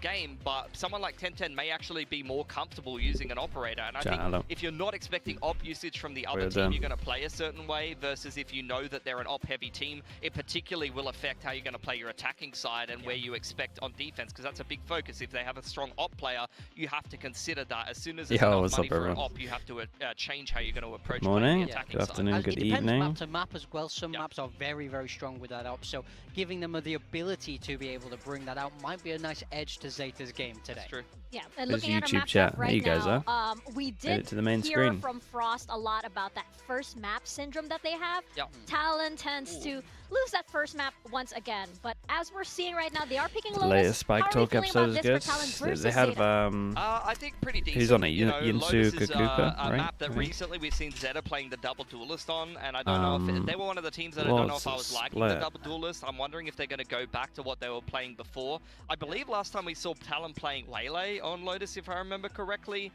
game, but someone like 1010 may actually be more comfortable using an operator. And I think if you're not expecting op usage from the other team, you're going to play a certain way, versus if you know that they're an op-heavy team, it particularly will affect how you're going to play your attacking side and where you expect on defense, because that's a big focus. If they have a strong op player, you have to consider that. As soon as there's enough money for an op, you have to change how you're going to approach playing the attacking good afternoon, side. good It depends evening. map to map as well. Some maps are very, very strong with that op, so giving them the ability to be able to bring that out might be a nice edge to Zeta's game today. That's true. Yeah, and There's looking at our YouTube map chat. right There you guys now, are. we Edit did to the main hear screen. from Frost a lot about that first map syndrome that they have. Yep. Talon tends to lose that first map once again, but as we're seeing right now, they are picking The Lotus. latest Spike How are we Talk feeling episode about is this for good. Talon versus They had Zeta? I think pretty decent. Who's on it? You know, Yinsu Lotus is Kukuka, a right? map that recently we've seen Zeta playing the double duelist on, and I don't know if they were one of the teams that I don't know if I was liking the double duelist. I'm wondering if they're going to go back to what they were playing before. I believe last time we saw Talon playing Waylay on Lotus, if I remember correctly.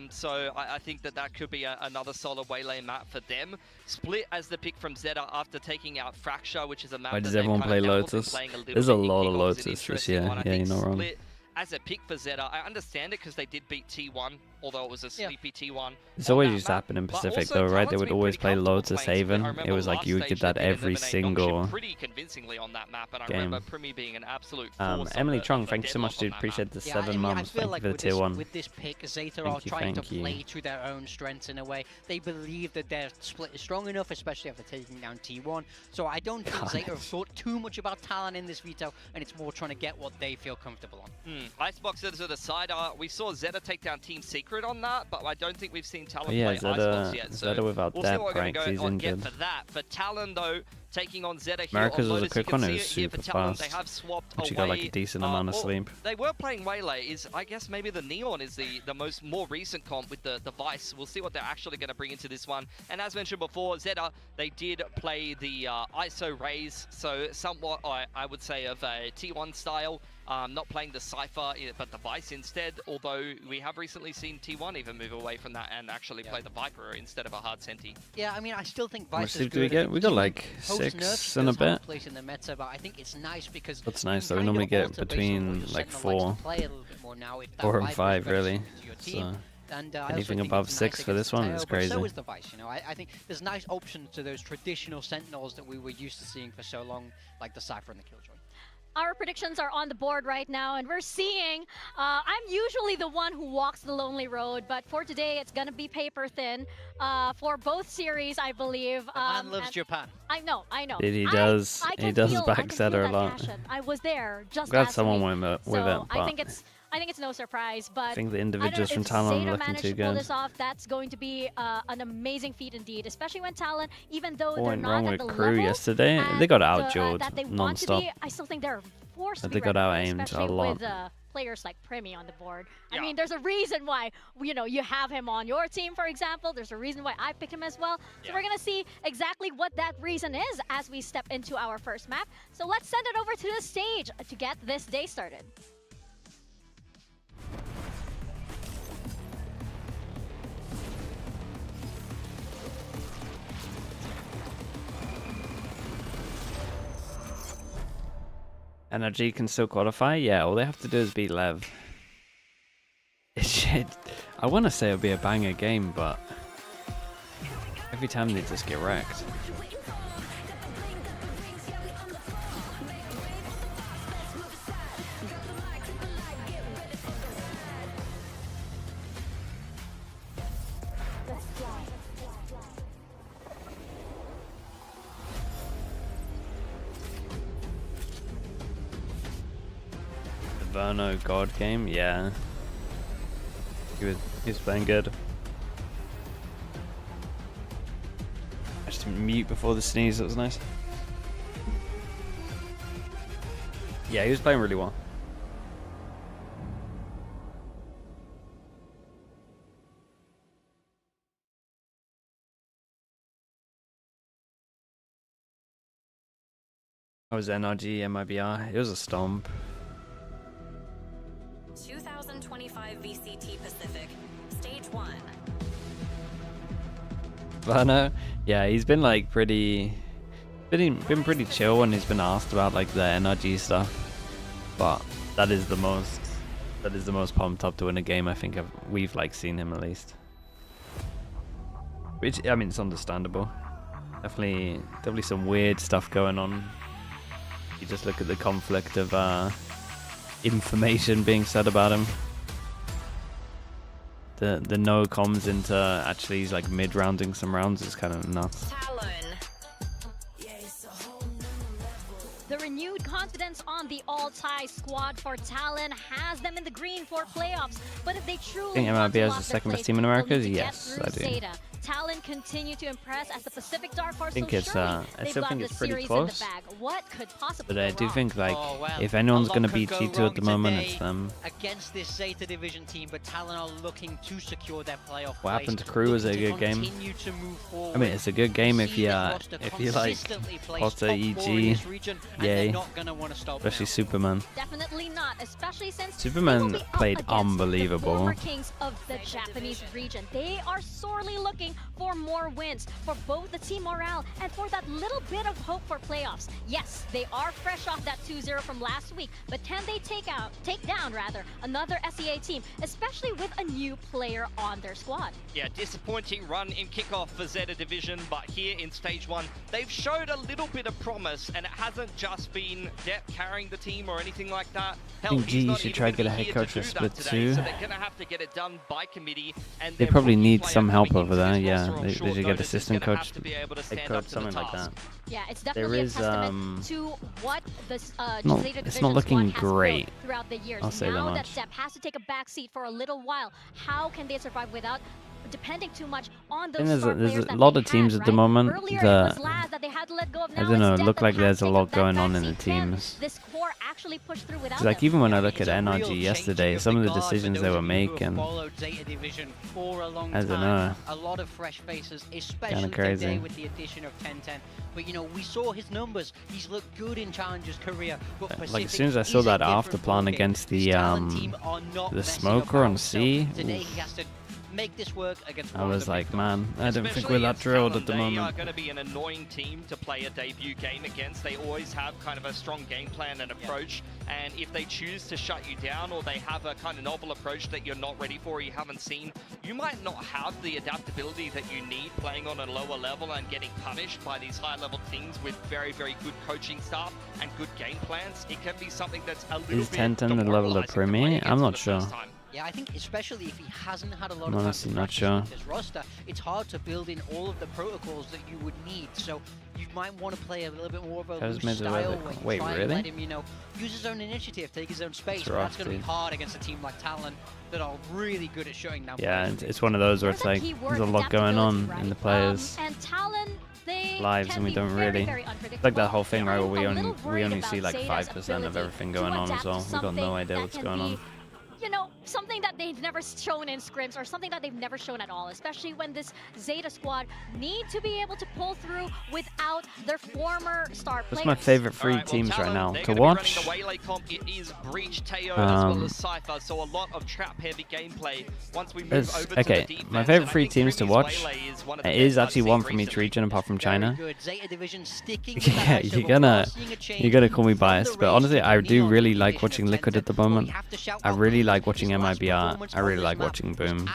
So I think that could be another solid Waylay map for them. Split as the pick from Zeta after taking out Fracture, which is a map Why that does they've everyone kind play of dabbled in Lotus? playing a little There's a bit in lot of kickoffs, is an Lotus this interesting year. one. I Yeah, think you're not wrong. Split as a pick for Zeta, I understand it because they did beat T1, although it was a sleepy T1. It's always used to happen in Pacific though, right? They would always play Lotus Haven. It was like you would get that every single pretty convincingly on that map, and I game. remember Primi being an absolute force Emily on Trong, the thank you so much, deadlock dude. on that Appreciate map. the Yeah, 7 I months. feel Thank like you for the tier 1. with this pick, Zeta are trying to play to their own strengths in a way. They believe that their split is strong enough, especially after taking down T1. So I don't think Zeta have thought too much about Talon in this veto, and it's more trying to get what they feel comfortable on. Iceboxers to the side. We saw Zeta take down Team Secret on that, but I don't think we've seen Talon Yeah, play Icebox Zeta yet. So without we'll see that, what we're going PRX, to he's go and get injured. for that. For Talon, though, taking on Zeta here America's on was a Lotus, quick you can one, see it was it here for super Talon. fast. They have swapped But away. you got like a decent amount of sleep. They were playing Waylay. I guess maybe the Neon is the more recent comp with the Vice. We'll see what they're actually going to bring into this one. And as mentioned before, Zeta, they did play the ISO Raze, so somewhat, I would say, of a T1 style. Not playing the Cypher, but the Vice instead, although we have recently seen T1 even move away from that and actually play the Viper instead of a hard Senti. Yeah, I mean, I still think How much Vice is sleep good. do we get? We got like 6 and a bit. Place in the meta, but I think it's nice because That's nice though. you We can normally kinda get alter based on between what your like Sentinel likes 4 to play a little bit more now if that 4 and Viper is 5 better really. suited to your team. So And I also anything think above it's 6 nice for this against one Teo, is but so crazy. is the Vice, you know. I think there's nice options to those traditional Sentinels that we were used to seeing for so long, like the Cypher and the Killjoy. Our predictions are on the board right now, and we're seeing, I'm usually the one who walks the lonely road, but for today, it's going to be paper thin for both series, I believe. The man loves Japan. I know. He does. I He can does feel- back I can feel Zeta a that lot. passion. I was there just Glad last someone week. went with So it, I but think it's no surprise, but I think the I don't know, individuals from if Talon Zeta are looking managed too to pull good. this off, that's going to be an amazing feat indeed, especially when Talon, even though What they're went not wrong at with the Crew level yesterday? at They got the, outdueled that they want to non-stop. be, I still think they're forced to They be got reckoned with, out-aimed a especially lot. with players like Primi on the board. Yeah. I mean, there's a reason why, you have him on your team, for example. There's a reason why I pick him as well. So we're going to see exactly what that reason is as we step into our first map. So let's send it over to the stage to get this day started. Energy can still qualify? Yeah, all they have to do is beat Lev. I want to say it'll be a banger game, but every time they just get wrecked. The Verno God game, yeah. He was playing good. I just mute before the sneeze, that was nice. Yeah, he was playing really well. I was NRG, MIBR. It was a stomp. 2025 VCT Pacific, Stage 1. Verno, yeah, he's been like been pretty chill when he's been asked about like the NRG stuff, but that is the most That is the most pumped up to win a game I think we've like seen him at least. Which, I mean, it's understandable. Definitely some weird stuff going on. You just look at the conflict of information being said about him. The no comms into actually he's like mid-rounding some rounds is kind of nuts. Talon. The renewed confidence on the all-tie squad for Talon has them in the green for playoffs. But if they truly want to MIB as the second best team in America? Yes, I do. ZETA. Talon continue to impress as the Pacific Dark Horse. I think it's I still think it's pretty close. What could possibly but I do think like if anyone's gonna beat G2 at the moment, it's them. Against this ZETA division team, but Talon are looking to secure their playoff. What happened to Crew was a good game. I mean, it's a good game if you like Potter, EG, yay, especially Superman. Definitely not, especially since Superman played unbelievable. The kings of the Japanese region. They are sorely looking for more wins for both the team morale and for that little bit of hope for playoffs. Yes, they are fresh off that 2-0 from last week, but can they take down another SEA team, especially with a new player on their squad? Yeah, disappointing run in kickoff for ZETA Division, but here in stage 1, they've showed a little bit of promise, and it hasn't just been Det carrying the team or anything like that. Hell, I think G should try to get a head coach for split 2. So they're gonna have to get it done by committee, and they probably need some help over there. Yeah, they should get assistant coach, head coach, something like that. Yeah, it's definitely a testament to what this it's not looking great. Throughout the years. I'll say that much. That Step has to take a back seat for a little while. How can they survive without depending too much on those there's a lot of teams at the moment that I don't know, look like there's a lot going on in the teams. This core actually pushed through without like even when I look at NRG yesterday, some of the decisions they were making, I don't know, a lot of fresh faces, especially kind of crazy today with the addition of 1010. But you know, we saw his numbers. He's looked good in Challenger's career. But like as soon as I saw that after plan against the smoker on C, today he has to make this work against I was like, man, I don't think we're that drilled at the moment. They are going to be an annoying team to play a debut game against. They always have kind of a strong game plan and approach, and if they choose to shut you down or they have a kind of novel approach that you're not ready for or you haven't seen, you might not have the adaptability that you need playing on a lower level and getting punished by these high level teams with very, very good coaching staff and good game plans. It can be something that's a little bit demoralizing. Is 1010 the level of Premier? I'm not sure. Yeah, I think especially if he hasn't had a lot of time honestly to not sure. With his roster, it's hard to build in all of the protocols that you would need. So you might want to play a little bit more of a loose style where you try and let him, you know, use his own initiative, take his own space. But that's going to be hard against a team like Talon that are really good at shutting down. Yeah, it's one of those where it's like there's a lot going on in the players' lives, and we don't really like that whole thing, right? Where we only see like 5% of everything going on as well. We got no idea what's going on. You know, something that they've never shown in scrims or something that they've never shown at all, especially when this ZETA squad need to be able to pull through without their former star players. That's my favorite three teams right now to watch. It is Breach, Teo, as well as Cypher, so a lot of trap-heavy gameplay. Once we move over to the defense, my favorite three teams to watch is actually one from each region apart from China. Yeah, you're gonna call me biased, but honestly, I do really like watching Liquid at the moment. I really like watching MIBR. I really like watching Boom.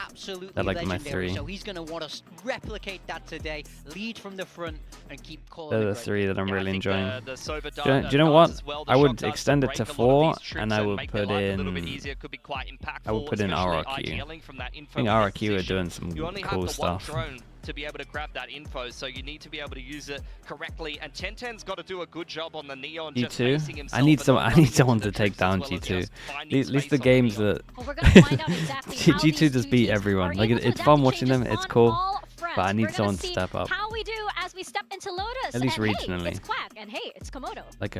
They're like my three. So he's going to want to replicate that today, lead from the front, and keep calling. They're the three that I'm really enjoying. Do you know what? I would extend it to 4, and I would put in. I would put in RRQ. I think RRQ are doing some cool stuff. To be able to grab that info, so you need to be able to use it correctly, and 1010's got to do a good job on the Neon. G2? I need someone to take down G2. At least the games that G2 just beat everyone. Like it's fun watching them, it's cool, but I need someone to step up. How we do as we step into Lotus? At least regionally. Hey, it's Quack, and hey, it's Komodo. Like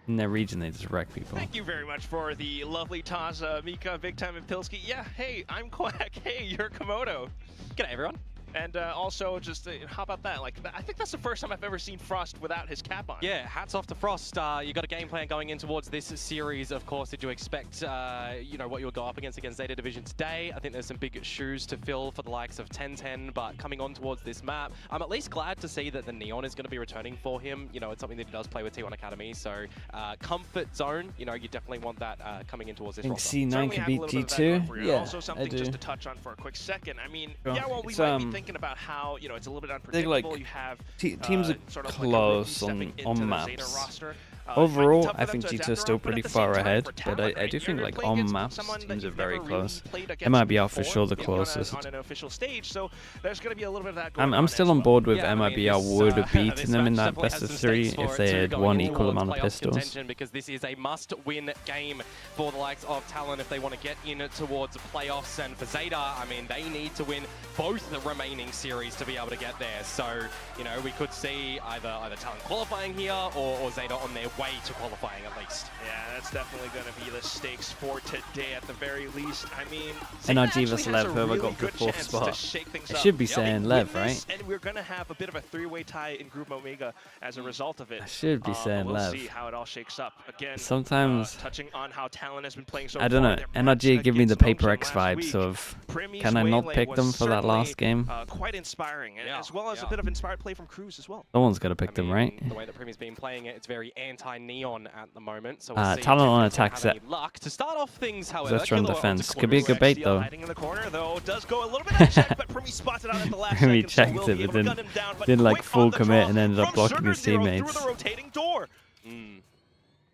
in their region, they just wreck people. Thank you very much for the lovely toss, Mika, Big Time, and Pilsky. Yeah, hey, I'm Quack. Hey, you're Komodo. G'day, everyone. And also, just how about that? Like, I think that's the first time I've ever seen Frost without his cap on. Yeah, hats off to Frost. You got a game plan going in towards this series. Of course, did you expect, you know, what you would go up against Zeta Division today? I think there's some big shoes to fill for the likes of 1010, but coming on towards this map, I'm at least glad to see that the Neon is going to be returning for him. You know, it's something that he does play with T1 Academy, so comfort zone, you know, you definitely want that coming in towards this roster. C9 could beat G2. Yeah, also something just to touch on for a quick second. I mean, yeah, well, we might be thinking about how, you know, it's a little bit unpredictable. Like, you have teams are sort of close like on maps. Overall, I think G2 is still pretty far ahead, but I do think like on maps, teams are very close. MIBR for sure the closest. I'm still on board with MIBR would have beaten them in that best of 3 if they had won equal amount of pistols. Because this is a must-win game for the likes of Talon if they want to get in towards playoffs, and for Zeta, I mean, they need to win both the remaining series to be able to get there. So, you know, we could see either Talon qualifying here or Zeta on their way to qualifying at least. Yeah, that's definitely going to be the stakes for today at the very least. I mean, NRG vs Lev, whoever got the 4th spot. I should be saying Lev, right? And we're going to have a bit of a 3-way tie in Group Omega as a result of it. I should be saying we'll Lev. See how it all shakes up. Again, sometimes touching on how Talon has been playing so I don't know. NRG give me the PRX vibes of, can I not pick them for that last game? Quite inspiring, as well as a bit of inspired play from Cruz as well. Someone's got to pick them, right? The way that Premi's been playing it, it's very anti-Neon at the moment. So we'll see Talon on attack set. Luck to start off things, however. Let's run defense. Could be a good bait though. In the corner, though, does go a little bit unchecked, but Primi spots it out at the last Primi checked it, but didn't like full commit and ended up blocking his teammates. Through the rotating door.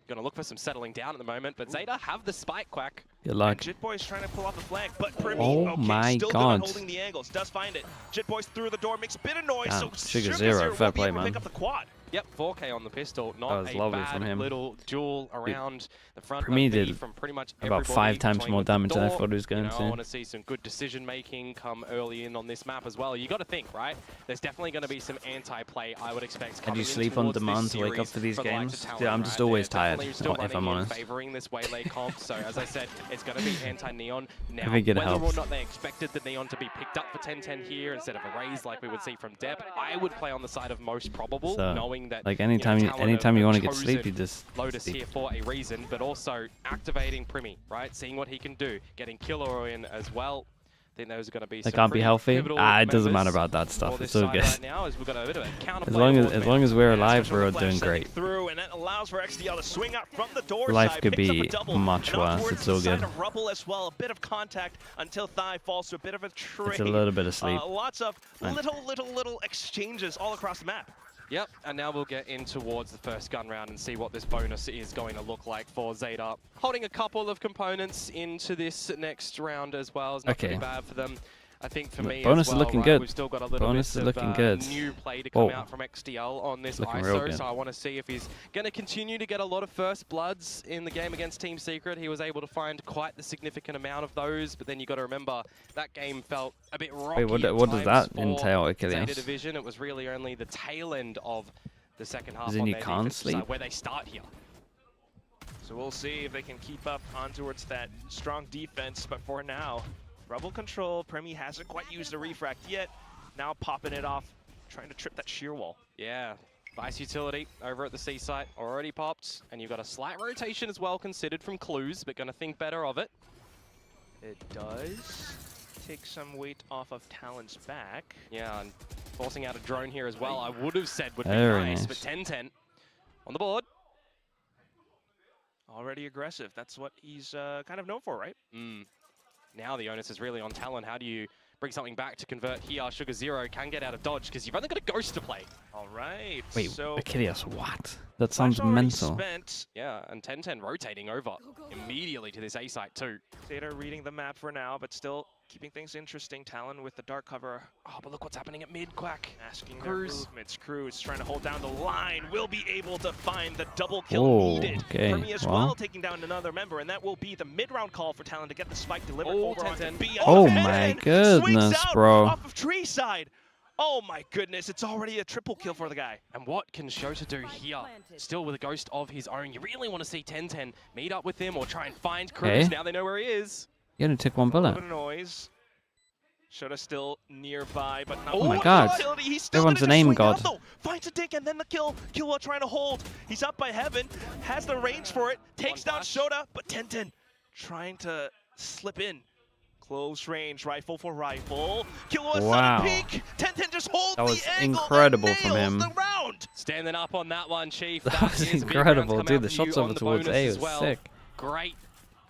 Gonna look for some settling down at the moment, but Zeta have the spike quack. Good luck. Jitboy's trying to pull off the flank, but Primi, oh my still god. Holding the angles, does find it. Jitboy's through the door, makes a bit of noise, so Sugar Zero, fair play, man. Pick up the quad. Yep, 4K on the pistol. Not that was a lovely bad from him. Little duel around the front. Primi did from pretty much about 5 times more damage than I thought he was going to. I want to see some good decision making come early in on this map as well. You got to think, right? There's definitely going to be some anti-play, I would expect. Can you sleep on demand to wake up for these games? Yeah, I'm just always tired, if I'm honest. Favoring this waylay comp, so as I said, it's going to be anti-Neon. Now, I think it whether helps. or not they expected the Neon to be picked up for 10-10 here instead of a raise like we would see from Dep, I would play on the side of most probable, so, knowing that like anytime you want to get sleepy, just Lotus here for a reason, but also activating Primi, right? Seeing what he can do, getting Killer in as well. I think those are going to be. They can't be healthy. It doesn't matter about that stuff. It's all good. Right now, as long as we're alive, we're doing great. Through, and that allows for XDL to swing out from the door Life side, could be much worse. It's all good. Rubble as well, a bit of contact until Thigh falls to a bit of a trade. It's a little bit of sleep. Lots of little exchanges all across the map. Yep, and now we'll get in towards the first gun round and see what this bonus is going to look like for Zeta. Holding a couple of components into this next round as well is not pretty bad for them. I think for me bonus as well, is looking good. We've still got a little bonus bit is looking of good. New play to come out from XDL on this ISO, so I want to see if he's going to continue to get a lot of first bloods in the game against Team Secret. He was able to find quite the significant amount of those, but then you got to remember that game felt a bit rocky. Wait, what does that entail, Achilles? Zeta Division, it was really only the tail end of the second half. As in you can't sleep? Where they start here. So we'll see if they can keep up on towards that strong defense, but for now, Rebel control. Primi hasn't quite used the refract yet. Now popping it off, trying to trip that shear wall. Yeah, Vice Utility over at the C site already popped, and you've got a slight rotation as well considered from Clues, but going to think better of it. It does take some weight off of Talon's back. Yeah, and forcing out a drone here as well, I would have said would be nice, but 10-10 on the board. Already aggressive. That's what he's kind of known for, right? Now the onus is really on Talon. How do you bring something back to convert here? Sugar Zero can get out of dodge because you've only got a Ghost to play. All right. Wait, so Achilles, what? That sounds mental. Yeah, and 10-10 rotating over immediately to this A site too. Zeta reading the map for now, but still keeping things interesting. Talon with the dark cover. Oh, but look what's happening at mid, Quack. Asking Cruz. Their movements. Cruz trying to hold down the line. Will be able to find the double kill needed. Primi as well, taking down another member, and that will be the mid-round call for Talon to get the spike delivered over on B. Oh my goodness, bro. Off of tree side. Oh my goodness, it's already a triple kill for the guy. And what can Shota do here? Still with a ghost of his own. You really want to see 10-10 meet up with him or try and find Cruz. Now they know where he is. You only took one bullet. A noise. Shoda still nearby, but not. Oh my god. Everyone's an aim god. Finds a dig and then the kill. Killua trying to hold. He's up by Heaven. Has the range for it. Takes down Shoda, but 10-10 trying to slip in. Close range, rifle for rifle. Killua wow. peek. 10-10 just holds the angle. That was incredible from him. The round. Standing up on that one, Chief. That was incredible, dude. The shots over towards A was sick. Great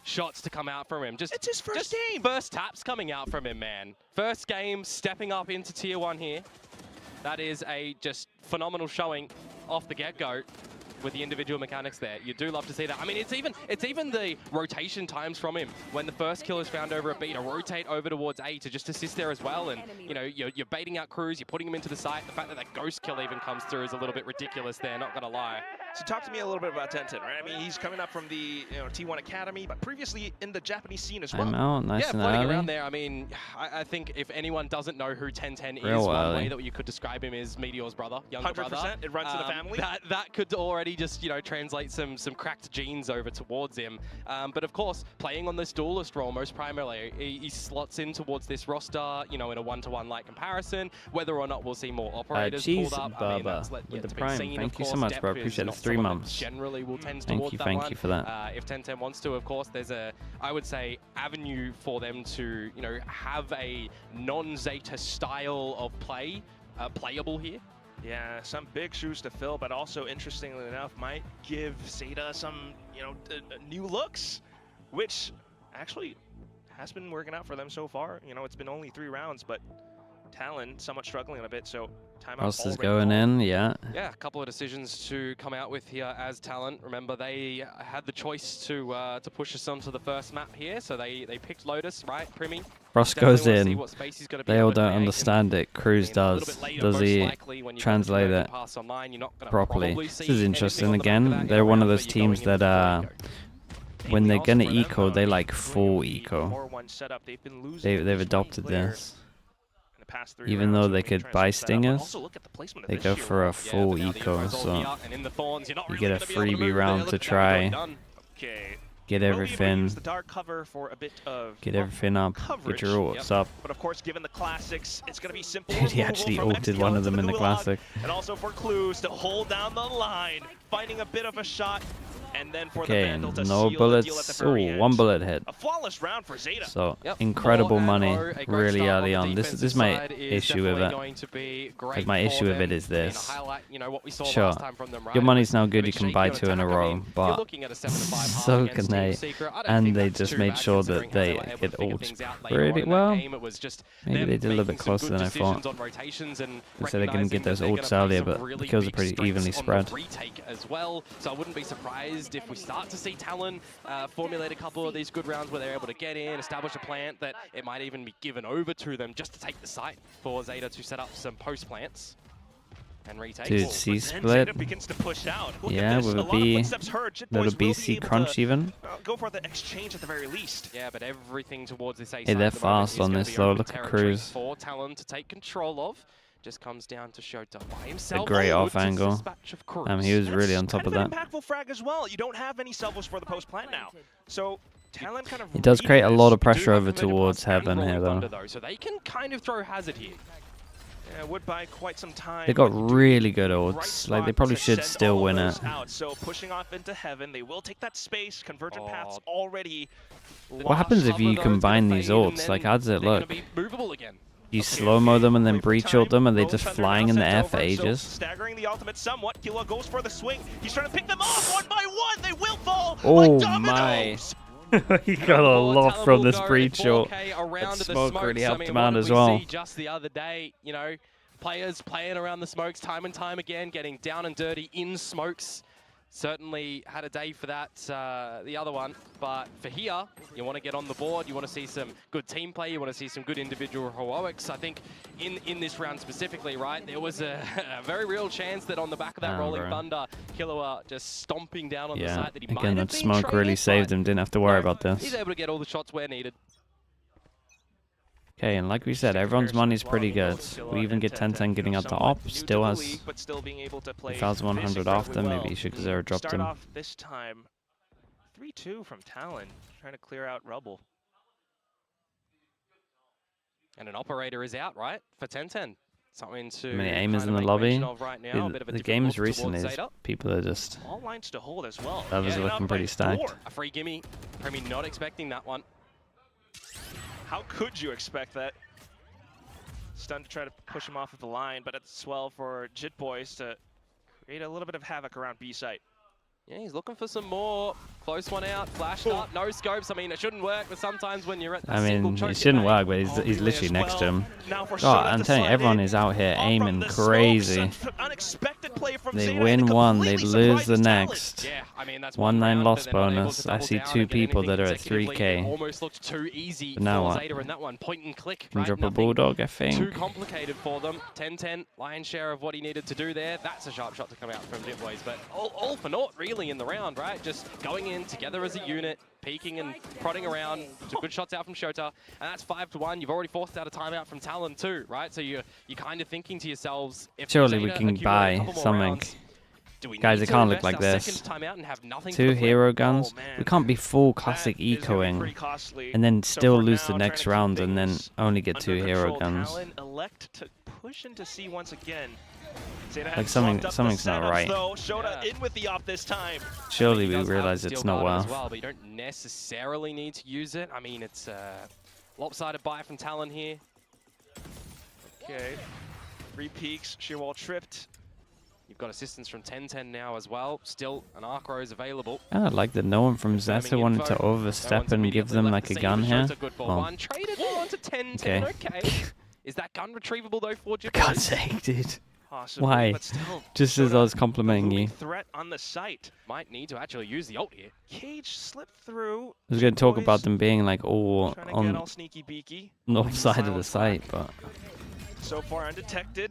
shots to come out from him. It's his first game. First taps coming out from him, man. First game, stepping up into Tier 1 here. That is a just phenomenal showing off the get-go with the individual mechanics there. You do love to see that. I mean, it's even the rotation times from him. When the first kill is found over at B, to rotate over towards A to just assist there as well. And, you know, you're baiting out crews, you're putting them into the site. The fact that that ghost kill even comes through is a little bit ridiculous there, not gonna lie. So talk to me a little bit about 10-10, right? I mean, he's coming up from the T1 Academy, but previously in the Japanese scene as well. I'm out, nice yeah, and floating early. around there. I mean, I think if anyone doesn't know who 10-10 is, Real one early. way that you could describe him is Meteor's brother, younger 100%, brother. it runs in the family. That could already just, you know, translate some cracked genes over towards him. But of course, playing on this duelist role most primarily, he slots in towards this roster, you know, in a one-to-one like comparison. Whether or not we'll see more operators pulled up, I mean, that's with the Prime. Thank you so much, bro. Appreciate it. 3 months. Generally will tend thank you for that. If 10-10 wants to, of course, there's a, I would say, avenue for them to, you know, have a non-Zeta style of play playable here. Yeah, some big shoes to fill, but also, interestingly enough, might give Zeta some, you know, new looks, which actually has been working out for them so far. You know, it's been only 3 rounds, but Talon somewhat struggling a bit, so timeout. Else is going in, yeah. Yeah, a couple of decisions to come out with here as Talon. Remember, they had the choice to push us onto the first map here, so they picked Lotus, right, Primi? Frost goes in. They all don't understand it. Cruz does. Does he translate it properly? This is interesting. Again, they're one of those teams that when they're gonna eco, they like full eco. They've adopted this. Even though they could buy stingers, they go for a full eco, so you get a freebie round to try, get everything up, get your ults up. But of course, given the classics, it's going to be simple. Dude, he actually ulted one of them in the classic. And also for Clues to hold down the line, finding a bit of a shot. And then for the Vandal to no seal bullets. The deal at the very end. 1 bullet hit. A flawless round for Zeta. So incredible money, really early on. This is my issue with it. Because my issue with it is this. Sure, your money's now good. You can buy 2 in a row, but so can they. And they just made sure that they hit ults pretty well. Maybe they did a little bit closer than I thought. They said they couldn't get those ults earlier, but the kills are pretty evenly spread. So I wouldn't be surprised if we start to see Talon formulate a couple of these good rounds where they're able to get in, establish a plant, that it might even be given over to them just to take the site for Zeta to set up some post plants and retake. Dude, C split. Yeah, with a B, little BC crunch even. Go for the exchange at the very least. Yeah, but everything towards this A hey, they're fast on this though. Look at Cruz. For Talon to take control of. Just comes down to Shota by himself. A great off angle. He was really on top of that. Impactful frag as well. You don't have any salvos for the post plant now. So Talon kind of it does create a lot of pressure over towards Heaven here though. So they can kind of throw hazard here. Yeah, would buy quite some time. They got really good ults. Like they probably should still win it. So pushing off into Heaven, they will take that space. Convergent paths already. What happens if you combine these ults? Like how does it look? Movable again. You slow-mo them and then breach ult them and they just flying in the air for ages. Staggering the ultimate somewhat. Killua goes for the swing. He's trying to pick them off 1 by 1. They will fall. Oh like my. He got a lot from this breach ult. That smoke really helped him out as well. Just the other day, you know, players playing around the smokes time and time again, getting down and dirty in smokes. Certainly had a day for that, the other one. But for here, you want to get on the board, you want to see some good team play, you want to see some good individual heroics. I think in this round specifically, right, there was a very real chance that on the back of that Rolling Thunder, Killua just stomping down on the side that he might have been that smoke really saved him, didn't have to worry about this. He's able to get all the shots where needed. Okay, and like we said, everyone's money's pretty good. We even get 10-10 getting out the op, still has 2,100 off them, maybe Shikazera dropped him. This time, 3-2 from Talon, trying to clear out rubble. And an operator is out, right? For 10-10. Something to. How many aim is in the lobby? Right now. The games recently, people are just. All lines to hold as well. Levels are looking pretty stacked. A free gimme. Premi not expecting that one. How could you expect that? Stun to try to push him off of the line, but it's swell for Jit Boys to create a little bit of havoc around B site. Yeah, he's looking for some more. Close one out, flashed up, no scopes. I mean, it shouldn't work, but sometimes when you're at that single choke, it shouldn't work, but he's literally next to him. God, I'm telling you, everyone is out here aiming crazy. They win one, they lose the next. Yeah, I mean, that's 1-9 loss bonus. I see 2 people that are at 3K. Almost looked too easy for now ZETA in that one. Point and click. Can drop a bulldog, I think. Too complicated for them. 10-10, lion's share of what he needed to do there. That's a sharp shot to come out from Jit Boys, but all for naught really in the round, right? Just going in together as a unit, peeking and prodding around. Some good shots out from Shota, and that's 5-1. You've already forced out a timeout from Talon too, right? So you're kind of thinking to yourselves, if surely we can buy something. Guys, it can't look like this. 2 hero guns. We can't be full classic ecoing and then still lose the next round and then only get 2 hero guns. Elect to push into C once again. Like something's not right. Shota in with the op this time. Surely we realize it's not well. But you don't necessarily need to use it. I mean, it's a lopsided buy from Talon here. Okay. 3 peaks, sheer wall tripped. You've got assistance from 10-10 now as well. Still an arc rose available. I like that no one from ZETA wanted to overstep and give them like a gun here. One traded on to 10-10. Okay. Is that gun retrievable though for Jit For God's sake, dude. Possibly, why? Just as I was complimenting you. Threat on the site. Might need to actually use the ult here. Cage slipped through. I was going to talk about them being like all on all sneaky beaky. North side of the site, but so far undetected.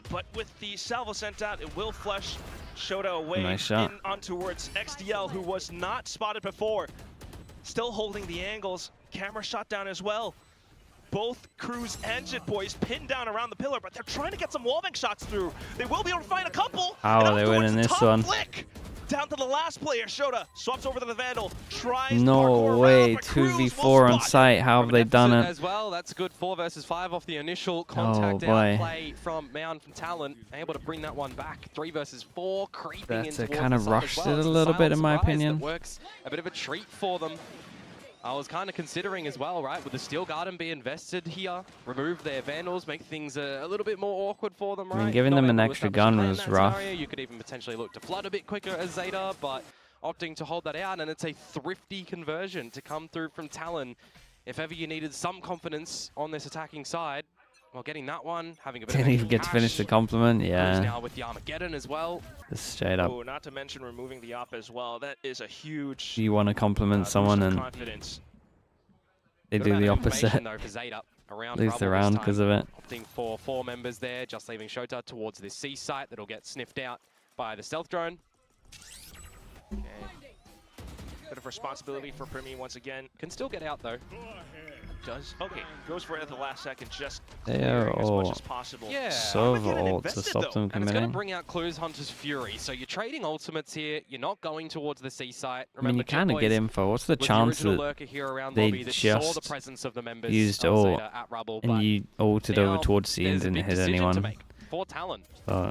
But with the salvo sent out, it will flush Shota away nice shot. In on towards XDL, who was not spotted before. Still holding the angles. Camera shot down as well. Both Cruz and Jit Boys pinned down around the pillar, but they're trying to get some wallbang shots through. They will be able to find a couple. How are they winning this one? Flick. Down to the last player, Shota swaps over to the Vandal. Tries no way, 2v4 on site. How have they done it? As well, that's a good 4 versus 5 off the initial contact play from Mound from Talon. Able to bring that one back. 3 versus 4, creeping in. That's kind of rushed it a little bit, in my opinion. Works a bit of a treat for them. I was kind of considering as well, right, with the Steel Garden be invested here, remove their Vandals, make things a little bit more awkward for them, right? I mean, giving them an extra gun was rough. You could even potentially look to flood a bit quicker as ZETA, but opting to hold that out, and it's a thrifty conversion to come through from Talon. If ever you needed some confidence on this attacking side, well, getting that one, having a bit Didn't even get to finish the compliment, yeah. Now with the Armageddon as well. Just straight up. Oh, not to mention removing the op as well. That is a huge. You want to compliment someone and they do the opposite. Lose the round because of it. Opting for 4 members there, just leaving Shota towards this C site that'll get sniffed out by the stealth drone. Okay. Bit of responsibility for Premi once again. Can still get out though. Does. Okay, goes for it at the last second, just they are all as much as possible. Yeah. So ult to stop them committing. And it's going to bring out Clue's Hunter's Fury. So you're trading ultimates here. You're not going towards the C site. Remember, I mean, you kind of get info. What's the chance that they just used ult and you ulted over towards C and didn't hit anyone? For Talon.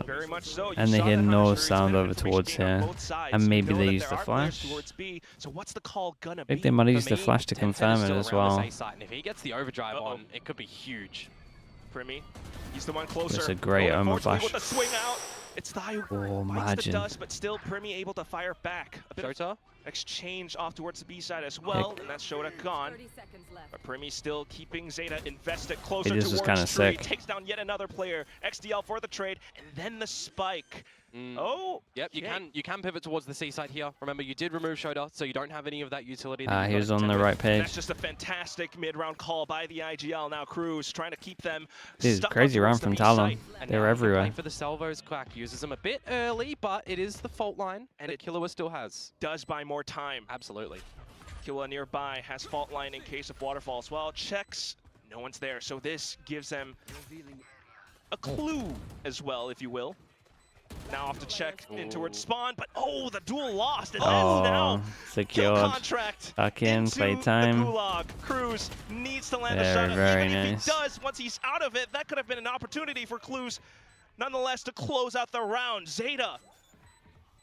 Very much so. And they hear no sound over towards here. And maybe they use the flash. So what's the call gonna I think they might use the flash to confirm it as well. And if he gets the overdrive on, it could be huge. Premi, he's the one closer. It's a great Omen flash. With the swing out, it's the oh, imagine. The dust, but still Premi able to fire back. A bit of exchange off towards the B side as well, and that's Shota gone. But Premi still keeping ZETA invested closer towards was kind of sick. Takes down yet another player. XDL for the trade, and then the spike. Oh, yep. You can pivot towards the C side here. Remember, you did remove Shota, so you don't have any of that utility. He was on the right page. That's just a fantastic mid-round call by the IGL. Now Cruz trying to keep them. This is crazy round from Talon. They're everywhere. For the salvos, Quack uses them a bit early, but it is the fault line, and Killua still has. Does buy more time. Absolutely. Killua nearby has fault line in case of waterfall as well. Checks, no one's there, so this gives them a clue as well, if you will. Now off to check in towards spawn, but the duel lost, and now secured. kill contract Back in, playtime. Cruz needs to land a shot. Very Even nice. if he does, once he's out of it, that could have been an opportunity for Clues, nonetheless, to close out the round. Zeta,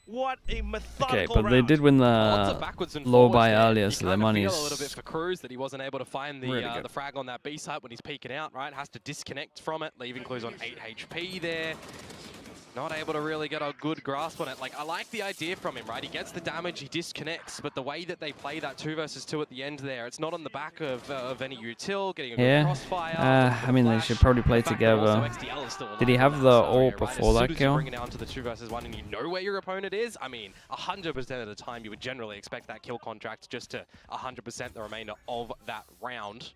what a methodical round. They did win the low buy earlier, so their money's a little bit for Cruz that he wasn't able to find the the frag on that B site when he's peeking out, right? Has to disconnect from it, leaving Clues on 8 HP there. Not able to really get a good grasp on it. Like, I like the idea from him, right? He gets the damage, he disconnects, but the way that they play that 2 versus 2 at the end there, it's not on the back of any util, getting a good crossfire. I mean, they should probably play together. Did he have the ult before that kill? Bring it down to the 2 versus 1 and you know where your opponent is, I mean, 100% of the time you would generally expect that kill contract just to 100% the remainder of that round.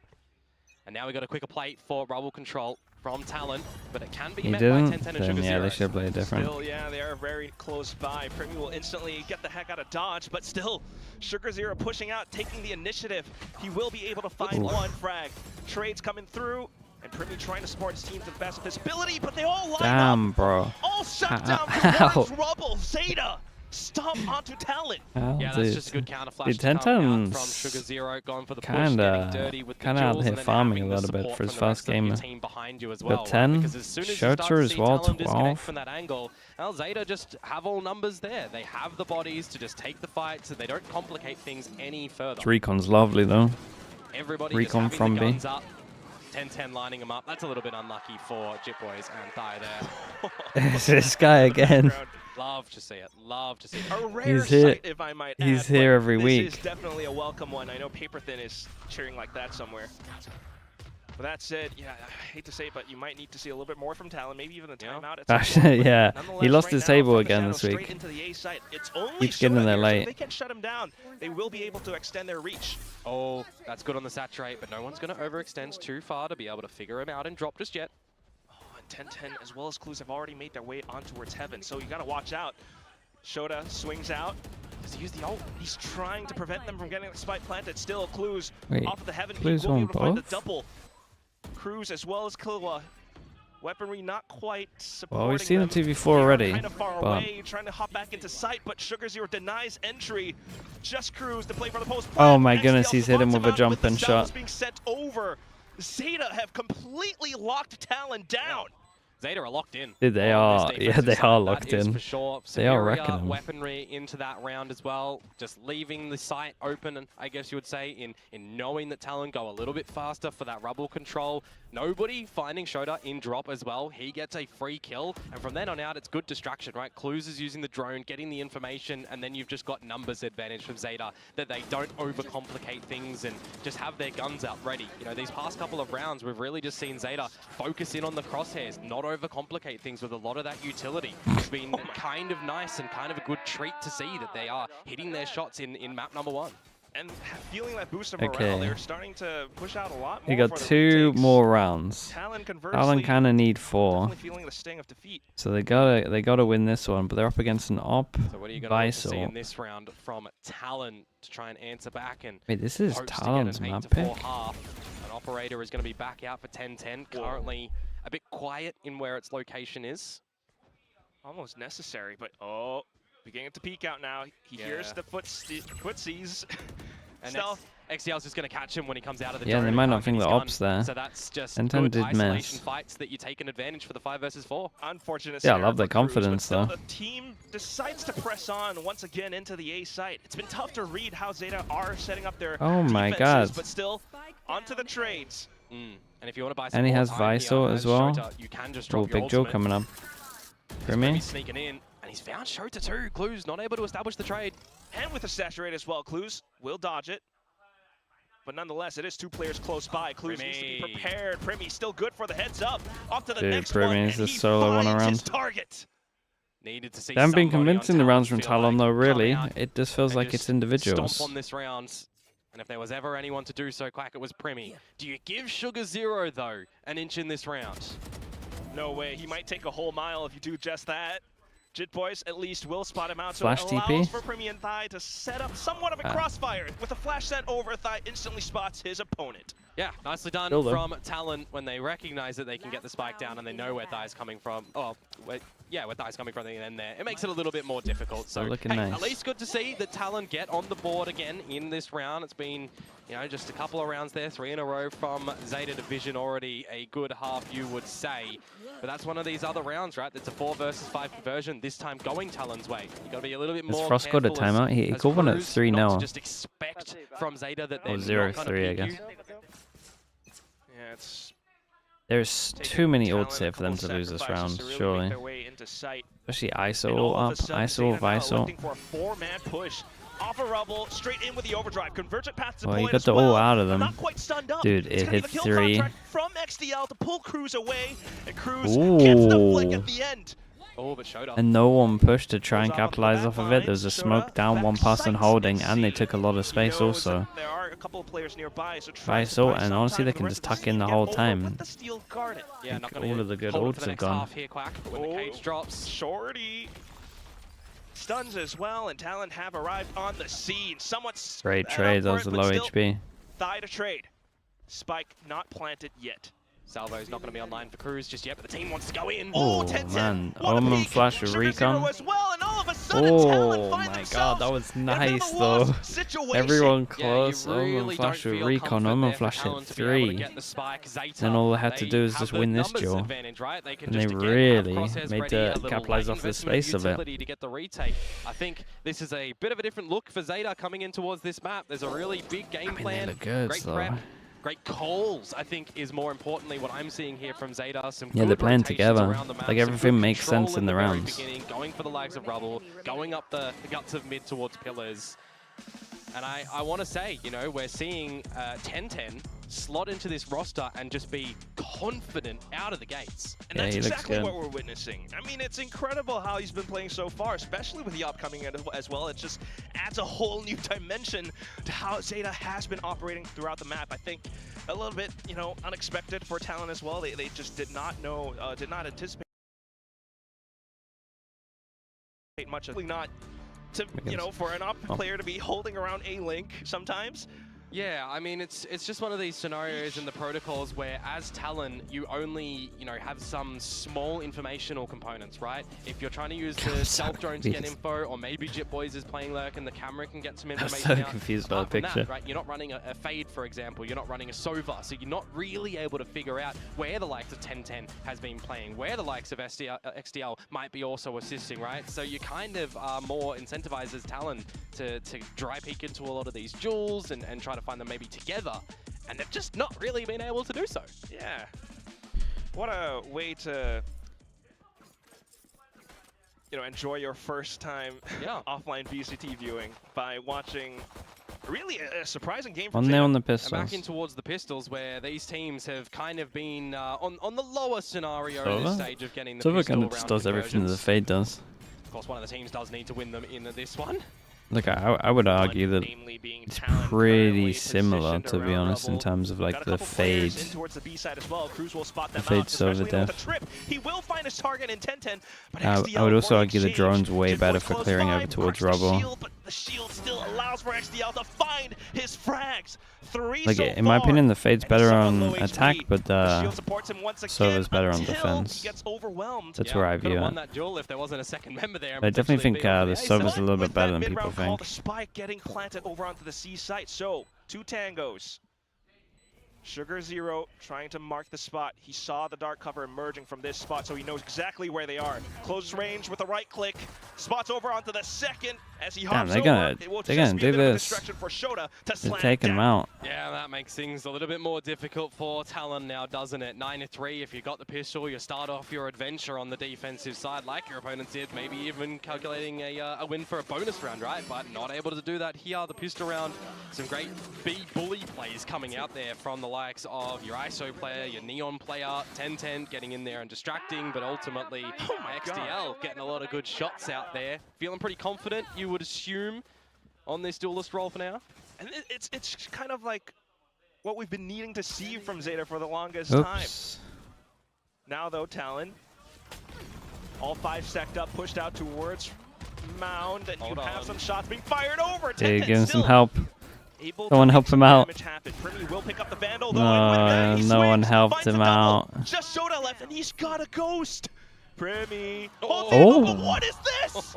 And now we got a quicker plate for Rubble Control from Talon, but it can be met by 10-10 and Sugar Zero. They should play different. Still, they are very close by. Primy will instantly get the heck out of dodge, but still, Sugar Zero pushing out, taking the initiative. He will be able to find one frag. Trades coming through, and Primy trying to support his team to the best of his ability, but they all line up. Bro. All shut down towards Rubble. Zeta stomp onto Talon. Yeah, that's just a good counter flash from Sugar Zero, going for the push, kinda dirty with the out here farming a little bit for his first game. But 10, Shota as well, 12. From that angle, Zeta just have all numbers there. They have the bodies to just take the fight, so they don't complicate things any further. Recon's lovely though. Everybody Recon just from having B. the guns up. 10-10 lining him up. That's a little bit unlucky for Jit Boys and Thai there. It's this guy again. Love to see it. Love to see it. A rare sight, if I might add. He's here every week. This is definitely a welcome one. I know Paperthin is cheering like that somewhere. With that said, I hate to say it, but you might need to see a little bit more from Talon, maybe even a timeout at some point. Yeah, he lost his table again this week. Into the A site. It's only Keeps getting there late. So if they can shut him down, they will be able to extend their reach. Oh, that's good on the saturate, but no one's going to overextend too far to be able to figure him out and drop just yet. Oh, and 10-10 as well as Clues have already made their way on towards Heaven, so you got to watch out. Shota swings out. Does he use the ult? He's trying to prevent them from getting the spike planted. Still, Clues off of the Heaven peak will be able to find the double. Cruz as well as Killua. Weaponry not quite supporting. Well, we've seen the 2v4 already. Kind of far away, trying to hop back into sight, but Sugar Zero denies entry. Just Cruz to play for the post. Oh my goodness, he's hit him with a jumping shot. Being sent over. Zeta have completely locked Talon down. Zeta are locked in. They are. Yeah, they are locked in. For sure. They are wrecking them. Weaponry into that round as well. Just leaving the site open, I guess you would say, in knowing that Talon go a little bit faster for that Rubble control. Nobody finding Shota in drop as well. He gets a free kill, and from then on out, it's good distraction, right? Clues is using the drone, getting the information, and then you've just got numbers advantage from Zeta that they don't overcomplicate things and just have their guns out ready. You know, these past couple of rounds, we've really just seen Zeta focus in on the crosshairs, not overcomplicate things with a lot of that utility. It's been kind of nice and kind of a good treat to see that they are hitting their shots in map number 1. And feeling that boost of morale, they're starting to push out a lot more. He got 2 more rounds. Talon kind of need 4. Feeling the sting of defeat. So they gotta win this one, but they're up against an op. So what are you going to see in this round from Talon to try and answer back? And wait, this is Talon's map pick. An operator is going to be back out for 10-10. Currently a bit quiet in where its location is. Almost necessary, but beginning to peek out now. He hears the footsies. And XCL's just going to catch him when he comes out of the drone. Yeah, they might not think the op's there. So that's just good isolation fights that you take an advantage for the 5 versus 4. Unfortunate. Yeah, I love their confidence though. The team decides to press on once again into the A site. It's been tough to read how Zeta are setting up their defenses, but still onto the trades. And if you want to buy some and he has Visor as well. Shota, you can just drop Big Joe coming up. Primy sneaking in. He's found Shota too. Clues not able to establish the trade. And with a saturate as well, Clues will dodge it. But nonetheless, it is 2 players close by. Clues needs to be prepared. Primy still good for the heads up. Off to the next one, and he finds his target. Needed to see they haven't been convincing the rounds from Talon though, really. It just feels like it's individuals. Stomp on this round. And if there was ever anyone to do so, Quack, it was Primy. Do you give Sugar Zero, though, an inch in this round? No way. He might take a whole mile if you do just that. Jit Boys at least will spot him out, so Flash it allows TP for Premi and Thai to set up somewhat of a crossfire. With a flash set over, Thai instantly spots his opponent. Yeah, nicely done from Talon when they recognize that they can get the spike down and they know where Thai's coming from. Oh, where Thai's coming from, and then there. It makes it a little bit more difficult. So, hey, nice. At least good to see that Talon get on the board again in this round. It's been, you know, just a couple of rounds there, 3 in a row from ZETA Division already. A good half, you would say. But that's one of these other rounds, right? It's a 4 versus 5 conversion, this time going Talon's way. You got to be a little bit more Frost got a timeout? He called one at 3-0. Just expect from ZETA that they're 0-3, I guess. Yeah, There's too many ults here for them to lose this round, surely. Especially ISO up, ISO, ISO. Looking for a 4-man push. Off a rubble, straight in with the overdrive. Convergent path to Well, you got the ult out of them. Dude, it hit 3. From XDL to pull Cruz away, and Cruz gets the flick at the end. Oh, but showed up. And no one pushed to try and capitalize off of it. There's a smoke down, one person holding, and they took a lot of space also. There are a couple of players nearby, so ISO, and honestly, they can just tuck in the whole time. Yeah, not all of the good ults have gone. Here, Quack, when the cage drops. Shorty stuns as well, and Talon have arrived on the scene. Somewhat great trade. That was a low HP. Thigh to trade. Spike not planted yet. Salvo's not going to be online for Cruz just yet, but the team wants to go in. Oh, man. Omen flash with recon. Oh, my God. That was nice, though. Everyone close. Omen flash with recon. Omen flash hit 3. Then all they had to do is just win this duel. And they really made to capitalize off the space of it. I think this is a bit of a different look for ZETA coming in towards this map. There's a really big game plan. They look good, great prep. Great calls, I think, is more importantly what I'm seeing here from ZETA. Some they're playing together. Like, everything makes sense in the rounds. Going for the legs of rubble, going up the guts of mid towards pillars. And I want to say, you know, we're seeing 10-10 slot into this roster and just be confident out of the gates. And that's exactly what we're witnessing. I mean, it's incredible how he's been playing so far, especially with the upcoming end as well. It just adds a whole new dimension to how ZETA has been operating throughout the map. I think a little bit, you know, unexpected for Talon as well. They just did not know, did not anticipate much of not to, you know, for an op player to be holding around a link sometimes. Yeah, I mean, it's just one of these scenarios in the protocols where, as Talon, you only, you know, have some small informational components, right? If you're trying to use the stealth drone to get info, or maybe Jit Boys is playing lurk and the camera can get some information I'm so confused by the picture. Right? You're not running a fade, for example. You're not running a Sova, so you're not really able to figure out where the likes of 10-10 has been playing, where the likes of XDL might be also assisting, right? So you kind of are more incentivized as Talon to dry peek into a lot of these duels and try to find them maybe together, and they've just not really been able to do so. Yeah. What a way to, you know, enjoy your first time offline VCT viewing by watching really a surprising game from on the pistols. And back in towards the pistols, where these teams have kind of been on the lower scenario in this stage of getting the pistol kind of just does everything that the Fade does. Of course, one of the teams does need to win them in this one. Look, I would argue that it's pretty similar, to be honest, in terms of like the Fade. The Fade's over def. I would also argue the drone's way better for clearing over towards rubble. The shield still allows for XDL to find his frags. Like, in my opinion, the Fade's better on attack, but Sova's better on defense. That's where I view it. I definitely think the Sova's a little bit better than people think. The spike getting planted over onto the C site. So, 2 tangos. Sugar Zero trying to mark the spot. He saw the dark cover emerging from this spot, so he knows exactly where they are. Close range with the right click. Spots over onto the second as he hops they're gonna do this. They're taking him out. Yeah, that makes things a little bit more difficult for Talon now, doesn't it? 9-3. If you got the pistol, you start off your adventure on the defensive side, like your opponents did. Maybe even calculating a win for a bonus round, right? But not able to do that here. The pistol round, some great bully plays coming out there from the likes of your ISO player, your Neon player, 10-10 getting in there and distracting, but ultimately XDL getting a lot of good shots out there. Feeling pretty confident, you would assume, on this duelist role for now. And it's kind of like what we've been needing to see from ZETA for the longest time. Now though, Talon All 5 stacked up, pushed out towards Mound, and you have some shots being fired over. Hey, give him some help. Someone help him out. Will pick up the Vandal, No, no one helped him out. Just Shota left, and he's got a ghost. Premi. Oh! What is this?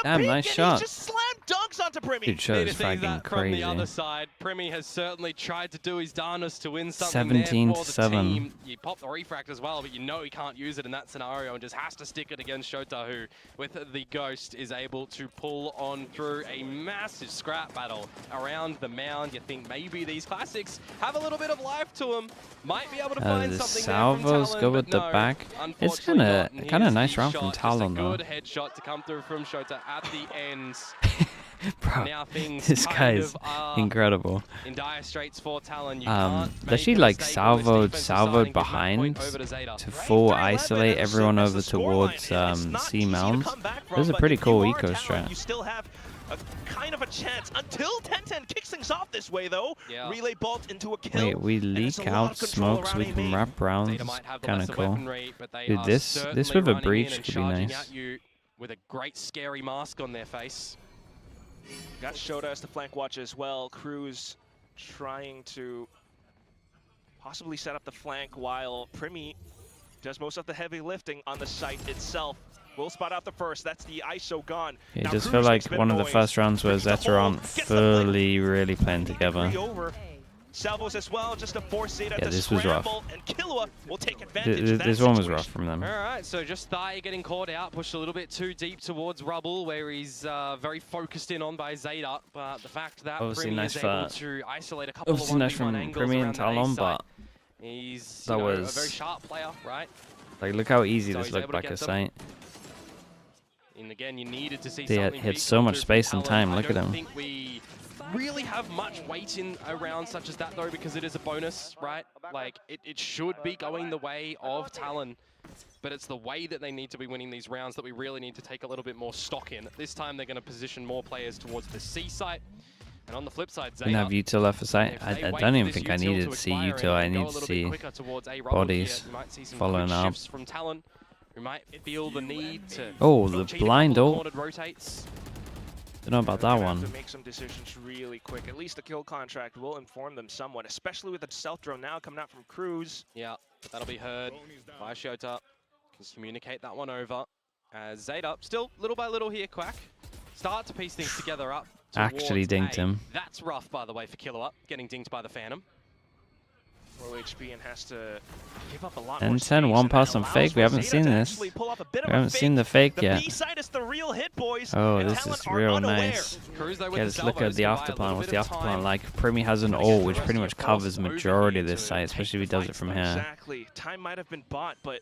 Damn, nice shot. He just slam dunks onto Premi. Dude, Shota's fragging From the crazy. other side, Premi has certainly tried to do his darnest to win something 17-7. team. You pop the refract as well, but you know he can't use it in that scenario and just has to stick it against Shota, who, with the Ghost, is able to pull on through a massive scrap battle around the mound. You think maybe these classics have a little bit of life to them. Might be able to find The something salvos there from Talon, go with the no, back. It's unfortunately kind of not. nice Here's round the from shot, Talon, just a though. good headshot to come through from Shota at the end. Bro, Now things this kind guy's of are incredible. in dire straits for Talon. You can't Does she make a like mistake when this salvoed defense is starting to give that behind point over to Zeta. to full isolate everyone over towards C mounds? This is a pretty cool eco strat. You still have a kind of a chance until 10-10 kicks things off this way, though. Yeah. Relay bolt into a kill. Wait, we leak out smoke so we can wrap rounds. Zeta might have the Kind of lesser cool. weaponry, but they Dude, are this certainly with a running in breach and could be charging nice. at you with a great scary mask on their face. Got Shota as the flank watch as well. Cruz trying to possibly set up the flank while Premi does most of the heavy lifting on the site itself. We'll spot out the first. That's the ISO gone. Yeah, it just felt like one of the first rounds where Zeta aren't fully really playing together. Salvos as well, just to force Zeta Yeah, to this was rough. scramble, and Killua will take advantage of that This one was situation. rough from them. All right, so just Thai getting caught out, pushed a little bit too deep towards Rubble, where he's very focused in on by Zeta. But the fact that Obviously Premi nice is for- able to isolate a couple Obviously of nice from 1v1 angles Premi around and the Talon, A side. but He's that a was- very sharp player, right? like, look how easy So this he's looked able to back get at them. sight. And again, you needed to see They something had big so come much through space from and Talon. time, look at I don't him. think we really have much weight in a round such as that, though, because it is a bonus, right? Like, it should be going the way of Talon, but it's the way that they need to be winning these rounds that we really need to take a little bit more stock in. This time, they're going to position more players towards the C site. And on the flip side, Zeta, Didn't have util left for sight. I don't even think I needed to see util. I need to see bodies following up. From Talon, who might feel the need to Oh, the blind ult. cornered rotates. Don't know about that They're gonna one. have to make some decisions really quick. At least the kill contract will inform them somewhat, especially with the stealth drone now coming out from Cruz. Yeah, that'll be heard by Shota. Can communicate that one over. As Zeta, still little by little here, Quack. Start to piece things together up. Actually towards dinked him. That's rough, by the way, for Killua, getting dinked by the Phantom. Low HP and has to give up a lot And more 10, space, one and pass that on allows fake. for We haven't Zeta seen to this. actually pull off a bit We of a haven't seen the fake The yet. B side is the real hit, boys. Oh, and this Talon is are real unaware. nice. Cruz, though, with Yeah, the just look at salvos the to buy a afterplan. little What's bit the of afterplan time. like? Premi has an Trying to ult, get which the pretty rest much of the force covers over majority of here this to site, especially if he does it from here. Exactly. Time might have been bought, but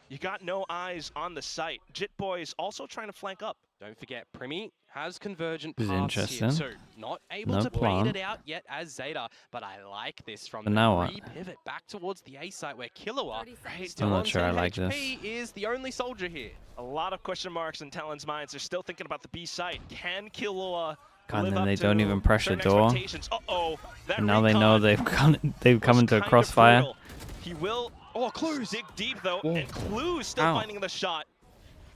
you got no eyes on the site. Jit Boys also trying to flank up. Don't forget, Premi has convergent This is paths here interesting. too. Not able No to plan. bleed it out yet as Zeta, but I like this from But the now what? re-pivot back towards the A site where Killua, I'm still not on sure I 10 like HP, is the only soldier here. A lot of question marks in Talon's minds. They're still thinking about the B site. Can Killua God, live then up they to don't even press the certain door. expectations? Uh-oh. That And now they know recon they've come was into a kind of crossfire. brutal. He will dig deep though, Whoa. and Clue's still Ow. finding the shot.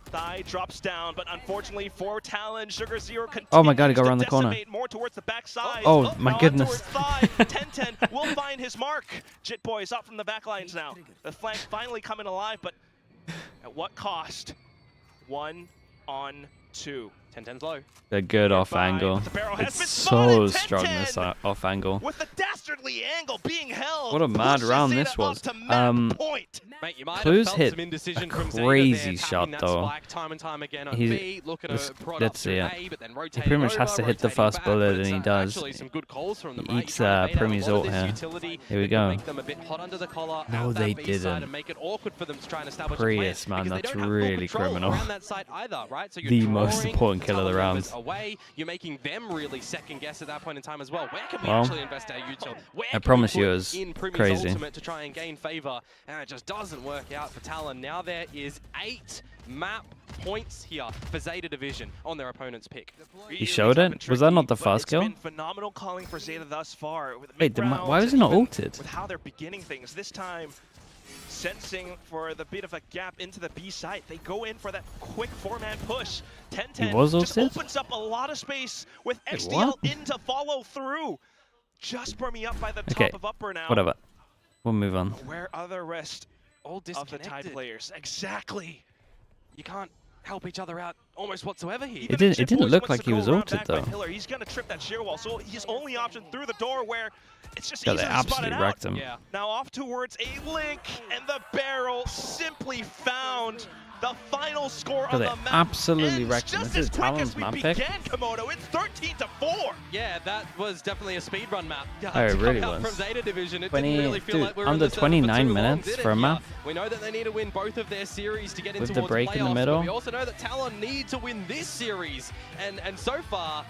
Thigh drops down, but unfortunately for Talon, Sugar Zero continues Oh my God, he got to around the corner. decimate more towards the backside. Oh, my now goodness. onto her thigh. 10-10 will find his mark. Jit Boys up from the back lines now. The flank finally coming alive, but at what cost? 1 on 2. 10-10's low. They're good off angle. The barrel has It's been so spotted. strong 10-10. this off angle. With the dastardly angle being held. What a mad pushes round Zeta this was. up to match point. Mate, you might Clues have felt hit some indecision a from Zeta crazy there, shot, tapping that though. spike time and time again on He's- B, looking let's- to prod let's up see to it. A, but then He rotating pretty much has over, to hit the rotating first back, bullet, but and he it's, does. Actually, some good calls from them, He right? eats, You try to bait out a Premi's lot of ult this here. utility Here we that can go. Make them a bit hot under the collar. No, out they that B side didn't. and make it awkward for them to try and establish Prius, a plan, man, because they that's don't have full really control criminal. around that side either, right? So you're The most drawing important kill of the Talon round. away. You're making them really second guess at that point in time as well. Where can we Well, actually invest our util? Where I can we promise you put it was in Primi's crazy. ultimate to try and gain favor? And it just doesn't work out for Talon. Now there is 8 map points here for Zeta Division on their opponent's pick. He showed it? Was that not the first kill? It's been phenomenal calling for Zeta thus far. With Wait, why was he mid-rounds not and even ulted? With how they're beginning things this time, sensing for the bit of a gap into the B site. They go in for that quick 4-man push. 10-10 just opens up a lot of space with XDL in to follow through. Just Permy up by the top of upper now. Whatever. We'll move on. Where are the rest of the Tide players? Exactly. You can't help each other out almost whatsoever here. It didn't look like he was ulted though. He's gonna trip that shear wall, so his only option through the door where it's just they easily absolutely spotted wrecked out. him. Yeah. Now off towards a link, and the barrel simply found the final score on the map. Absolutely wrecked him. This is Talon's map pick. Komodo, it's 13-4. Yeah, that was definitely a speedrun map. Oh, it really was. From ZETA Division, it didn't really feel like we were under 29 minutes for a map. We know that they need to win both of their series to get into the break in the middle. We also know that Talon need to win this series, and so far,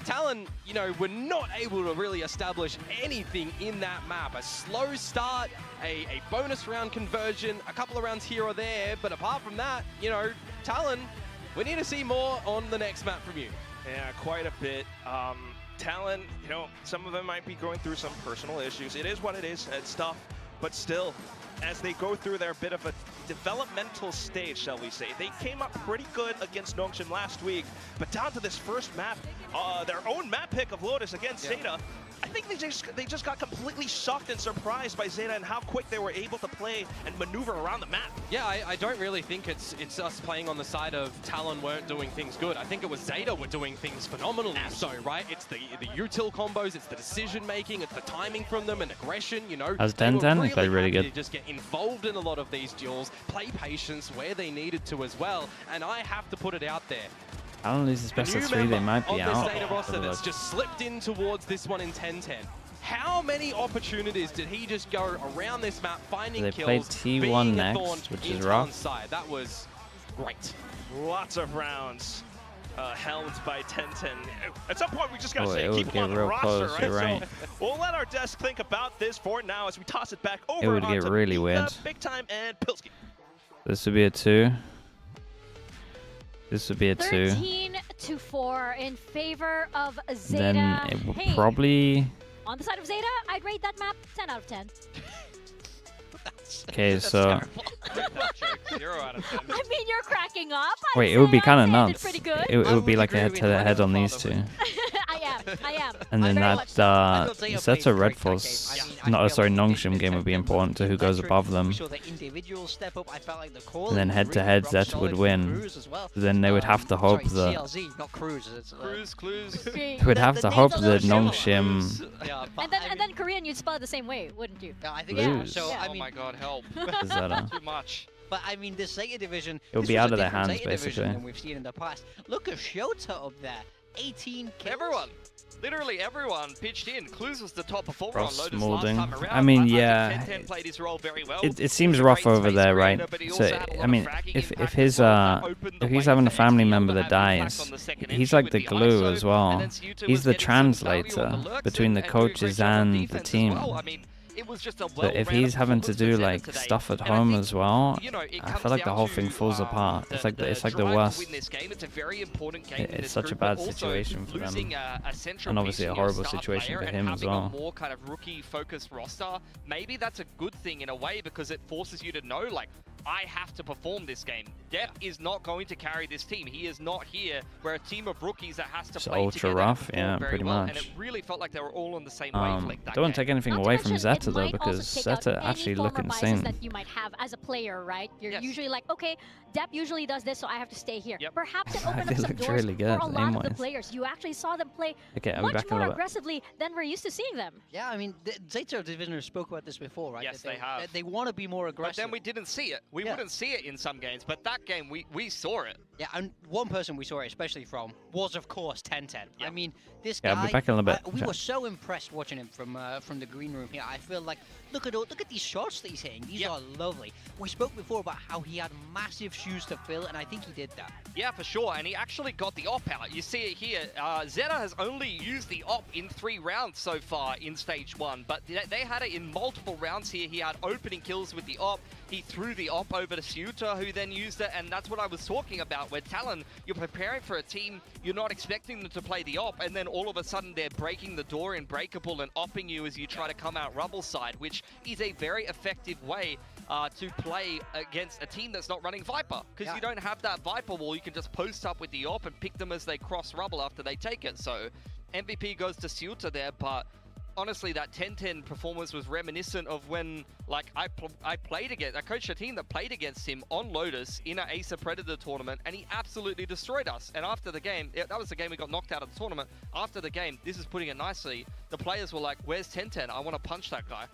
Talon, you know, were not able to really establish anything in that map. A slow start, a bonus round conversion, a couple of rounds here or there, but apart from that, you know, Talon, we need to see more on the next map from you. Yeah, quite a bit. Talon, you know, some of them might be going through some personal issues. It is what it is. It's tough, but still, as they go through their bit of a developmental stage, shall we say. They came up pretty good against Nongshim last week, but down to this first map, their own map pick of Lotus against ZETA, I think they just got completely shocked and surprised by ZETA and how quick they were able to play and maneuver around the map. Yeah, I don't really think it's us playing on the side of Talon weren't doing things good. I think it was ZETA were doing things phenomenally so, right? It's the util combos, it's the decision making, it's the timing from them and aggression, you know. As 10-10, they played really good. To just get involved in a lot of these duels, play patience where they needed to as well, and I have to put it out there. Talon loses best of 3, they might be out. On this ZETA roster that's just slipped in towards this one in 10-10. How many opportunities did he just go around this map, finding kills? They played T1 next, which is rough. That was great. Lots of rounds helmed by 10-10. At some point, we just gotta say, keep him on the real roster, close, right? So we'll let our desk think about this for now as we toss it back over. It would get really weird. Big Time and Pilsky. This would be a 2. This would be a 2. 13-4 in favor of ZETA. Then it would probably... On the side of ZETA, I'd rate that map 10 out of 10. Okay, so... 0 out of 10. I mean, you're cracking up. Wait, it would be kind of nuts. Pretty good. It would be like a head-to-head on these two. I am. And then that ZETA Red Force, Nongshim game would be important to who goes above them. And then head-to-head ZETA would win. Then they would have to hope that... They would have to hope that Nongshim... And then Korean, you'd spell it the same way, wouldn't you? I think so. I mean, oh my god, help. Too much. But I mean, this ZETA division, it would be out of their hands, basically. Than we've seen in the past. Look at Shota up there, 18 kills. Everyone, literally everyone pitched in. Clues was the top performer on Lotus last time around. I mean, yeah, 10-10 played his role very well. It seems rough over there, right? So, I mean, if he's having a family member that dies, he's like the glue as well. He's the translator between the coaches and the team. But if he's having to do like stuff at home as well, I feel like the whole thing falls apart. It's like the worst. It's such a bad situation for them, and obviously a horrible situation for him as well. More kind of rookie-focused roster. Maybe that's a good thing in a way because it forces you to know, like, I have to perform this game. Dep is not going to carry this team. He is not here. We're a team of rookies that has to play ultra together rough, yeah, pretty much. And it really felt like they were all on the same wavelength. Don't want to take anything away from ZETA though, because ZETA actually look insane. That you might have as a player, right? You're usually like, okay, Dep usually does this, so I have to stay here. Perhaps it opened up some doors really good, for a lot of the players. You actually saw them play much more aggressively than we're used to seeing them. Yeah, I mean, the ZETA division spoke about this before, right? Yes, they have. They want to be more aggressive. But then we didn't see it. We wouldn't see it in some games, but that game we saw it. Yeah, and one person we saw it especially from was, of course, 10-10. I mean, this guy. I'll be back in a little bit. We were so impressed watching him from the green room here. I feel like look at these shots that he's hitting. These are lovely. We spoke before about how he had massive shoes to fill, and I think he did that. Yeah, for sure, and he actually got the op out. You see it here. ZETA has only used the op in 3 rounds so far in Stage 1, but they had it in multiple rounds here. He had opening kills with the op. He threw the op over to ZETA, who then used it, and that's what I was talking about, where Talon, you're preparing for a team, you're not expecting them to play the op, and then all of a sudden they're breaking the door in Breakable and opping you as you try to come out Rumble side, which is a very effective way to play against a team that's not running Viper, because you don't have that Viper wall. You can just post up with the op and pick them as they cross Rubble after they take it. So MVP goes to ZETA there, but honestly, that 10-10 performance was reminiscent of when, like, I coached a team that played against him on Lotus in an Acer Predator tournament, and he absolutely destroyed us. And after the game, that was the game we got knocked out of the tournament. After the game, this is putting it nicely, the players were like, where's 10-10? I want to punch that guy.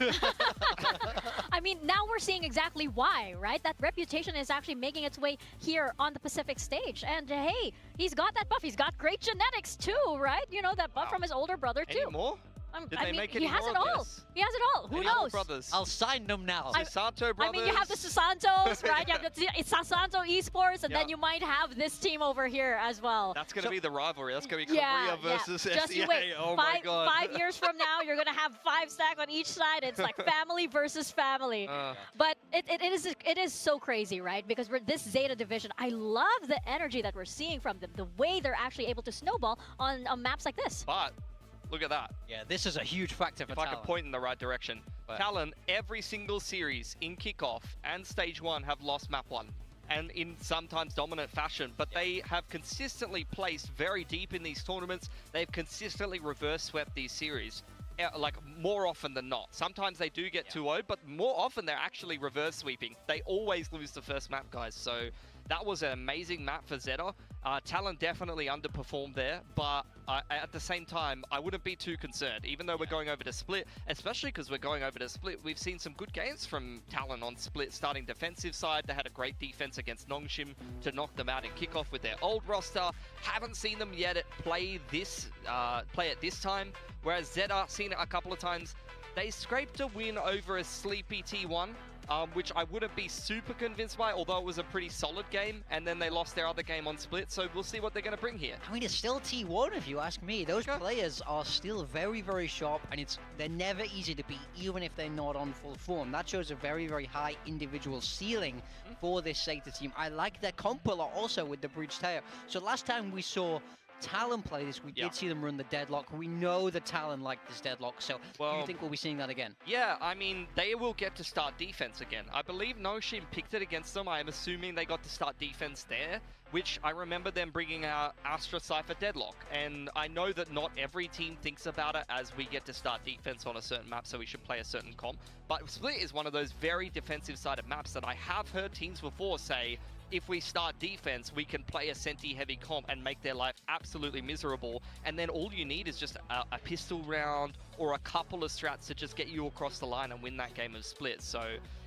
I mean, now we're seeing exactly why, right? That reputation is actually making its way here on the Pacific stage. And hey, he's got that buff. He's got great genetics too, right? You know, that buff from his older brother too. Any more? Did they make any more of this? He has it all. Who knows? Brothers? I'll sign them now. Sasanto brothers. I mean, you have the Sasantos, right? You have the Sasanto Esports, and then you might have this team over here as well. That's going to be the rivalry. That's going to be Korea versus SEA. Just you wait. Oh my God. 5 years from now, you're going to have 5 stack on each side. It's like family versus family. But it is so crazy, right? Because we're this ZETA division, I love the energy that we're seeing from them, the way they're actually able to snowball on maps like this. But look at that. Yeah, this is a huge factor for Talon. Talon. If I could point in the right direction. Talon, every single series in kickoff and Stage 1 have lost map 1. And in sometimes dominant fashion. But they have consistently placed very deep in these tournaments. They've consistently reverse swept these series. Like, more often than not. Sometimes they do get 2-0, but more often they're actually reverse sweeping. They always lose the first map, guys. So that was an amazing map for ZETA. Talon definitely underperformed there, but at the same time, I wouldn't be too concerned. Even though we're going over to Split, especially because we're going over to Split, we've seen some good games from Talon on Split, starting defensive side. They had a great defense against Nongshim to knock them out in kickoff with their old roster. Haven't seen them yet play at this time, whereas ZETA seen it a couple of times. They scraped a win over a sleepy T1. Which I wouldn't be super convinced by, although it was a pretty solid game, and then they lost their other game on Split, so we'll see what they're going to bring here. I mean, it's still T1 if you ask me. Those players are still very, very sharp, and they're never easy to beat, even if they're not on full form. That shows a very, very high individual ceiling for this ZETA team. I like their comp a lot also with the Bridge Tower. So last time we saw Talon play this, we did see them run the deadlock. We know the Talon like this deadlock, so do you think we'll be seeing that again? Yeah, I mean, they will get to start defense again. I believe Nongshim picked it against them. I'm assuming they got to start defense there, which I remember them bringing out Astra Cypher deadlock. And I know that not every team thinks about it as we get to start defense on a certain map, so we should play a certain comp. But Split is one of those very defensive-sided maps that I have heard teams before say, if we start defense, we can play a Senti-heavy comp and make their life absolutely miserable. And then all you need is just a pistol round or a couple of strats to just get you across the line and win that game of Split. So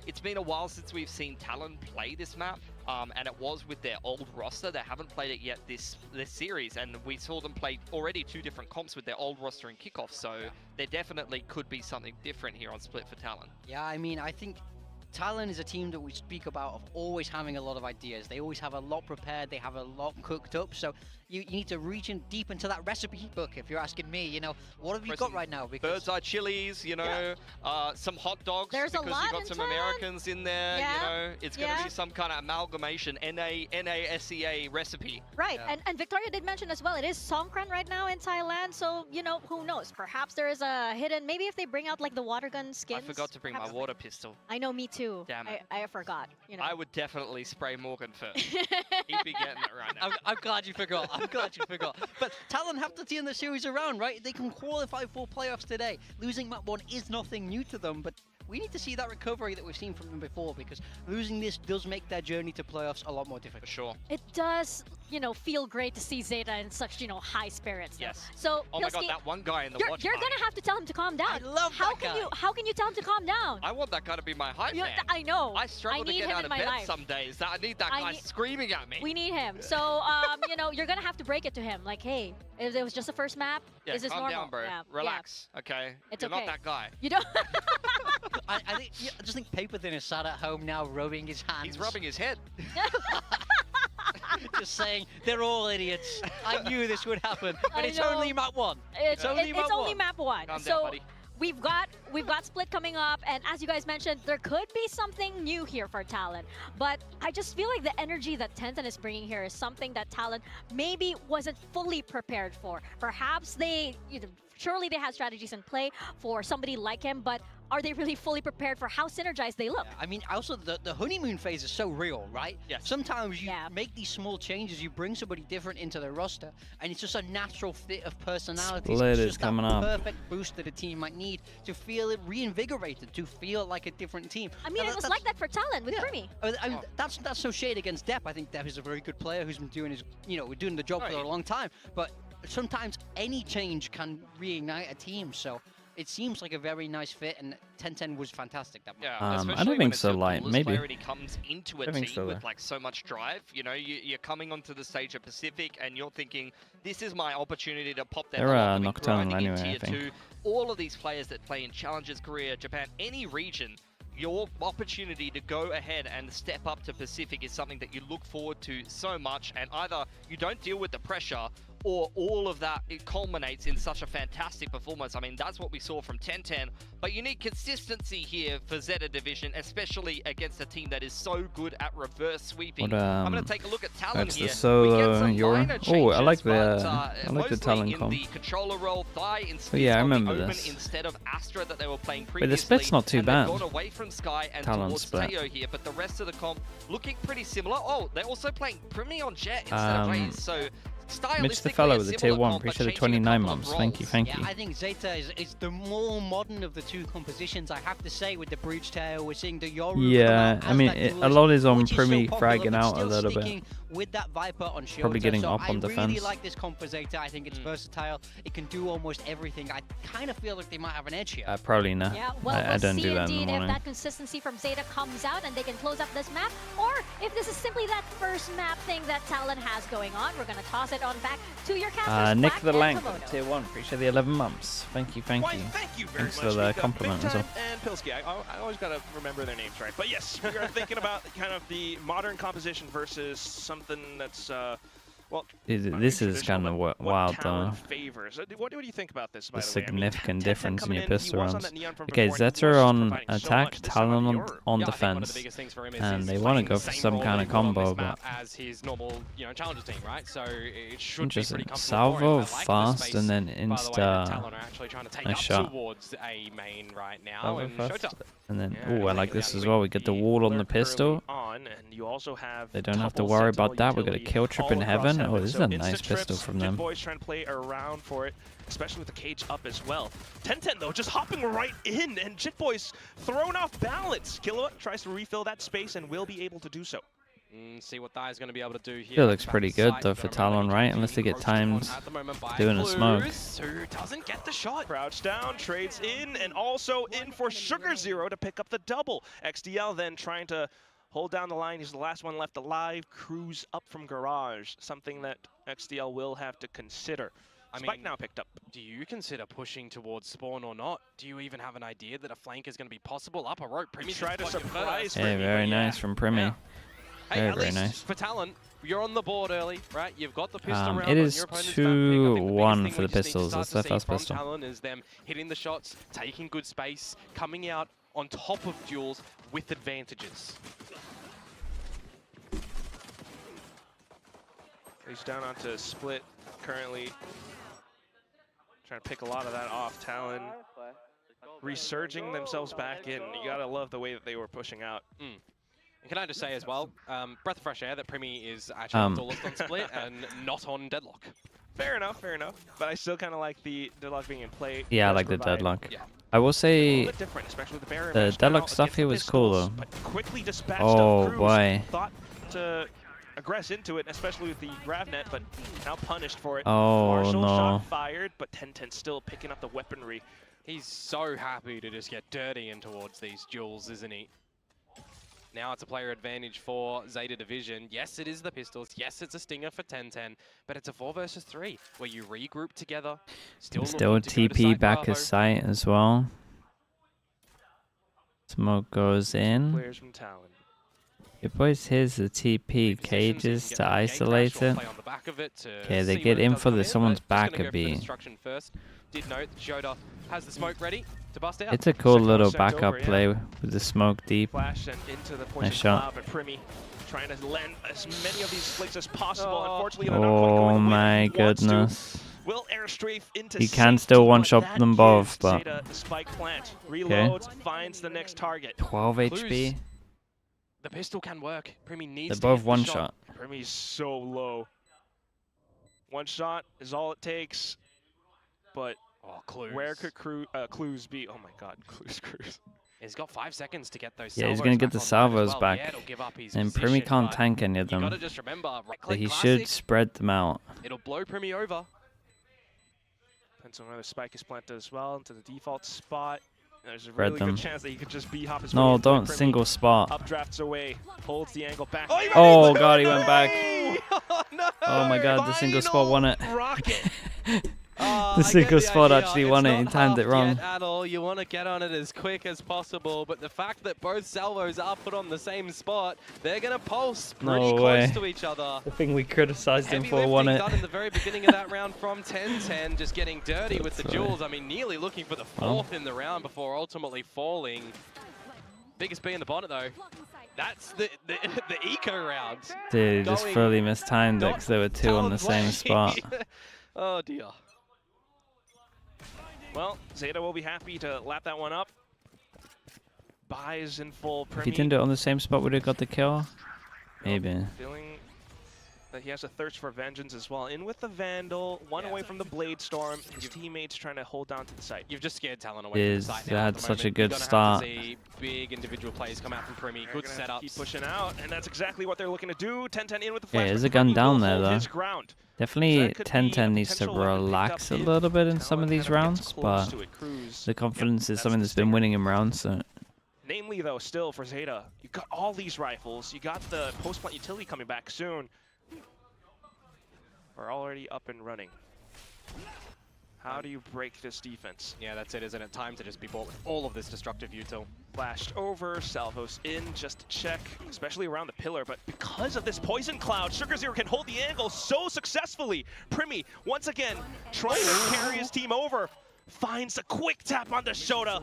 it's been a while since we've seen Talon play this map, and it was with their old roster. They haven't played it yet this series, and we saw them play already 2 different comps with their old roster in kickoff. So there definitely could be something different here on Split for Talon. Yeah, I mean, I think Talon is a team that we speak about of always having a lot of ideas. They always have a lot prepared. They have a lot cooked up. So you need to reach in deep into that recipe book, if you're asking me. You know, what have you got right now? Because bird's eye chilies, you know, some hot dogs. There's because a lot you got some Americans in there. You know, it's going to be some kind of amalgamation NASEA recipe. Right, and Victoria did mention as well, it is Songkran right now in Thailand, so you know, who knows? Perhaps there is a hidden. Maybe if they bring out like the water gun skins. I forgot to bring my water pistol. I know, me too. Damn it. I forgot. You know. I would definitely spray Morgan first. He'd be getting it right now. I'm glad you forgot. I'm glad you forgot. But Talon have to turn the series around, right? They can qualify for playoffs today. Losing map 1 is nothing new to them, but we need to see that recovery that we've seen from them before, because losing this does make their journey to playoffs a lot more difficult. For sure. It does, you know, feel great to see ZETA in such, you know, high spirits. Yes. So, oh my God, that one guy in the Watchparty. You're gonna have to tell him to calm down. I love that guy. How can you tell him to calm down? I want that guy to be my hype man. I know. I struggle to get out of bed some days. I need that guy screaming at me. We need him. So, you know, you're gonna have to break it to him. Like, hey, it was just the first map. Yeah, is this calm normal? down, bro. Yeah. Relax. Okay. It's You're not that guy. You don't. I I just think Paper Thin is sat at home now, rubbing his hands. He's rubbing his head. Just saying, they're all idiots. I knew this would happen, but it's only map 1. It's only map 1. Calm so down, buddy. we've got Split coming up, and as you guys mentioned, there could be something new here for Talon. But I just feel like the energy that TLN is bringing here is something that Talon maybe wasn't fully prepared for. Perhaps surely they had strategies in play for somebody like him, but are they really fully prepared for how synergized they look? Yeah, I mean, also the honeymoon phase is so real, right? Yes. Sometimes you make these small changes, you bring somebody different into the roster, and it's just a natural fit of personalities. Split it's is just coming that up. perfect boost that a team might need to feel it reinvigorated, to feel like a different team. I mean, it was like that for Talon with Primi. I mean, that's no shade against Depp. I think Depp is a very good player who's been doing doing the job for a long time. But sometimes any change can reignite a team. So it seems like a very nice fit, and 10-10 was fantastic. That I don't think so. Like maybe clarity comes into a team with like so much drive. You know, you're coming onto the stage of Pacific, and you're thinking, this is my opportunity to pop that. They're nocturnal anyway, I think. Tier 2. All of these players that play in Challengers, Korea, Japan, any region, your opportunity to go ahead and step up to Pacific is something that you look forward to so much, and either you don't deal with the pressure, or all of that, it culminates in such a fantastic performance. I mean, that's what we saw from 10-10, but you need consistency here for ZETA Division, especially against a team that is so good at reverse sweeping. I'm going to take a look at Talon here. I like the Talon comp. The controller role, Thigh in I remember this. Instead of Astra that they were playing previously. But the split's not too bad. Gone away from Sky and Talon towards split. Teo here, but the rest of the comp looking pretty similar. Oh, they're also playing Primi on Jet instead of Raze, so Mitch the fellow with the tier 1, appreciate the 29 months. Thank you. I think Zeta is the more modern of the two compositions. I have to say, with the Breach Tail, we're seeing the Yoru. Yeah, I mean, a lot is on Primi fragging out a little bit. With that Viper on Shield, probably getting up on defense. I really like this comp for Zeta. I think it's versatile. It can do almost everything. I kind of feel like they might have an edge here. Probably not. Yeah, well, I don't do that in the morning. If that consistency from Zeta comes out and they can close up this map, or if this is simply that first map thing that Talon has going on. We're going to toss it on back to your casters. Nick the Lank, tier 1, appreciate the 11 months. Thank you. Thank you very much. Thanks for the compliment as well. And Pilsky, I always got to remember their names right. But yes, we are thinking about kind of the modern composition versus something that's well, this is kind of wild though. Favors. What do you think about this? The significant difference in your pistol rounds. Okay, Zeta on attack, Talon on defense, and they want to go for some kind of combo, but as his normal, challenger team, right? So it should be interesting. Salvo fast and then insta. Nice shot. Towards a main right now, and then I like this as well. We get the wall on the pistol. They don't have to worry about that. We got a kill trip in heaven. Oh, this is a nice pistol from them. Boys trying to play around for it, especially with the cage up as well. 10-10 though, just hopping right in, and Jitboy's thrown off balance. Killua tries to refill that space and will be able to do so. See what Thai is going to be able to do here. It looks pretty good though for Talon, right? Unless they get timed doing a smoke. Who doesn't get the shot? Crouch down, trades in, and also in for Sugar Zero to pick up the double. XDL then trying to hold down the line. He's the last one left alive. Cruise up from Garage, something that XDL will have to consider. Spike now picked up. Do you consider pushing towards spawn or not? Do you even have an idea that a flank is going to be possible? Up a rope, Primi try to surprise. Hey, very nice from Primi. Yeah. Hey, very nice. For Talon, you're on the board early, right? You've got the pistol round. It is 2-1 for the pistols. That's their first pistol. Talon is them hitting the shots, taking good space, coming out on top of duels with advantages. He's down onto Split currently. Trying to pick a lot of that off. Talon resurging themselves back in. You gotta love the way that they were pushing out. And can I just say as well, breath of fresh air that Primi is actually duelist on Split and not on Deadlock. Fair enough. But I still kind of like the Deadlock being in play. Yeah, I like the Deadlock. Yeah. I will say the Deadlock stuff here was cool though. Oh boy. Thought to aggress into it, especially with the grab net, but now punished for it. Oh, Marshall no. shot fired, but 10-10 still picking up the weaponry. He's so happy to just get dirty in towards these duels, isn't he? Now it's a player advantage for Zeta Division. Yes, it is the pistols. Yes, it's a stinger for 10-10, but it's a 4 versus 3 where you regroup together. Still TP back his site as well. Smoke goes in. Players from Talon. Your boys, here's the TP cages to isolate it. Okay, they get in for someone's back a B. Did note Joda has the smoke ready to bust out. It's a cool little backup play with the smoke deep. Flash and into the nice shot. But Primi trying to land as many of these flicks as possible. Unfortunately, oh my goodness. Will airstrafe into he can still one-shot them both, but ZETA, the spike plant reloads, finds the next target. 12 HP. The pistol can work. Primi needs They're both one-shot. Primi's so low. One shot is all it takes. But where could Clues be? Oh my god, Clues. He's got 5 seconds to get those. Yeah, he's going to get the salvos back. Yeah, and Primi can't tank any of them. Just remember, so he should spread them out. It'll blow Primi over. Depends on where the spike is planted as well, into the default spot. There's a really good chance that he could just B-hop his way. No, don't single spot. Updrafts away, holds the angle back. Oh god, he went back. No! Oh my god, the single spot won it. Rocket. The single spot actually won it. He timed it wrong. At all. You want to get on it as quick as possible, but the fact that both salvos are put on the same spot, they're going to pulse pretty close to each other. The thing we criticized him for won it. Done in the very beginning of that round from 10-10, just getting dirty with the duels. I mean, nearly looking for the 4th in the round before ultimately falling. Biggest B in the bonnet though. That's the eco round. Dude, just fully mistimed it because there were 2 on the same spot. Oh dear. Well, ZETA will be happy to lap that one up. Buys in full. If he didn't do it on the same spot, would he have got the kill? Maybe. Feeling that he has a thirst for vengeance as well. In with the Vandal, one away from the Blade Storm. His teammates trying to hold down to the site. You've just scared Talon away from the site. They had such a good You're start. Have to see big individual plays come out from Primi. Good setups. Keep pushing out, and that's exactly what they're looking to do. 10-10 in with the flash. Yeah, there's a gun down there though. Definitely So 10-10 needs to relax a little bit in some of these rounds, but the confidence is something that's been winning him rounds. So. Namely though, still for ZETA, you got all these rifles, you got the post-plant utility coming back soon. We're already up and running. How do you break this defense? Yeah, that's it, isn't it? Time to just be bought with all of this destructive util. Flashed over, salvos in just to check, especially around the pillar, but because of this poison cloud, Sugar Zero can hold the angle so successfully. Primi, once again, trying to carry his team over, finds a quick tap on the Shota.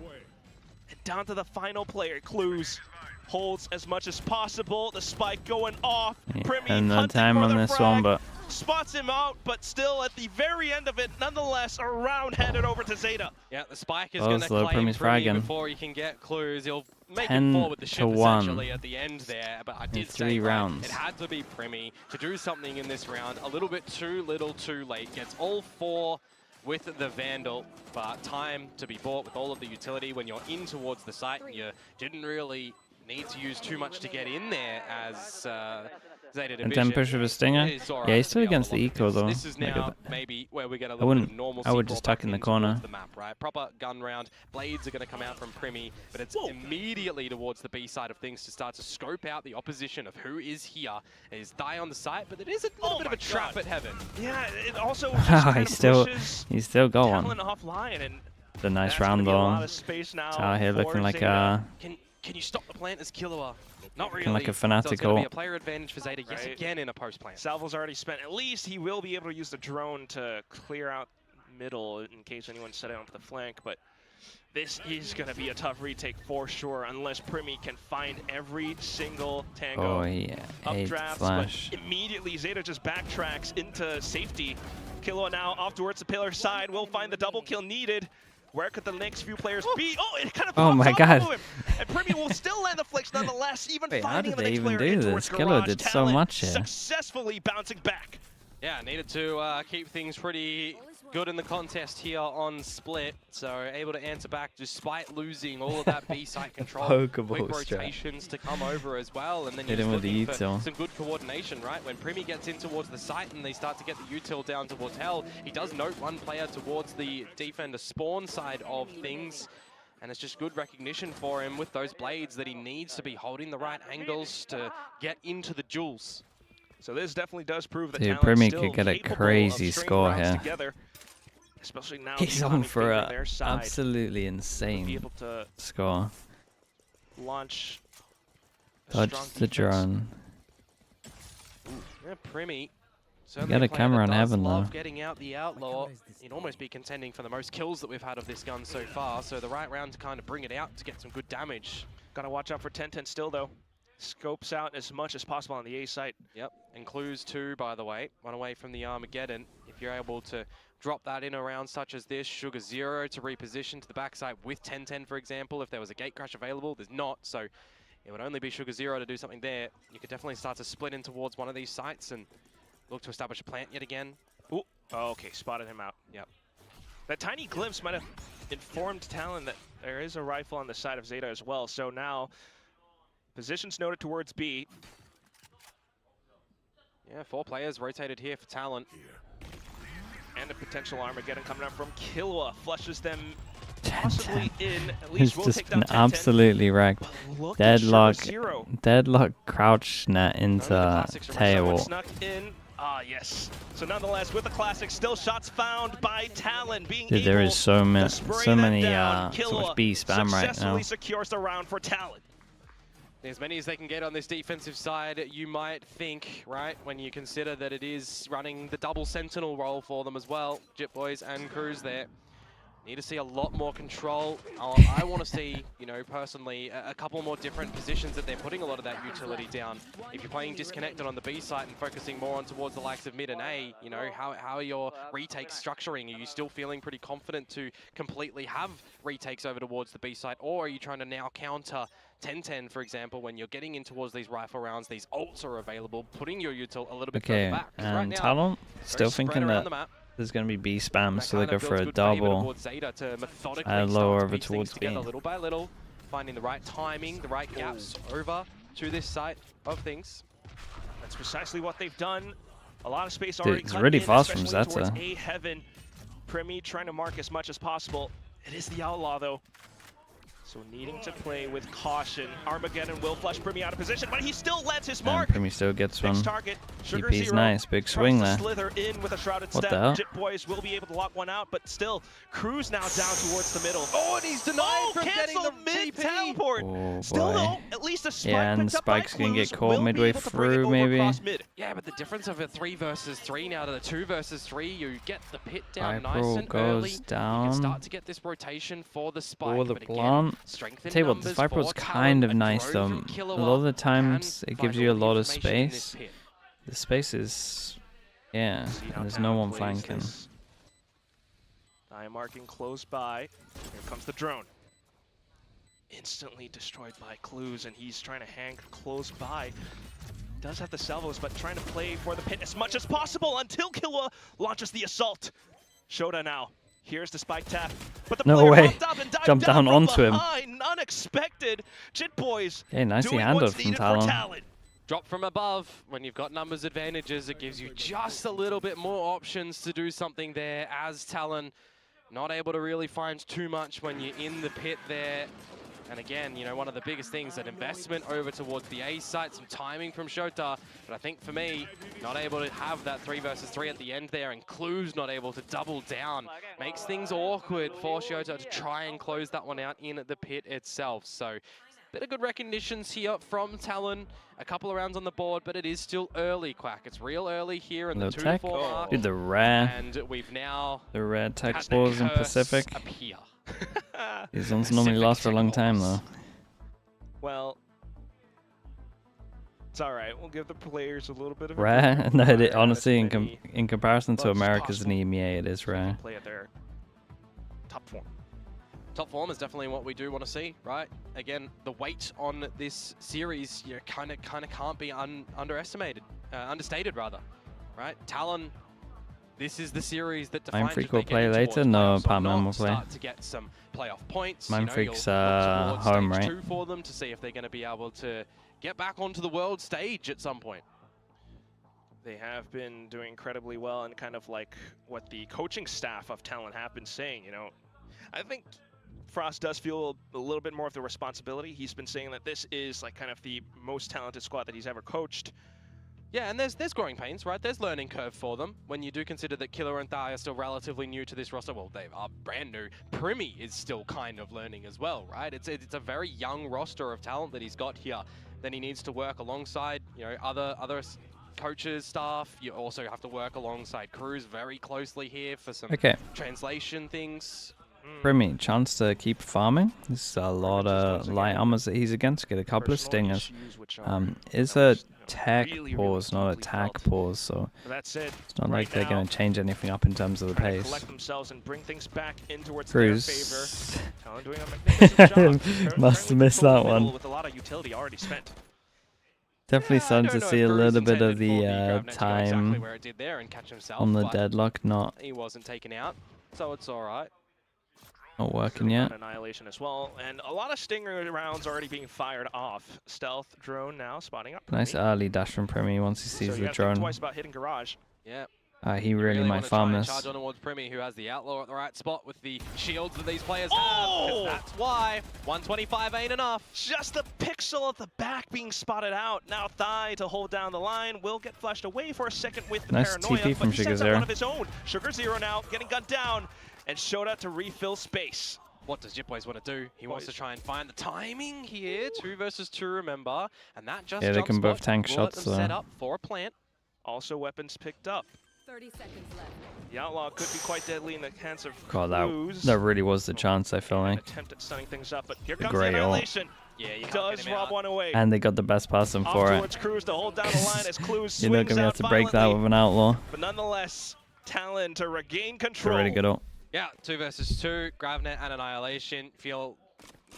And down to the final player, Clues. Holds as much as possible, the spike going off. Primi and no time on this one, but spots him out, but still at the very end of it, nonetheless, a round handed over to ZETA. Yeah, the spike is going to claim Primi before you can get Clues. He'll make it forward the ship essentially at the end there, but I did say rounds. It had to be Primi to do something in this round. A little bit too little, too late. Gets all 4 with the Vandal, but time to be bought with all of the utility when you're in towards the site. You didn't really need to use too much to get in there as ZETA Division. And 10 push with a stinger. Yeah, he's still against the eco though. This is now maybe where we get a little bit of normalcy. I would just tuck in the corner. The map, right? Proper gun round. Blades are going to come out from Primi, but it's immediately towards the B side of things to start to scope out the opposition of who is here. Is die on the site, but it is a little bit of a trap at heaven. Yeah, it also he's still going. Offline, and it's a nice round though. It's out here looking like a. Can you stop the plant as Killua? Not really. Like a fanatical. So it's going to be a player advantage for ZETA yet again in a post plant. Salvo's already spent. At least he will be able to use the drone to clear out middle in case anyone's set out to the flank. But this is going to be a tough retake for sure, unless Primi can find every single tango. Oh yeah, updrafts, but immediately ZETA just backtracks into safety. Killua now off towards the pillar side. Will find the double kill needed. Where could the next few players be? Oh, it kind of pops off him. And Primi will still land the flicks nonetheless, even finding the next player in towards Garage. Killua did so much here. Successfully bouncing back. Yeah, needed to keep things pretty good in the contest here on Split. So able to answer back despite losing all of that B site control. Quick rotations to come over as well. And then you're just looking for some good coordination, right? When Primi gets in towards the site and they start to get the util down towards Hell, he does note one player towards the defender spawn side of things. And it's just good recognition for him with those blades that he needs to be holding the right angles to get into the jewels. So this definitely does prove that Primi could get a crazy score here. Together, especially now he's on for an absolutely insane score. launch Dodge the drone. Yeah, Premi. You got a camera on Heaven though. Getting out the Outlaw. He'd almost be contending for the most kills that we've had of this gun so far. So the right round to kind of bring it out to get some good damage. Gotta watch out for 10-10 still though. Scopes out as much as possible on the A site. Yep, and Clues too, by the way. Run away from the Armageddon. If you're able to drop that in a round such as this, Sugar Zero to reposition to the backside with 10-10, for example. If there was a gate crash available, there's not. So it would only be Sugar Zero to do something there. You could definitely start to split in towards one of these sites and look to establish a plant yet again. Ooh, oh, okay, spotted him out. Yep. That tiny glimpse might have informed Talon that there is a rifle on the side of Zeta as well. So now, positions noted towards B. Yeah, 4 players rotated here for Talon. And a potential Armageddon coming up from Killua. Flushes them possibly in. At least He's we'll just been absolutely wrecked. Deadlock crouch net into tail. Snuck in. Ah, yes. So nonetheless, with the classic, still shots found by Talon. Dude, there is so many so much B spam right now. Successfully secures the round for Talon. As many as they can get on this defensive side, you might think, right, when you consider that it is running the double sentinel role for them as well. Jit Boys and Cruz there. Need to see a lot more control. I want to see, you know, personally, a couple more different positions that they're putting a lot of that utility down. If you're playing disconnected on the B site and focusing more on towards the likes of mid and A, you know, how are your retakes structuring? Are you still feeling pretty confident to completely have retakes over towards the B site? Or are you trying to now counter 10-10, for example, when you're getting in towards these rifle rounds, these ults are available, putting your util a little bit further back. And right now, Talon still thinking that there's going to be B spam, so they go for a double. Lower over towards B. Little by little, finding the right timing, the right gaps over to this side of things. That's precisely what they've done. A lot of space already. Dude, it's really fast from Zeta. A Heaven. Premi trying to mark as much as possible. It is the Outlaw though. So needing to play with caution. Armageddon will flush Premi out of position, but he still lets his mark. Premi still gets one. Target. DP's nice, big swing there. Slither in with a shrouded what step. the hell? Jit Boys will be able to lock one out, but still, Cruz now down towards the middle. Oh, and he's denied from getting the mid TP. Teleport. Oh, still though, at least a spike. Yeah, and Spike's gonna get caught midway through, maybe. Yeah, but the difference of a 3 versus 3 now to the 2 versus 3, you get the pit down nice and goes early. down. You can start to get this rotation for the spike. For the blunt. Strength in Tell you what, this Viper's kind of nice though. A lot of the times it gives you a lot of space. The space is, yeah, and there's no one flanking. I am marking close by. Here comes the drone. Instantly destroyed by Clues, and he's trying to hang close by. Does have the salvos, but trying to play for the pit as much as possible until Killua launches the assault. Shoda now. Here's the spike tap, but the no way! Jump down onto him. Unexpected. Jit Boys. Okay, nicely handled from Talon. Drop from above. When you've got numbers advantages, it gives you just a little bit more options to do something there. As Talon, not able to really find too much when you're in the pit there. And again, you know, one of the biggest things, that investment over towards the A site, some timing from Shota. But I think for me, not able to have that 3 versus 3 at the end there, and Clues not able to double down. Makes things awkward for Shota to try and close that one out in the pit itself. So, bit of good recognitions here from Talon. A couple of rounds on the board, but it is still early, Quack. It's real early here in the 2-4 mark. Dude, the rare. And we've now the rare tech balls in Pacific. Appear. These ones normally last for a long time, though. Well, it's all right. We'll give the players a little bit of rare. No, honestly, in comparison to America's and EMEA, it is rare. Play at their top form. Top form is definitely what we do want to see, right? Again, the weight on this series, you kind of can't be understated, rather, right? Talon. This is the series that defines Mindfreak will play later. No, Palman will play. Start to get some playoff points. Mindfreak's home, right? For them to see if they're going to be able to get back onto the world stage at some point. They have been doing incredibly well, and kind of like what the coaching staff of Talon have been saying. You know, I think Frost does feel a little bit more of the responsibility. He's been saying that this is like kind of the most talented squad that he's ever coached. Yeah, and there's growing pains, right? There's learning curve for them. When you do consider that Killer and Thai are still relatively new to this roster, well, they are brand new. Primi is still kind of learning as well, right? It's a very young roster of talent that he's got here. Then he needs to work alongside, you know, other coaches, staff. You also have to work alongside Cruz very closely here for some translation things. Primi, chance to keep farming. This is a lot of light armors that he's against. Get a couple of stingers. Is a tech pause, not a tack pause, so it's not like they're going to change anything up in terms of the pace. Cruz must have missed that one. Definitely starting to see a little bit of the time on the deadlock not. He wasn't taken out, so it's all right. Not working yet. Annihilation as well, and a lot of stinger rounds already being fired off. Stealth drone now spotting up. Nice early dash from Primi once he sees the drone. Twice about hitting garage. Yeah. He really might farm this. Charge on towards Primi, who has the outlaw at the right spot with the shields that these players have. That's why 125 ain't enough. Just the pixel at the back being spotted out. Now Thai to hold down the line will get flushed away for a second with the nice paranoia, TP from but he Sugar sends out Zero. one of his own. Sugar Zero now getting gunned down, and Shota to refill space. What does Jipboys want to do? He wants to try and find the timing here. 2 versus 2, remember, and that just they can both tank shots. Set up for a plant. Also weapons picked up. 30 seconds left. The outlaw could be quite deadly in the hands of God, Cruz. that really was the chance, I feel like. Attempt at stunning things up, but here comes the annihilation. Yeah, you does rob one away. And they got the best person for it. Towards Cruz to hold down the line as Cruz You're not going to have to break that with an outlaw. But nonetheless, Talon to regain control. Really good ult. Yeah, 2 versus 2, Gravnet and Annihilation. Feel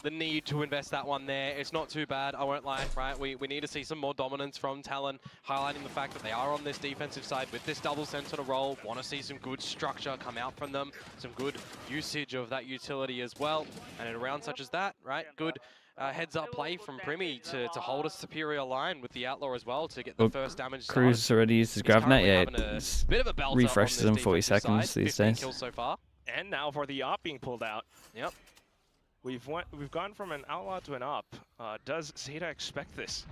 the need to invest that one there. It's not too bad, I won't lie, right? We need to see some more dominance from Talon, highlighting the fact that they are on this defensive side with this double sentinel role. Want to see some good structure come out from them, some good usage of that utility as well. And in a round such as that, right, good heads-up play from Primi to hold a superior line with the outlaw as well to get the first damage. Cruz already used his Gravnet, yeah, refreshes in 40 seconds these days. Kills so far. And now for the op being pulled out. Yep. We've gone from an outlaw to an op. Does ZETA expect this?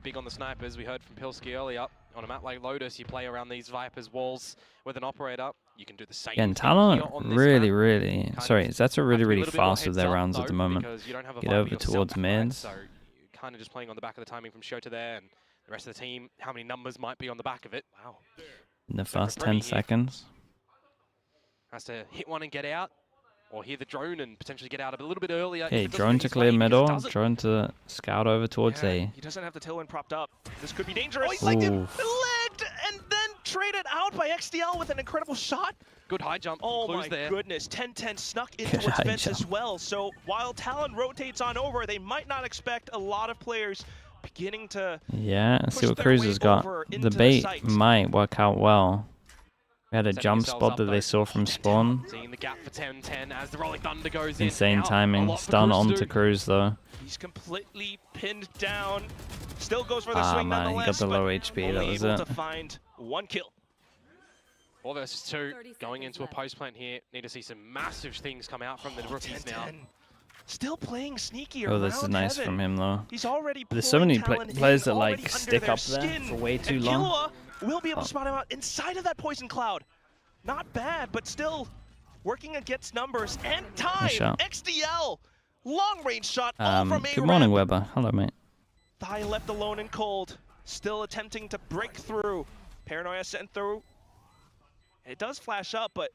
Big on the snipers. We heard from Pilsky earlier. On a map like Lotus, you play around these Vipers walls with an operator. You can do the same. And Talon really, sorry, that's a really fast with their rounds at the moment. Get over towards mid. So you're kind of just playing on the back of the timing from Shota there, and the rest of the team, how many numbers might be on the back of it? Wow. In the first 10 seconds. Has to hit one and get out, or hear the drone and potentially get out a little bit earlier. Okay, drone to clear middle, drone to scout over towards A. He doesn't have the tailwind propped up. This could be dangerous. Oh, he's like legged and then traded out by XDL with an incredible shot. Good high jump. Oh my goodness, 10-10 snuck into its fence as well. So while Talon rotates on over, they might not expect a lot of players beginning to see what Cruz has got. The bait might work out well. We had a jump spot that they saw from spawn. Seeing the gap for 10-10 as the Rolling Thunder goes Insane timing. Stun onto Cruz though. He's completely pinned down. Still goes for the swing man, he got the low HP. That was it. To find 1 kill. 4 versus 2. Going into a post plant here. Need to see some massive things come out from the rookies now. Still playing sneaky. Oh, this is nice from him though. He's already There's so many players that like stick up there for way too long. We'll be able to spot him out inside of that poison cloud. Not bad, but still working against numbers and time. XDL, long range shot all from A. Good morning, Weber. Hello, mate. Thai left alone and cold, still attempting to break through. Paranoia sent through. It does flash up, but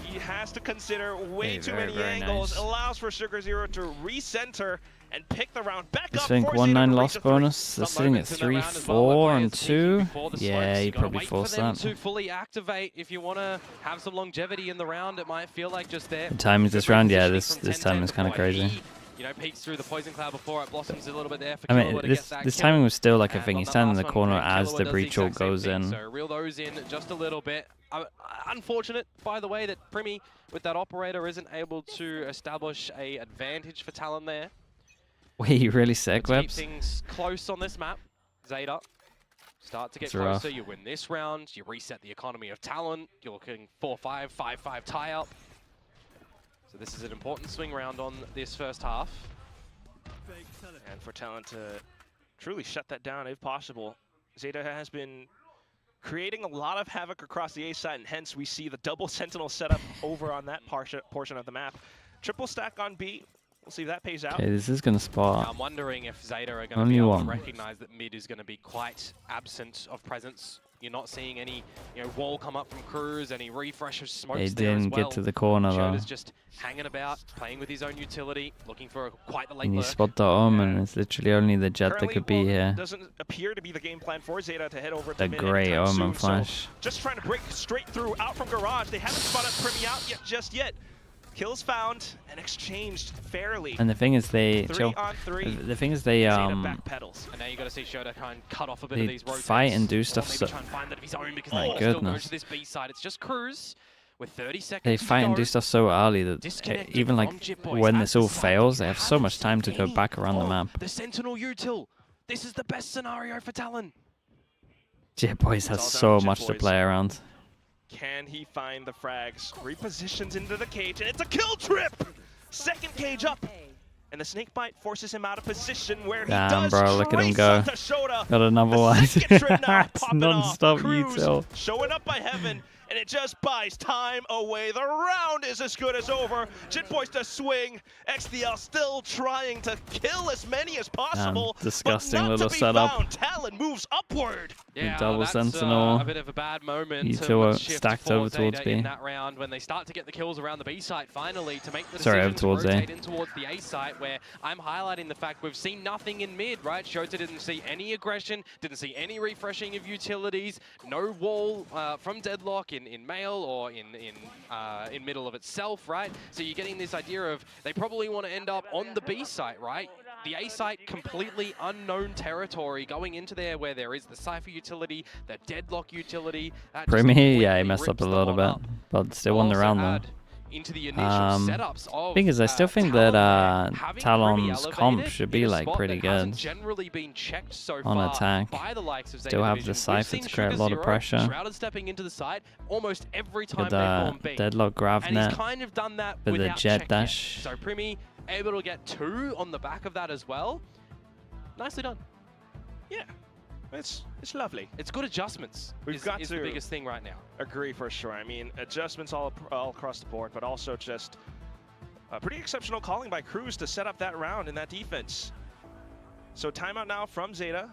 he has to consider way too many angles. Nice. Allows for Sugar Zero to recenter and pick the round back up. I think 1-9 loss bonus. They're sitting at 3-4 and 2. Yeah, you probably force that. To fully activate, if you want to have some longevity in the round, it might feel like just there. The timing this round, yeah, this time is kind of crazy. You know, peeks through the poison cloud before it blossoms a little bit there for I mean, this timing was still like a thing. He's standing in the corner as the breach ult goes in. So reel those in just a little bit. Unfortunate, by the way, that Primi with that operator isn't able to establish a advantage for Talon there. Wait, you really sick, Webs? Keep things close on this map. ZETA start to get closer. You win this round. You reset the economy of Talon. You're looking 4-5, 5-5 tie-up. So this is an important swing round on this first half. And for Talon to truly shut that down if possible. ZETA has been creating a lot of havoc across the A side, and hence we see the double Sentinel setup over on that portion of the map. Triple stack on B. We'll see if that pays out. Okay, this is going to spot. I'm wondering if ZETA are going to be able to recognize that mid is going to be quite absent of presence. You're not seeing any, wall come up from Cruz, any refreshers, smokes They there as didn't well. get to the corner though. Shota's just hanging about, playing with his own utility, looking for quite the late And you lurk. spot the Omen. It's literally only the Jet Currently, that could be here. Doesn't appear to be the game plan for ZETA to head over to The mid great anytime Omen soon, flash. So just trying to break straight through out from Garage. They haven't spotted Primi out just yet. Kills found and exchanged fairly. And the thing is, they The thing is, they backpedals. And now you got to see Shota try and cut off a bit of these rotates. fight and do stuff. Maybe try and find that of his own because My they still go goodness. to this B side. It's just Cruz with 30 seconds. They to fight and go. do stuff so early that even like when this all fails, they have so much time to go back around the map. The Sentinel util. This is the best scenario for Talon. Jet Boys has so much to play around. Can he find the frags? Repositions into the cage, and it's a kill trip! Second cage up, and the snake bite forces him out of position where he does bro, look at him go. Shota. Got another one. It's non-stop util. Showing up by heaven, and it just buys time away. The round is as good as over. Jet Boys to swing. XDL still trying to kill as many as possible. Disgusting but not little to be setup. Found. Talon moves upward. Yeah, double that's Sentinel. a bit of a bad moment. Util shift stacked for over towards ZETA B. in that round when they start to get the kills around the B site finally to make the Sorry, decision over towards to A. rotate in towards the A site, where I'm highlighting the fact we've seen nothing in mid, right? Shota didn't see any aggression, didn't see any refreshing of utilities, no wall from Deadlock in male or in middle of itself, right? So you're getting this idea of they probably want to end up on the B site, right? The A site, completely unknown territory going into there where there is the Cypher utility, the Deadlock utility. Primi, yeah, he messed up a little bit, but still won the round though. Into the initial setups of, thing is, I still think that Talon's comp should be like pretty good generally been checked so on far attack. by the likes of Still have the Cypher to create a lot of pressure. Shrouded stepping into the side almost every time With they've the gone B. Deadlock grav And net, he's kind of done that with the without jet check dash. yet. So Primi able to get 2 on the back of that as well. Nicely done. Yeah, it's lovely. It's good adjustments. We've got is to the biggest thing right now. Agree for sure. I mean, adjustments all across the board, but also just pretty exceptional calling by Cruz to set up that round in that defense. So timeout now from ZETA.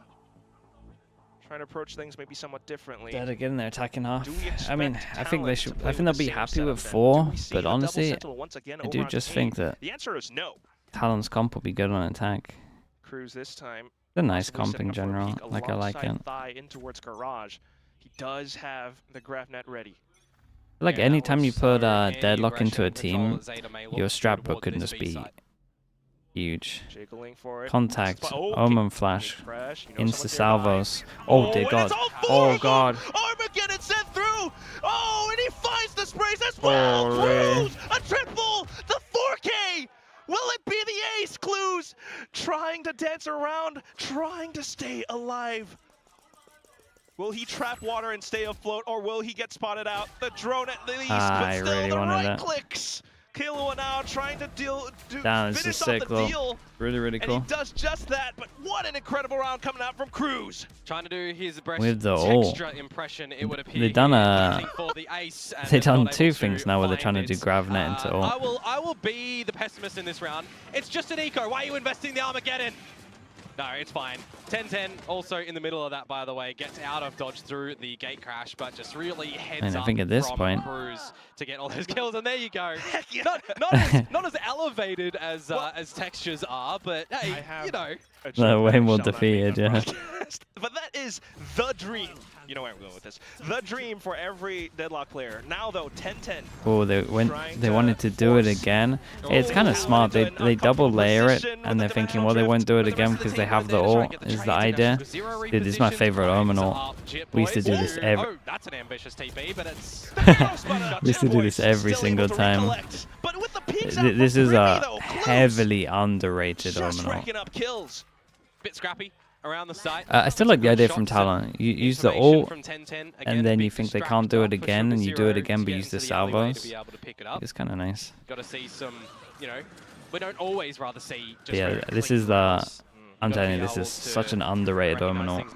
Trying to approach things maybe somewhat differently. Dead again, they're attacking half. I mean, I think they should. I think they'll be happy with 4, but honestly, I do just think that the answer is no. Talon's comp will be good on attack. Cruz this time. It's a nice comp in general. Like, I like it. Thigh in towards Garage. He does have the graph net ready. Like, Yeah, anytime you put Deadlock into a aggression control team, that ZETA may look your strat towards book can this just B be side. huge. Jiggling for it. Contact, Oh, Omen okay. Flash, Crash. You know Insta someone's nearby. salvos. Oh, dear and God. it's all four Oh, of them! God. Armageddon sent through! Oh, and he finds the sprays as well! Holy. Clues! A triple! The 4K! Will it be the ace, Clues? Trying to dance around, trying to stay alive. Will he trap water and stay afloat, or will he get spotted out? The drone at least, but still really the wanted right that. clicks. Killua now trying to Damn, this finish is off sick, the though. deal. Really, really And cool. he does just that, but what an incredible round coming out from Cruz. Trying to do his With the ult. texture impression, it would appear. They've done looking for the ace, and They've they're done not 2 able things now where they're trying to find do it. grav net into ult. I will be the pessimist in this round. It's just an eco. Why are you investing the Armageddon? No, it's fine. 10-10 also in the middle of that, by the way, gets out of dodge through the gate crash, but just really heads And I up think at this from point- Cruz to get all those kills, and there you go. Heck yeah. Not as elevated as textures are, but hey, you know. No, way more Shall not defeated, make on yeah. broadcast. But that is the dream. You know where I'm going with this. The dream for every Deadlock player. Now though, 10-10. Oh, they wanted to do it again. It's kind of smart. They double layer it, and they're thinking, well, they won't do it again because they have the ult. Is the idea? Dude, this is my favorite Omen ult. We used to do this every. Oh, that's an ambitious TP, but it's. We used to do this every single time. This is a heavily underrated Omen ult. racking up kills. Bit scrappy around the site. I still like the idea from Talon. You use the ult, from 10-10, and then you think they can't do it distracted again, and you do it for again, but to use get the into alleyway to salvos. be able to pick it up. It's kind of nice. Got to see some, we don't always rather see just Yeah, very this clean is the runs. I'm telling you, this is such an underrated Dominant.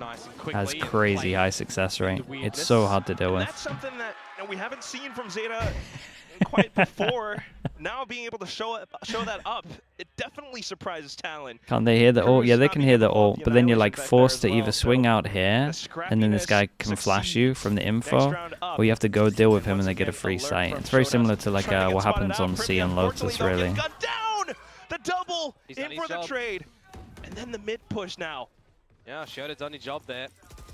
Has crazy high success rate. It's so hard to deal with. That's something that we haven't seen from ZETA quite before. Now being able to show that up, it definitely surprises Talon. Can't they hear the ult? Yeah, they can hear the ult, but then you're like forced to either swing out here, and then this guy can flash you from the info, or you have to go deal with him and they get a free sight. It's very similar to like what happens on C on Lotus, really. Got down! The double in for the trade. And then the mid push now. Yeah, Shota's done his job there.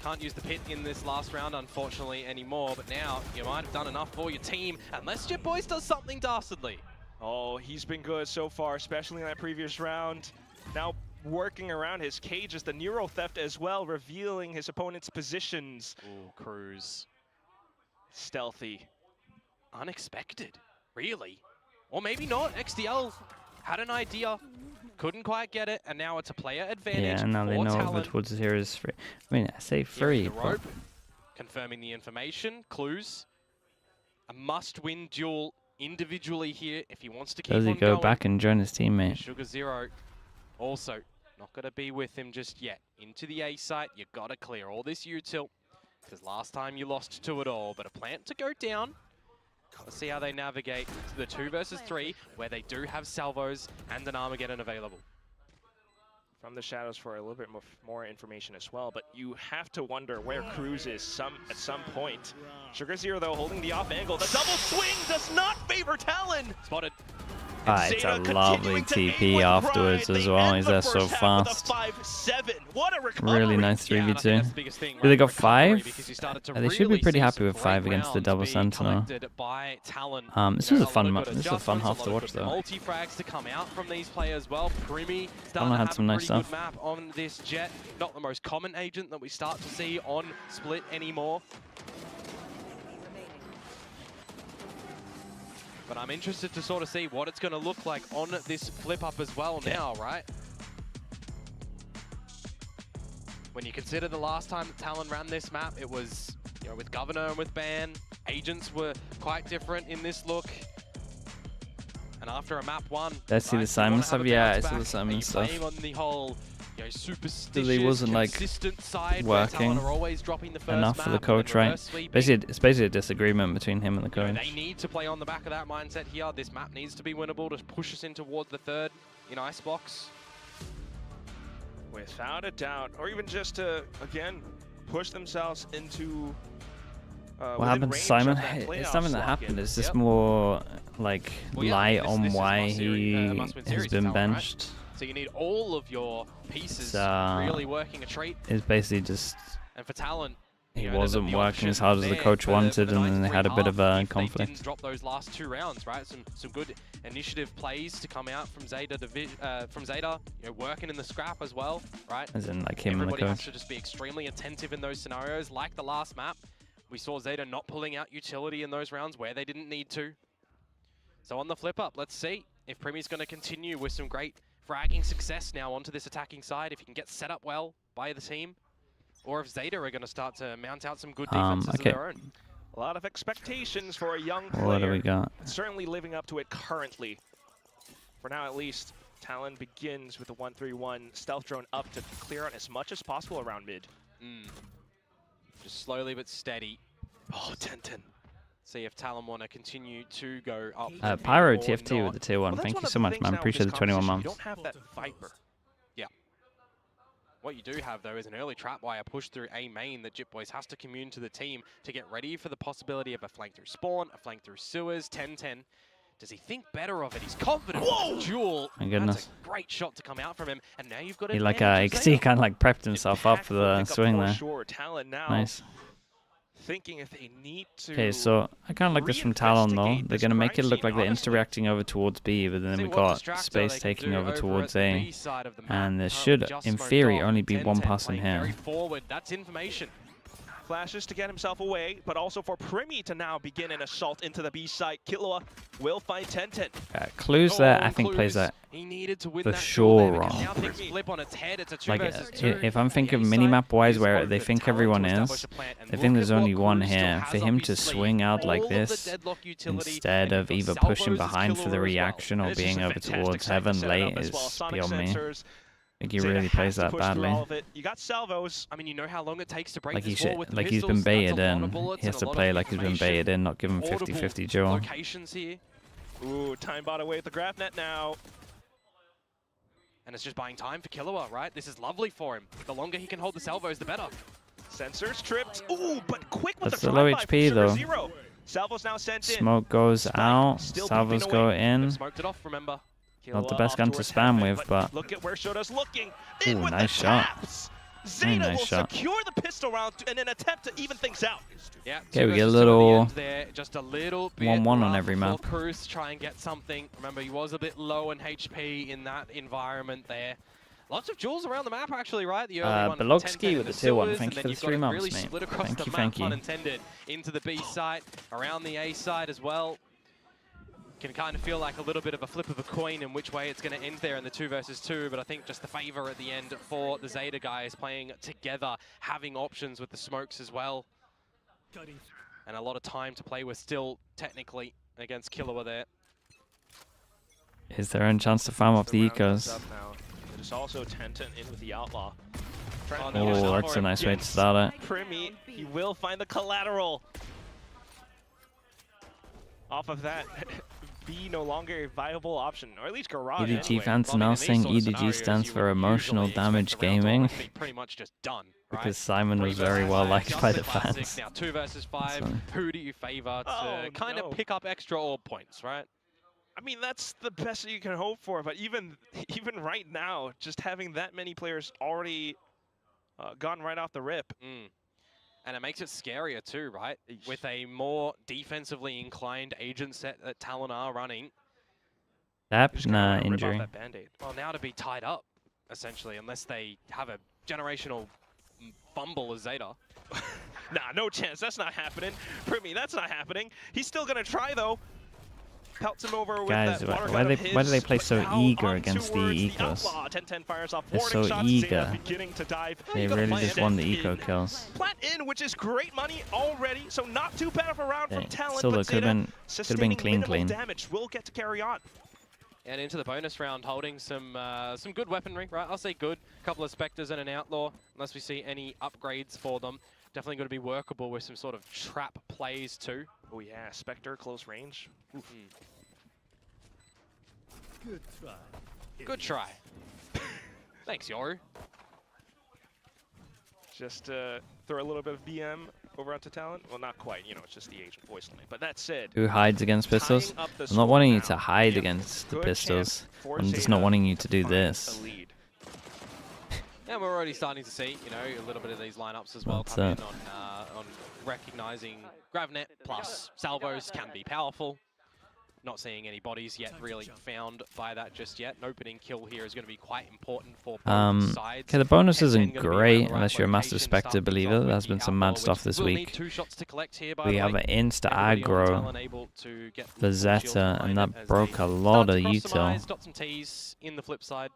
Can't use the pit in this last round, unfortunately, anymore. But now you might have done enough for your team, unless your boys does something dastardly. Oh, he's been good so far, especially in that previous round. Now working around his cage is the Neuro Theft as well, revealing his opponent's positions. Ooh, Cruz. Stealthy. Unexpected, really? Or maybe not. XDL had an idea, couldn't quite get it, and now it's a player advantage. Yeah, now they know that Woods here is free. I mean, I say free, but... Confirming the information, clues. A must-win duel individually here if he wants to keep on going. Does he go back and join his teammate? Sugar Zero also not going to be with him just yet. Into the A site, you got to clear all this util, because last time you lost to it all. But a plant to go down. Let's see how they navigate to the 2 versus 3, where they do have salvos and an Armageddon available. From the shadows for a little bit more information as well, but you have to wonder where Cruz is at some point. Sugar Zero, though, holding the off angle. The double swing does not favor Talon. Spotted. It's a lovely TP afterwards as well. He's there so fast. 5-7. What a recovery. Really nice 3v2. Do they got 5? They should be pretty happy with 5 against the double Sentinel. This was a fun half to watch though. Multi-frags to come out from these players. Well, Primi Talon had some nice stuff. map on this Jet. Not the most common agent that we start to see on Split anymore. But I'm interested to sort of see what it's going to look like on this flip-up as well now, right? When you consider the last time that Talon ran this map, it was, you know, with Governor and with Ban. Agents were quite different in this look. And after a map 1, let's see the Simon stuff. Yeah, I see the Simon stuff. Playing on the whole, you know, superstitious, he wasn't like side working enough for the coach, right? It's basically a disagreement between him and the coach. You know, they need to play on the back of that mindset here. This map needs to be winnable to push us in towards the 3rd in Icebox. Without a doubt, or even just to, again, push themselves into what happened to Simon? It's something that happened. It's just more like light on why he has been benched. So you need all of your pieces really working a treat. It's basically just, and for Talon, he wasn't working as hard as the coach wanted, and then they had a bit of a conflict. Didn't drop those last 2 rounds, right? Some good initiative plays to come out from ZETA, you know, working in the scrap as well, right? As in like him and the coach. Everybody has to just be extremely attentive in those scenarios, like the last map. We saw ZETA not pulling out utility in those rounds where they didn't need to. So on the flip up, let's see if Primi's going to continue with some great fragging success now onto this attacking side, if he can get set up well by the team, or if ZETA are going to start to mount out some good defenses of their own. A lot of expectations for a young player. What do we got? Certainly living up to it currently. For now, at least, Talon begins with the 1-3-1 stealth drone up to clear out as much as possible around mid. Just slowly but steady. Oh, 10-10. See if Talon want to continue to go up. Pyro TFT with the tier 1. Thank you so much, man. Appreciate the 21 months. You don't have that Viper. Yeah. What you do have, though, is an early trapwire push through A main that Jip Boys has to commune to the team to get ready for the possibility of a flank through spawn, a flank through sewers, 10-10. Does he think better of it? He's confident. Whoa! Jewel. My goodness. That's a great shot to come out from him. And now you've got he like you can see he kind of like prepped himself up for the swing there. Sure. Talon now nice. Thinking if they need to. Okay, so I kind of like this from Talon though. They're going to make it look like they're insta-reacting over towards B, but then we've got Space taking over towards A. And there should, in theory, only be one person here. That's information. Flashes to get himself away, but also for Primi to now begin an assault into the B site. Killua will find 10-10. Clues there, I think, plays that for sure wrong. Like, if I'm thinking minimap-wise where they think everyone is, they think there's only one here. For him to swing out like this, instead of either pushing behind for the reaction or being over towards Heaven late is beyond me. think he really plays that badly. You got salvos. I mean, you know how long it takes to break Like this wall with the like he's pistols. been baited That's a lot of in. bullets He has and to a lot play of like he's been baited in, not give him 50-50 duel. Locations here. Ooh, time bot away with the grab net now. And it's just buying time for Killua, right? This is lovely for him. The longer he can hold the salvos, the better. Sensors tripped. Ooh, but quick with That's the the low drive-by HP from though. Zero. Salvos now sent in. Smoke goes out. still Salvos beeping go away. in. Smoked it off, remember. Not the Killua best off gun to towards spam heaven, with, but look at where Shota's looking. Ooh, In with nice the shot. taps. Very Zeta nice will shot. secure the pistol round in an attempt to even things out. Yeah. Okay, we get a 2 versus 2 at the little end there, just a little bit 1-1 on rough every map. for Cruz try and get something. Remember, he was a bit low in HP in that environment there. Lots of jewels around the map, actually, right? The early one, Belogski 10-10 with in the tier 1. sewers, Thank you and for then the 3 you've got it months, really mate. split across the map, Thank you. unintended, into the B site, around the A side as well. Can kind of feel like a little bit of a flip of a coin in which way it's going to end there in the 2 versus 2, but I think just the favor at the end for the Zeta guys playing together, having options with the smokes as well. And a lot of time to play with still, technically, against Killua there. Is there any chance to farm up the ecos? There's also 10-10 in with the Outlaw. Oh, that's a nice way to start it. Primi, he will find the collateral. Off of that, B no longer a viable option, or at least garage EDG anyway. fans now saying EDG stands for Emotional Damage Gaming. Pretty much just done, right? Because Simon was very well liked by the fans. Now 2 versus 5, So. who do you favor to kind of pick up extra orb points, right? I mean, that's the best that you can hope for, but even right now, just having that many players already gone right off the rip. And it makes it scarier too, right? With a more defensively inclined agent set that Talon are running. That injury. That Band-Aid. Well, now to be tied up, essentially, unless they have a generational fumble as Zeta. Nah, no chance. That's not happening. Primi, that's not happening. He's still going to try, though. Pelts him over with Guys, that water why gun of do they play his, so but now eager on against the towards ecos? Outlaw. 10-10 fires off They're warning so shots. eager. Zeta beginning to dive. They really just want the eco kills. Plant in, which is great money already, so not too bad of a round from Talon, Still, but it could have been clean. Damage will get to carry on. And into the bonus round, holding some good weaponry, right? I'll say good. A couple of Spectres and an Outlaw, unless we see any upgrades for them. Definitely going to be workable with some sort of trap plays too. Oh yeah, Spectre, close range. Good try. Good try. Thanks, Yoru. Just throw a little bit of BM over onto Talon. Well, not quite. You know, it's just the agent voice line. But that said, Who hides against pistols? I'm not wanting you to hide against the pistols. I'm just not wanting you to do this. Yeah, we're already starting to see, you know, a little bit of these lineups as well come in on recognizing Gravnet plus salvos can be powerful. Not seeing any bodies yet really found by that just yet. An opening kill here is going to be quite important for both sides. Okay, the bonus isn't great unless you're a Master Spectre believer. There's been some mad stuff this week. We have an insta aggro for Zeta, and that broke a lot of util. Got some T's in the flip side.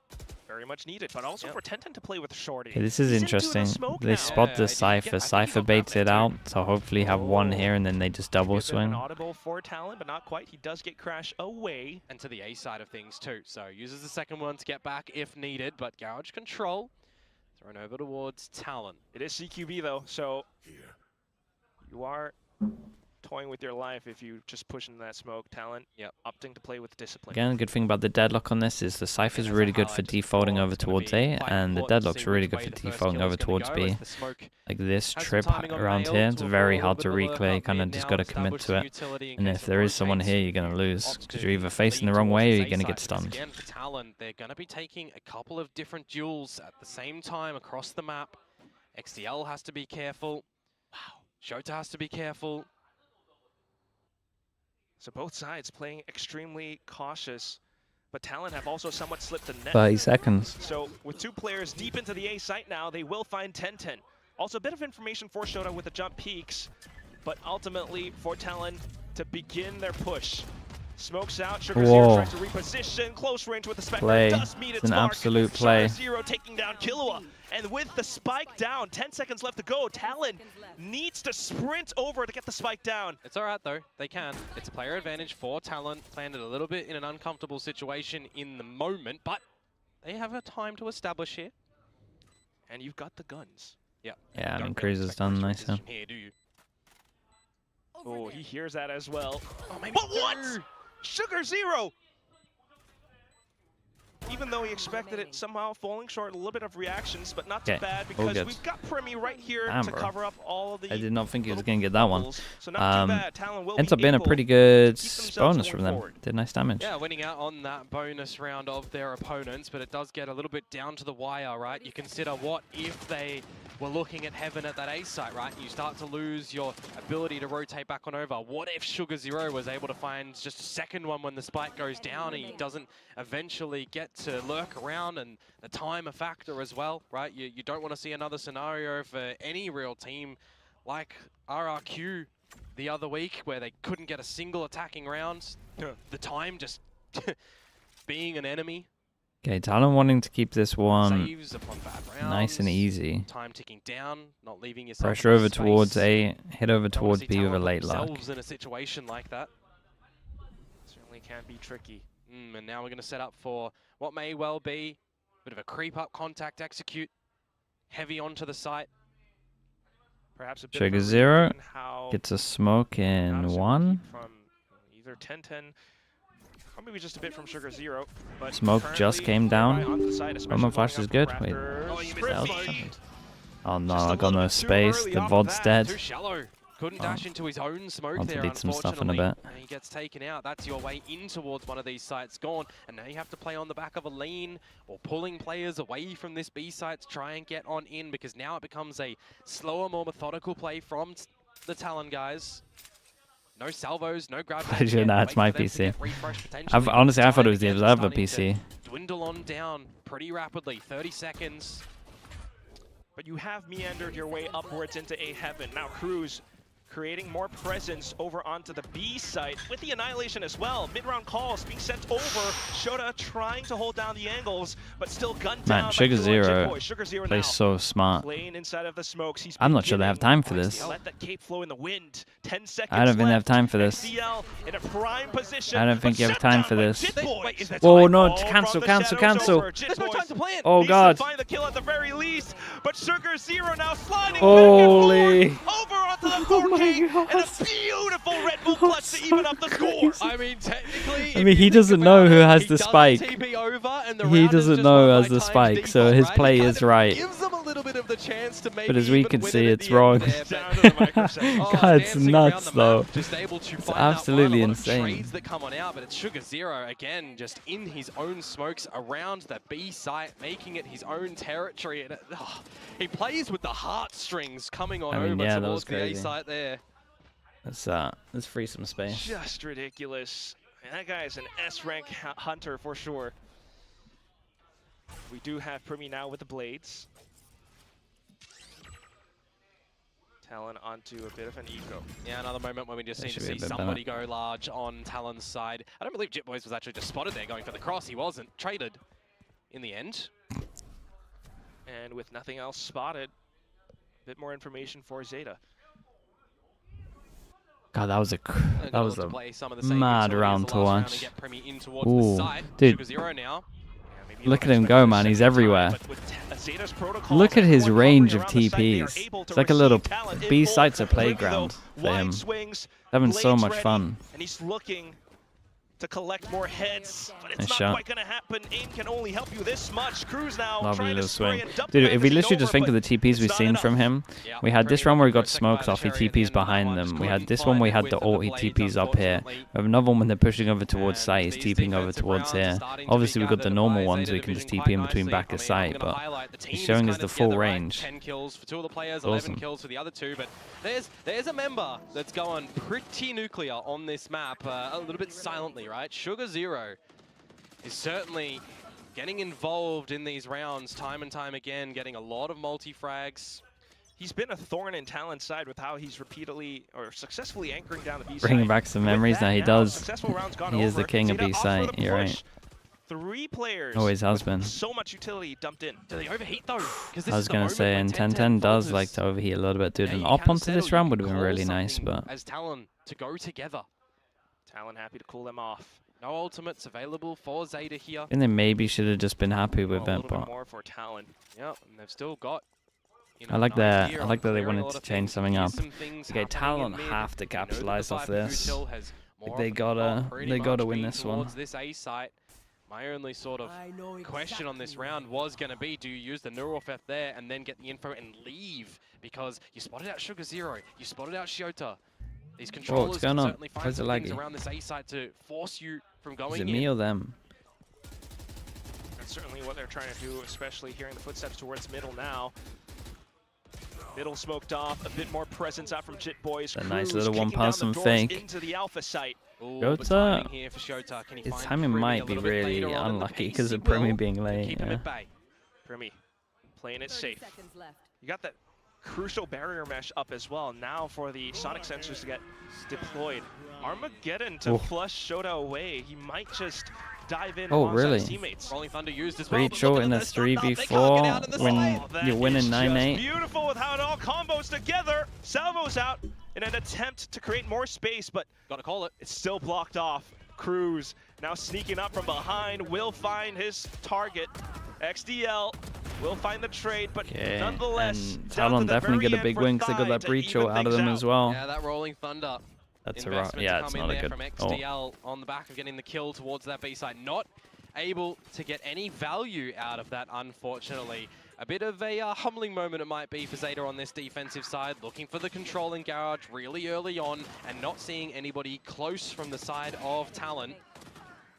Very much needed, but also for 10-10 to play with Shorty. Okay, this is interesting. They spot the Cypher. Cypher baits it out, so hopefully have one here, and then they just double swing. Audible for Talon, but not quite. He does get Crash away. And to the A side of things too. So uses the second one to get back if needed, but Garage Control thrown over towards Talon. It is CQB though, so you are toying with your life if you just push into that smoke. Talon, opting to play with discipline. Again, good thing about the deadlock on this is the Cypher's really good for defaulting over towards A, and the deadlock's really good for defaulting over towards B. Like this trip around here, it's very hard to reclear, you kind of just got to commit to it. And if there is someone here, you're going to lose, because you're either facing the wrong way or you're going to get stunned. Again, for Talon, they're going to be taking a couple of different duels at the same time across the map. XDL has to be careful. Wow. Shota has to be careful. So both sides playing extremely cautious, but Talon have also somewhat slipped the net. 30 seconds. So with 2 players deep into the A site now, they will find 10-10. Also a bit of information for Shota with the jump peaks, but ultimately for Talon to begin their push. Smokes out, Sugar Zero trying to reposition, close range with the Spectre, does meet its an mark. absolute play. Sugar Zero taking down Killua, and with the spike down, 10 seconds left to go, Talon needs to sprint over to get the spike down. It's alright though, they can. It's a player advantage for Talon, landed a little bit in an uncomfortable situation in the moment, but They have a time to establish here. And you've got the guns. Yeah. Yeah, I mean, Cruz has done nice here. Here, do you? Oh, he hears that as well. Oh, maybe but what? Sugar Zero! Even though he expected it, somehow falling short, a little bit of reactions, but not too bad because we've got Premi right here to cover up all of the. I did not think he was going to get that one. So not too bad. Talon will ends up being a pretty good bonus from them. Did nice damage. Yeah, winning out on that bonus round of their opponents, but it does get a little bit down to the wire, right? You consider what if they were looking at Heaven at that A site, right? You start to lose your ability to rotate back on over. What if Sugar Zero was able to find just a second one when the spike goes down and he doesn't eventually get to lurk around, and the time a factor as well, right? You don't want to see another scenario for any real team like RRQ the other week where they couldn't get a single attacking round. The time just being an enemy. Okay, Talon wanting to keep this one Saves upon bad rounds, nice and easy. Time ticking down, not leaving yourself Pressure over towards A, hit over towards B with a late luck. In a situation like that. Certainly can be tricky. And now we're going to set up for what may well be a bit of a creep up contact execute. Heavy onto the site. Perhaps a bit Sugar Zero gets a smoke in one. From either 10-10, or maybe just a bit from Sugar Zero. But Smoke just came down. Roman Flash is good. Wait. Oh no, I got no space. The VOD's dead. Too shallow. Couldn't dash into his own smoke there, delete some stuff in a unfortunately. bit. And he gets taken out. That's your way in towards one of these sites gone. And now you have to play on the back of a lean or pulling players away from this B site to try and get on in, because now it becomes a slower, more methodical play from the Talon guys. No salvos, no grab. Nah, it's my PC. Honestly, I thought it was the Observer PC. Dwindle on down pretty rapidly, 30 seconds. But you have meandered your way upwards into A Heaven. Now Cruz creating more presence over onto the B site with the Annihilation as well. Mid-round calls being sent over. Shota trying to hold down the angles, but still gunned down. Man, Sugar Zero plays so smart. Playing inside of the smokes. He's I'm not sure they have time for this. Let that cape flow in the wind. 10 seconds I don't think they have left. time for this. XCL in a prime position, I don't think you have time for this. Whoa, no, cancel. There's no time to plan. Oh god. Find the kill at the very least, but Sugar Zero now sliding Holy. over onto the 4K and a beautiful Red Bull clutch to even up the score. I mean, technically, I mean, he doesn't know who has the spike. He doesn't know who has the spike, so his play is right. Gives them a little bit of the chance to maybe But as we can see, it's wrong. God, it's nuts though. It's absolutely insane. Trades that come on out, but it's Sugar Zero again, just in his own smokes around the B site, making it his own territory. And he plays with the heartstrings coming on over towards the A site there. Let's free some space. Just ridiculous. And that guy is an S-rank hunter for sure. We do have Premi now with the blades. Talon onto a bit of an eco. Yeah, another moment when we just seem to see somebody go large on Talon's side. I don't believe Jitboys was actually just spotted there going for the cross. He wasn't. Traded in the end. And with nothing else spotted, a bit more information for Zeta. God, that was a mad round to watch. Ooh, dude. Look at him go, man. He's everywhere. Look at his range of TPs. It's like a little B site's a playground for him. Having so much fun. And he's looking to collect more heads, but it's not quite going to happen. Aim can only help you this much. Cruz now lovely little swing. Dude, if we literally just think of the TPs we've seen from him, we had this round where he got smoked off, he TPs behind them. We had this one where he had the ult, he TPs up here. We have another one when they're pushing over towards site, he's TPing over towards here. Obviously we've got the normal ones we can just TP in between back of site, but he's showing us the full range. 10 kills for 2 of the players, 11 kills for the other 2, but there's a member that's going pretty nuclear on this map, a little bit silently, right? Sugar Zero is certainly getting involved in these rounds time and time again, getting a lot of multi-frags. He's been a thorn in Talon's side with how he's repeatedly or successfully anchoring down the B side. Bringing back some memories now, he does. He is the king of B side, you're right. 3 players. Always has been. So much utility dumped in. Do they overheat though? I was going to say, and 10-10 does like to overheat a little bit. Dude, an op onto this round would have been really nice, but... As Talon to go together. Talon happy to cool them off. No ultimates available for Zeta here. And they maybe should have just been happy with a it, little bit but more for Talon. Yeah, and they've still got. You know, I like that. I like that they clearing a wanted lot to of change things. something up. Here's some things Okay, happening in Talon mid. have to We know that the capitalize off side of this. Hotel has more They of a gotta, control pretty they gotta much win being this one. towards this A site. My only sort of question on this round was going to be, do you use the neural theft there and then get the info and leave? Because you spotted out Sugar Zero, you spotted out Shiota. These controllers can certainly find some things around this A site to force you from going in. Is it me or them? That's certainly what they're trying to do, especially hearing the footsteps towards middle now. Middle smoked off, a bit more presence out from Jit Boys. A nice little one-pass and fake. Into the alpha site. Shota, his timing might be really unlucky because of Premi being late. Yeah. Premi playing it safe. You got that crucial barrier mesh up as well now for the sonic sensors to get deployed. Armageddon to flush Shota away. He might just dive in alongside his teammates. Rolling Thunder used as well. Reach short in a 3v4 when you're winning 9-8. Beautiful with how it all combos together. Salvo's out in an attempt to create more space, but gotta call it. It's still blocked off. Cruz now sneaking up from behind, will find his target. XDL will find the trade, but nonetheless, and Talon definitely get a big win because they got that breach short out of them as well. Yeah, that Rolling Thunder. That's a rock. Yeah, it's not a good. From XDL on the back of getting the kill towards that B side, not able to get any value out of that, unfortunately. A bit of a humbling moment it might be for Zeta on this defensive side, looking for the control in Garage really early on and not seeing anybody close from the side of Talon.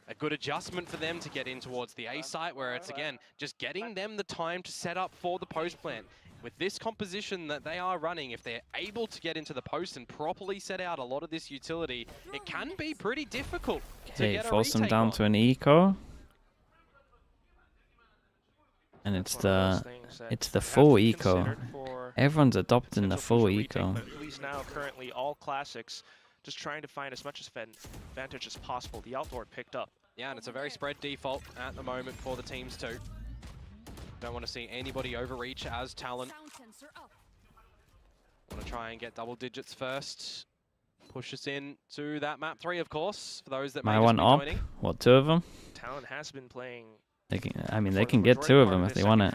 A good adjustment for them to get in towards the A site, where it's, again, just getting them the time to set up for the post plant. With this composition that they are running, if they're able to get into the post and properly set out a lot of this utility, it can be pretty difficult to get a force them retake down on. to an eco. And it's the full eco. Everyone's adopting the full eco. At least now, currently, all classics just trying to find as much advantage as possible. The outdoor picked up. Yeah, and it's a very spread default at the moment for the teams too. Don't want to see anybody overreach as Talon. Want to try and get double digits first. Push us in to that map 3, of course, for those that may just be joining. What, 2 of them? Talon has been playing. They can. I mean, they can get 2 of them if they want it.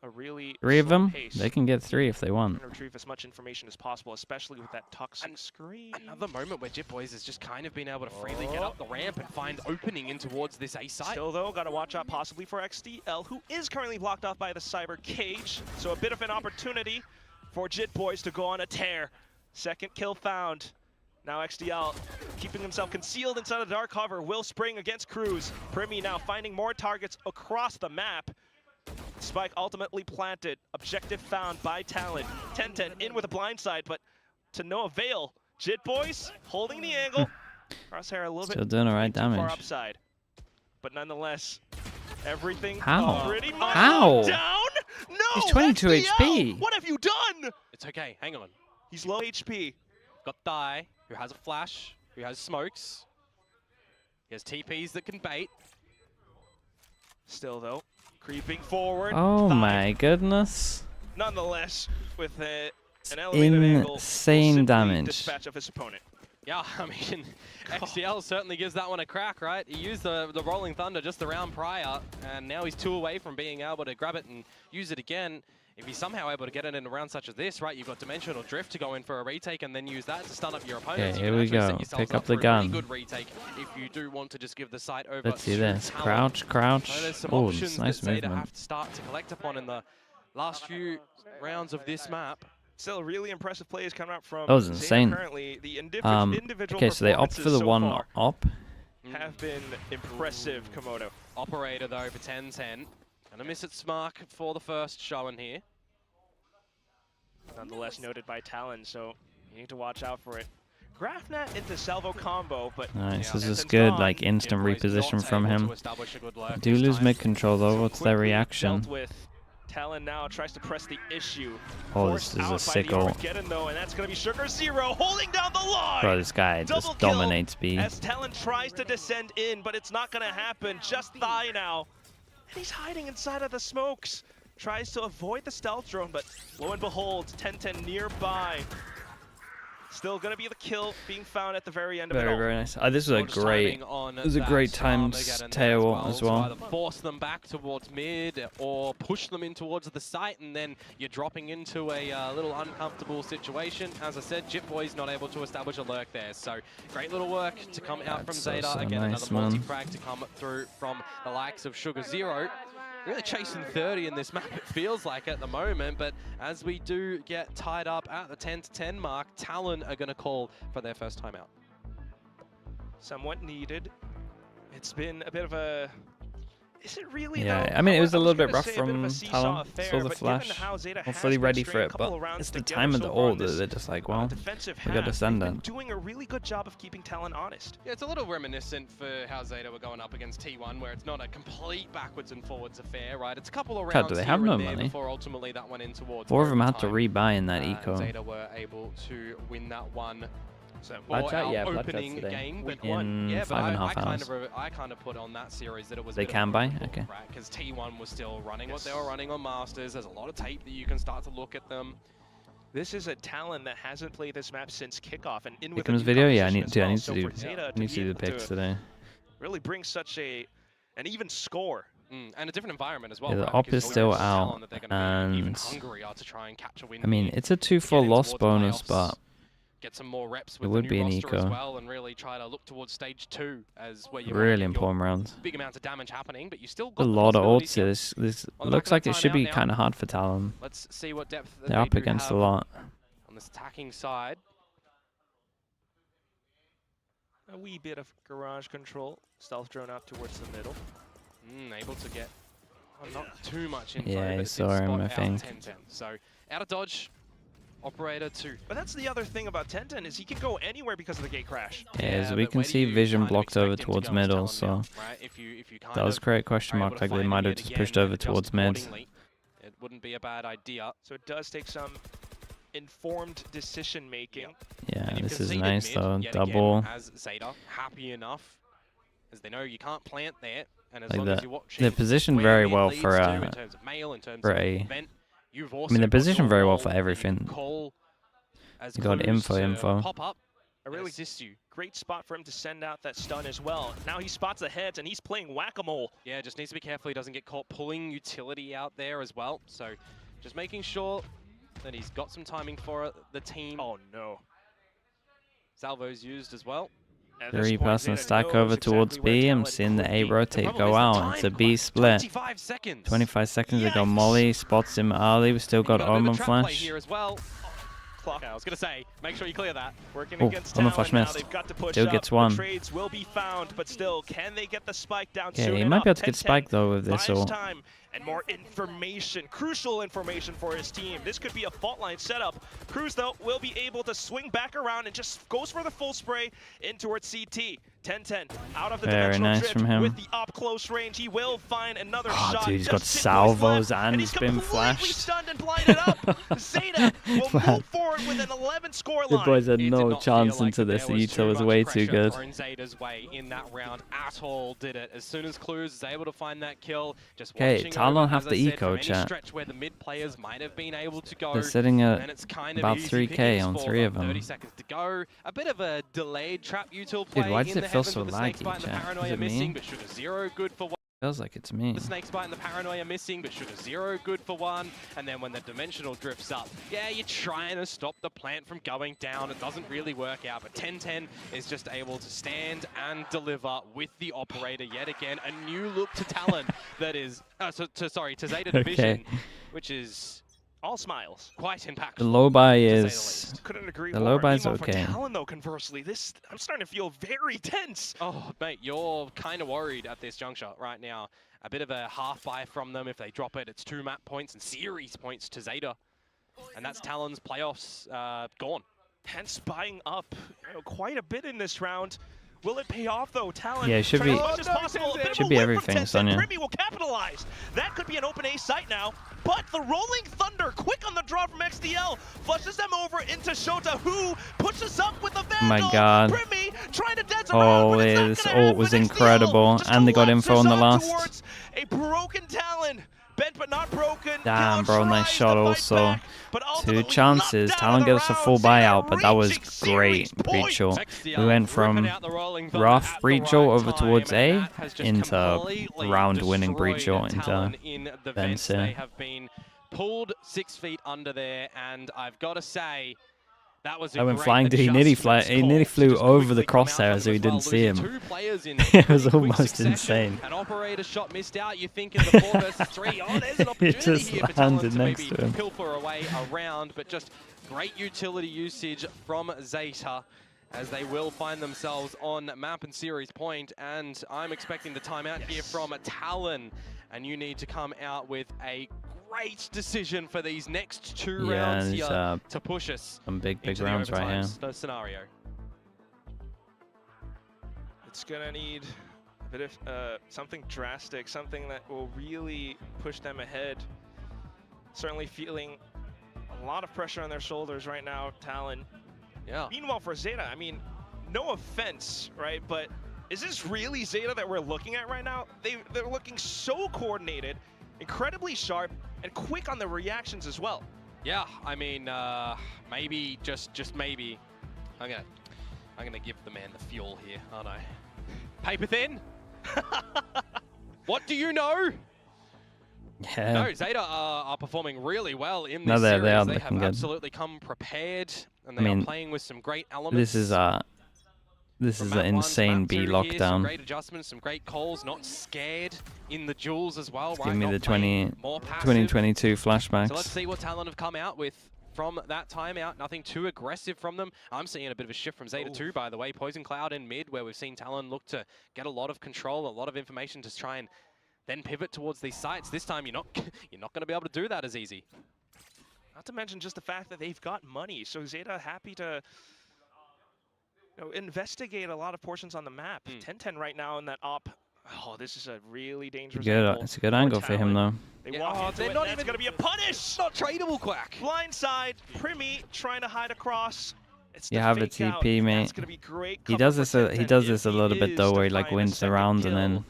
A really 3 of them? They can get 3 if they want. Retrieve as much information as possible, especially with that toxic screen. Another moment where Jit Boys has just kind of been able to freely get up the ramp and find opening in towards this A site. Still though, gotta watch out possibly for XDL, who is currently blocked off by the Cyber Cage. So a bit of an opportunity for Jit Boys to go on a tear. Second kill found. Now XDL keeping himself concealed inside the dark hover. Will spring against Cruz. Premi now finding more targets across the map. Spike ultimately planted. Objective found by Talon. 10-10 in with a blindside, but to no avail. Jit Boys holding the angle. Crosshair a little Still bit doing the right too damage. far upside. But nonetheless, everything pretty much How? down. No, he's 22 XDL, HP. What have you done? It's okay, hang on. He's low HP. Got Die, who has a flash, who has smokes. He has TPs that can bait. Still though, creeping forward. Oh my goodness. Nonetheless, with an elevated angle, insane damage. Dispatch of his opponent. Yeah, I mean, XDL certainly gives that one a crack, right? He used the Rolling Thunder just the round prior, and now he's 2 away from being able to grab it and use it again. If he's somehow able to get it in a round such as this, right, you've got Dimensional Drift to go in for a retake and then use that to stun up your opponents. Okay, here we go. Pick up the gun. Really good retake if you do want to just give the site over. Let's see this. Crouch, crouch. So there's some Oh, options nice that Zeta movement. have to start to collect upon in the last few rounds of this map. Still really impressive plays coming out from That was Zeta insane. Currently, the individual okay, so they opt for the so one far op. have been impressive, Komodo. Operator though for 10-10. Gonna miss its mark for the first show in here. Nonetheless noted by Talon, so you need to watch out for it. Grafnet into Salvo combo, but Nice, this is good, like instant reposition from him. Do lose mid control though, what's their reaction? Talon now tries to press the issue. Oh, this is a sick ult. Though, and that's going to be Sugar Zero holding down the line. Bro, this guy just dominates B. As Talon tries to descend in, but it's not going to happen. Just Thigh now. And he's hiding inside of the smokes. Tries to avoid the stealth drone, but lo and behold, 10-10 nearby. Still going to be the kill being found at the very end of it all. Very nice. This was a great timed tail as well. Either force them back towards mid or push them in towards the site, and then you're dropping into a little uncomfortable situation. As I said, Jitboy's not able to establish a lurk there, so great little work to come out from Zeta. Again, nice, another multi-frag to come through from the likes of Sugar Zero. Really chasing 30 in this map, it feels like at the moment, but as we do get tied up at the 10-10 mark, Talon are going to call for their first timeout. Somewhat needed. It's been a bit of a... Is it really? Yeah, though? I mean, it was a little bit gonna rough say from Talon. Saw the flash. Not fully ready for it, but it's the time of the ult that they're just like, well, we got to send them. Doing a really good job of keeping Talon honest. Yeah, it's a little reminiscent for how Zeta were going up against T1, where it's not a complete backwards and forwards affair, right? It's a couple of rounds do they have no money? Before ultimately that went in towards 4 of them had to rebuy in that eco. Zeta were able to win that one. So opening game, but in yeah, 5.5 hours. I kind of put on that series that it was. They can buy, okay. Right, because T1 was still running what they were running on Masters. There's a lot of tape that you can start to look at them. This is a Talon that hasn't played this map since kickoff, and in Here with comes video. Yeah, I need to do the picks today. Really bring such an even score. And a different environment as well. Yeah, the op is still out, and I mean, it's a 2-4 loss bonus, but get some more reps with it would the be new an roster eco. as well, and really try to look towards stage 2 as where you really important rounds. Big amounts of damage happening, but you still got a lot of ults here. This looks like it should be kind of hard for Talon. Let's see what depth they're up against a lot on this attacking side. A wee bit of garage control. Stealth drone out towards the middle. Able to get not too much info. Yeah, but I saw him, I think. 10-10. So out of dodge. Operator 2. But that's the other thing about 10-10 is he can go anywhere because of the gate crash. Yeah, as we can see vision blocked over towards middle, so that does create question mark, like they might have just pushed over towards mid. It wouldn't be a bad idea. So it does take some informed decision making. Yeah, this is nice though. Double. As Zeta happy enough, as they know you can't plant there, and as like long as you're watching, they're positioned very well for a. I mean, they're positioned very well for everything. You got info. Pop up. I really assist you. Great spot for him to send out that stun as well. Now he spots the heads and he's playing whack-a-mole. Yeah, just needs to be careful he doesn't get caught pulling utility out there as well. So just making sure that he's got some timing for the team. Oh no. Salvo's used as well. 3-person stack over towards B. I'm seeing the A rotate go out. It's a B split. 25 seconds ago, Molly spots him early. We still got Omen Flash. Here as well. Okay, I was going to say, make sure you clear that. Working against Talon Flash now, missed. they've got to push still gets one. Trades will be found, but still, can they get the spike down soon enough? He might be able to get spiked though with this ult. Time and more information, crucial information for his team. This could be a fault line setup. Cruz, though, will be able to swing back around and just goes for the full spray in towards CT. 10-10 out of the dimensional nice from him. With the up close range. He will find another shot. Dude, he's got salvos and he's been flashed. Stunned and blinded up. Zeta will move forward with an 11 score line. The boys had no chance into this. The Uto was way too good. Zeta's way in that round at all, did it. As soon as Clues is able to find that kill, just okay, Talon have the eco chat. Stretch where the mid players might have been able to go. They're sitting at about 3K 3K on 3 of them. 30 seconds to go. A bit of a delayed trap util play. Dude, why does it feel so laggy, chat? Is it me? But Sugar Zero good for one. Feels like it's me. The Snake Bite and the Paranoia missing, but Sugar Zero good for one. And then when the Dimensional drifts up, yeah, you're trying to stop the plant from going down. It doesn't really work out, but 10-10 is just able to stand and deliver with the Operator yet again. A new look to Talon that is, to Zeta Division, which is all smiles. Quite impactful. The low buy is... Couldn't agree the more. low buy is Meanwhile, okay. For Talon, though, conversely, I'm starting to feel very tense. Oh, mate, you're kind of worried at this juncture right now. A bit of a half buy from them. If they drop it, it's 2 map points and series points to Zeta. And that's Talon's playoffs gone. Hence buying up quite a bit in this round. Will it pay off though? Talon. Yeah, it should be. Should be everything, Sonya. Primi will capitalize. That could be an open A site now. But the Rolling Thunder, quick on the draw from XDL, flushes them over into Shota, who pushes up with a Vandal. Oh my God. Primi trying to dance around, but this ult was incredible, and they got info on the last. A broken Talon. Bent but not broken. Damn, bro, nice shot also. 2 chances. Talon gets us a full buyout, but that was great breach ult. We went from rough breach ult over towards A into round-winning breach ult into Vence. They have been pulled 6 feet under there, and I've got to say, that was a went flying. He nearly flew over the crosshair so he didn't see him. It was almost insane. An operator shot missed out. You think in the 4 versus 3, oh, there's an opportunity just here for landed Talon next to him. Pilfer away around, but just great utility usage from Zeta as they will find themselves on map and series point. And I'm expecting the timeout here from Talon, and you need to come out with a great decision for these next 2 rounds here to push us. Some big rounds right here. Scenario. It's gonna need a bit of something drastic, something that will really push them ahead. Certainly feeling a lot of pressure on their shoulders right now, Talon. Yeah. Meanwhile, for Zeta, I mean, no offense, right? But is this really Zeta that we're looking at right now? They're looking so coordinated, incredibly sharp, and quick on the reactions as well. Yeah, I mean, maybe just maybe, I'm gonna give the man the fuel here, aren't I? Paper thin. What do you know? Yeah. No, Zeta are performing really well in this series. They are they looking have good. Absolutely come prepared, and they are playing with some great elements. This is an insane B lockdown. Some great adjustments, some great calls, not scared in the duels as well. Give me the 2022 flashbacks. So let's see what Talon have come out with from that timeout. Nothing too aggressive from them. I'm seeing a bit of a shift from Zeta too, by the way. Poison Cloud in mid, where we've seen Talon look to get a lot of control, a lot of information to try and then pivot towards these sites. This time, you're not going to be able to do that as easy. Not to mention just the fact that they've got money, so Zeta happy to investigate a lot of portions on the map. 10-10 right now in that op. Oh, this is a really dangerous angle. It's a good angle for him, though. They walk into it, and that's going to be a punish! Not tradable, Quack! Blindside, Primi trying to hide across. You have a TP, mate. He does this a little bit though, where he like wins the round and then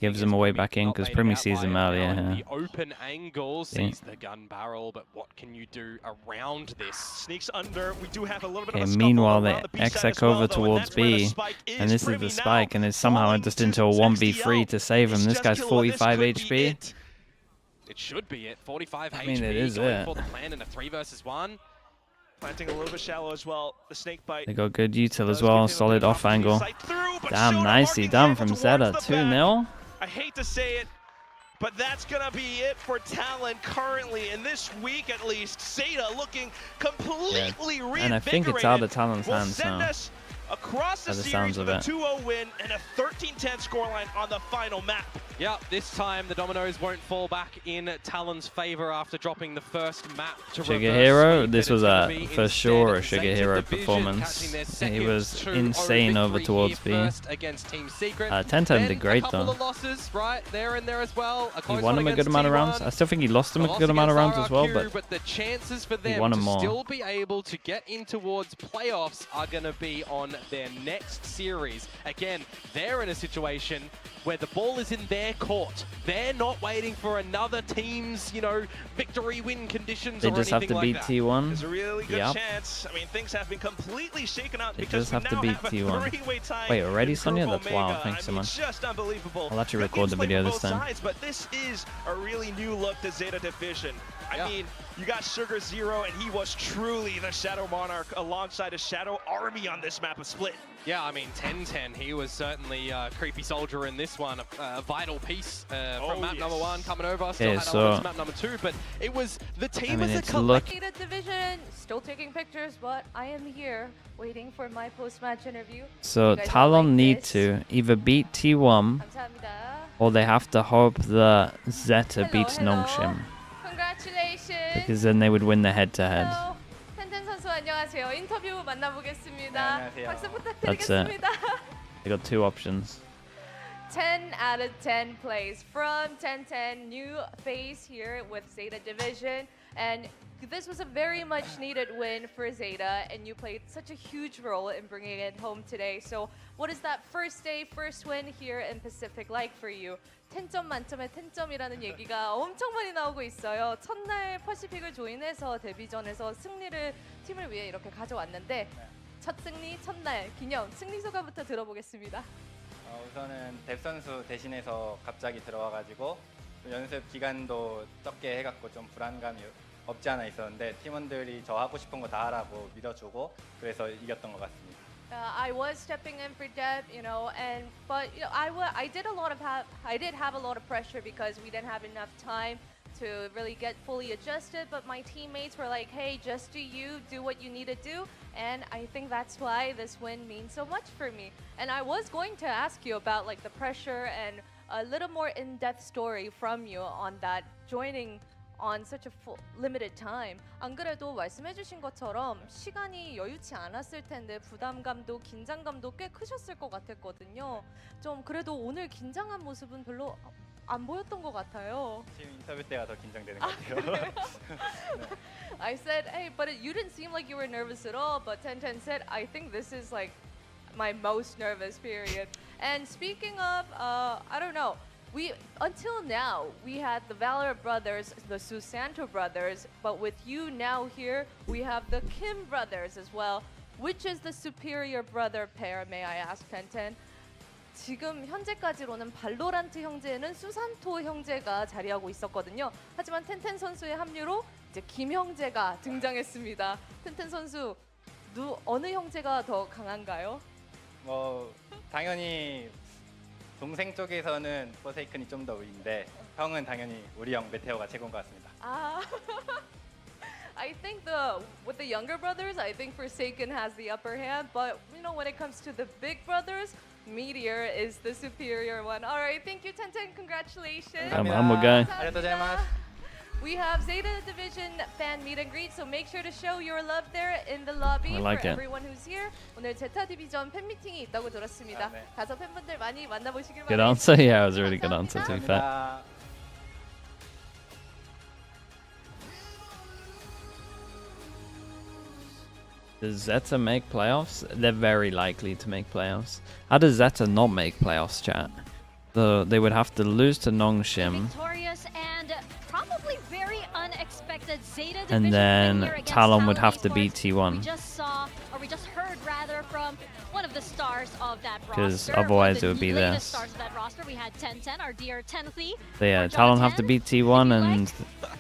gives him away back in because Primi sees him earlier. The open angle sees the gun barrel, but what can you do around this? Sneaks under. We do have a little bit of a meanwhile they exec over towards B, and this is the spike, and it's somehow just into a 1v3 to save him. This guy's 45 HP. It should be it. 45 HP. I mean, it is it. For the plan in a 3 versus 1. Planting a little bit shallow as well. The snake bite. They got good util as well. Solid off angle. Damn, nicely done from Zeta. 2-0. I hate to say it, but that's going to be it for Talon currently. In this week, at least, Zeta looking completely reinvigorated. And I think it's out of Talon's hands now. Across the series with a 2-0 win and a 13-10 scoreline on the final map. Yeah, this time the dominoes won't fall back in Talon's favor after dropping the first map to Sugar Hero, this was for sure a Sugar Hero performance. He was insane over towards B. 10-10 did great though. He won him a good amount of rounds. I still think he lost him a good amount of rounds as well, but the chances for he won them them to more. still be able to get in towards playoffs are going to be on their next series. Again, they're in a situation where the ball is in their court. They're not waiting for another team's, victory win conditions. They just have to beat T1. There's a really good chance. I mean, things have been completely shaken up They because just have to beat T1. Wait, already, Sonia? That's wow. Thanks so much. Just unbelievable. I'll actually record the video this time. Sides, but this is a really new look to Zeta Division. I mean, you got Sugar Zero, and he was truly the Shadow Monarch alongside a Shadow Army on this map of Split. Yeah, I mean, 10-10, he was certainly a creepy soldier in this one, a vital piece from map number 1 coming over. Still had elements map number 2, but it was the team as a collective. Zeta Division, still taking pictures, but I am here waiting for my post-match interview. So Talon need to either beat T1 or they have to hope that Zeta beats Nongshim. Congratulations. Because then they would win the head-to-head. 텐텐 선수 안녕하세요. 인터뷰 만나보겠습니다. 박수 That's it. They got 2 options. 10 out of 10 plays from 10-10. New phase here with Zeta Division. And this was a very much needed win for Zeta, and you played such a huge role in bringing it home today. So what is that first day, first win here in Pacific like for you? 10점 만점에 10점이라는 얘기가 엄청 많이 나오고 있어요. 첫날 퍼시픽을 조인해서 데뷔전에서 승리를 팀을 위해 이렇게 가져왔는데 첫 승리, 첫날 기념 승리 소감부터 들어보겠습니다. 우선은 뎁 선수 대신해서 갑자기 들어와가지고 연습 기간도 적게 해갖고 좀 불안감이 없지 않아 있었는데 팀원들이 저 하고 싶은 거 다 하라고 믿어주고 그래서 이겼던 것 같습니다. I was stepping in for Deb, but I did have a lot of pressure because we didn't have enough time to really get fully adjusted. But my teammates were like, "Hey, just do what you need to do," and I think that's why this win means so much for me. And I was going to ask you about like the pressure and a little more in-depth story from you on that joining on such a limited time. 안 그래도 말씀해주신 것처럼 시간이 여유치 않았을 텐데 부담감도 긴장감도 꽤 크셨을 것 같았거든요. 좀 그래도 오늘 긴장한 모습은 별로 안 보였던 것 같아요. 지금 인터뷰 때가 더 긴장되는 것 같아요. I said, hey, but you didn't seem like you were nervous at all. But 1010 said, I think this is like my most nervous period. And speaking of, I don't know. Until now, we had the Valorant brothers, the Susanto brothers, but with you now here, we have the Kim brothers as well. Which is the superior brother pair, may I ask, 1010? 지금 현재까지로는 발로란트 형제는 수산토 형제가 자리하고 있었거든요. 하지만 1010 선수의 합류로 이제 김 형제가 등장했습니다. 1010 선수, 어느 형제가 더 강한가요? 당연히 동생 쪽에서는 포세이큰이 좀 더 위인데 형은 당연히 우리 형 메테오가 최고인 것 같습니다. I think with the younger brothers, I think Forsaken has the upper hand, but when it comes to the big brothers, Meteor is the superior one. All right, thank you, 1010. Congratulations. I'm a guy. We have Zeta Division fan meet and greet, so make sure to show your love there in the lobby for everyone who's here. 오늘 제타 디비전 팬 미팅이 있다고 들었습니다. 가서 팬분들 많이 만나보시길 바랍니다. Good answer. Yeah, it was a really good answer to be fair. Does Zeta make playoffs? They're very likely to make playoffs. How does Zeta not make playoffs, chat? They would have to lose to Nongshim. Victorious and probably very unexpected Zeta and then Talon would have to beat T1. We just heard rather from one of the stars of that roster. Because otherwise it would be this. Stars of that roster. We had 1010, our dear Tenthly. So yeah, Talon have to beat T1 and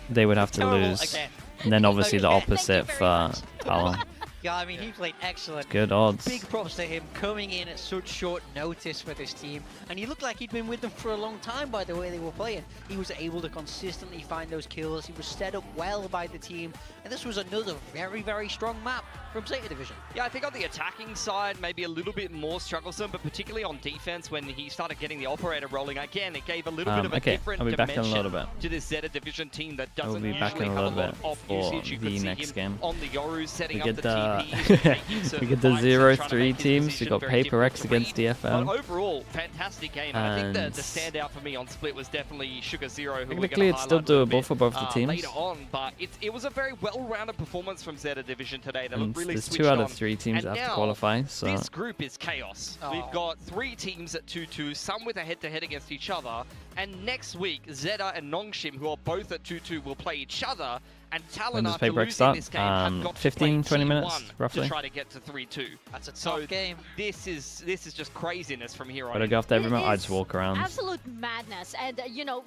they would have to lose. And then obviously the opposite for Talon. Yeah, I mean, he played excellent. Good odds. Big props to him coming in at such short notice for this team. And he looked like he'd been with them for a long time by the way they were playing. He was able to consistently find those kills. He was set up well by the team. And this was another very, very strong map from Zeta Division. Yeah, I think on the attacking side, maybe a little bit more strugglesome, but particularly on defense, when he started getting the operator rolling, again, it gave a little bit of a different dimension to this Zeta Division team that doesn't usually have a lot of off usage. You could see him on the Yoru setting up the TPs. We get the 0-3 teams. We got PRX against DFM. But overall, fantastic game. And I think the standout for me on Split was definitely Sugar Zero, who technically it's still doable for both the teams. Later on, but it was a very well-rounded performance from Zeta Division today. They looked really there's switched 2 out on. of 3 teams that have to qualify. So this group is chaos. We've got 3 teams at 2-2, some with a head-to-head against each other. And next week, Zeta and Nongshim, who are both at 2-2, will play each other. And Talon, after losing this game, have got 15-20 minutes, roughly. to try to get to 3-2. That's a tough game. This is just craziness from here on. Gotta go after every map. I just walk around. Absolute madness, and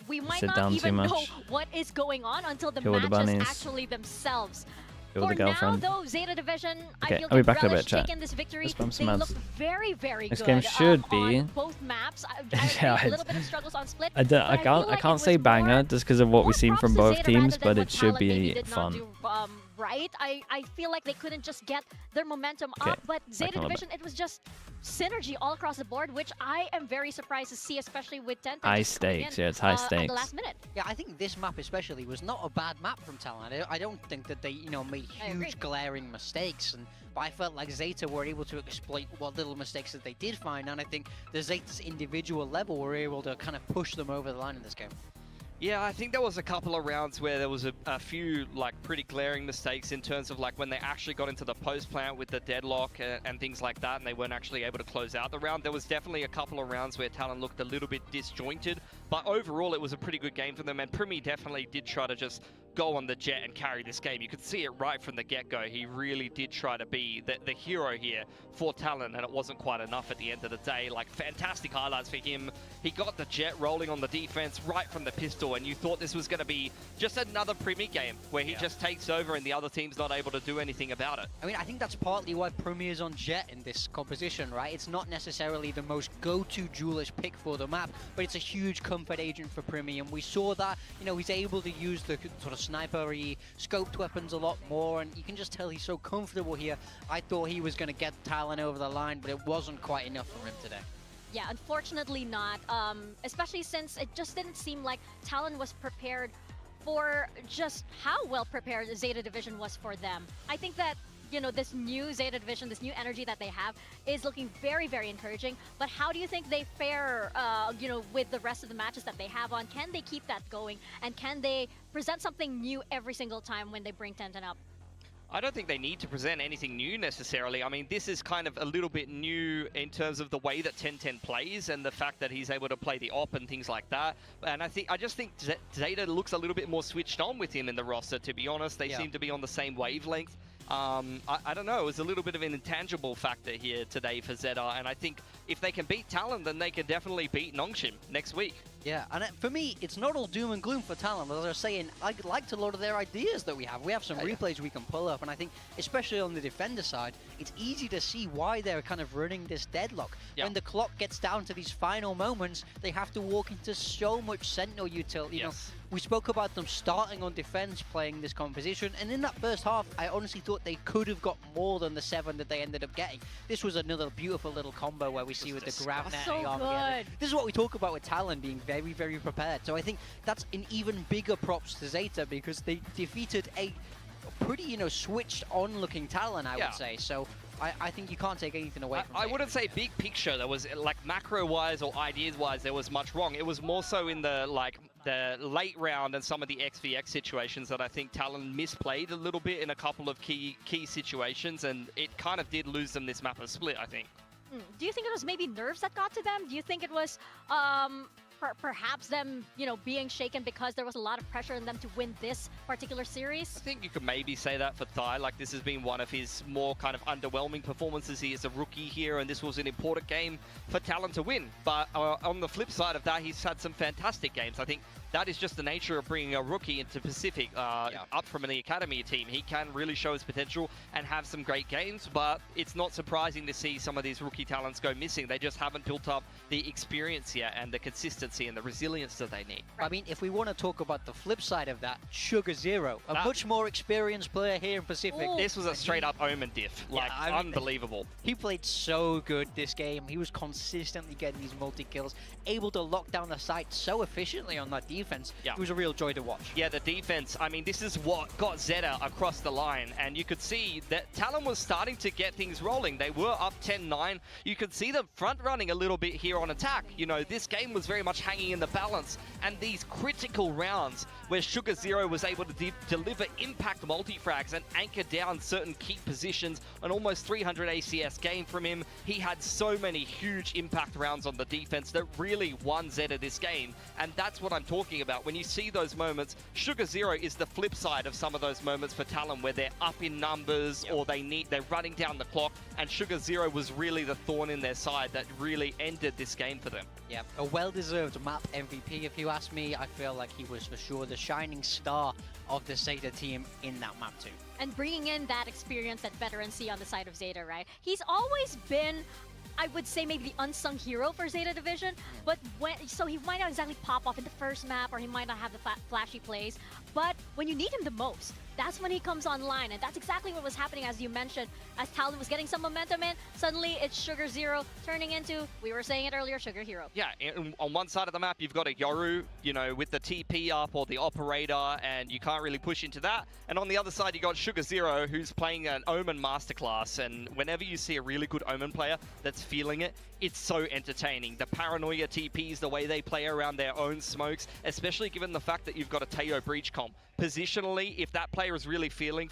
we might Sit not down even too know much. what is going on until the Kill the matches bunnies. actually themselves. Kill the girlfriend. Now, though, Zeta Division, Okay, I feel I'll be back in a relish bit, chat. taking this victory. Let's bump some They ads. look very, very This good. game should be. On both maps. Yeah, a little bit of struggles on Split. I can't say banger just because of what we've seen from both teams, but it should be fun. Right? I feel like they couldn't just get their momentum up, but Zeta Division, it was just synergy all across the board, which I am very surprised to see, especially with 10. High stakes, yeah, it's high stakes. At the last minute. Yeah, I think this map especially was not a bad map from Talon. I don't think that they, made huge glaring mistakes, but I felt like Zeta were able to exploit what little mistakes that they did find, and I think the Zeta's individual level were able to kind of push them over the line in this game. Yeah, I think there was a couple of rounds where there was a few like pretty glaring mistakes in terms of like when they actually got into the post plant with the deadlock and things like that, and they weren't actually able to close out the round. There was definitely a couple of rounds where Talon looked a little bit disjointed, but overall it was a pretty good game for them, and Primi definitely did try to just go on the jet and carry this game. You could see it right from the get-go. He really did try to be the hero here for Talon, and it wasn't quite enough at the end of the day. Like, fantastic highlights for him. He got the jet rolling on the defense right from the pistol, and you thought this was going to be just another Primi game where he just takes over and the other team's not able to do anything about it. I mean, I think that's partly why Primi is on jet in this composition, right? It's not necessarily the most go-to duelist pick for the map, but it's a huge comfort agent for Primi, and we saw that, you know, he's able to use the sort of sniper-y scoped weapons a lot more, and you can just tell he's so comfortable here. I thought he was going to get Talon over the line, but it wasn't quite enough for him today. Yeah, unfortunately not, especially since it just didn't seem like Talon was prepared for just how well prepared Zeta Division was for them. I think that, you know, this new Zeta Division, this new energy that they have is looking very, very encouraging. But how do you think they fare, you know, with the rest of the matches that they have on? Can they keep that going? And can they present something new every single time when they bring 10-10 up? I don't think they need to present anything new necessarily. I mean, this is kind of a little bit new in terms of the way that 10-10 plays and the fact that he's able to play the op and things like that. And I just think Zeta looks a little bit more switched on with him in the roster, to be honest. They seem to be on the same wavelength. I don't know, it was a little bit of an intangible factor here today for Zeta, and I think if they can beat Talon, then they can definitely beat Nongshim next week. Yeah, and for me, it's not all doom and gloom for Talon. As I was saying, I liked a lot of their ideas that we have. We have some replays we can pull up, and I think, especially on the defender side, it's easy to see why they're kind of running this deadlock. When the clock gets down to these final moments, they have to walk into so much Sentinel utility. You know, we spoke about them starting on defense, playing this composition, and in that first half, I honestly thought they could have got more than the 7 that they ended up getting. This was another beautiful little combo where we see with the grab net. So good. This is what we talk about with Talon being very, very prepared. So I think that's an even bigger props to Zeta because they defeated a pretty, you know, switched on looking Talon, I would say. So I think you can't take anything away from it. I wouldn't say big picture. There was, like, macro-wise or ideas-wise, there was much wrong. It was more so in the, like, the late round and some of the XVX situations that I think Talon misplayed a little bit in a couple of key situations, and it kind of did lose them this map of split, I think. Do you think it was maybe nerves that got to them? Do you think it was perhaps them, you know, being shaken because there was a lot of pressure on them to win this particular series? I think you could maybe say that for Thai. Like, this has been one of his more kind of underwhelming performances. He is a rookie here, and this was an important game for Talon to win. But on the flip side of that, he's had some fantastic games. I think that is just the nature of bringing a rookie into Pacific up from the academy team. He can really show his potential and have some great games, but it's not surprising to see some of these rookie talents go missing. They just haven't built up the experience yet and the consistency and the resilience that they need. I mean, if we want to talk about the flip side of that, Sugar Zero, a much more experienced player here in Pacific. This was a straight-up Omen diff. Like, I mean, unbelievable. He played so good this game. He was consistently getting these multi-kills, able to lock down the site so efficiently on that defense. It was a real joy to watch. Yeah, the defense, I mean, this is what got Zeta across the line, and you could see that Talon was starting to get things rolling. They were up 10-9. You could see them front-running a little bit here on attack. You know, this game was very much hanging in the balance, and these critical rounds where Sugar Zero was able to deliver impact multi-frags and anchor down certain key positions, an almost 300 ACS game from him. He had so many huge impact rounds on the defense that really won Zeta this game, and that's what I'm talking about. When you see those moments, Sugar Zero is the flip side of some of those moments for Talon where they're up in numbers or they're running down the clock, and Sugar Zero was really the thorn in their side that really ended this game for them. Yeah, a well-deserved map MVP, if you ask me. I feel like he was for sure the shining star of the Zeta team in that map too. And bringing in that experience, that veterancy on the side of Zeta, right? He's always been, I would say, maybe the unsung hero for Zeta Division, but so he might not exactly pop off in the first map, or he might not have the flashy plays, but when you need him the most, that's when he comes online. And that's exactly what was happening, as you mentioned, as Talon was getting some momentum in. Suddenly, it's Sugar Zero turning into, we were saying it earlier, Sugar Hero. Yeah, on one side of the map, you've got a Yoru, you know, with the TP up or the operator, and you can't really push into that. And on the other side, you got Sugar Zero, who's playing an Omen masterclass. And whenever you see a really good Omen player that's feeling it, it's so entertaining. The paranoia TPs, the way they play around their own smokes, especially given the fact that you've got a Teo breach comp. Positionally, if that player is really feeling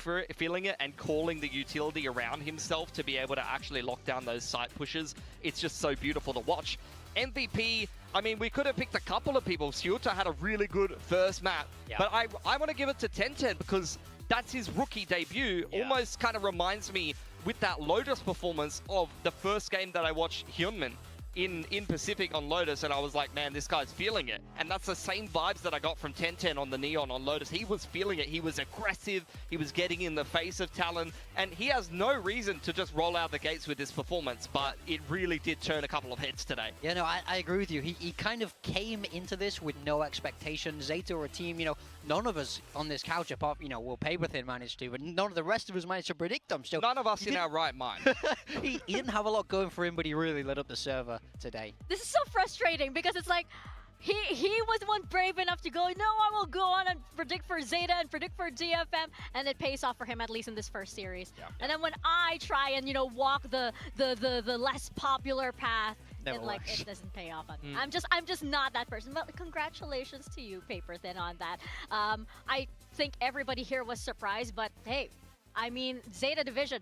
it and calling the utility around himself to be able to actually lock down those site pushes, it's just so beautiful to watch. MVP, I mean, we could have picked a couple of people. Sciuta had a really good first map, but I want to give it to 1010 because that's his rookie debut. Almost kind of reminds me with that Lotus performance of the first game that I watched Hyunmin in Pacific on Lotus, and I was like, man, this guy's feeling it. And that's the same vibes that I got from 1010 on the Neon on Lotus. He was feeling it. He was aggressive. He was getting in the face of Talon, and he has no reason to just roll out the gates with this performance, but it really did turn a couple of heads today. Yeah, no, I agree with you. He kind of came into this with no expectations. ZETA are a team, you know, none of us on this couch apart, you know, Will Paperthin managed to, but none of the rest of us managed to predict them. So none of us in our right mind. he didn't have a lot going for him, but he really lit up the server today. This is so frustrating because it's like he was one brave enough to go, no, I will go on and predict for ZETA and predict for DFM, and it pays off for him, at least in this first series. And then when I try and, you know, walk the less popular path, it doesn't pay off. I'm just not that person. But congratulations to you, Paperthin, on that. I think everybody here was surprised, but hey, I mean, ZETA Division,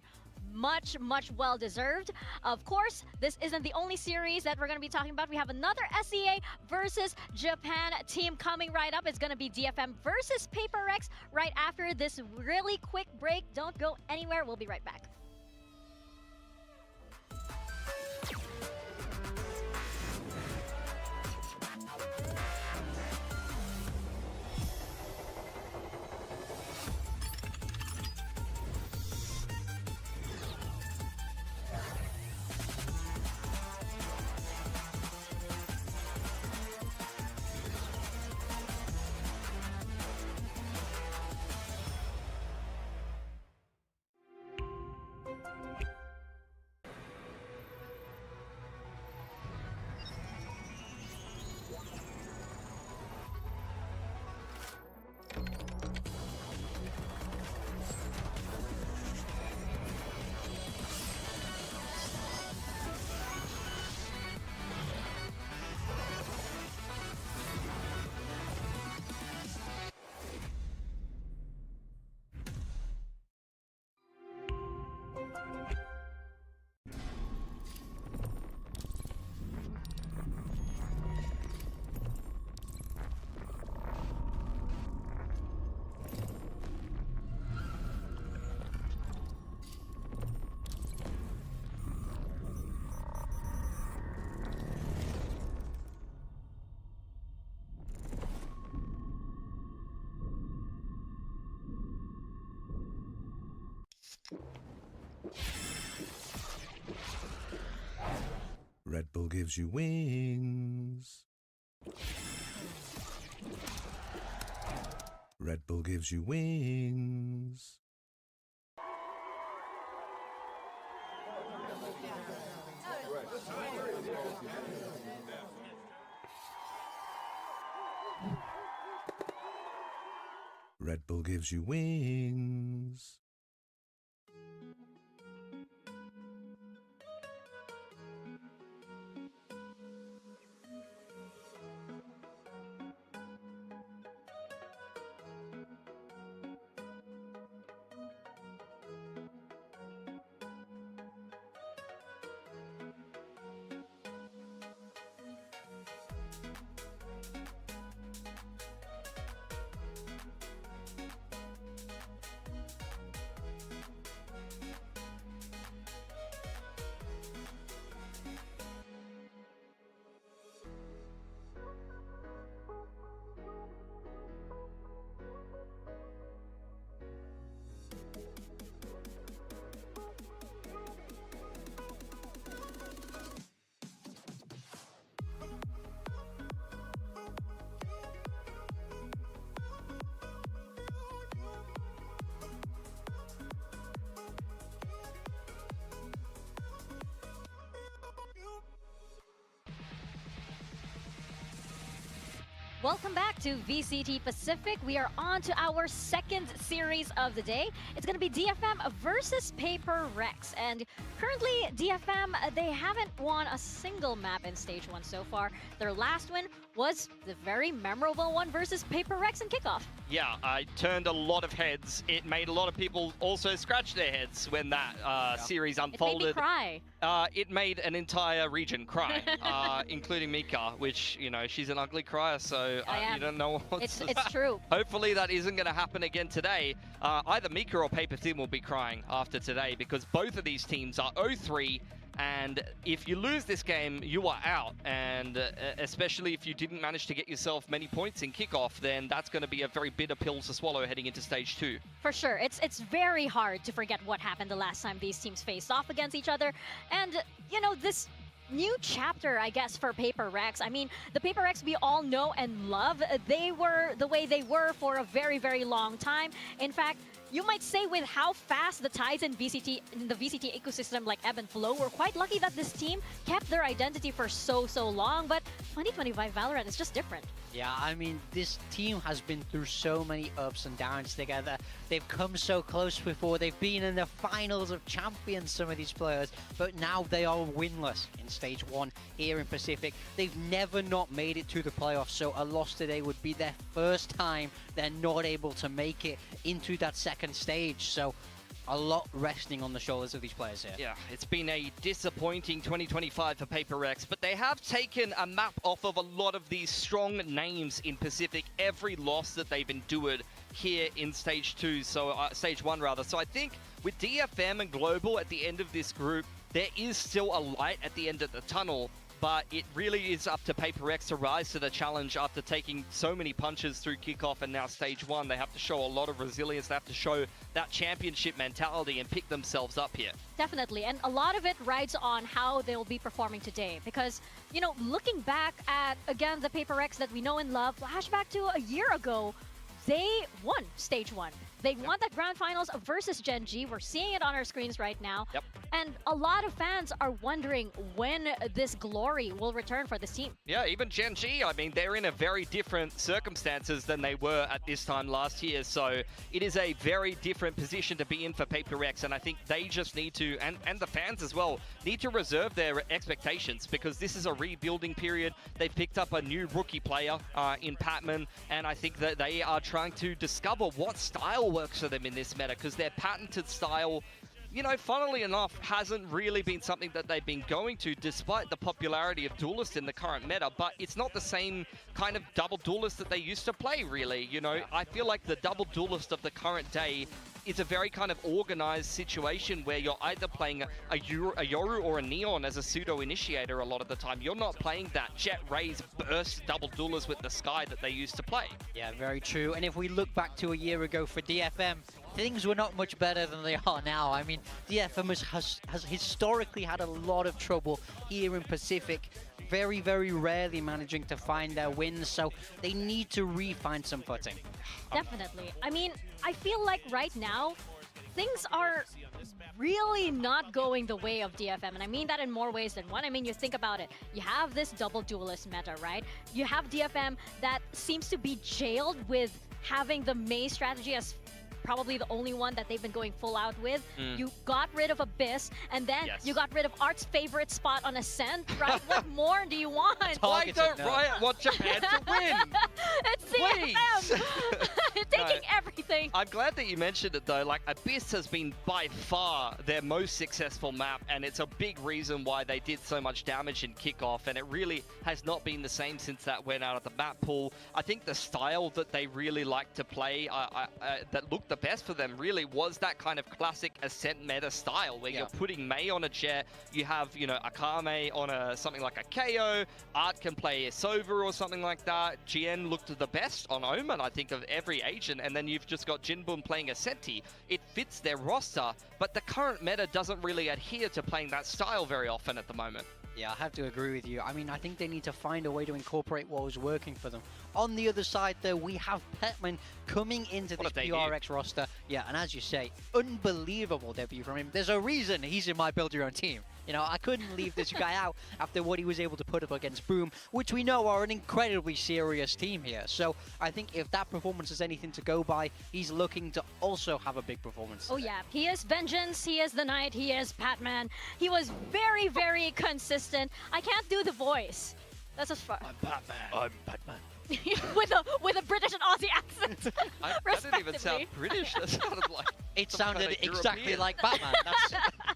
much well deserved. Of course, this isn't the only series that we're going to be talking about. We have another SEA versus Japan team coming right up. It's going to be DFM versus PRX right after this really quick break. Don't go anywhere. We'll be right back. Red Bull gives you wings. Red Bull gives you wings. Red Bull gives you wings. Welcome back to VCT Pacific. We are on to our second series of the day. It's going to be DFM versus PRX. And currently, DFM, they haven't won a single map in Stage 1 so far. Their last win was the very memorable one versus PRX in kickoff. Yeah, I turned a lot of heads. It made a lot of people also scratch their heads when that series unfolded. It made me cry. It made an entire region cry, including Mika, which, you know, she's an ugly crier, so you don't know what's... It's true. Hopefully that isn't going to happen again today. Either Mika or Paper Team will be crying after today, because both of these teams are 0-3, and if you lose this game, you are out. And especially if you didn't manage to get yourself many points in kickoff, then that's going to be a very bitter pill to swallow heading into Stage 2. For sure. It's very hard to forget what happened the last time these teams faced off against each other. And, you know, this new chapter, I guess, for PRX. I mean, the PRX we all know and love, they were the way they were for a very, very long time. In fact, you might say with how fast the tides in the VCT ecosystem like ebb and flow, we're quite lucky that this team kept their identity for so long, but 2025 Valorant is just different. Yeah, I mean, this team has been through so many ups and downs together. They've come so close before. They've been in the finals of champions, some of these players, but now they are winless in Stage 1 here in Pacific. They've never not made it to the playoffs, so a loss today would be their first time they're not able to make it into that second stage. So a lot resting on the shoulders of these players here. Yeah, it's been a disappointing 2025 for PRX, but they have taken a map off of a lot of these strong names in Pacific. Every loss that they've endured here in Stage 2, so Stage 1 rather. So I think with DFM and Global at the end of this group, there is still a light at the end of the tunnel. But it really is up to PRX to rise to the challenge after taking so many punches through kickoff and now Stage 1. They have to show a lot of resilience. They have to show that championship mentality and pick themselves up here. Definitely, and a lot of it rides on how they'll be performing today. Because, you know, looking back at, again, the PRX that we know and love, flashback to a year ago, they won Stage 1. They won that grand finals versus Gen G. We're seeing it on our screens right now. Yep. And a lot of fans are wondering when this glory will return for this team. Yeah, even Gen G, I mean, they're in a very different circumstances than they were at this time last year. So it is a very different position to be in for PRX. And I think they just need to, and the fans as well, need to reserve their expectations, because this is a rebuilding period. They've picked up a new rookie player in Patman. And I think that they are trying to discover what style works for them in this meta, because their patented style, you know, funnily enough, hasn't really been something that they've been going to, despite the popularity of Duelist in the current meta. But it's not the same kind of double Duelist that they used to play, really. You know, I feel like the double Duelist of the current day is a very kind of organized situation where you're either playing a Yoru or a Neon as a pseudo-initiator a lot of the time. You're not playing that Jet Rays burst double Duelist with the Sky that they used to play. Yeah, very true. And if we look back to a year ago for DFM, things were not much better than they are now. I mean, DFM has historically had a lot of trouble here in Pacific, very, very rarely managing to find their wins, so they need to re-find some footing. Definitely. I mean, I feel like right now, things are really not going the way of DFM, and I mean that in more ways than one. I mean, you think about it. You have this double Duelist meta, right? You have DFM that seems to be jailed with having the Mei strategy as probably the only one that they've been going full out with. You got rid of Abyss, and then you got rid of Art's favorite spot on Ascent, right? What more do you want? Why don't Riot want Japan to win? It's DFM! Taking everything. I'm glad that you mentioned it, though. Like, Abyss has been by far their most successful map, and it's a big reason why they did so much damage in kickoff, and it really has not been the same since that went out of the map pool. I think the style that they really like to play, that looked the best for them, really was that kind of classic Ascent meta style, where you're putting Mei on a Jet, you have, you know, Akame on something like a KO, Art can play a Sova or something like that, GN looked the best on Omen, I think, of every agent, and then you've just got Jinbun playing a Senti. It fits their roster, but the current meta doesn't really adhere to playing that style very often at the moment. Yeah, I have to agree with you. I mean, I think they need to find a way to incorporate what was working for them. On the other side, though, we have Petman coming into this PRX roster. Yeah, and as you say, unbelievable debut from him. There's a reason he's in my Build Your Own team. You know, I couldn't leave this guy out after what he was able to put up against Boom, which we know are an incredibly serious team here. So I think if that performance is anything to go by, he's looking to also have a big performance. Oh yeah, he is Vengeance, he is the Knight, he is Patman. He was very, very consistent. I can't do the voice. That's as far. I'm Batman. I'm Batman. with a British and Aussie accent. That didn't even sound British. That sounded like it sounded exactly like Batman.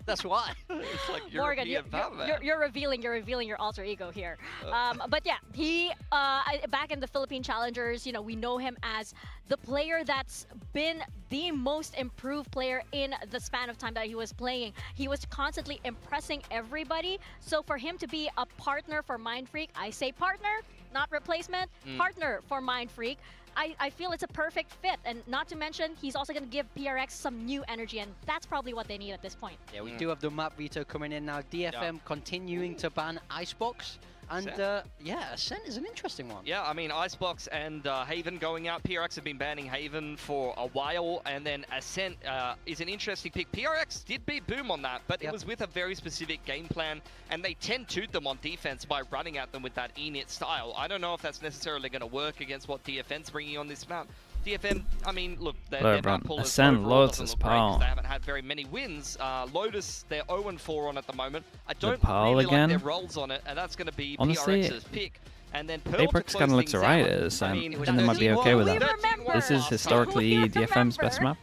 That's why. It's like Morgan, European Batman. You're revealing your alter ego here. But yeah, he back in the Philippine Challengers, you know, we know him as the player that's been the most improved player in the span of time that he was playing. He was constantly impressing everybody. So for him to be a partner for Mindfreak, I say partner, not replacement, partner for Mindfreak. I feel it's a perfect fit, and not to mention, he's also going to give PRX some new energy, and that's probably what they need at this point. Yeah, we do have the map veto coming in now. DFM continuing to ban Icebox. And yeah, Ascent is an interesting one. Yeah, I mean, Icebox and Haven going out. PRX have been banning Haven for a while, and then Ascent is an interesting pick. PRX did beat Boom on that, but it was with a very specific game plan, and they 10-2'd them on defense by running at them with that init style. I don't know if that's necessarily going to work against what DFM's bringing on this map. DFM, I mean, look, their map pool is Ascent, Lotus, Pal. They haven't had very many wins. Lotus, they're 0-4 on at the moment. I don't really like their roles on it, and that's going to be PRX's pick. And then PRX kind of looks alright at Ascent. I think they might be okay with that. This is historically DFM's best map.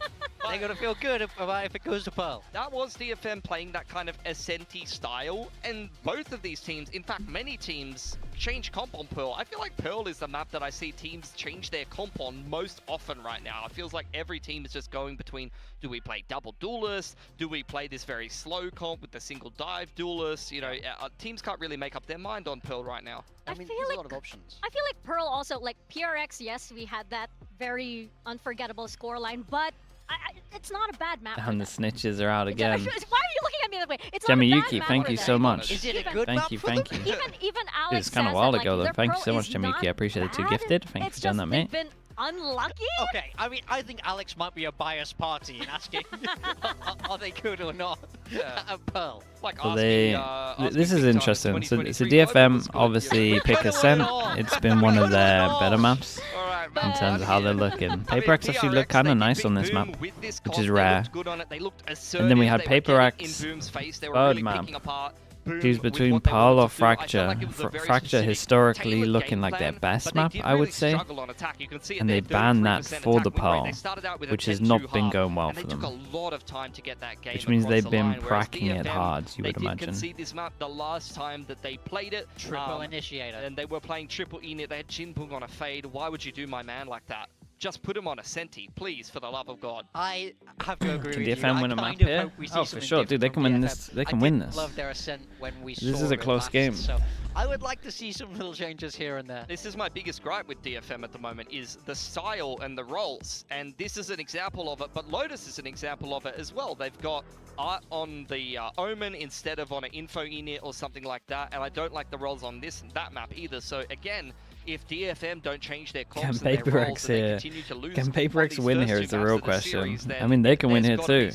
They're going to feel good about if it goes to Pearl. That was DFM playing that kind of Ascent-y style, and both of these teams, in fact, many teams change comp on Pearl. I feel like Pearl is the map that I see teams change their comp on most often right now. It feels like every team is just going between, do we play double duelist? Do we play this very slow comp with the single dive duelist? You know, teams can't really make up their mind on Pearl right now. I mean, there's a lot of options. I feel like Pearl also, like PRX, yes, we had that very unforgettable scoreline, but it's not a bad map. And the snitches are out again. Why are you looking at me that way? It's not a bad Yuki, map thank you so much. Is it a good thank you. Even Alex It's kind of a while ago though. Thank you so much, Jamiki. I appreciate it. 2 gifted. Thank you for doing that, mate. Been unlucky? Okay, I mean, I think Alex might be a biased party in asking are they good or not at Pearl. Like so this is interesting. So DFM obviously pick Ascent. It's been one of their better maps in terms of how they're looking. PRX actually look kind of nice on this map, which is rare. And then we had PRX, third map. Choose between Pearl or Fracture. Fracture historically looking like their best map, I would say. And they banned that for the Pearl, which has not been going well for them. Which means they've been cracking it hard, you would imagine. They did concede this map the last time that they played it. Triple Initiator. And they were playing triple init. They had Jinpung on a fade. Why would you do my man like that? Just put him on a Senti, please, for the love of God. I have to agree with you. Can DFM win a map here? Oh, for sure, dude. They can win this. They can win this. Love their Ascent when we this is a close game. So I would like to see some little changes here and there. This is my biggest gripe with DFM at the moment, is the style and the roles. And this is an example of it, but Lotus is an example of it as well. They've got art on the Omen instead of on an info init or something like that. And I don't like the roles on that map either. So again, if DFM don't change their comps and their roles, and they continue to lose, can PRX win here is the real question. I mean, they can win here too.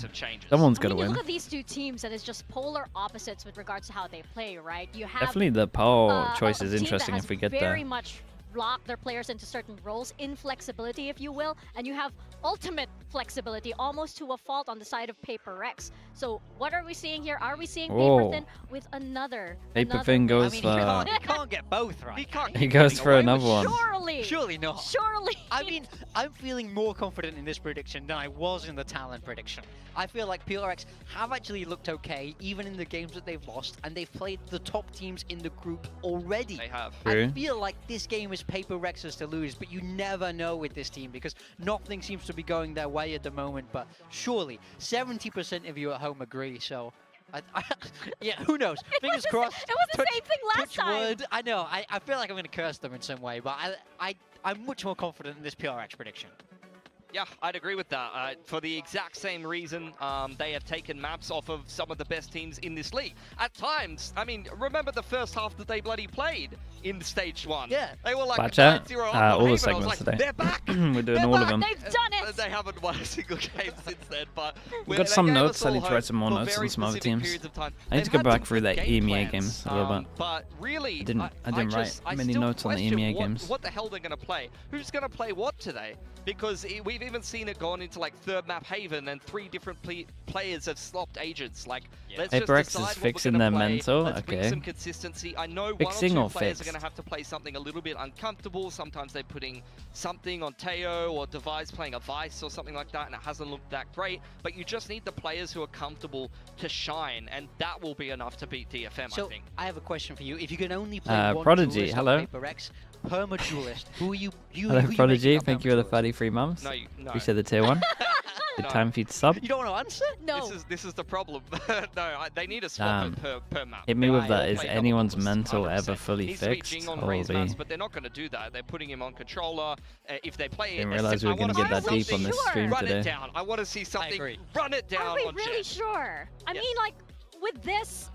Someone's got to win. Look at these two teams, and it's just polar opposites with regards to how they play, right? You have definitely the Pearl choice is interesting if we get there. Very much lock their players into certain roles, inflexibility, if you will, and you have ultimate flexibility, almost to a fault on the side of PRX. So what are we seeing here? Are we seeing Paperthin with another? Paperthin goes. I mean, he can't get both right. He goes for another one. Surely not. Surely. I mean, I'm feeling more confident in this prediction than I was in the Talon prediction. I feel like PRX have actually looked okay, even in the games that they've lost, and they've played the top teams in the group already. They have. I feel like this game is PRX's to lose, but you never know with this team because nothing seems to be going their way at the moment. But surely 70% of you at home agree, so yeah, who knows? Fingers crossed. It was the same thing last time. Wood. I know. I feel like I'm going to curse them in some way, but I'm much more confident in this PRX prediction. Yeah, I'd agree with that. For the exact same reason, they have taken maps off of some of the best teams in this league. At times, I mean, remember the first half that they bloody played in stage 1? Yeah. They were like, Watch out. 9-0 All the like, segments today. they're back! We're doing all of them. They've done it! They haven't won a single game since then, but... We've got some notes. I need to write some more notes on some other teams. I need to go back through the EMEA games a little bit. But really, I didn't write many notes on the EMEA games. What the hell they're going to play? Who's going to play what today? Because we've even seen it gone into like third map Haven and 3 different players have swapped agents. Like, let's just PRX decide is what fixing we're their gonna play. mental. Let's bring Okay. some consistency. I know Fixing one or or 2 players fixed? are going to have to play something a little bit uncomfortable. Sometimes they're putting something on Teo or Device playing a Vice or something like that, and it hasn't looked that great. But you just need the players who are comfortable to shine, and that will be enough to beat DFM, So I think. I have a question for you. If you can only play one Prodigy, duelist on hello. PRX, perma-duelist, who are you? Hello, Prodigy. Thank you for the 33 months. No, no. Appreciate the tier 1. Good time for you to sub. You don't want to answer? No. This is the problem. No, they need a swap per map. Hit me They with all that. Is play double anyone's doubles, mental 100%. ever fully Needs to be fixed? Jing on Holy. Raze maps, but they're not going to do that. They're putting him on controller. If they play Didn't it, realize we were going to get that deep on this stream run today. it down. I want to see something. agree. Run it down. Are we on really Jet. sure? I mean, like, with this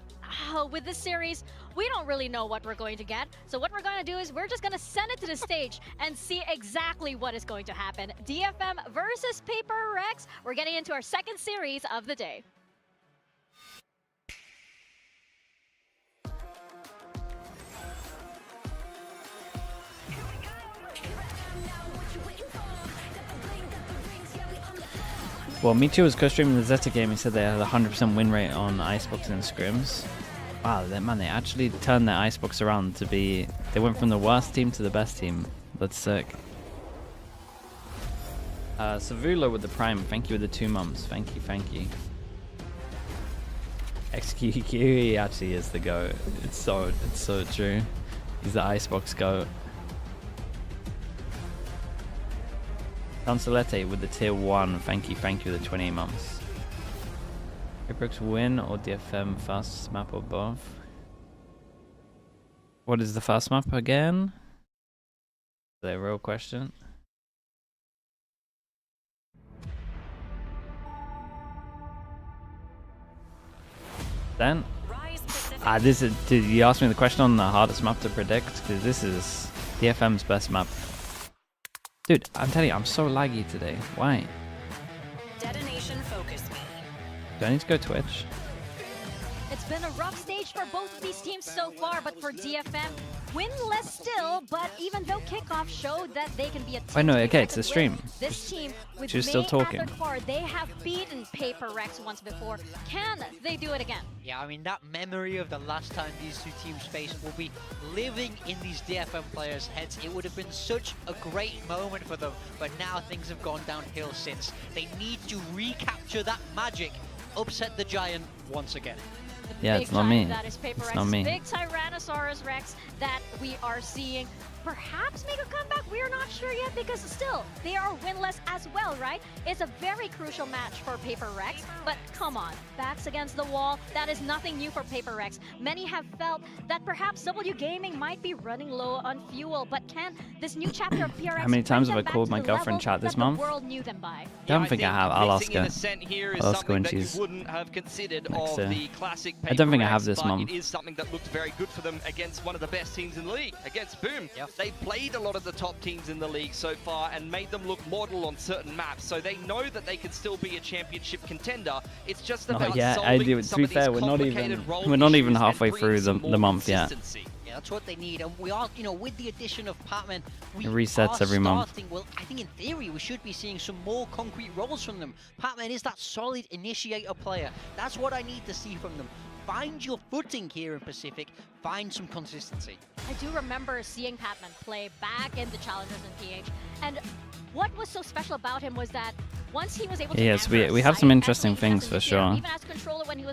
series, we don't really know what we're going to get. So what we're going to do is we're just going to send it to the stage and see exactly what is going to happen. DFM versus PRX. We're getting into our second series of the day. Well, Michu was co-streaming the Zeta game. He said they had a 100% win rate on Icebox and scrims. Wow, they actually turned their Icebox around to be... They went from the worst team to the best team. That's sick. Savula with the Prime. Thank you with the 2 months. Thank you, thank you. XQQ, he actually is the GOAT. It's so true. He's the Icebox GOAT. Dancelete with the tier 1. Thank you with the 28 months. PRX win or DFM fast map or both? What is the fast map again? The real question. Then, this is. Did you ask me the question on the hardest map to predict? Because this is DFM's best map. Dude, I'm telling you, I'm so laggy today. Why? Detonation FOCUSME. Do I need to go Twitch? It's been a rough stage for both of these teams so far, but for DFM, winless still, but even though kickoff showed that they can be a team. Wait, no, okay, it's a stream. This team, with She's still May talking. at their core, they have beaten PRX once before. Can they do it again? Yeah, I mean, that memory of the last time these two teams faced will be living in these DFM players' heads. It would have been such a great moment for them, but now things have gone downhill since. They need to recapture that magic, upset the Giant once again. Yeah, it's not me. That is It's not me. Big Tyrannosaurus Rex that we are seeing perhaps make a comeback. We are not sure yet because still they are winless as well, right? It's a very crucial match for PRX, but come on, backs against the wall. That is nothing new for PRX. Many have felt that perhaps W Gaming might be running low on fuel, but can this new chapter of PRX How many times have I bring them called back my to the girlfriend level chat this that month? the world knew them by? Don't think I have. I'll ask her. I'll ask her when she's you wouldn't have considered next of to- the classic I don't think I have PRX, this but month. It is something that looked very good for them against one of the best teams in the league, against Boom. They played a lot of the top teams in the league so far and made them look model on certain maps, so they know that they can still be a championship contender. It's just about solving some to be of fair, these complicated role we're not even issues halfway and through bringing the some more month yet. consistency. Yeah, that's what they need, and we are, with the addition of Patman, we It resets are every month. starting, well, I think in theory we should be seeing some more concrete roles from them. Patman is that solid initiator player. That's what I need to see from them. Find your footing here in Pacific, find some consistency. I do remember seeing Patman play back in the Challengers in PH, and what was so special about him was that once he was able to Yes, answer we have site some as interesting late as things in for the sure. Even as controller when he was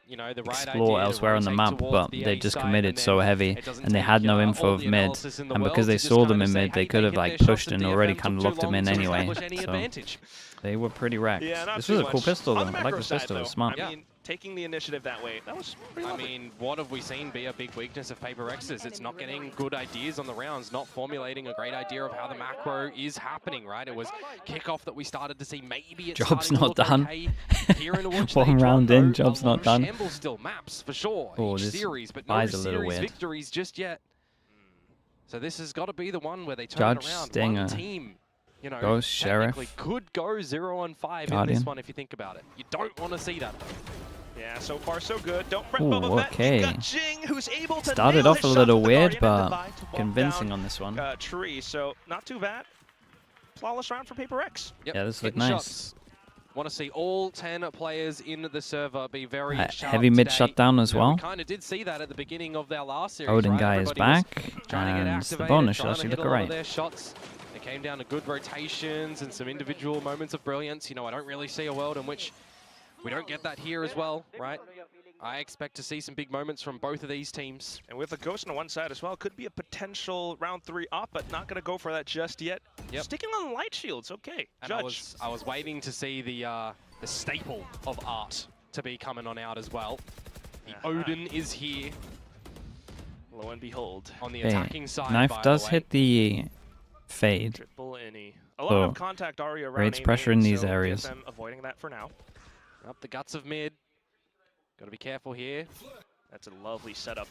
you know, the right explore idea elsewhere on the map, but they just committed so heavy, and they had no info of mid, and because they saw them in mid, they could have like pushed and already kind of locked them in anyway. So they were pretty wrecked. This was a cool pistol though. I like this pistol. It was smart. I mean, taking the initiative that way, that was pretty lovely. I mean, what have we seen be a big weakness of PRX's? It's not getting good ideas on the rounds, not formulating a great idea of how the macro is happening, right? It was kickoff that we started to see. Maybe it's job's not done. Okay here in One round in, job's not done. Shambles still maps for sure. Oh, each this series, but no a little series weird. victories just yet. So this has got to be the one where they turn Judge, it around. Stinger. One team, you know, Ghost, Sheriff. could go 0-5 Guardian. in this one if you think about it. You don't want to see that though. Yeah, so far so good. Don't fret, Ooh, Boba Fett. okay. We've got Jing, who's able to Started nail off a his little shot to the weird, Guardian and but Divide to walk convincing down, on this one. Tree, so not too bad. Flawless round for PRX. Yep. Yeah, this looked Hitting nice. shots. Want to see all 10 players in the server be very sharp heavy mid today. shutdown as well. We kind of did see that at the beginning of their last series. Odin right? guy is Everybody was back, trying to get and the activated, bonus trying shots to should hit look a lot of alright. their shots. It came down to good rotations and some individual moments of brilliance. You know, I don't really see a world in which we don't get that here as well, right? I expect to see some big moments from both of these teams. And with a Ghost on one side as well, could be a potential round 3 up, but not going to go for that just yet. Yep. Sticking on light shields, okay. And Judge. I was waiting to see the staple of art to be coming on out as well. The Odin is here. Lo and behold. On the attacking side, Knife by does the way. hit the fade. Triple innie. A lot of contact already around creates A pressure main, in these so areas. DFM avoiding that for now. Up the guts of mid. Got to be careful here. That's a lovely setup.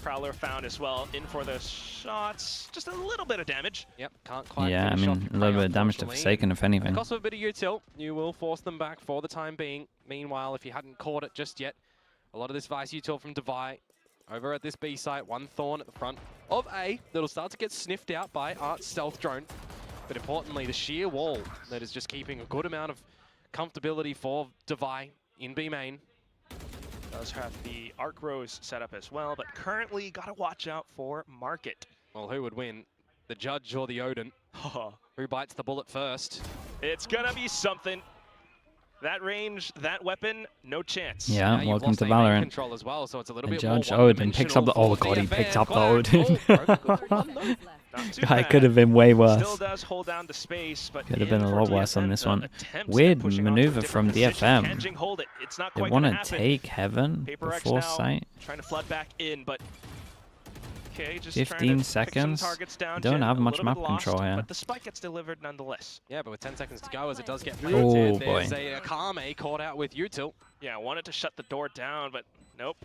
Prowler found as well. In for the shots. Just a little bit of damage. Yep, can't quite Yeah, I finish off mean, the a little prey, bit of damage to unfortunately. Forsaken, if anything. At the cost of a bit of util, you will force them back for the time being. Meanwhile, if you hadn't caught it just yet, a lot of this Vice util from Devi over at this B site. One Thorn at the front of A that'll start to get sniffed out by Art's stealth drone. But importantly, the sheer wall that is just keeping a good amount of comfortability for Devi in B main. Does have the Arc Rose set up as well, but currently got to watch out for Market. Well, who would win? The Judge or the Odin? Who bites the bullet first? It's going to be something. That range, that weapon, no chance. Yeah, you've welcome lost to A main Valorant. Control as well, so it's a little The bit Judge more Odin picks up the. Oh god, he picked up the Odin. Guy could have been way worse. Still does hold down the space, but Could have been a lot worse on this one. Weird maneuver from DFM. It's not They quite want gonna to happen. take Heaven PRX before now sight. trying to flood back in, but okay, just 15 trying to seconds. Pick some targets down. Don't Jin, have a much little map bit lost, control here. but the spike gets delivered nonetheless. Yeah, but with 10 seconds to go, as it does get Oh, planted, boy. there's a Kame caught out with util. Yeah, wanted to shut the door down, but nope,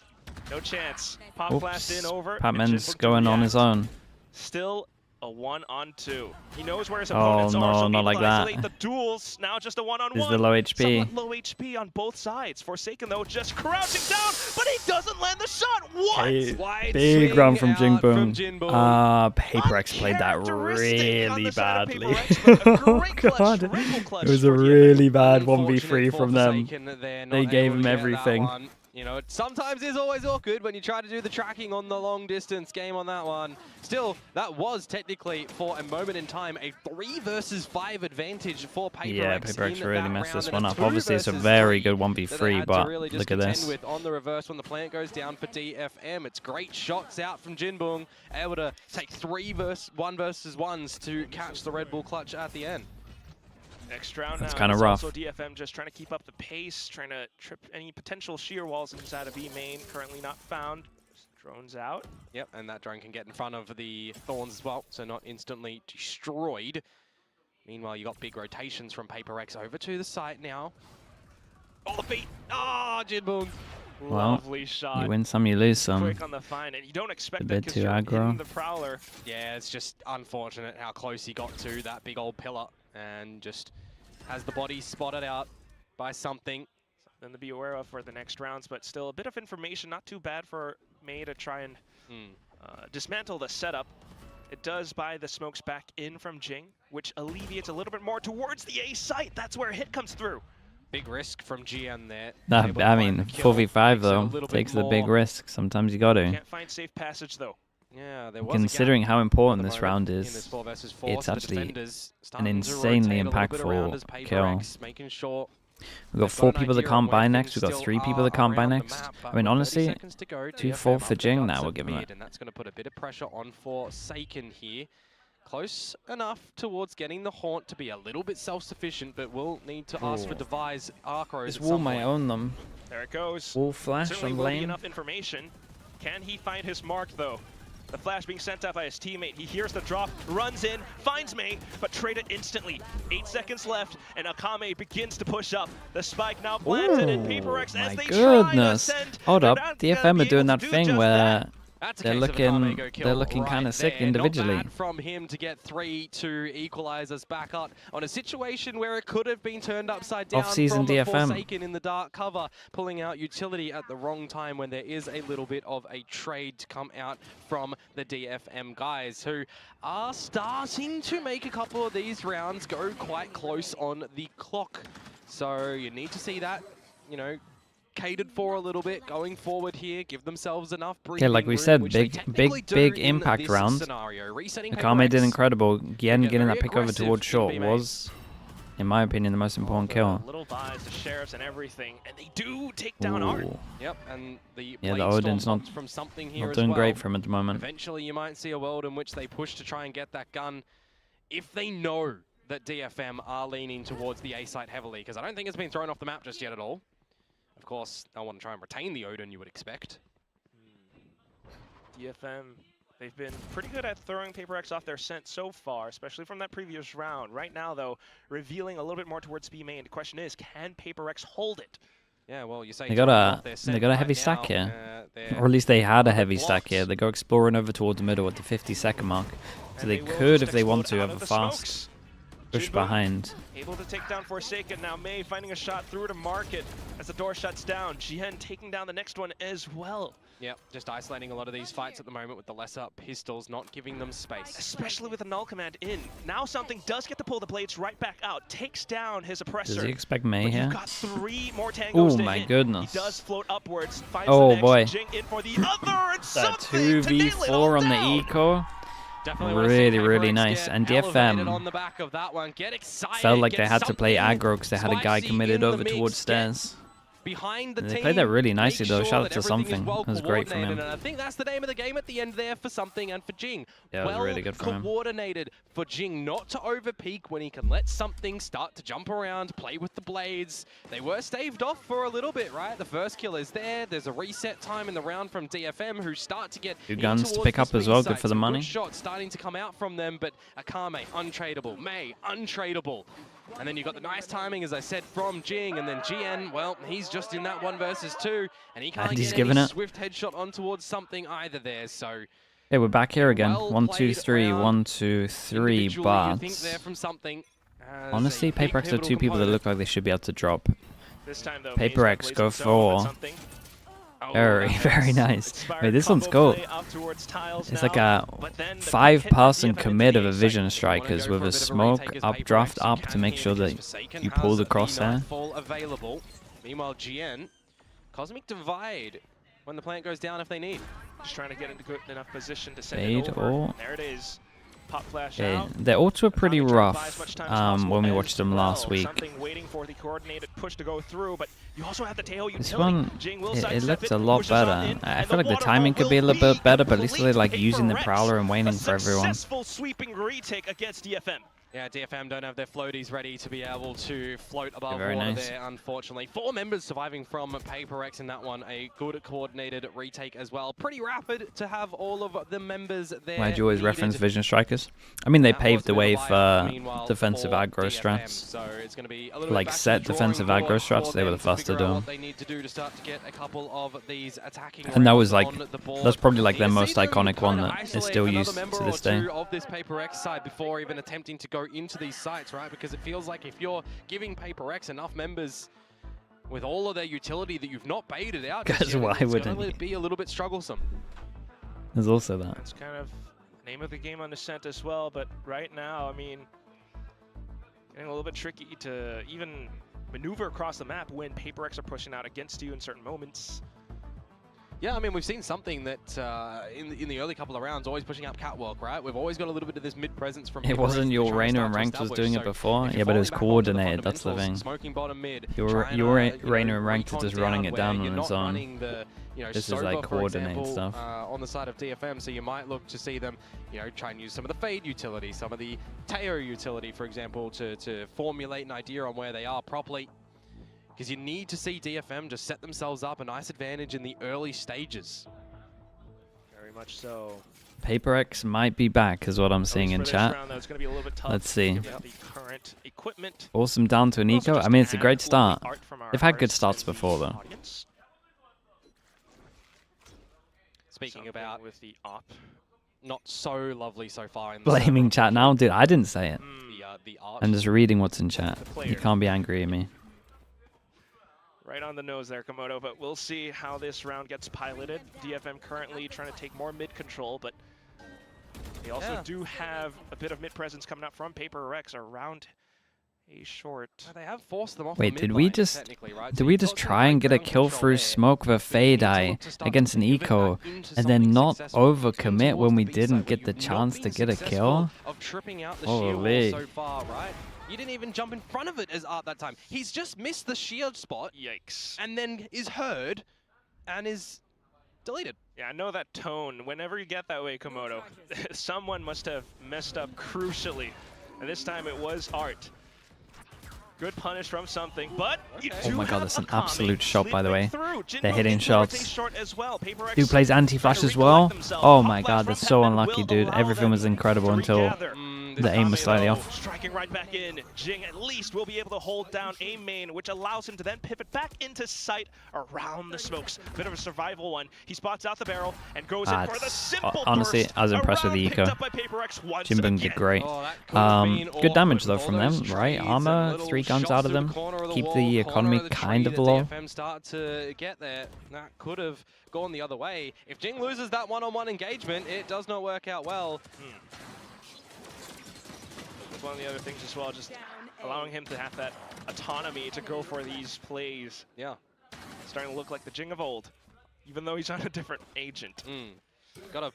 no chance. Pop blast in Oops. over. and Patman's Jin going on his own. Still a 1-on-2. He knows where his Oh, opponents are, no, so not able like to that. isolate the duels. Now just a 1-on-1. This is the low HP. Somewhat low HP on both sides. Forsaken though, just crouching down, but he doesn't land the shot. What? Hey, Wide big swing run from out Jinboom. Jinboom. PRX played that Uncharacteristic on really the side of badly. PRX, but a Oh great clutch, god, triple clutch it was a for DFM. really bad 1v3 Unfortunate from for them. Forsaken that they're They not gave able him to get that everything. one. You know, it sometimes is always awkward when you try to do the tracking on the long distance game on that one. Still, that was technically, for a moment in time, a 3 versus 5 advantage for PRX. Yeah, PRX in really that messed round, this and one a up. 2 Obviously, it's a versus very 3 good that they 1v3, had to but really just look at contend this. with on the reverse when the plant goes down for DFM. It's great shots out from Jinboom, able to take 1 versus 1s to catch the Red Bull clutch at the end. Next round That's now kinda is rough. also DFM just trying to keep up the pace, trying to trip any potential shear walls inside of B main. Currently not found. Drones out. Yep, and that drone can get in front of the Thorns as well, so not instantly destroyed. Meanwhile, you got big rotations from PRX over to the site now. Oh, the beat! Ah, Jinboom! Well, Lovely shot. you win some, you lose some. Quick on the find, and you don't expect A that bit because too you're aggro. in the Prowler. Yeah, it's just unfortunate how close he got to that big old pillar and just has the body spotted out by something. Something to be aware of for the next rounds, but still a bit of information, not too bad for May to try and dismantle the setup. It does buy the smokes back in from Jing, which alleviates a little bit more towards the A site. That's where a hit comes through. Big risk from GN there. Nah, Able to I find mean, the kill. 4v5 Makes it a though little bit takes the big more- risk. Sometimes you got to. Can't find safe passage though. Yeah, there was Considering how important this this round in is, this 4 versus 4, it's so the actually defenders an starting to insanely rotate a little bit around impactful as kill. PRX, making sure We've got 4 people that can't buy next. We've got 3 people that can't buy next. I mean, honestly, 2-4 for Jing now we're giving it. And that's going to put a bit of pressure on Forsaken here. Close enough towards getting the Haunt to be a little bit self-sufficient, but we'll need to ask for Devise Arcros. This Wall might own them. There it goes. Wall flash Certainly on will be lane. enough information. Can he find his mark, though? The flash being sent out by his teammate. He hears the drop, runs in, finds Mei, but traded instantly. 8 seconds left, and Akame begins to push up. The spike now planted in PRX as they try to ascend. Hold up, DFM are doing that thing where they're looking kind of sick individually. Not bad from him to get 3 to equalize us back up on a situation where it could have been turned upside down. Off-season from DFM. Forsaken in the dark cover, pulling out utility at the wrong time when there is a little bit of a trade to come out from the DFM guys, who are starting to make a couple of these rounds go quite close on the clock. So you need to see that, you know, catered for a little bit going forward here, give themselves enough breathing Yeah, like we room, said, which big impact round. Akame did incredible. Again, getting that pick over towards short was, in my opinion, the most important kill. Little buys, the sheriffs and everything, and they do take down Art. Yep, and the Odin's not from something here doing as well. great for him at the moment. Eventually, you might see a world in which they push to try and get that gun if they know that DFM are leaning towards the A site heavily, because I don't think it's been thrown off the map just yet at all. Of course, they'll want to try and retain the Odin, you would expect. DFM, they've been pretty good at throwing PRX off their scent so far, especially from that previous round. Right now, though, revealing a little bit more towards B main. The question is, can PRX hold it? Yeah, well, you say they got a heavy stack here, or at least they had a heavy stack here. They go exploring over towards the middle at the 50-second mark, so they could, if they want to, have a fast push behind. Able to take down Forsaken. Now Mei finding a shot through to market as the door shuts down. Jihen taking down the next one as well. Yeah, just isolating a lot of these fights at the moment with the lesser pistols, not giving them space. Especially with a null command in. Now something does get to pull the blades right back out. Takes down his oppressor. Does he expect Mei here? You've got 3 more tangos to my hit. goodness. He does float upwards. Finds Oh the next. boy. Jing in for the other and That something 2v4 on the eco. Really nice. And DFM on the back of that one. Get excited, felt like they had to play aggro because they had a guy committed over towards stairs. Behind the they team, played that really nicely though. sure Shout out to Something. Well, that was great from him. And I think that's the name of the game at the end there for Something and for Jing. Yeah, it was really good from him. Coordinated for Jing not to overpeak when he can let Something start to jump around, play with the blades. They were staved off for a little bit, right? The first kill is there. There's a reset time in the round from DFM who start to get 2 guns to pick up as well. Good for the money. Good shot starting to come out from them, but Akame untradeable, Mei untradeable. And then you got the nice timing, as I said, from Jing, and then GN, well, he's just in that 1 versus 2, and he can't get any swift headshot on towards Something either there, so... Hey, we're back here again. 1, 2, 3, 1, 2, 3, but... honestly, PRX are 2 people that look like they should be able to drop. This time, though, PRX go for... Very nice. Wait, this one's cool. It's like a 5-person commit of a Vision Strikers with a smoke updraft up to make sure that you pull the crosshair. Meanwhile, GN, Cosmic Divide when the plant goes down if they need. Just trying to get into good enough position to send it over. There it is. Pop flash out. Their ults were pretty rough when we watched them last week. Waiting for the coordinated push to go through, but you also have the tail this one, it looked a lot better. I feel like the timing could be a little bit better, but at least they're like using the Prowler and waiting for everyone. Successful sweeping retake against DFM. Yeah, DFM don't have their floaties ready to be able to float above water there, unfortunately. 4 members surviving from PRX in that one. A good coordinated retake as well. Pretty rapid to have all of the members there. Why'd you always reference Vision Strikers? I mean, they paved the way for defensive aggro strats. So it's going to be a like set defensive aggro strats, they were the first to do them. They need to do to start to get a couple of these attacking and that was like, that's probably like their most iconic one that is still used to this day. Of this PRX side before even attempting to go into these sites, right? Because it feels like if you're giving PRX enough members with all of their utility that you've not baited out, because why wouldn't it be a little bit strugglesome? There's also that. It's kind of name of the game on Descent as well, but right now, I mean, getting a little bit tricky to even maneuver across the map when PRX are pushing out against you in certain moments. Yeah, I mean, we've seen something that in the early couple of rounds, always pushing up catwalk, right? We've always got a little bit of this mid-presence from... It wasn't your Reina and Ranked was doing it before? Yeah, but it was coordinated, that's the thing. Your Reina and Ranked is just running it down on its own. This is like coordinated stuff. On the side of DFM, so you might look to see them, try and use some of the Fade utility, some of the Teo utility, for example, to formulate an idea on where they are properly. Because you need to see DFM just set themselves up a nice advantage in the early stages. Very much so. PRX might be back, is what I'm seeing in chat. Let's see. Awesome down to an eco. I mean, it's a great start. They've had good starts before, though. Speaking about with the op, not so lovely so far. In the blaming chat now, dude. I didn't say it. I'm just reading what's in chat. You can't be angry at me. Right on the nose there, Komodo, but we'll see how this round gets piloted. DFM currently trying to take more mid control, but they also do have a bit of mid presence coming up from PRX around a short. They have forced them off. Wait, did we just try and get a kill through smoke with a Fade Eye against an eco and then not overcommit when we didn't get the chance to get a kill? Holy. You didn't even jump in front of it as Art that time. He's just missed the shield spot. Yikes. And then is heard and is deleted. Yeah, I know that tone. Whenever you get that way, Komodo, someone must have messed up crucially. And this time it was Art. Good punish from something, but oh my god, that's an absolute shot, by the way. They're hitting shots. Dude plays anti-flash as well. Oh my god, that's so unlucky, dude. Everything was incredible until the aim was slightly off. Striking right back in. Jing at least will be able to hold down a main, which allows him to then pivot back into sight around the smokes. Bit of a survival one. He spots out the barrel and goes in for the simple honestly, I was impressed with the eco. Jinbung did great. Good damage though from them, right? Armor, 3 guns out of them. Keep the economy kind of low. DFM start to get there. That could have gone the other way. If Jing loses that one-on-one engagement, it does not work out well. That's one of the other things as well, just allowing him to have that autonomy to go for these plays. Yeah. Starting to look like the Jing of old, even though he's on a different agent. Gotta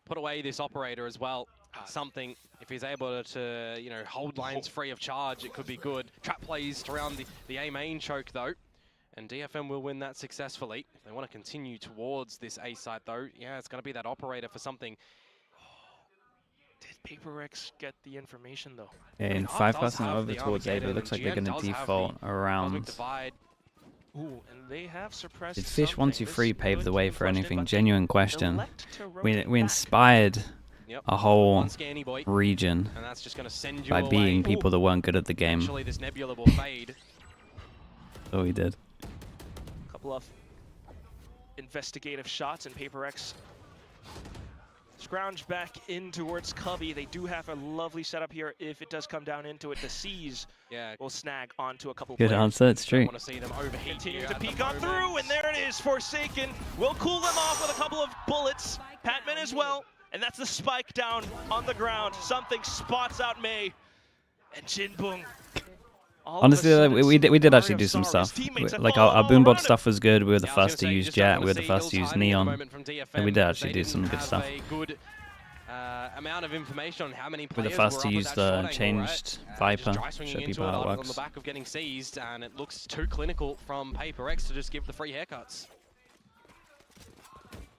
put away this operator as well. Something, if he's able to, hold lines free of charge, it could be good. Trap plays around the A main choke though, and DFM will win that successfully. If they want to continue towards this A side though, yeah, it's going to be that operator for something. Did PRX get the information though? Yeah, in 5% over towards A, but it looks like they're going to default around. Ooh, and they have suppressed. Did Fish 123 pave the way for anything? Genuine question. We inspired a whole region by being people that weren't good at the game. Oh, we did. A couple of investigative shots, and PRX scrounge back in towards Cubby. They do have a lovely setup here. If it does come down into it, the C's will snag onto a couple Good players. answer, it's true. Continue to peek on through, and there it is. Forsaken will cool them off with a couple of bullets. Patman as well. And that's the spike down on the ground. Something spots out May. And Jinbung. Honestly, we did actually do some stuff. Like our Boombot stuff was good. We were the first to use Jet. We were the first to use Neon. And we did actually do some good stuff. Amount of information on how many we're the first to use the changed Viper. Show people how it works. On the back of getting seized, and it looks too clinical from PRX to just give the free haircuts.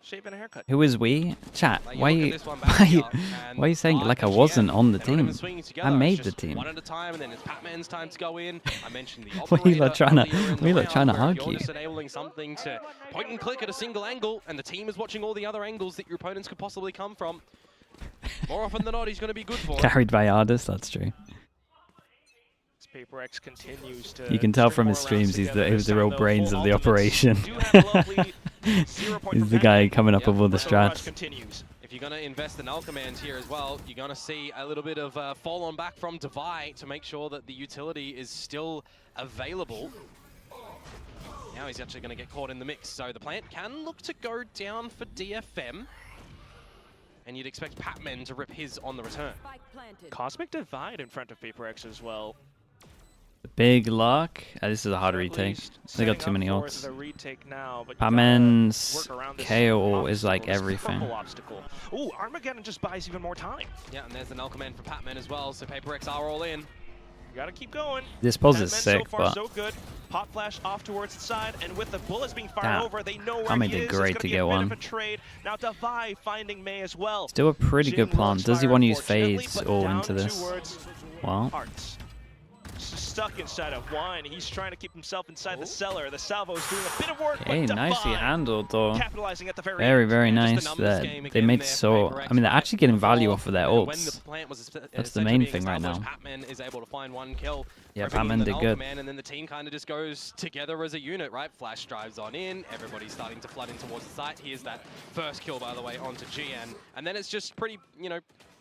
Shaving a haircut. Who is we? Chat. Why are you saying it like I wasn't on the team? I made the team. One at a time, and then it's Patman's time to go in. I mentioned the What are you trying to argue? Just enabling something to point and click at a single angle, and the team is watching all the other angles that your opponents could possibly come from. More often than not, he's going to be good for it. Carried by Ardis, that's true. PRX continues to. You can tell from his streams he's the real brains of the operation. He's the guy coming up with all the strats. If you're going to invest in Alchemans here as well, you're going to see a little bit of fall on back from Devi to make sure that the utility is still available. Now he's actually going to get caught in the mix, so the plant can look to go down for DFM. And you'd expect Patman to rip his on the return. Cosmic Divide in front of PRX as well. Big luck. This is a hard retake. They got too many ults. Patman's KO is like everything. Ooh, Armageddon just buys even more time. Yeah, and there's an Alchemist for Patman as well, so PRX are all in. You gotta keep going. This pulse is sick, so far, but so good. Pop flash off towards the side, and with the bullets being fired over, they know where Kame he did is. great to get one. Now Davai finding May as well. Still a pretty good plant. Does he want to use fades all into this? Well. Stuck inside of one. He's trying to keep himself inside the cellar. The salvo's doing a bit of work. Okay, nicely handled though. Capitalizing at the Very, very nice that they made so. I mean, they're actually getting value off of their ults. That's the main thing right now. Patman is able to find one kill. Yeah, Patman did good. And then the team kind of just goes together as a unit, right? Flash drives on in. Everybody's starting to flood in towards the site. Here's that first kill, by the way, onto GN. And then it's just pretty, you know,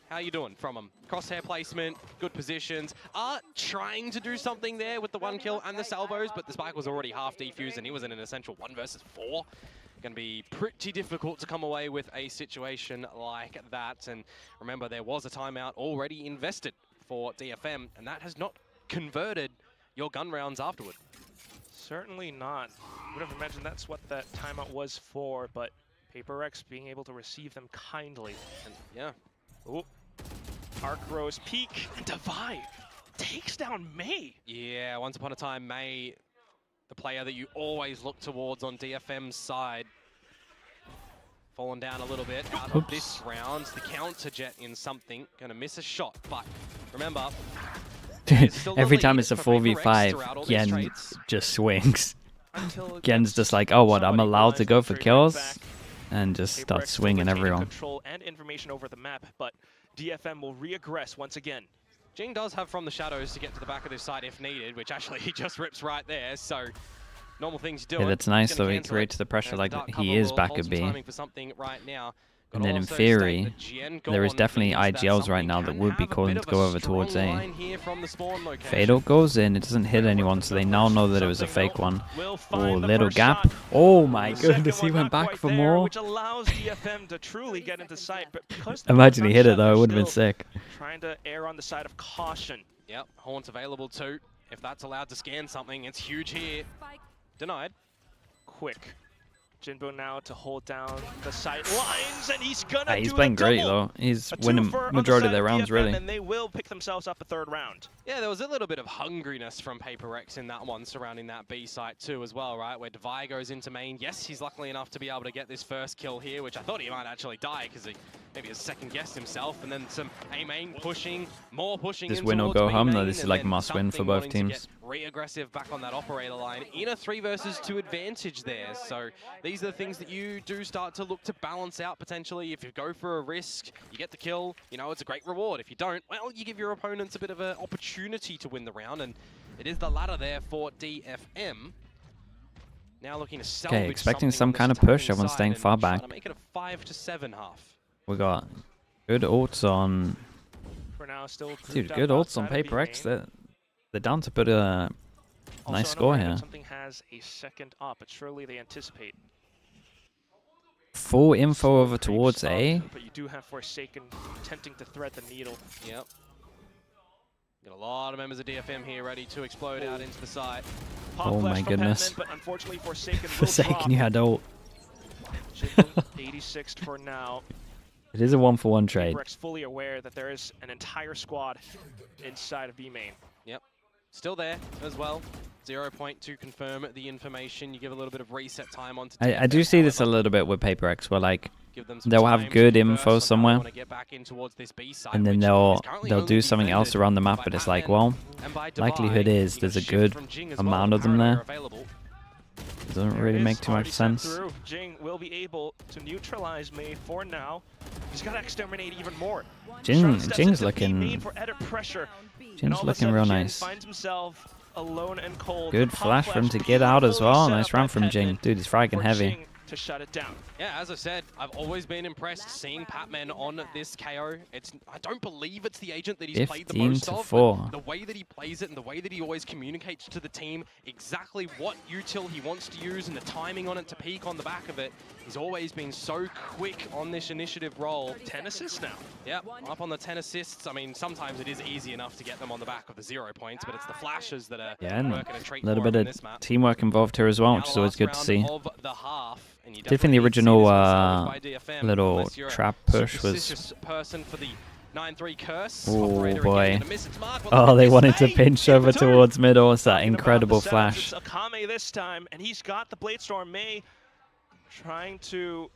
how you doing from him? Crosshair placement, good positions. Trying to do something there with the one kill and the salvos, but the spike was already half defused and he was in an essential 1 versus 4. Going to be pretty difficult to come away with a situation like that. And remember, there was a timeout already invested for DFM, and that has not converted your gun rounds afterward. Certainly not. Would have imagined that's what that timeout was for, but PRX being able to receive them kindly. And yeah. Ooh. Arc Rose peak, and Davai takes down May. Yeah, once upon a time, May, the player that you always look towards on DFM's side, fallen down a little bit out of this round. The counter jet in something, gonna miss a shot, but remember, every time it's a 4v5, Gen just swings. Gen's just like, oh what, I'm allowed to go for kills? And just start swinging everyone. Control and information over the map, but DFM will reaggress once again. Jing does have from the shadows to get to the back of this side if needed, which actually he just rips right there, so normal things do. Yeah, that's nice though, he creates the pressure like he is back at B. And then in theory, there is definitely IGLs right now that would be calling to go over towards A. Fatal goes in, it doesn't hit anyone, so they now know that it was a fake one. Oh, little gap. Oh my goodness, he went back for more. Imagine he hit it though, it would have been sick. Trying to err on the side of caution. Yep, Horn's available too. If that's allowed to scan something, it's huge here. Denied. Quick. Jinbo now to hold down the sight lines, and he's gonna he's playing great though. He's winning majority of their rounds, really. And they will pick themselves up a third round. Yeah, there was a little bit of hungriness from PRX in that one surrounding that B site too as well, right? Where Davai goes into main. Yes, he's lucky enough to be able to get this first kill here, which I thought he might actually die because he maybe has second-guessed himself, and then some A main pushing, more pushing. This win or go home though. This is like must win for both teams. Re-aggressive back on that operator line in a 3 versus 2 advantage there. So these are the things that you do start to look to balance out potentially. If you go for a risk, you get the kill, you know, it's a great reward. If you don't, well, you give your opponents a bit of an opportunity to win the round, and it is the latter there for DFM. Now looking to salvage. Okay, expecting some kind of push. Everyone's staying far back. Make it a 5-7 half. We got good ults on. For now, still dude, good ults on PRX. They're down to put a nice score here. Something has a second up, but surely they anticipate. Full info over towards A. But you do have Forsaken attempting to thread the needle. Yep. Got a lot of members of DFM here ready to explode out into the site. Oh my goodness. But unfortunately Forsaken Forsaken, you had ult. 86 for now. It is a 1-for-1 trade. PRX fully aware that there is an entire squad inside of B main. Yep. Still there as well. 0 point to confirm the information. You give a little bit of reset time on. I do see this a little bit with PRX, where like they'll have good info somewhere, and then they'll do something else around the map, but it's like, well, likelihood is there's a good amount of them there. It doesn't really make too much sense. Jing will be able to neutralize May for now. He's got to exterminate even more. Jing's looking real nice. Finds himself alone and cold. Good flash for him to get out as well. Nice round from Jing. Dude, he's fragging heavy. to shut it down. Yeah, as I said, I've always been impressed seeing Patman on this KO. I don't believe it's the agent that he's played the most of, but the way that he plays it and the way that he always communicates to the team exactly what util he wants to use and the timing on it to peak on the back of it. He's always been so quick on this initiative roll. 10 assists now. Yep, up on the 10 assists. I mean, sometimes it is easy enough to get them on the back of the 0 points, but it's the flashes that are working a treat a little for bit this of map. teamwork involved here as well, which is always good to see. Did think the Definitely original little trap push was... person for the 9-3 curse. Oh boy. Oh, they wanted to pinch over towards middle. It's that incredible flash. It's Akame this time, and he's got the Bladestorm. May trying to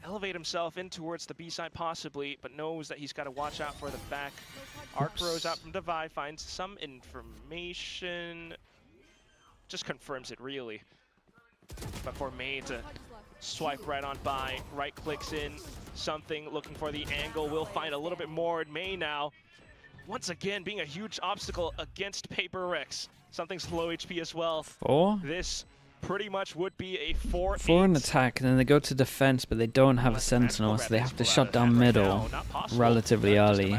elevate himself in towards the B side possibly, but knows that he's got to watch out for the back. Arc throws out from Devi, finds some information. Just confirms it really. But for May to swipe right on by, right clicks in, something, looking for the angle, will find a little bit more. And May now, once again, being a huge obstacle against PRX. Something's low HP as well. 4? This pretty much would be a 4 in attack, and then they go to defense, but they don't have a sentinel, so they have to shut down middle relatively early,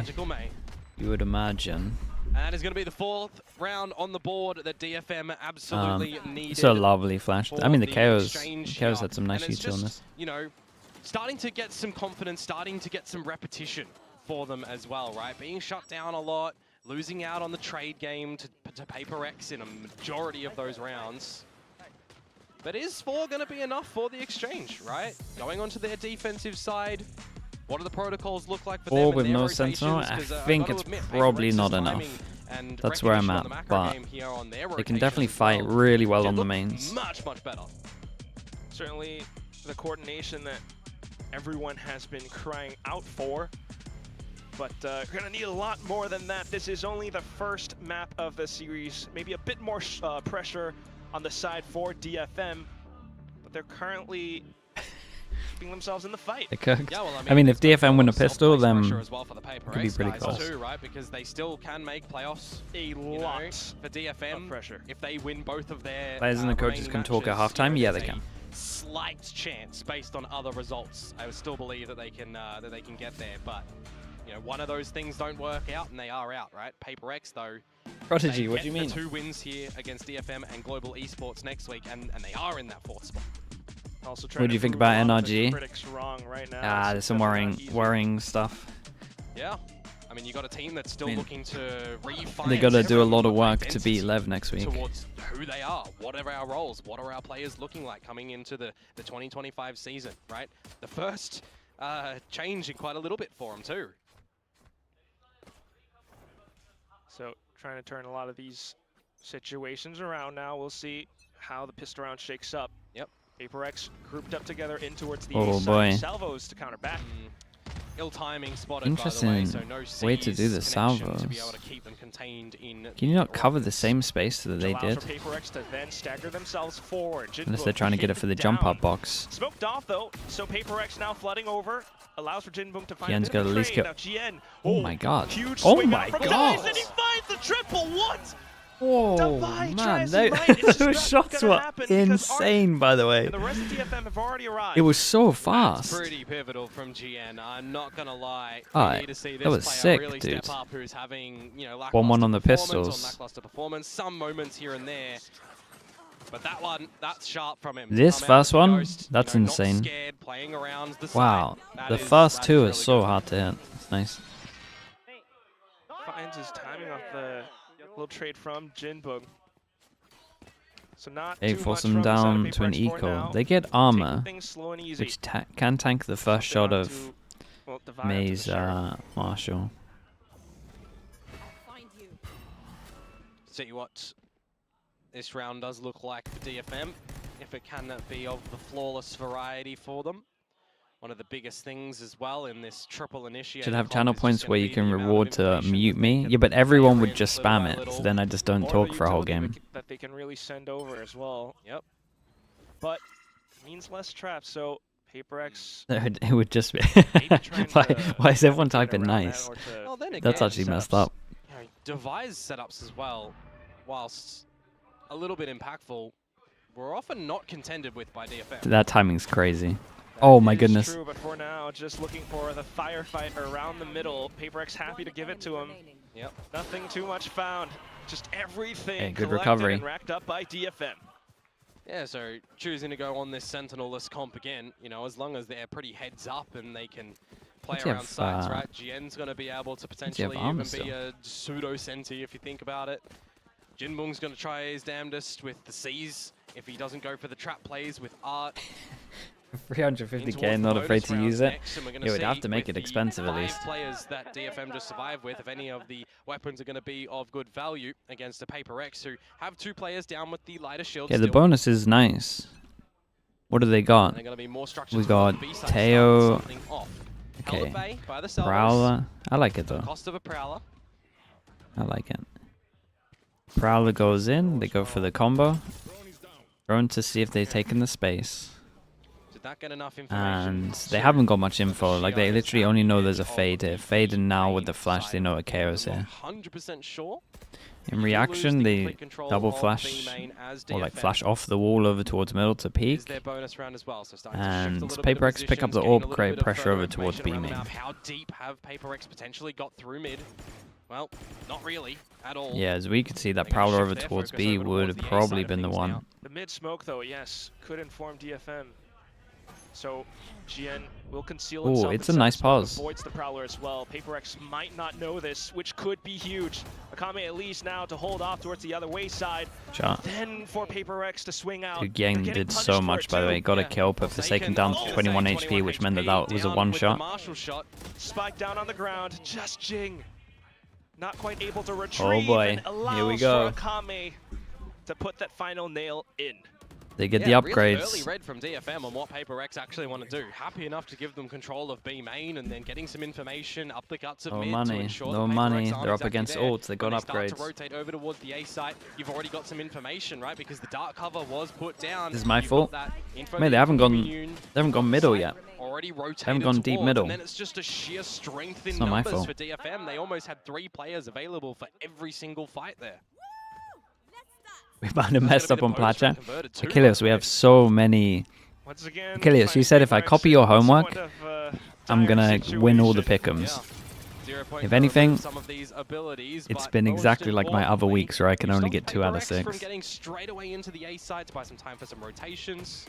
you would imagine. And it's going to be the 4th round on the board that DFM absolutely needed. It's a lovely flash. I mean, the KOs had some nice util on this. You know, starting to get some confidence, starting to get some repetition for them as well, right? Being shut down a lot, losing out on the trade game to PRX in a majority of those rounds. But is 4 going to be enough for the exchange, right? Going onto their defensive side, what do the protocols look like for them? 4 with no sentinel? I think it's probably not enough. That's where I'm at, but they can definitely fight really well on the mains. Much better. Certainly the coordination that everyone has been crying out for, but we're gonna need a lot more than that. This is only the first map of the series. Maybe a bit more pressure on the side for DFM, but they're currently keeping themselves in the fight. Yeah, well, I mean, if DFM win a pistol, then it could be pretty close. Too, right? Because they still can make playoffs. A lot for DFM. Pressure. If they win both of their players and the coaches can talk at halftime. Yeah, they can. Slight chance based on other results. I would still believe that they can get there, but you know, one of those things don't work out, and they are out, right? PRX though. Prodigy, what do you mean? 2 wins here against DFM and Global Esports next week, and they are in that 4th spot. What do you think about NRG? Right now, ah, there's some worrying stuff. Yeah, I mean, you got a team that's still looking to refine. They got to do a lot of work to beat Lev next week. Towards who they are, what are our roles, what are our players looking like coming into the 2025 season, right? The first change in quite a little bit for them too. So trying to turn a lot of these situations around now. We'll see how the pistol round shakes up. Yep. PRX grouped up together in towards the salvos to counter back. Ill timing spotted, interesting by the way, so no way to do the salvos. To be able to keep them contained in Can you not cover the same space that they did? PRX to then stagger themselves forward. Unless they're trying to get it for the jump up box. Smoked off though, so PRX now flooding over. Allows for Jinboom to find Gien's got to at least get... Oh my god. Huge oh my god. And he finds the triple. What? Oh man, those shots were insane, by the way. And the rest of DFM have already arrived. It was so fast. That's pretty pivotal from GN. I'm not gonna lie. We need to see this that was sick, really dude. Step up, who's having, you know, 1-1 on the pistols. Lackluster performance, some moments here and there. But that one, that's sharp from him. This first one, that's you know, insane. Scared, playing around the wow, the first 2 is so hard to hit. It's nice. Finds his timing off the little trade from Jinboom. So not they force them down to an eco. They get armor, which can tank the first shot of May's Marshall. See what this round does look like for DFM, if it can be of the flawless variety for them. One of the biggest things as well in this triple initiative. Should have channel points where you can reward to mute me. Yeah, but everyone would just spam it, so then I just don't talk for a whole game. That they can really send over as well. Yep. But means less traps, so PRX. It would just be. why is everyone typing nice? Well, then again, that's actually messed up. Devise setups as well, whilst a little bit impactful, were often not contended with by DFM. That timing's crazy. Oh my goodness. True, but for now, just looking for the firefight around the middle. PRX happy to give it to him. Yep. Nothing too much found. Just everything good recovery. And racked up by DFM. Yeah, so choosing to go on this Sentinel-less comp again, you know, as long as they're pretty heads up and they can play around sites, right? GN's going to be able to potentially even be a pseudo-Senti if you think about it. Jinbung's going to try his damnedest with the C's if he doesn't go for the trap plays with Art. 350k, not afraid to use it. You would have to make it expensive at least. Players that DFM just survived with, if any of the weapons are going to be of good value against the PRX, who have 2 players down with the lighter shield. Yeah, the bonus is nice. What do they got? We got Teo. Okay. Prowler. I like it though. Cost of a Prowler. I like it. Prowler goes in. They go for the combo. Drone to see if they've taken the space. Get enough and they haven't got much info. Like they literally only know there's a fade here. Fade, and now with the flash they know a KO's here. 100% sure. In reaction, they double flash or like flash off the wall over towards middle to peak. And PRX pick up the orb, create pressure over towards B main. How deep have PRX potentially got through mid? Well, not really at all. Yeah, as we could see, that Prowler over towards B would have probably been the one. The mid smoke though, yes, could inform DFM. So GN will conceal himself. Oh, it's a nice pause. Avoids the Prowler as well. PRX might not know this, which could be huge. Akame at least now to hold off towards the other wayside. Shot. Then for PRX to swing out. Dude, Yang did so much, by the way. Got a kill, but Forsaken down to 21 HP, which meant that was a one-shot. Spike down on the ground. Just Jing. Not quite able to retrieve. Oh boy, here we go. For Akame to put that final nail in. They get the upgrades. Really early read from DFM on what PRX actually want to do. Happy enough to give them control of B main and then getting some information up the guts of mid to ensure no money. They're up against ults. They got upgrades. Start to rotate over towards the A site. You've already got some information, right? Because the dark cover was put down. This is my fault. Mate, they haven't gone middle yet. Already rotated. They haven't gone deep middle. And then it's just a sheer strength in numbers for DFM. They almost had 3 players available for every single fight there. We might have messed up on Placha. Achilles, we have so many. Achilles, you said if I copy your homework, I'm going to win all the pick'ems. If anything, it's been exactly like my other weeks where I can only get 2 out of 6. From getting straight away into the A side to buy some time for some rotations.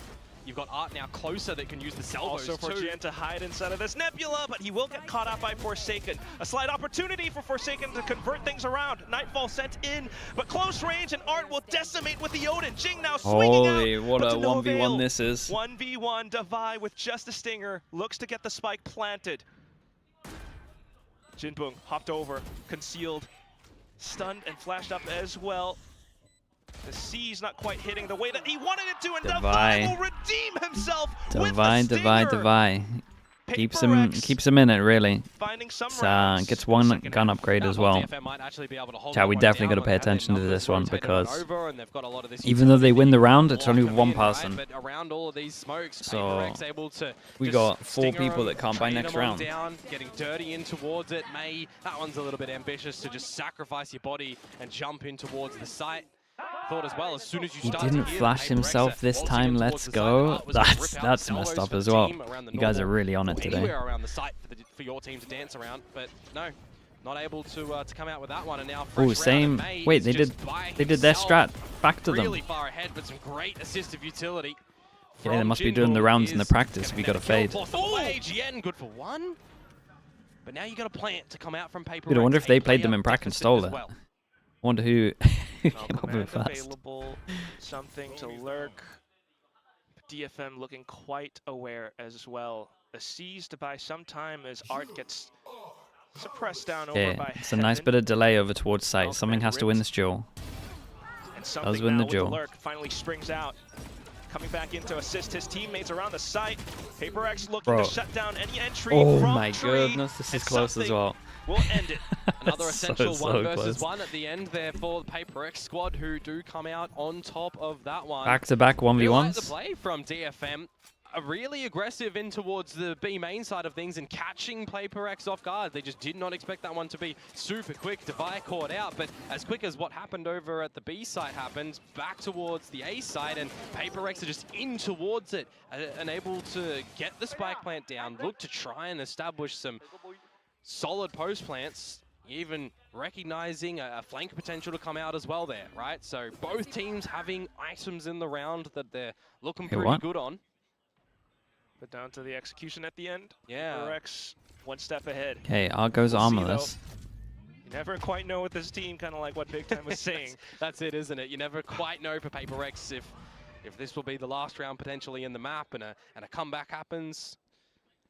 You've got Art now closer that can use the salvos also for GN to hide inside of this Nebula, but he will get caught out by Forsaken. A slight opportunity for Forsaken to convert things around. Nightfall sent in, but close range, and Art will decimate with the Odin. Jing now swinging out. Holy, what a 1v1 this is. 1v1, Devi with just a stinger, looks to get the spike planted. Jinbung hopped over, concealed, stunned and flashed up as well. The C's not quite hitting the way that he wanted it to, and Devi will redeem himself with the stinger. Devi. Keeps him in it, really. Gets one gun upgrade as well. Chat, we definitely got to pay attention to this one, because even though they win the round, it's only with 1 person. So we got 4 people that can't buy next round. Getting dirty in towards it. That one's a little bit ambitious to just sacrifice your body and jump in towards the site. Thought as well, as soon as you he didn't flash himself this time. Let's go. That's messed up as well. You guys are really on it today. Anywhere around the site for your team to dance around, but no, not able to come out with that one. And now same. Wait, they did their strat back to them. Really far ahead, but some great assistive utility. Yeah, they must be doing the rounds in the practice. We got a fade. GN good for 1, but now you got a plant to come out from PRX. I wonder if they played them in practice and stole it. Wonder who came up with it first. Available, something to lurk. DFM looking quite aware as well. A C's to buy some time as Art gets suppressed down over by it's a nice bit of delay over towards site. Something has to win this duel. Does win the duel. Lurk finally springs out. Coming back in to assist his teammates around the site. PRX looking to shut down any entry from Oh my goodness, this is close as well. We'll end it. Another essential 1 versus 1 at the end there for the PRX squad, who do come out on top of that one. Back-to-back 1v1s. The play from DFM. really aggressive in towards the B main side of things and catching PRX off guard. They just did not expect that one to be super quick. Devi caught out, but as quick as what happened over at the B side happened, back towards the A side, and PRX are just in towards it, and able to get the spike plant down, look to try and establish some solid post plants, even recognizing a flank potential to come out as well there, right? So both teams having items in the round that they're looking pretty good on. But down to the execution at the end. Yeah. PRX one step ahead. Okay, Argo's armorless. You never quite know with this team, kind of like what Big Time was saying. That's it, isn't it? You never quite know for PRX if this will be the last round potentially in the map and a comeback happens.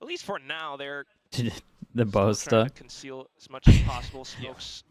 At least for now, they're the boaster. To conceal as much as possible. Smokes.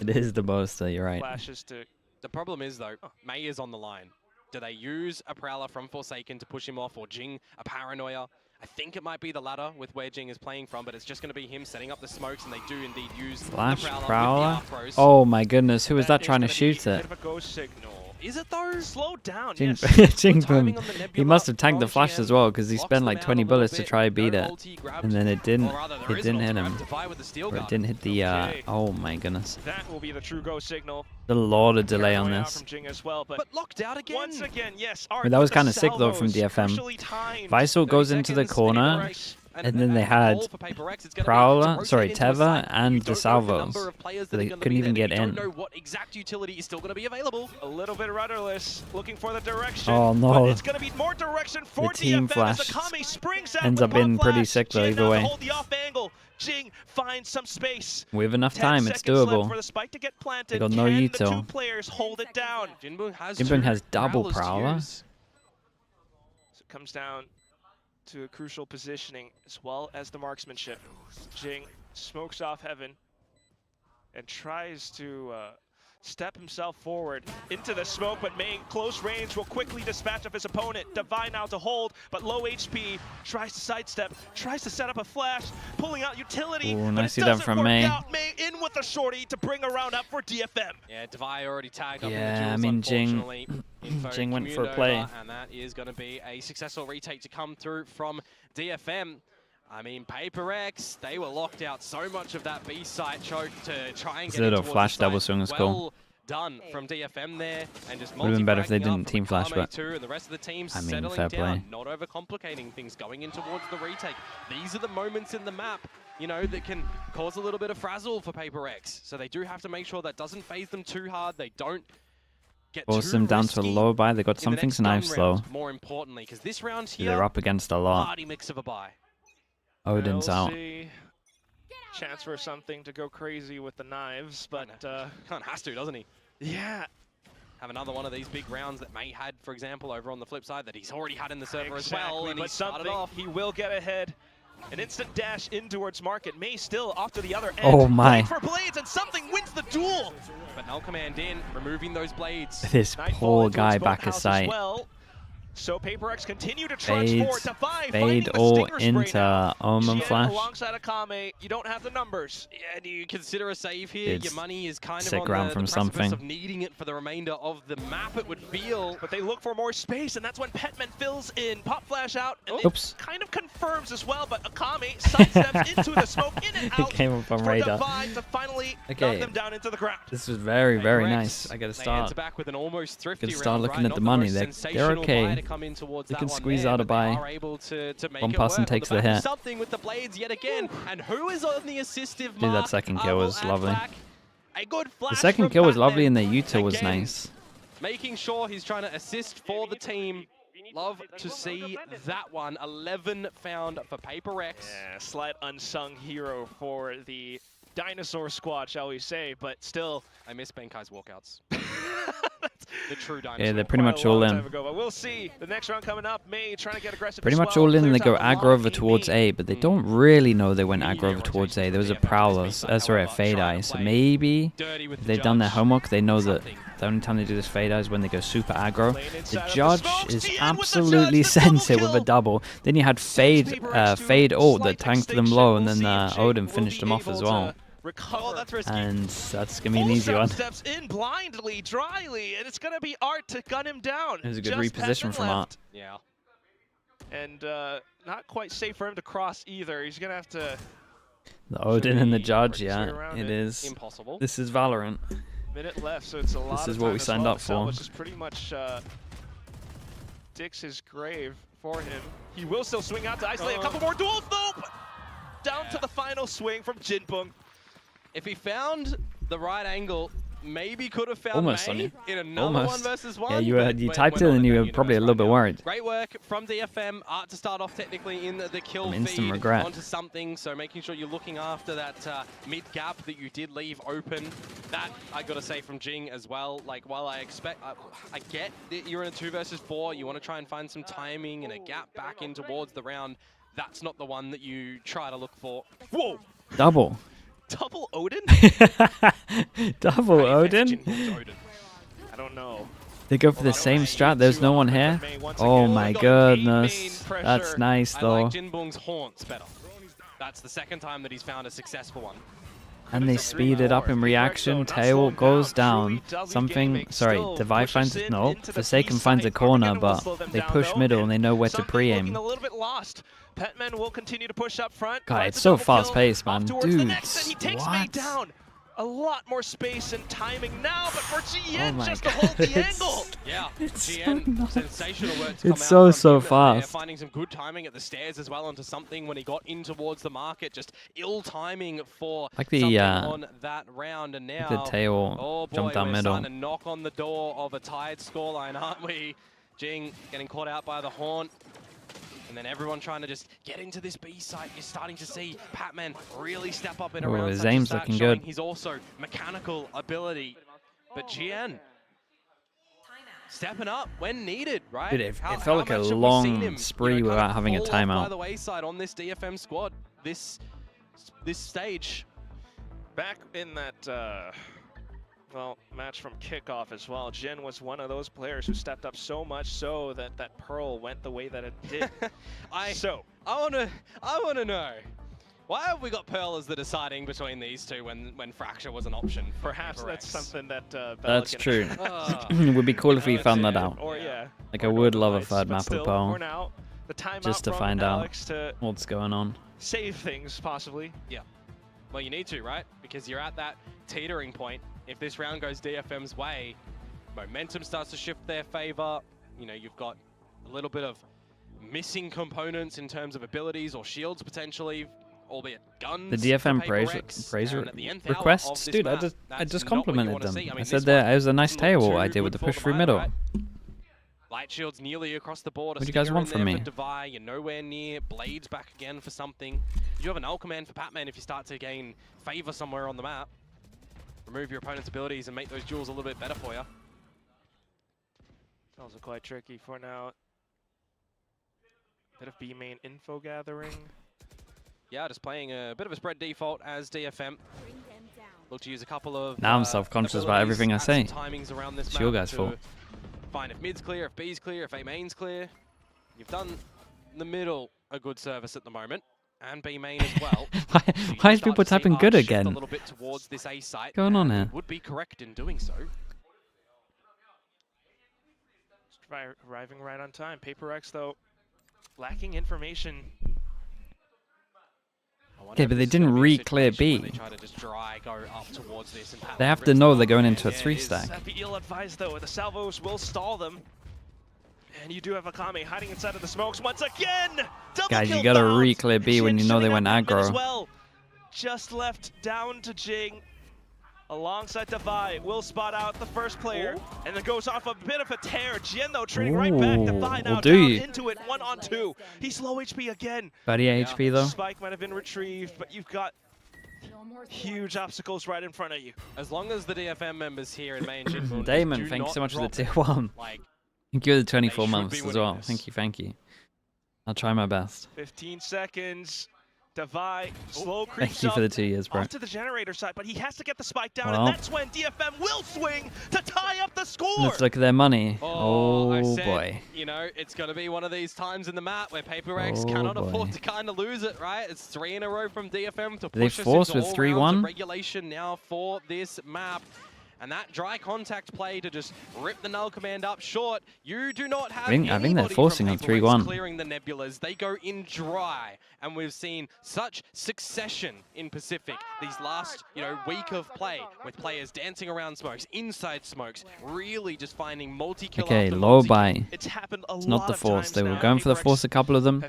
It is the boaster. You're right. Flashes to. The problem is though, Mei is on the line. Do they use a Prowler from Forsaken to push him off, or Jing a Paranoia? I think it might be the latter with where Jing is playing from, but it's just going to be him setting up the smokes, and they do indeed use Flash the Prowler. Oh my goodness, who was that trying to shoot it? Bit of a ghost signal. Is it though? Slow down. Jing, Yes. Jing Boom. He must have tanked the flash as well, because he spent like 20 bullets to try to beat it, and then it didn't hit him. Or it didn't hit the. Oh my goodness. That will be the true ghost signal. A lot of delay on this. From Jing as well, but locked out again. Once again, yes. That was kind of sick though from DFM. Visor goes into the corner. And then they had Prowler, sorry, Teva, and the salvos. So they couldn't even get in. Don't know what exact utility is still going to be available. A little bit rudderless, looking for the direction. Oh no! But it's going to be more direction for the team DFM flash ends up being pretty sick though. Either way. Hold the off angle. Jing finds some space. With enough time, it's doable. For the spike to get planted. They got no util. The two players hold it down. Jinbun has double Prowler. So it comes down to a crucial positioning as well as the marksmanship. Jing smokes off heaven and tries to step himself forward into the smoke, but Mei, close range, will quickly dispatch of his opponent. Devi now to hold, but low HP, tries to sidestep, tries to set up a flash, pulling out utility. Ooh, but nice it that from Mei. Mei in with a shorty to bring a round up for DFM. Yeah, Devi already tagged up in the Yeah, duels, I mean, Jing went for a play. And that is going to be a successful retake to come through from DFM. I mean, PRX, they were locked out so much of that B site choke to try and get a flash double swing was cool. Done from DFM there, and just would have been better if they didn't team flash, but and the rest of the team I mean, settling fair down, play. not overcomplicating things, going in towards the retake. These are the moments in the map, you know, that can cause a little bit of frazzle for PRX. So they do have to make sure that doesn't phase them too hard. They don't get force them down to a low buy. They got something's knives though. More importantly, because this round here, they're up against a lot. party mix of a buy. Odin's out. Chance for something to go crazy with the knives, but Khan has to, doesn't he? Yeah. Have another one of these big rounds that Mei had, for example, over on the flip side that he's already had in the server as well, and he started off. He will get ahead. An instant dash in towards market. Mei still off to the other end. Oh my! For blades, and something wins the duel. But null command in, removing those blades. This poor guy back of sight. Well. So PRX continue to trudge forward. Fade all into Omen Flash. Alongside Akame, you don't have the numbers. Yeah, do you consider a save here? It's your money is kind of sick on round the from precipice something. of needing it for the remainder of the map, it would feel. But they look for more space, and that's when Petman fills in. Pop flash out, and Oops. it kind of confirms as well, but Akame sidesteps into the smoke, in and out. He came up on for radar. Devi to finally knock them down into the ground. This was very, very nice. I gotta start. Back with an almost thrifty Gotta start round, looking right? at the Not money. most They're okay. to come in towards They that can one squeeze there, out a but they buy. are able to make One it person work takes on the back of hit. Something with the blades yet again, and who is on the assistive Dude, mark? that second kill was lovely. A good flash The second from kill was Batman. lovely, and the util was Again, nice. Making sure he's trying to assist for the team. Love to see that one. 11 found for PRX. Yeah, slight unsung hero for the dinosaur squad, shall we say, but still. I miss Benkai's walkouts. The true dinosaur. Yeah, they're pretty much all in. But we'll see. The next round coming up, Mei trying to get aggressive. Pretty much all in, and they go aggro over towards A, but they don't really know they went aggro over towards A. There was a Prowler, sorry, a Fade Eye, so maybe if they've done their homework, they know that the only time they do this Fade Eye is when they go super aggro. The Judge is absolutely sent it with a double. Then you had Fade ult that tanked them low, and then Odin finished them off as well. And that's going to be an easy one. Steps in blindly, dryly, and it's going to be Art to gun him down. It was a good reposition from Art. Yeah. And not quite safe for him to cross either. He's going to have to... The Odin and the judge, yeah, it is. Impossible. This is Valorant. Minute left, so it's a lot. This is what we signed up for. Which is pretty much digs his grave for him. He will still swing out to isolate a couple more duels, though. Down to the final swing from Jinbong. If he found the right angle, maybe could have found Almost May in another 1v1. Yeah, you typed it and you were probably a little bit worried. Great work from DFM to start off technically in the kill feed regret. onto something. So making sure you're looking after that mid gap that you did leave open. That I gotta say from Jing as well. Like while I expect, I get that you're in a 2 versus 4. You want to try and find some timing and a gap back in towards the round. That's not the one that you try to look for. Whoa! Double. Double Odin? Double Odin? I don't know. They go for the same strat. There's no one here. Oh my goodness. That's nice though. I like Jinbong's haunts better. That's the second time that he's found a successful one. And they speed it up in reaction. Tail goes down. Something, sorry, Devi finds, no, Forsaken finds a corner, but they push middle and they know where to pre-aim. A little bit lost. Petman will continue to push up front. God, it's so fast-paced, man. Dude, what? Down. A lot more space and timing now, but for GN just to hold the angle. Yeah, it's GN, so sensational work to come it's out so from fast. Finding some good timing at the stairs as well onto something when he got in towards the market. Just ill timing for like the something on that round. And now the tail jumped down middle. We're starting to knock on the door of a tied scoreline, aren't we? Jing getting caught out by the haunt. And then everyone trying to just get into this B site. You're starting to see Patman really step up in a round. His aim's looking good. He's also mechanical ability. But GN stepping up when needed, right? Dude, it felt like a long spree without having a timeout. By the wayside on this DFM squad, this stage. Back in that well, match from kickoff as well, Jin was one of those players who stepped up so much so that that Pearl went the way that it did. I wanna know, why have we got Pearl as the deciding between these two when Fracture was an option? Perhaps that's something that that's true. It would be cool if we found that out. Or yeah. Like I would love a third map of Pearl. Now, the just to find out what's going on. Save things, possibly. Yeah. Well, you need to, right? Because you're at that teetering point. If this round goes DFM's way, momentum starts to shift their favor. You know, you've got a little bit of missing components in terms of abilities or shields potentially, albeit guns. The DFM praise requests, dude, I just complimented them. I said that it was a nice tail I did with the push through middle. Right? Light shields nearly across the board. What do you guys want from me? You're nowhere near. Blades back again for something. You have an ult command for Patman if you start to gain favor somewhere on the map. Remove your opponent's abilities and make those duels a little bit better for you. Also quite tricky for now. Bit of B main info gathering. Yeah, just playing a bit of a spread default as DFM. Look to use a couple of. Now I'm self-conscious about everything I say. Timings around this it's your guys' fault. Find if mid's clear, if B's clear, if A main's clear. You've done the middle a good service at the moment. And B main as well. Why is people typing good again? A little bit towards this A site. What's going on here? Would be correct in doing so. Arriving right on time. PRX though, lacking information. Okay, but they didn't re-clear B. They have to know they're going into a 3-stack. That'd be ill-advised though. The salvos will stall them. And you do have Akame hiding inside of the smokes once again. Guys, you gotta re-clear B when you know they went aggro. Well. Just left down to Jing. Alongside Devi, will spot out the first player. And then goes off a bit of a tear. Jin though trading right back. Devi now down into it 1-on-2. He's low HP again. 38 HP though. Spike might have been retrieved, but you've got huge obstacles right in front of you. As long as the DFM members here in main Jinbong Damon, thank you so much for the tier 1. Thank you for the 24 months as well. Thank you. I'll try my best. 15 seconds. Devi slow creeps Thank you for the 2 years, bro. Off to the generator side, but he has to get the spike down, and that's when DFM will swing to tie up the score. Let's look at their money. Oh said, boy. You know, it's going to be one of these times in the map where PRX cannot afford to kind of lose it, right? It's 3 in a row from DFM to push us into all rounds of regulation now for this map. And that dry contact play to just rip the null command up short, you do not have I think they're forcing on 3-1. Clearing the nebulas. They go in dry, and we've seen such succession in Pacific these last, week of play, with players dancing around smokes, inside smokes, really just finding multi-kill. Okay, low buy. It's happened a lot not the of force. They times were now. going for the force, a couple of them.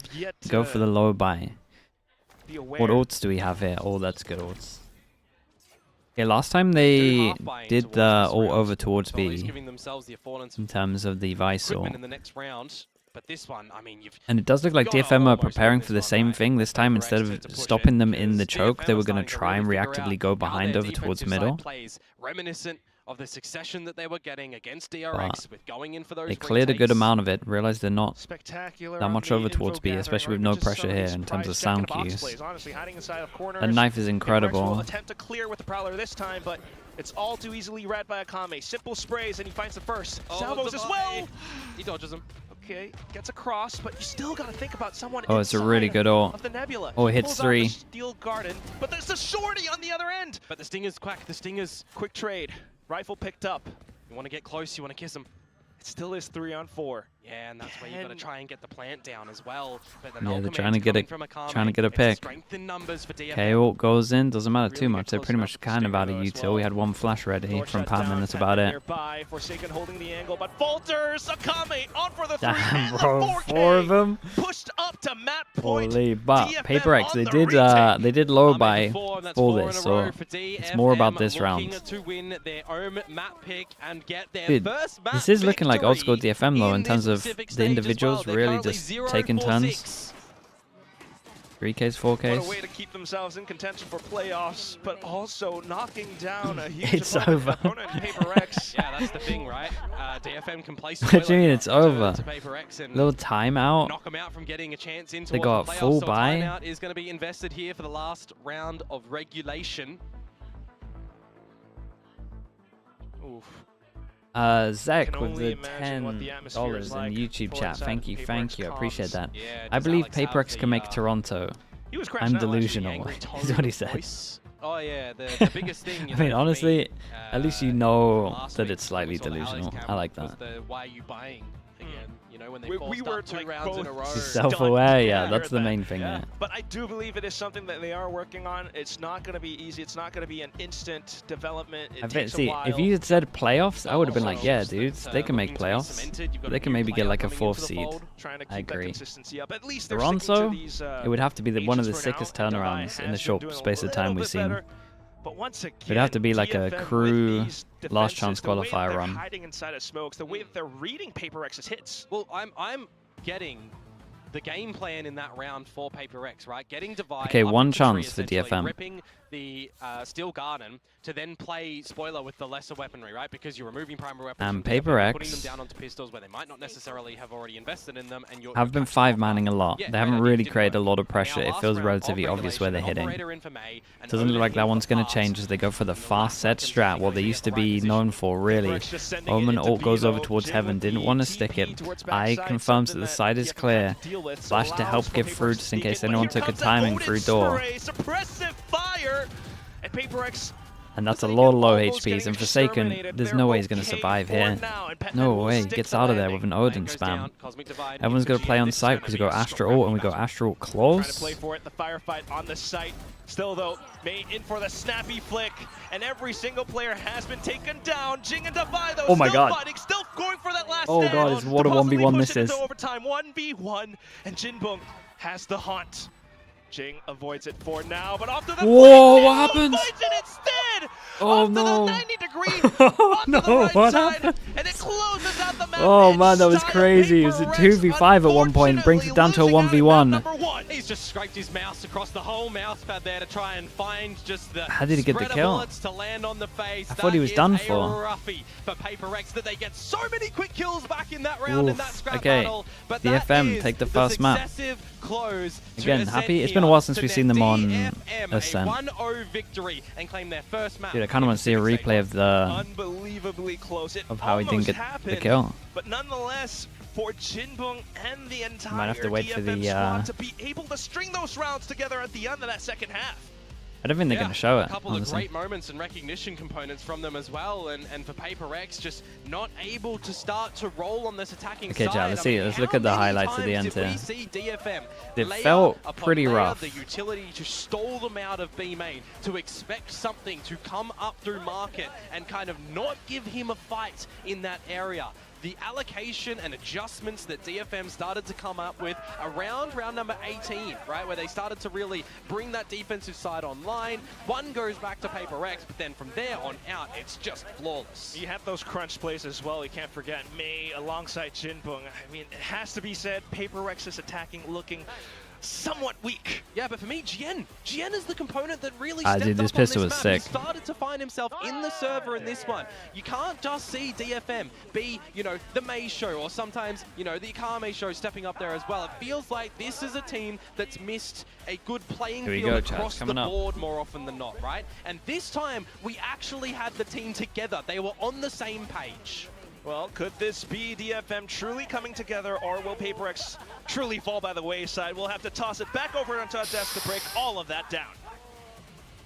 Go for the low buy. What ults do we have here? Oh, that's good ults. Okay, last time they did the ult over towards B in terms of the Visor. But this one, I mean, and it does look like DFM are preparing for the same thing this time. Instead of stopping them in the choke, they were going to try and reactively go behind over towards middle. Reminiscent of the succession that they were getting against DRX with going in for those. They cleared a good amount of it, realized they're not Spectacular that much over towards B, especially with no pressure here in terms of sound cues. The knife is incredible. Attempt to clear with the Prowler this time, but it's all too easily read by Akame. Simple sprays, and he finds the first. Salvos as well! He dodges him. Okay, gets across, but you still got to think about someone Oh, it's a really good ult. of the Nebula. Oh, it hits 3. Steel Garden, but there's the shorty on the other end! But the Stinger's quack, the Stinger's quick trade. Rifle picked up. You want to get close, you want to kiss him. It still is 3-on-4. Yeah, and that's where you got to try and get the plant down as well. But Yeah, they're trying to get a pick. Okay, ult goes in, doesn't matter too much. They're pretty much kind of out of util. We had one flash ready from Patman, that's about it. Forsaken holding the angle, but falters. Akame on for the 3 Damn, and bro, the 4K. 4 of them. Pushed up to map point. Holy, but DFM PRX, they did low buy for this, so it's more about this round. Dude, this is looking like old school DFM though in terms of the individuals really just taking turns. 3Ks, 4Ks. What a way to keep themselves in contention for playoffs, but also knocking down a huge It's over. opponent in PRX. Yeah, that's the thing, right? DFM can place What do you mean it's over? to PRX and Little timeout. knock them out from getting a chance into They got the playoffs. full So buy. timeout is going to be invested here for the last round of regulation. Oof. Zach with the $10 in YouTube chat. Thank you. I appreciate that. Yeah, I believe PRX can make Toronto. I'm delusional, is what he said. Oh yeah, the biggest thing. I mean, honestly, at least you know that it's slightly delusional. I like that. Why are you buying again? You know, when they we were 2 rounds in a row. He's self-aware, yeah, that's the main thing. Yeah. But I do believe it is something that they are working on. It's not going to be easy. It's not going to be an instant development. It takes a while. If you had said playoffs, I would have been like, yeah, dudes, they can make playoffs. They can maybe get like a 4th seed. I agree. Toronto, it would have to be one of the sickest turnarounds in the short space of time we've seen. But once again, it'd have to be like a crew last chance qualifier run. Hiding inside of smokes, the way that they're reading PRX's hits. Well, I'm getting the game plan in that round for PRX, right? Getting Divide. Okay, one chance for DFM. Ripping the Steel Garden to then play Spoiler with the lesser weaponry, right? Because you're removing primary weapons. And putting them PRX down onto pistols where they might not necessarily have already invested in them. And have been 5-manning a lot. They haven't really created a lot of pressure. It feels relatively obvious where they're hitting. Doesn't look like that one's going to change as they go for the fast set strat, what they used to be known for, really. Omen ult goes over towards Heaven, didn't want to stick it. I confirms that the side is clear. Flash to help give through just in case anyone took a timing through door. Suppressive fire, and PRX. And that's a lot of low HPs, and Forsaken, there's no way he's going to survive here. No way, he gets out of there with an Odin spam. Everyone's going to play on site because we go Astra ult and we go Astra ult close. Play for it, the firefight on the site. Still though, May in for the snappy flick, and every single player has been taken down. Jing and Divide though, oh my still god. fighting, still going for that last oh god, it's what a 1v1 this is. Overtime 1v1, and Jinbong has the haunt. Jing avoids it for now, but off to the whoa, what happened? Oh no. 90-degree, oh no, right what side, happened? And it closes out the map. Oh man, that was crazy. It was a 2v5 at one point, brings it down to a 1v1. He's just scraped his mouse across the whole mouse pad there to try and find just the how did he get the kill? To land on the face. I thought he was done for. Roughie for PRX that they get so many quick kills back in that round in that scrap okay. battle. But DFM take the first map. Again, happy. It's been a while since we've seen them on Ascent. 1-0 victory and claim their first map. Dude, I kind of want to see a replay of the unbelievably close. It of how he didn't get happened, the kill. But nonetheless, for Jinbong and the entire might have to wait DFM for the squad to be able to string those rounds together at the end of that second half. I don't think they're going to show it. A couple of great moments and recognition components from them as well, and for PRX just not able to start to roll on this attacking side. Okay, Jal, let's see. Let's look at the highlights at the end here. We see DFM it felt pretty rough. The utility to stall them out of B main, to expect something to come up through market and kind of not give him a fight in that area. The allocation and adjustments that DFM started to come up with around round number 18, right, where they started to really bring that defensive side online. One goes back to PRX, but then from there on out, it's just flawless. You have those crunch plays as well. You can't forget Mei alongside Jinbong. I mean, it has to be said, PRX is attacking looking somewhat weak. Yeah, but for me, Jien is the component that really stepped dude, this up on pistol this was map. sick. He started to find himself in the server in this one. You can't just see DFM be, you know, the Mei show, or sometimes, you know, the Akame show stepping up there as well. It feels like this is a team that's missed a good playing field across the board more often than not, right? And this time, we actually had the team together. They were on the same page. Well, could this be DFM truly coming together, or will PRX truly fall by the wayside? We'll have to toss it back over onto our desk to break all of that down.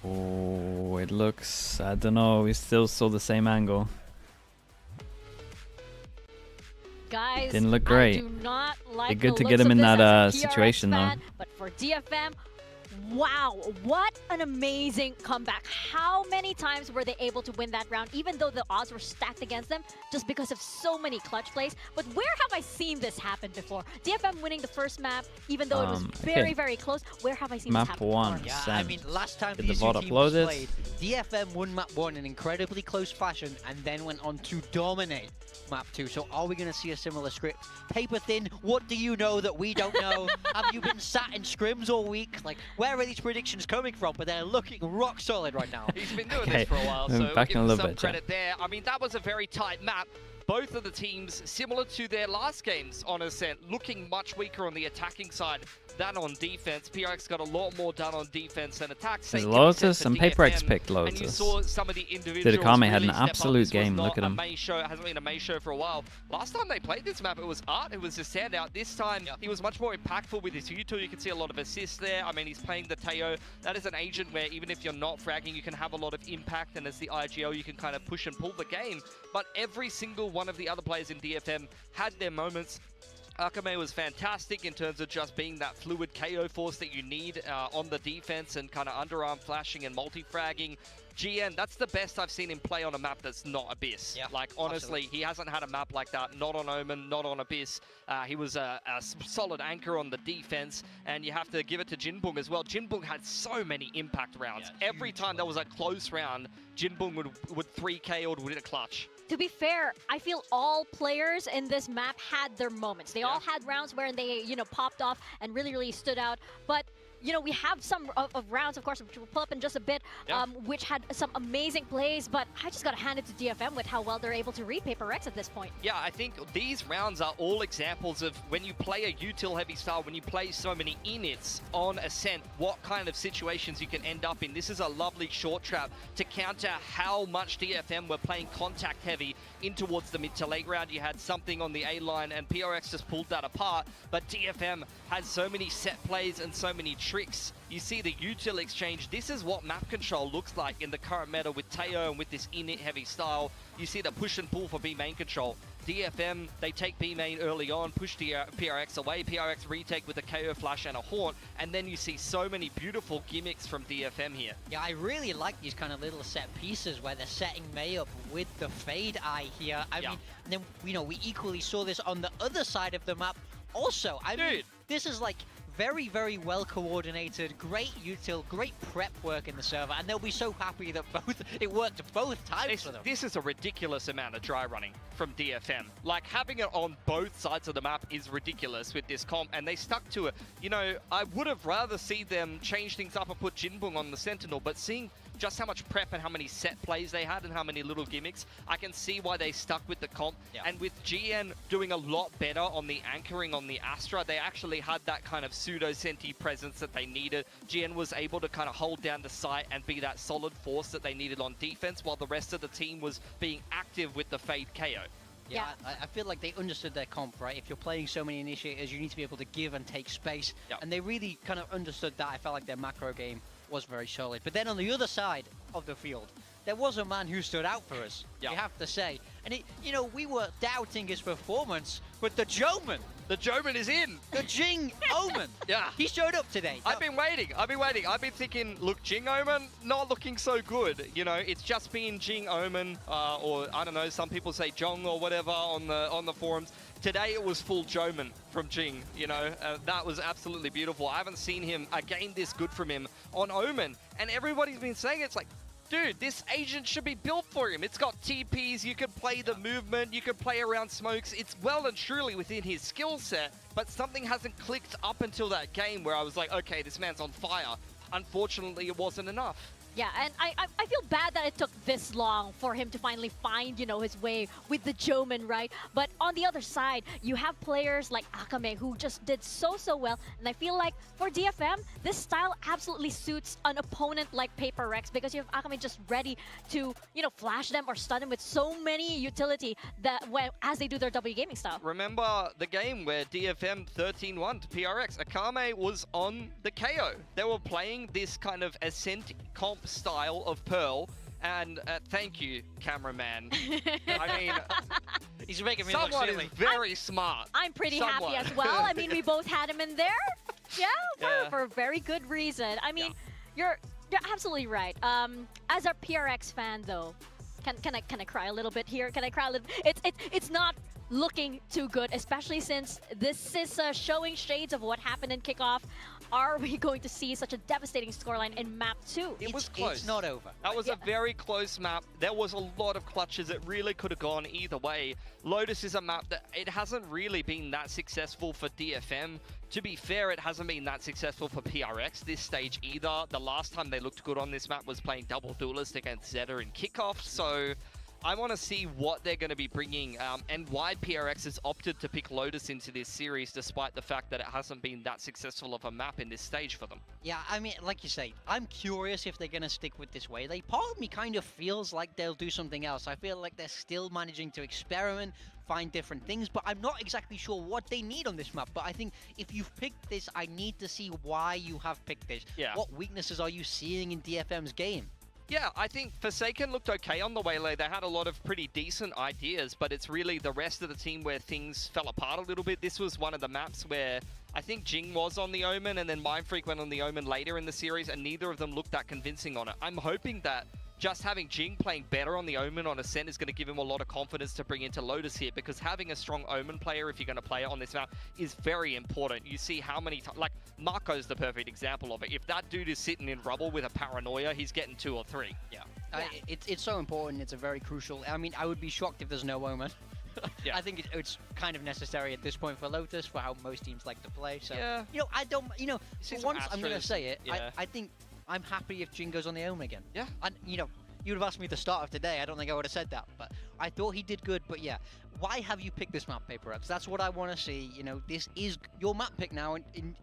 Oh, it looks, I don't know, we still saw the same angle. Guys, didn't look great. I do not like it's good the to looks get him of in this that as a PRX situation fan, though. But for DFM, wow, what an amazing comeback. How many times were they able to win that round, even though the odds were stacked against them, just because of so many clutch plays? But where have I seen this happen before? DFM winning the first map, even though it was very, very close. Where have I seen this happen before? Yeah, I mean, last time Did these the two VOD teams upload it? played, DFM won map 1 in incredibly close fashion and then went on to dominate map 2. So are we going to see a similar script? Paper thin, what do you know that we don't know? Have you been sat in scrims all week? Like, where are these predictions coming from? But they're looking rock solid right now. He's been doing this for a while, so back we'll in a give him little some bit, credit there. I mean, that was a very tight map. Both of the teams, similar to their last games on Ascent, looking much weaker on the attacking side than on defense. PRX got a lot more done on defense than attacks. Lotus and PRX picked Lotus. And you saw some of the individuals Akame had really an step up. absolute This was game. not Look at a him. Mei show. It hasn't been a Mei show for a while. Last time they played this map, it was Art who was the standout. This time, he was much more impactful with his util. You can see a lot of assists there. I mean, he's playing the Teo. That is an agent where even if you're not fragging, you can have a lot of impact. And as the IGL, you can kind of push and pull the game. But every single one of the other players in DFM had their moments. Akame was fantastic in terms of just being that fluid KO force that you need on the defense and kind of underarm flashing and multi-fragging. GN, that's the best I've seen him play on a map that's not Abyss. Yeah, like, honestly, he hasn't had a map like that, not on Omen, not on Abyss. He was a solid anchor on the defense, and you have to give it to Jinbong as well. Jinbong had so many impact rounds. Yeah, every time there was a close round, Jinbong would 3K or would a clutch. To be fair, I feel all players in this map had their moments. They all had rounds where they, you know, popped off and really, really stood out. But you know, we have some of rounds, of course, which we'll pull up in just a bit, which had some amazing plays, but I just got to hand it to DFM with how well they're able to read PRX at this point. Yeah, I think these rounds are all examples of when you play a util heavy style, when you play so many inits on Ascent, what kind of situations you can end up in. This is a lovely short trap to counter how much DFM were playing contact heavy in towards the mid to late round. You had something on the A line and PRX just pulled that apart, but DFM had so many set plays and so many tricks. You see the util exchange. This is what map control looks like in the current meta with Teo and with this init heavy style. You see the push and pull for B main control. DFM, they take B main early on, push the PRX away. PRX retake with a KO flash and a haunt, and then you see so many beautiful gimmicks from DFM here. Yeah, I really like these kind of little set pieces where they're setting Mei up with the Fade Eye here. I mean, and then, you know, we equally saw this on the other side of the map also. I mean, this is like very, very well coordinated, great util, great prep work in the server, and they'll be so happy that it worked both times for them. This is a ridiculous amount of dry running from DFM. Like, having it on both sides of the map is ridiculous with this comp, and they stuck to it. You know, I would have rather seen them change things up and put Jinbong on the Sentinel, but seeing just how much prep and how many set plays they had and how many little gimmicks, I can see why they stuck with the comp. And with GN doing a lot better on the anchoring on the Astra, they actually had that kind of pseudo-senti presence that they needed. GN was able to kind of hold down the site and be that solid force that they needed on defense, while the rest of the team was being active with the Fade KO. Yeah, I feel like they understood their comp, right? If you're playing so many initiators, you need to be able to give and take space. And they really kind of understood that. I felt like their macro game was very solid. But then on the other side of the field, there was a man who stood out for us, you have to say. And, you know, we were doubting his performance, but the Joman. The Joman is in. The Jing Omen. Yeah. He showed up today. I've been waiting. I've been thinking, look, Jing Omen, not looking so good. You know, it's just been Jing Omen, or I don't know, some people say Jong or whatever on the forums. Today it was full Joman from Jing, you know. That was absolutely beautiful. I haven't seen him, a game this good from him on Omen. And everybody's been saying it's like, dude, this agent should be built for him. It's got TPs, you can play the movement, you can play around smokes. It's well and truly within his skill set, but something hasn't clicked up until that game where I was like, okay, this man's on fire. Unfortunately, it wasn't enough. Yeah, and I feel bad that it took this long for him to finally find, you know, his way with the Joman, right? But on the other side, you have players like Akame who just did so well. And I feel like for DFM, this style absolutely suits an opponent like PRX because you have Akame just ready to, you know, flash them or stun them with so many utility that as they do their W gaming style. Remember the game where DFM 13-1 to PRX, Akame was on the KO. They were playing this kind of Ascent comp style of Pearl, and thank you, cameraman. I mean, he's making me look silly. Someone is very smart. I'm pretty happy as well. I mean, we both had him in there. Yeah, for a very good reason. I mean, you're absolutely right. As a PRX fan, though, can I cry a little bit here? Can I cry a little? It's not looking too good, especially since this is showing shades of what happened in kickoff. Are we going to see such a devastating scoreline in map 2? It was close. It's not over. That was a very close map. There was a lot of clutches. It really could have gone either way. Lotus is a map that it hasn't really been that successful for DFM. To be fair, it hasn't been that successful for PRX this stage either. The last time they looked good on this map was playing double duelist against ZETA in kickoff. So I want to see what they're going to be bringing and why PRX has opted to pick Lotus into this series despite the fact that it hasn't been that successful of a map in this stage for them. Yeah, I mean, like you say, I'm curious if they're going to stick with this way. Part of me kind of feels like they'll do something else. I feel like they're still managing to experiment, find different things, but I'm not exactly sure what they need on this map. But I think if you've picked this, I need to see why you have picked this. Yeah. What weaknesses are you seeing in DFM's game? Yeah, I think Forsaken looked okay on the Waylay. They had a lot of pretty decent ideas, but it's really the rest of the team where things fell apart a little bit. This was one of the maps where I think Jing was on the Omen and then Mindfreak went on the Omen later in the series, and neither of them looked that convincing on it. I'm hoping that just having Jing playing better on the Omen on Ascent is going to give him a lot of confidence to bring into Lotus here, because having a strong Omen player, if you're going to play it on this map, is very important. You see how many times, like, Marco's the perfect example of it. If that dude is sitting in rubble with a paranoia, he's getting 2 or 3. Yeah. It's so important. It's a very crucial. I mean, I would be shocked if there's no Omen. I think it's kind of necessary at this point for Lotus, for how most teams like to play. So, you know, I don't, you know, once I'm going to say it, I think I'm happy if Jing goes on the Omen again. Yeah. And, you know, you would have asked me at the start of today, I don't think I would have said that, but I thought he did good. But yeah, why have you picked this map, PRX? That's what I want to see. You know, this is your map pick now, and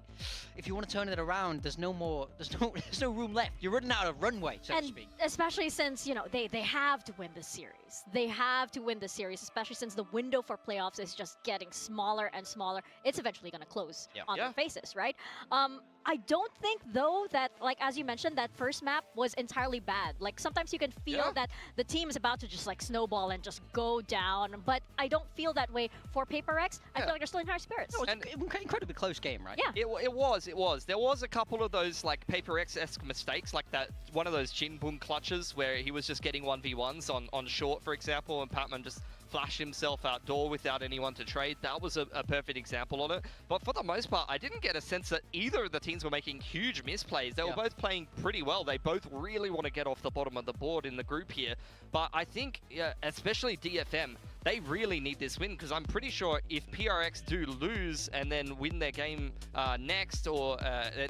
if you want to turn it around, there's no room left. You're running out of runway, so to speak. Especially since, you know, they have to win this series. They have to win this series, especially since the window for playoffs is just getting smaller and smaller. It's eventually going to close on their faces, right? I don't think, though, that, like, as you mentioned, that first map was entirely bad. Like, sometimes you can feel that the team is about to just, like, snowball and just go down. But I don't feel that way for PRX. I feel like they're still in high spirits. No, it's an incredibly close game, right? Yeah. It was. There was a couple of those, like, PRX-esque mistakes, like that one of those Jinbun clutches where he was just getting 1v1s on short, for example, and Patman just flash himself outdoor without anyone to trade. That was a perfect example of it. But for the most part, I didn't get a sense that either of the teams were making huge misplays. They were both playing pretty well. They both really want to get off the bottom of the board in the group here. But I think, especially DFM, they really need this win, because I'm pretty sure if PRX do lose and then win their game next, or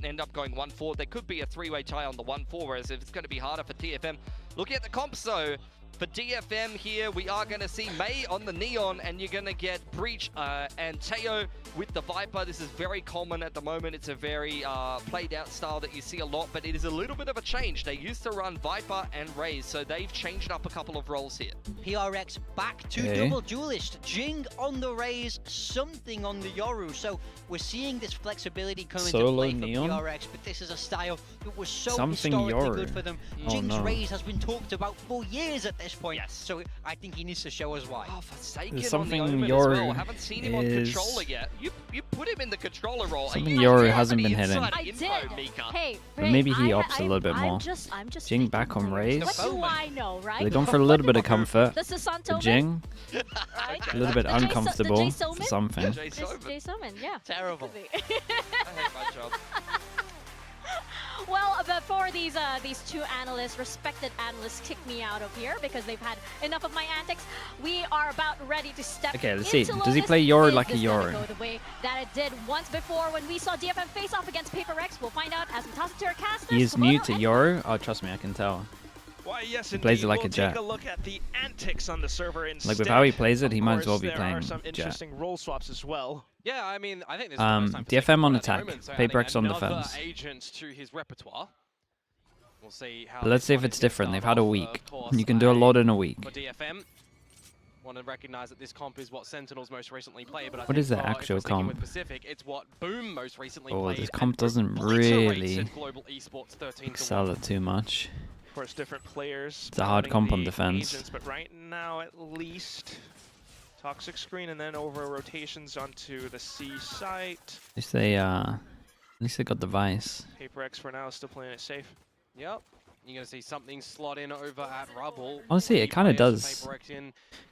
end up going 1-4, there could be a 3-way tie on the 1-4, whereas if it's going to be harder for DFM. Looking at the comps, though, For DFM here, we are going to see Mei on the Neon, and you're going to get Breach and Teo with the Viper. This is very common at the moment. It's a very played out style that you see a lot, but it is a little bit of a change. They used to run Viper and Raze, so they've changed up a couple of roles here. PRX back to double duelist. Jing on the Raze, something on the Yoru. So we're seeing this flexibility come into play for PRX, but this is a style that was so historically good for them. Jing's Raze has been talked about for years at this point, so I think he needs to show us why. Oh, Forsaken something on the Yoru as well. Haven't seen him on controller yet. You put him in the controller role. Something Yoru hasn't been hitting. I did. Hey, but maybe he opts a little bit more. I'm just Jing back on Raze. What do I know, right? They're going for a little bit of comfort. This is Santo Jing, a little bit uncomfortable for something. Jay Soman, yeah. Terrible. I hate my job. Well, before these two analysts, respected analysts, kick me out of here because they've had enough of my antics, we are about ready to step into let's see. Lotus. Does he play Yoru like a Yoru? Go the way that it did once before when we saw DFM face off against PRX. We'll find out as we toss it to our casters. He is new to Yoru. Oh, trust me, I can tell. Why, yes, he plays it like we'll a jet. Take a look at the antics on the server instead. Like with how he plays it, he might as well be there playing are some jet. interesting role swaps as well. Yeah, I mean, I think this is the first time DFM on attack, moment, so PRX on defense. Agent to his repertoire. We'll see how But let's see if it's different. They've had a week. You can do a lot in a week. For DFM, want to recognize that this comp is what Sentinels most recently played, but what is the actual comp? With Pacific, it's what Boom most recently oh, played. this comp doesn't really Global Esports 13 excel it too much. Of course, different players. It's a hard comp on defense. Agents, but right now, at least, toxic screen and then over rotations onto the C site. At least they got the Vice. PRX for now is still playing it safe. Yep. You're going to see something slot in over at Rubble. Honestly, it kind of does.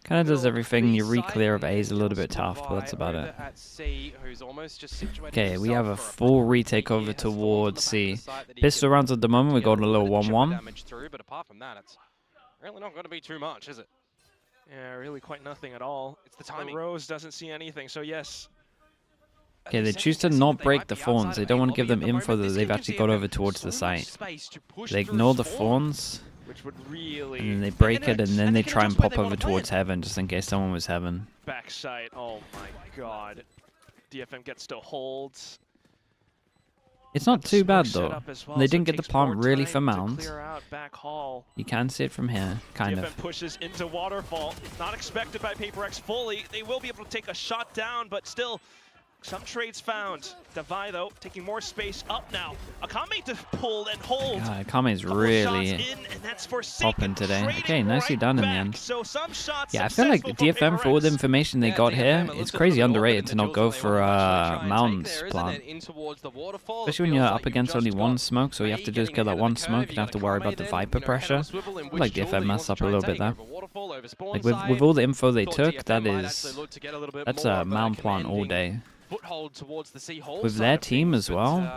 Kind of does everything. Your re-clear of A is a little bit tough, but that's about it. Okay, we have a full retake over towards C. Pistol rounds at the moment, we got a little 1-1. But apart from that, it's really not going to be too much, is it? Yeah, really quite nothing at all. It's the timing. Rose doesn't see anything, so yes. Okay, they choose to not break the fawns. They don't want to give them info that they've actually got over towards the site. They ignore the fawns, and then they break it, and then they try and pop over towards heaven, just in case someone was heaven. Backside, oh my god. DFM gets to holds. It's not too bad though. They didn't get the plant really for mount. You can see it from here, kind of. DFM pushes into Waterfall. Not expected by PRX fully. They will be able to take a shot down, but still, some trades found. Davai, though, taking more space up now. Akame to pull and hold. God, Akame's really popping today. Okay, nicely done in the end. So some shots yeah, I feel like DFM, for all the information they got here, it's crazy underrated to not go for mountains plant. Especially when you're up against only one smoke, so all you have to do is kill that one smoke. You don't have to worry about the Viper pressure. I feel like DFM messed up a little bit there. Like with all the info they took, that's a mount plant all day. With their team as well,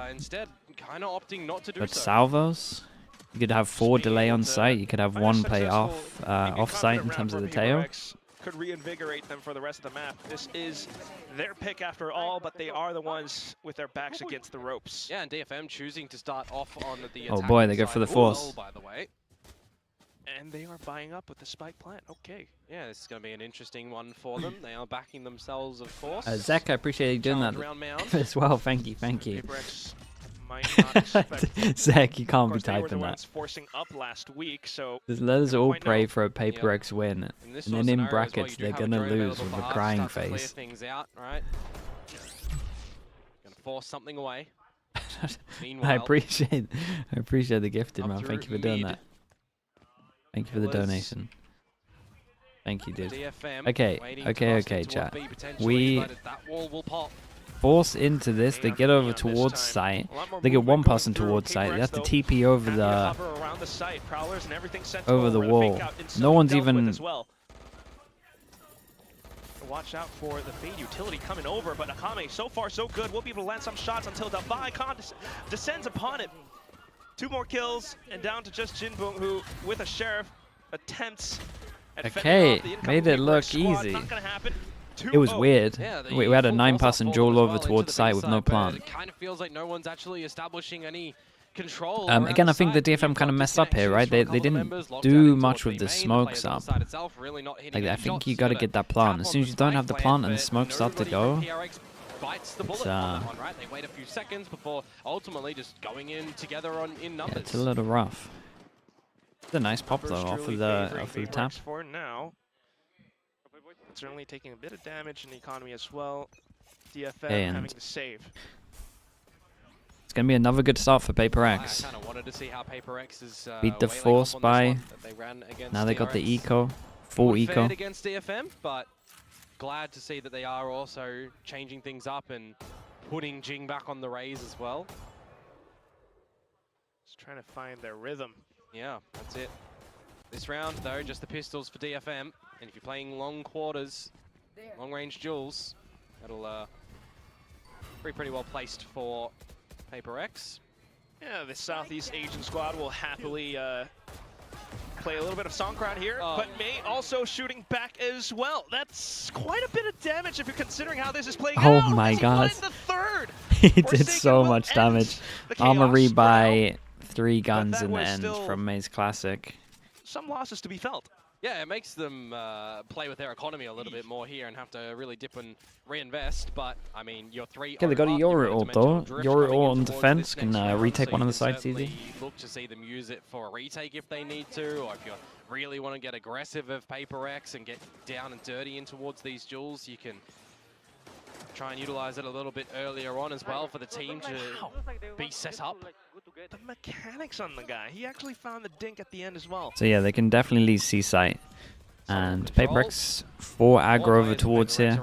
but salvos, you could have 4 delay on site, you could have 1 play off site in terms of the tail. Could reinvigorate them for the rest of the map. This is their pick after all, but they are the ones with their backs against the ropes. Yeah, and DFM choosing to start off on the oh boy, they go for the force. By the way. And they are buying up with the spike plant. Okay. Yeah, this is going to be an interesting one for them. They are backing themselves, of course. Zach, I appreciate you doing that as well. Thank you, thank you. Zach, you can't be typing that. Forcing up last week, so let us all pray for a PRX win, and then in brackets they're gonna lose with a crying face. Things out, right? Gonna force something away. I appreciate the gifted, man. Thank you for doing that. Thank you for the donation. Thank you, dude. Okay, chat. We force into this. They get over towards site. They get one person towards site. They have to TP over the wall. No one's even. Watch out for the Fade utility coming over, but Akame, so far so good. We'll be able to land some shots until Davai descends upon it. 2 more kills, and down to just Jinbong, who, with a Sheriff, attempts at okay, made it look easy. It was weird. Yeah, we had a 9-person duel over towards site with no plant. It kind of feels like no one's actually establishing any control. Again, I think the DFM kind of messed up here, right? They didn't do much with the smokes up. Like, I think you got to get that plant. As soon as you don't have the plant and the smokes start to go, bites the bullet on that one, right? They wait a few seconds before ultimately just going in together in numbers. Yeah, it's a little rough. It's a nice pop though off of the tap. For now, certainly taking a bit of damage in the economy as well. DFM having to save. It's gonna be another good start for PRX. I kind of wanted to see how PRX is beat the force by. Now they got the eco, full eco. Against DFM, but glad to see that they are also changing things up and putting Jing back on the raise as well. Just trying to find their rhythm. Yeah, that's it. This round, though, just the pistols for DFM. And if you're playing long quarters, long-range duels, that'll be pretty well placed for PRX. Yeah, the Southeast Asian squad will happily play a little bit of Songkran here, but May also shooting back as well. That's quite a bit of damage if you're considering how this is playing out. Oh my god. He did so much damage. Armory by 3 guns in the end from May's Classic. Some losses to be felt. Yeah, it makes them play with their economy a little bit more here and have to really dip and reinvest. But I mean, your 3. Okay, they got a Yoru ult though. Yoru ult on defense can retake one of the sites easy. Look to see them use it for a retake if they need to, or if you really want to get aggressive of PRX and get down and dirty in towards these duels, you can try and utilize it a little bit earlier on as well for the team to be set up. The mechanics on the guy. He actually found the dink at the end as well. So yeah, they can definitely leave C site. And PRX 4 aggro over towards here.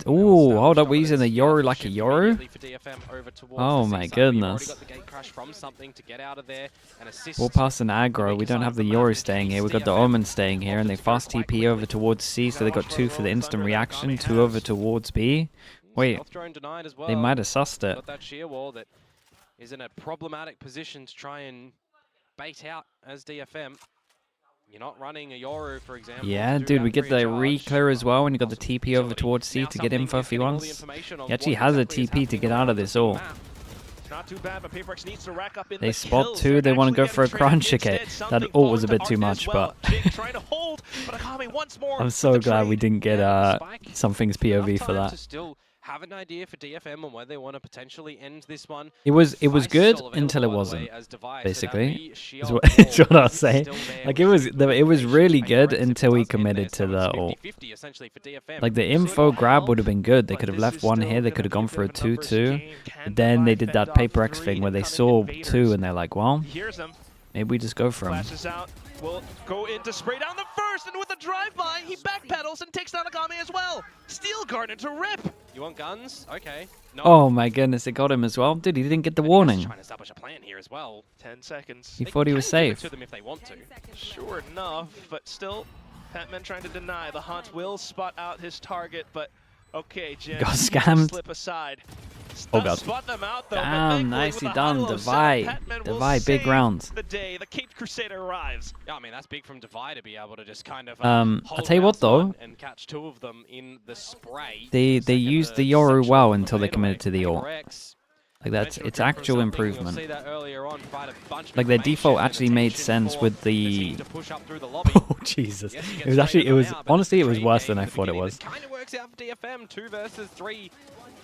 Ooh, hold up, we're using the Yoru like a Yoru? Oh my goodness. We'll pass an aggro. We don't have the Yoru staying here. We've got the Omen staying here, and they fast TP over towards C, so they got 2 for the instant reaction, 2 over towards B. Wait, they might have sussed it. That sheer wall that is in a problematic position to try and bait out as DFM. You're not running a Yoru, for example. Yeah, dude, we get the re-clear as well when you got the TP over towards C to get info if he wants. He actually has a TP to get out of this ult. Not too bad, but PRX needs to rack up in they spot 2, they want to go for a crunch. Okay, that ult was a bit too much, but I'm so glad we didn't get something's POV for that. Have an idea for DFM on where they want to potentially end this one. It was good until it wasn't. Basically, is what I'll say. Like it was really good until he committed to the ult. Like the info grab would have been good. They could have left 1 here. They could have gone for a 2-2. Then they did that PRX thing where they saw 2 and they're like, well, maybe we just go for him. Will go in to spray down the first, and with a drive-by, he backpedals and takes down Akame as well. Steel Garden to rip. You want guns? Okay. No. Oh my goodness, it got him as well. Dude, he didn't get the warning. Trying to establish a plan here as well. 10 seconds. He thought he was safe. To them if they want to. Sure enough, but still, Patman trying to deny. The Hunt will spot out his target, but okay, Jim. Got scammed. Slip aside. Oh god. Damn, nicely done. Divide, big round. The day the Caped Crusader arrives. Yeah, I mean that's big from Divide to be able to just kind of I'll tell you what though. And catch 2 of them in the spray. They used the Yoru well until they committed to the ult. Like that's it's actual improvement. Like their default actually made sense with the oh Jesus. It was honestly it was worse than I thought it was. Kind of works out for DFM. 2 versus 3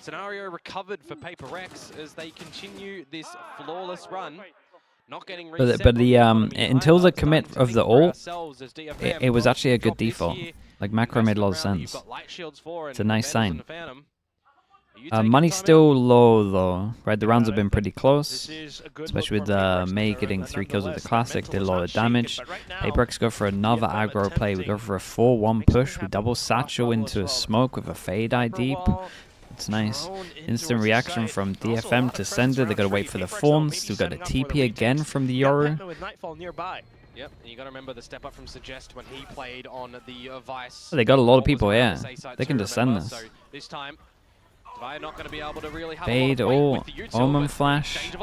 scenario recovered for PRX as they continue this flawless run. Not getting reset, but the until the commit of the ult, it was actually a good default. Like macro made a lot of sense. It's a nice sign. Money's still low though, right? The rounds have been pretty close, especially with May getting 3 kills with the Classic, did a lot of damage. PRX go for another aggro play. We go for a 4-1 push. We double satchel into a smoke with a fade eye deep. It's nice. Instant reaction from DFM to Sender. They gotta wait for the Fawns. We got a TP again from the Yoru. Yep, and you got to remember the step up from Suggest when he played on the Vice. They got a lot of people, yeah. They can descend this. So this time, Divide not going to be able to really have fade or Omen flash. And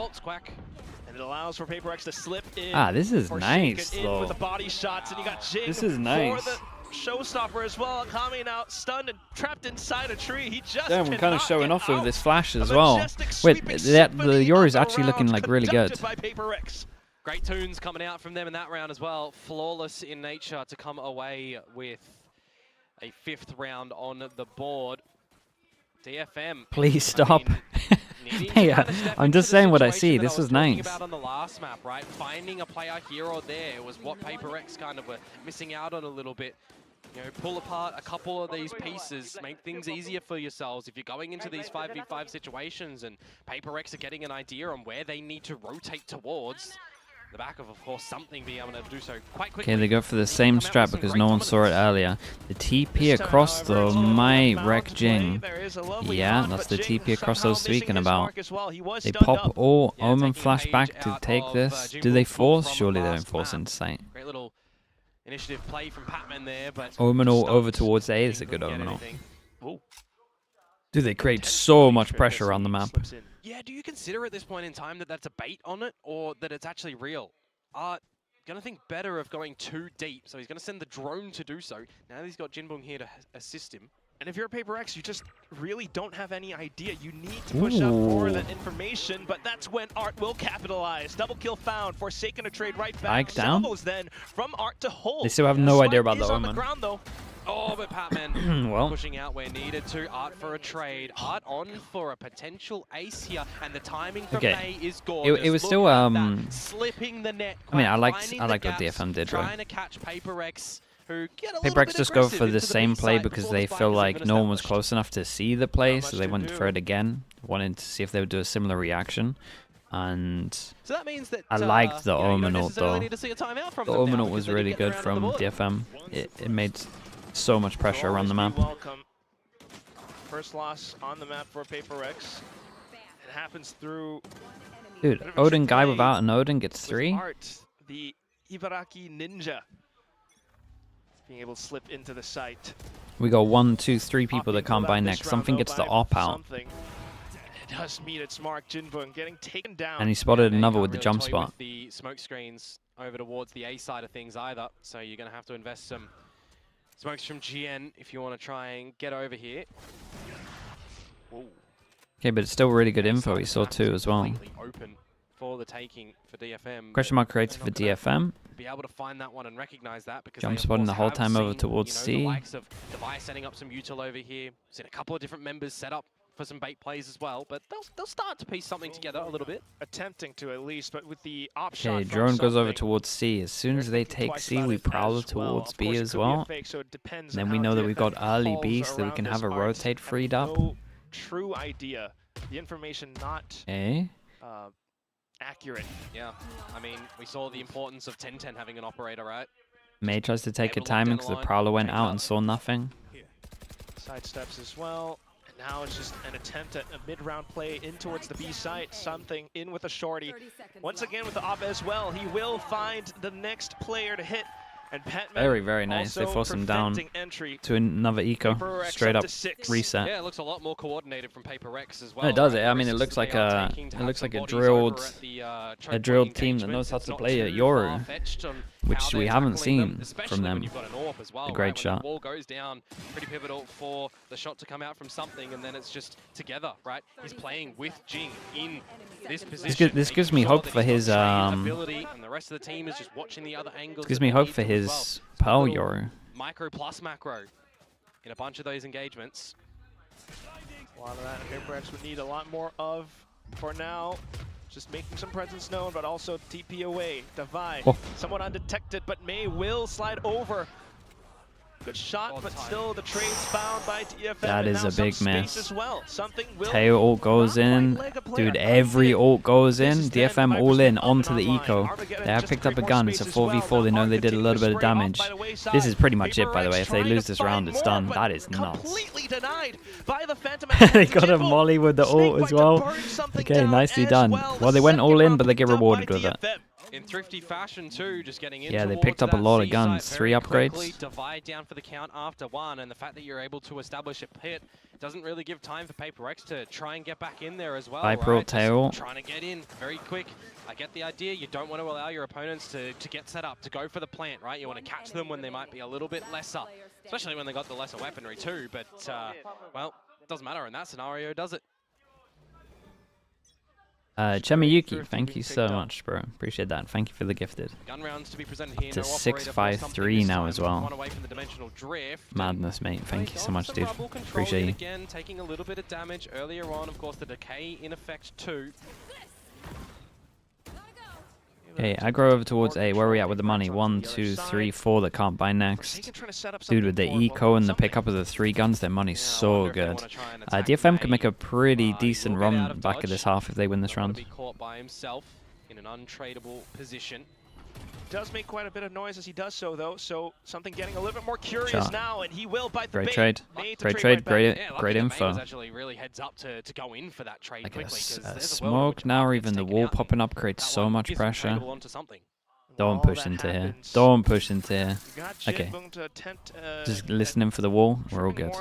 it allows for PRX to slip in. Ah, this is nice though. With the body shots, and you got Jing this is nice. showstopper as well. Kami now stunned and trapped inside a tree. He just damn, we're kind of showing off with this flash as well. Wait, the Yori's actually looking like really good. Great tunes coming out from them in that round as well. Flawless in nature to come away with a 5th round on the board. DFM. Please stop. Hey, I'm just saying what I see. This was nice. About on the last map, right? Finding a player here or there was what PRX kind of were missing out on a little bit. You know, pull apart a couple of these pieces, make things easier for yourselves. If you're going into these 5v5 situations and PRX are getting an idea on where they need to rotate towards, the back of course, something being able to do so quite quickly. Okay, they go for the same strat because no one saw it earlier. The TP across though might wreck Jing. Yeah, that's the TP across I was speaking about. They pop all Omen flash back to take this. Do they force? Surely they don't force into sight. Great little initiative play from Patman there, but Omen all over towards A is a good Omen all. Do they create so much pressure on the map? Yeah, do you consider at this point in time that that's a bait on it, or that it's actually real? Gonna think better of going too deep, so he's gonna send the drone to do so. Now he's got Jinbong here to assist him. And if you're PRX, you just really don't have any idea. You need to push up more of that information, but that's when Art will capitalize. Double kill found, Forsaken a trade right back. Salvos then from Art to hold. They still have no idea about the Omen. Omen. Ground, though. Oh, but Patman well, pushing out where needed to. Art for a trade. Art on for a potential ace here, and the timing from May is gorgeous. It was still slipping the net. I mean, I liked what DFM did, right? Trying to catch PRX. PRX just go for the same play because they feel like no one was close enough to see the play, so they went for it again, wanting to see if they would do a similar reaction. And so that means that, I liked the Omen ult though. The Omen ult was really good from DFM. It made so much pressure around the map. First loss on the map for PRX. It happens through. Dude, Odin guy without an Odin gets 3. Art, the Ibaraki ninja, being able to slip into the site. We got 1, 2, 3 people that can't buy next. Something gets the op out. It does meet its mark. Jinbong getting taken down. And he spotted another with the jump spot. The smoke screens over towards the A side of things either, so you're going to have to invest some smokes from GN if you want to try and get over here. Okay, but it's still really good info. He saw 2 as well. Open for the taking for DFM. Question mark created for DFM. Be able to find that one and recognize that because jump spotting the whole time over towards C. The likes of Device setting up some util over here. Seen a couple of different members set up for some bait plays as well, but they'll start to piece something together a little bit. Attempting to at least, but with the option. Okay, drone goes over towards C. As soon as they take C, we prowl towards B as well. And then we know that we've got early B, so that we can have a rotate freed up. No true idea. The information not accurate. Yeah, I mean, we saw the importance of 10-10 having an operator, right? May tries to take a timing because the prowler went out and saw nothing. Side steps as well. Now it's just an attempt at a mid-round play in towards the B site. Something in with a shorty. Once again with the op as well. He will find the next player to hit. And very, very nice. They force him down to another eco. Straight up reset. Yeah, it looks a lot more coordinated from PRX as well. No, it does. I mean, it looks like a drilled team that knows how to play a Yoru, which we haven't seen from them. A great shot. The wall goes down, pretty pivotal for the shot to come out from something, and then it's just together, right? He's playing with Jing in this position. This gives me hope for his ability, and the rest of the team is just watching the other angles. Gives me hope for his Pearl Yoru. Micro plus macro in a bunch of those engagements. A lot of that PRX would need a lot more of for now. Just making some presence known, but also TP away. Divide, somewhat undetected, but May will slide over. Good shot, but still the trade's found by DFM. That is a big miss. As well. Tail ult goes in. Dude, every ult goes in. DFM all in onto the eco. They have picked up a gun. It's a 4v4. They know they did a little bit of damage. This is pretty much it, by the way. If they lose this round, it's done. That is nuts. They got a molly with the ult as well. Okay, nicely done. Well, they went all in, but they get rewarded with it. in thrifty fashion too, just getting in. Yeah, they picked up a lot of guns. 3 upgrades. Divide down for the count after 1, and the fact that you're able to establish a pit doesn't really give time for PRX to try and get back in there as well. Viper tail. Trying to get in very quick. I get the idea. You don't want to allow your opponents to get set up, to go for the plant, right? You want to catch them when they might be a little bit lesser, especially when they got the lesser weaponry too. But, well, it doesn't matter in that scenario, does it? Chemiyuki, thank you so much, bro. Appreciate that. Thank you for the gifted. Gun rounds to be presented here. To 653 now as well. Drift. Madness, mate. Thank you so much, dude. Appreciate you. Again, taking a little bit of damage earlier on. Of course, the decay in effect too. Okay, I go over towards A. Where are we at with the money? 1, 2, 3, 4 that can't buy next. Dude, with the eco and the pickup of the 3 guns, their money's so good. DFM could make a pretty decent run back of this half if they win this round. Caught by himself in an untradeable position. Does make quite a bit of noise as he does so, though. So something getting a little bit more curious now, and he will bite the bait. Great trade, great info. Actually really heads up to go in for that trade quickly. Smoke now, or even the wall popping up creates so much pressure. Don't push into here. Don't push into here. Okay. Just listening for the wall. We're all good.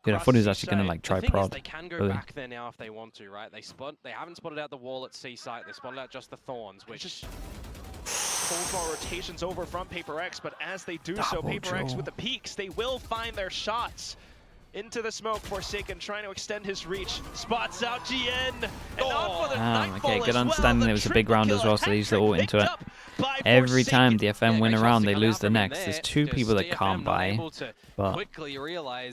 Dude, I thought he was actually gonna like try prod. They can go back there now if they want to, right? They haven't spotted out the wall at C site. They spotted out just the thorns, which more rotations over from PRX, but as they do so, PRX with the peaks, they will find their shots. Into the smoke, Forsaken trying to extend his reach. Spots out GN. And okay, good understanding. It was a big round as well, so they used it all into it. Every time DFM win a round, they lose the next. There's 2 people that can't buy, but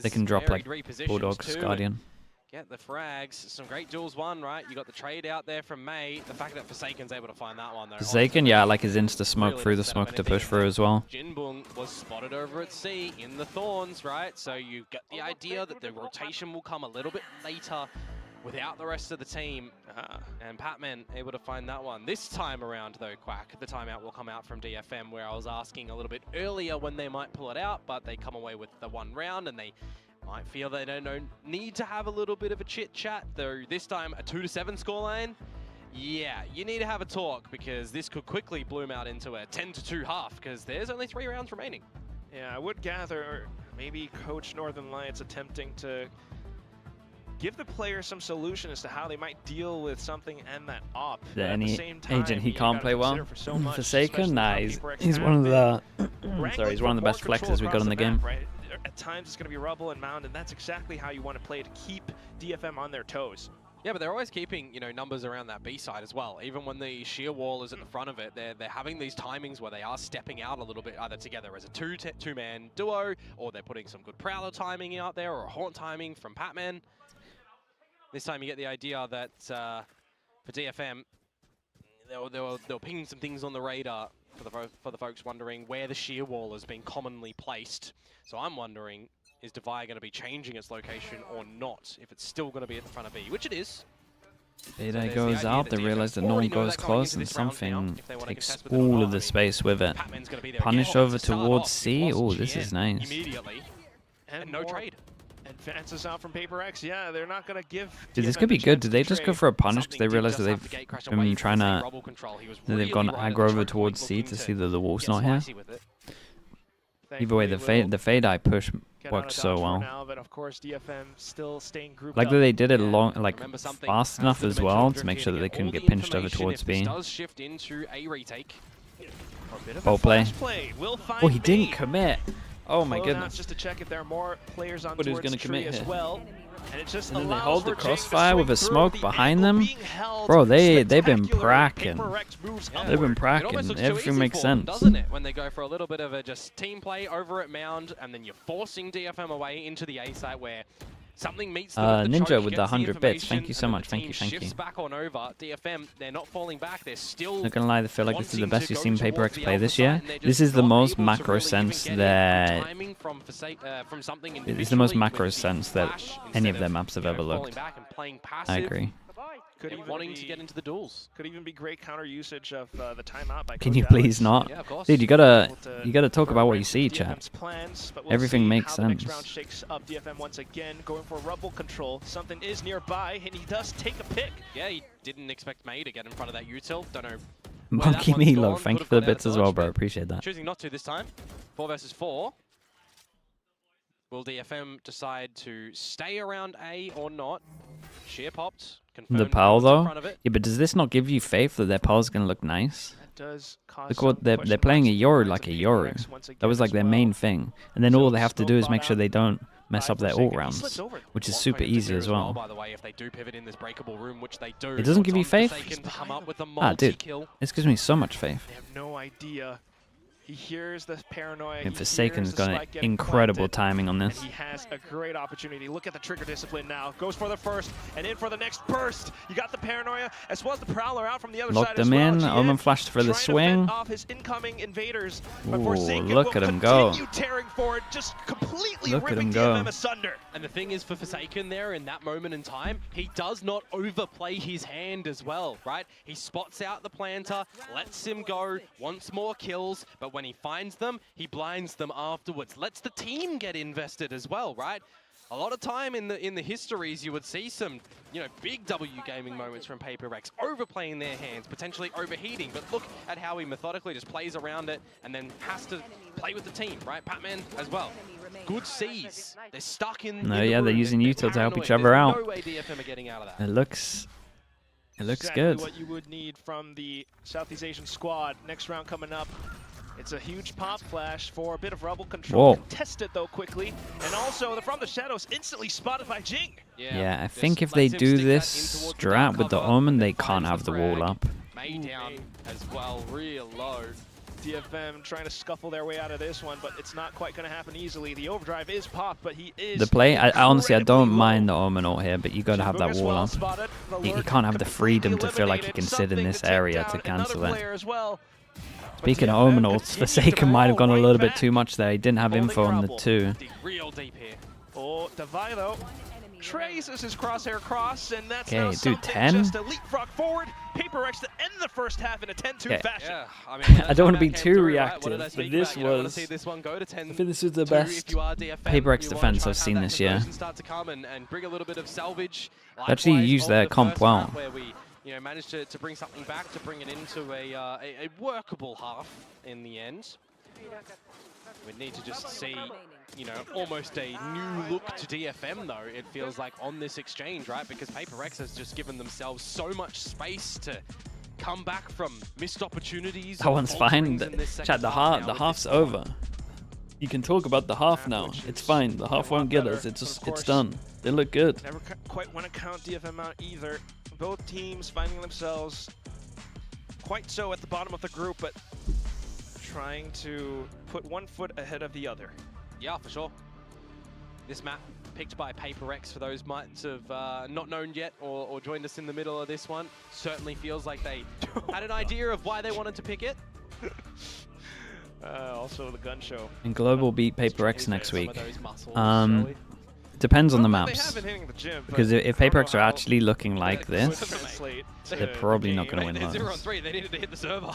they can drop like Bulldogs, Guardian. Get the frags, some great duels won, right? You got the trade out there from May. The fact that Forsaken's able to find that one, though. Forsaken, yeah, I like his insta smoke through the smoke to push through as well. Jinbung was spotted over at C in the thorns, right? So you get the idea that the rotation will come a little bit later without the rest of the team. And Patman able to find that one. This time around, though, Quack, the timeout will come out from DFM, where I was asking a little bit earlier when they might pull it out, but they come away with the 1 round, and they might feel they don't need to have a little bit of a chit-chat, though this time a 2-7 scoreline. Yeah, you need to have a talk, because this could quickly bloom out into a 10-2 half, because there's only 3 rounds remaining. Yeah, I would gather maybe Coach Northern Lights attempting to give the player some solution as to how they might deal with something and that op. Any agent he can't play well. Forsaken, nah, he's one of the sorry, he's one of the best flexes we've got in the game. Right? At times it's going to be Rubble and Mound, and that's exactly how you want to play to keep DFM on their toes. Yeah, but they're always keeping, you know, numbers around that B side as well. Even when the sheer wall is at the front of it, they're having these timings where they are stepping out a little bit, either together as a two-man duo, or they're putting some good Prowler timing out there, or a Haunt timing from Patman. This time you get the idea that for DFM, they were pinging some things on the radar for the folks wondering where the sheer wall has been commonly placed. So I'm wondering, is Devi going to be changing its location or not? If it's still going to be at the front of B, which it is. Beta goes out, they realize that no one goes close and something takes all of the space with it. Punish over towards C. Oh, this is nice. Immediately. And no trade. Advances out from PRX. Yeah, they're not going to give. Dude, this could be good. Did they just go for a punish because they realized that they've been trying to. They've gone aggro over towards C to see that the wall's not here? Either way, the fade eye push worked so well. Like that they did it fast enough as well to make sure that they couldn't get pinched over towards B. Ball play. Oh, he didn't commit. Oh my goodness. Just to check if there are more players on he was going to commit as well. And it just then they hold the crossfire with a smoke behind them. Bro, they've been pracking. They've been pracking. Everything makes sense. Doesn't it? When they go for a little bit of a just team play over at Mound, and then you're forcing DFM away into the A site where something meets them Ninja with the 100 bits. Thank you so much. Thank you. Shifts back on over. DFM, they're not falling back. They're still. Not gonna lie, I feel like this is the best you've seen PRX play this year. This is the most macro sense that. It's the most macro sense that any of their maps have ever looked. I agree. Wanting to get into the duels. Could even be great counter usage of the timeout by Can you please not? Yeah, dude, you gotta talk about what you see, chat. Everything makes sense. Shakes up DFM once again, going for Rubble control. Something is nearby, and he does take a pick. Yeah, he didn't expect May to get in front of that util. Don't know Monkey Milo, thank you for the bits as well, bro. Appreciate that. Choosing not to this time. 4 versus 4. Will DFM decide to stay around A or not? Sheer popped. The Pearl though? Yeah, but does this not give you faith that their Pearl's gonna look nice? Look what they're playing a Yoru like a Yoru. That was like their main thing. And then all they have to do is make sure they don't mess up their ult rounds, which is super easy as well. It doesn't give you faith? Ah, dude, this gives me so much faith. They have no idea. He hears the paranoia. And Forsaken's got incredible timing on this. He has a great opportunity. Look at the trigger discipline now. Goes for the first and in for the next burst. You got the paranoia as well as the Prowler out from the other Locked side them as well. in. Omen flashed for the swing. Off his incoming invaders. Ooh, look at him go. Tearing forward, just completely look ripping at him DFM go. asunder. And the thing is, for Forsaken there, in that moment in time, he does not overplay his hand as well, right? He spots out the planter, lets him go, wants more kills, but when he finds them, he blinds them afterwards. Lets the team get invested as well, right? A lot of time in the histories, you would see some, you know, big W gaming moments from PRX, overplaying their hands, potentially overheating. But look at how he methodically just plays around it and then has to play with the team, right? Patman as well. Good C's. They're stuck in. No, yeah, they're using util to help each other out. No way DFM are getting out of that. It looks exactly good. What you would need from the Southeast Asian squad. Next round coming up. It's a huge pop flash for a bit of rebel control. Contested though quickly, and also the From the Shadows instantly spotted by Jing. Yeah, I think if they do this strat with the Omen, they can't have the wall up. May down as well, real low. DFM trying to scuffle their way out of this one, but it's not quite going to happen easily. The overdrive is popped, but he is. The play, I honestly, I don't mind the Omen ult here, but you got to have that wall up. You can't have the freedom to feel like you can sit in this area to cancel it. Speaking of Omen ults, Forsaken might have gone a little bit too much there. He didn't have info on the 2. Real deep here. Oh, Divino traces his crosshair cross, and that's okay, dude, 10? Just a leapfrog forward. PRX to end the first half in a 10-2 fashion. Yeah, I mean, I don't want to be too reactive, but this was. I think this is the best PRX defense I've seen this year. They actually used their comp well. You know, managed to bring something back, to bring it into a workable half in the end. We need to just see, you know, almost a new look to DFM though, it feels like, on this exchange, right? Because PRX has just given themselves so much space to come back from missed opportunities. That one's fine. Chat, the half's over. You can talk about the half now. It's fine. The half won't get us. It's done. They look good. Never quite want to count DFM out either. Both teams finding themselves quite so at the bottom of the group, but trying to put one foot ahead of the other. Yeah, for sure. This map picked by PRX, for those might have not known yet or joined us in the middle of this one, certainly feels like they had an idea of why they wanted to pick it. Also the gun show. And Global beat PRX next week. Depends on the maps. Because if PRX are actually looking like this, they're probably not going to win those. 0-on-3, they needed to hit the server.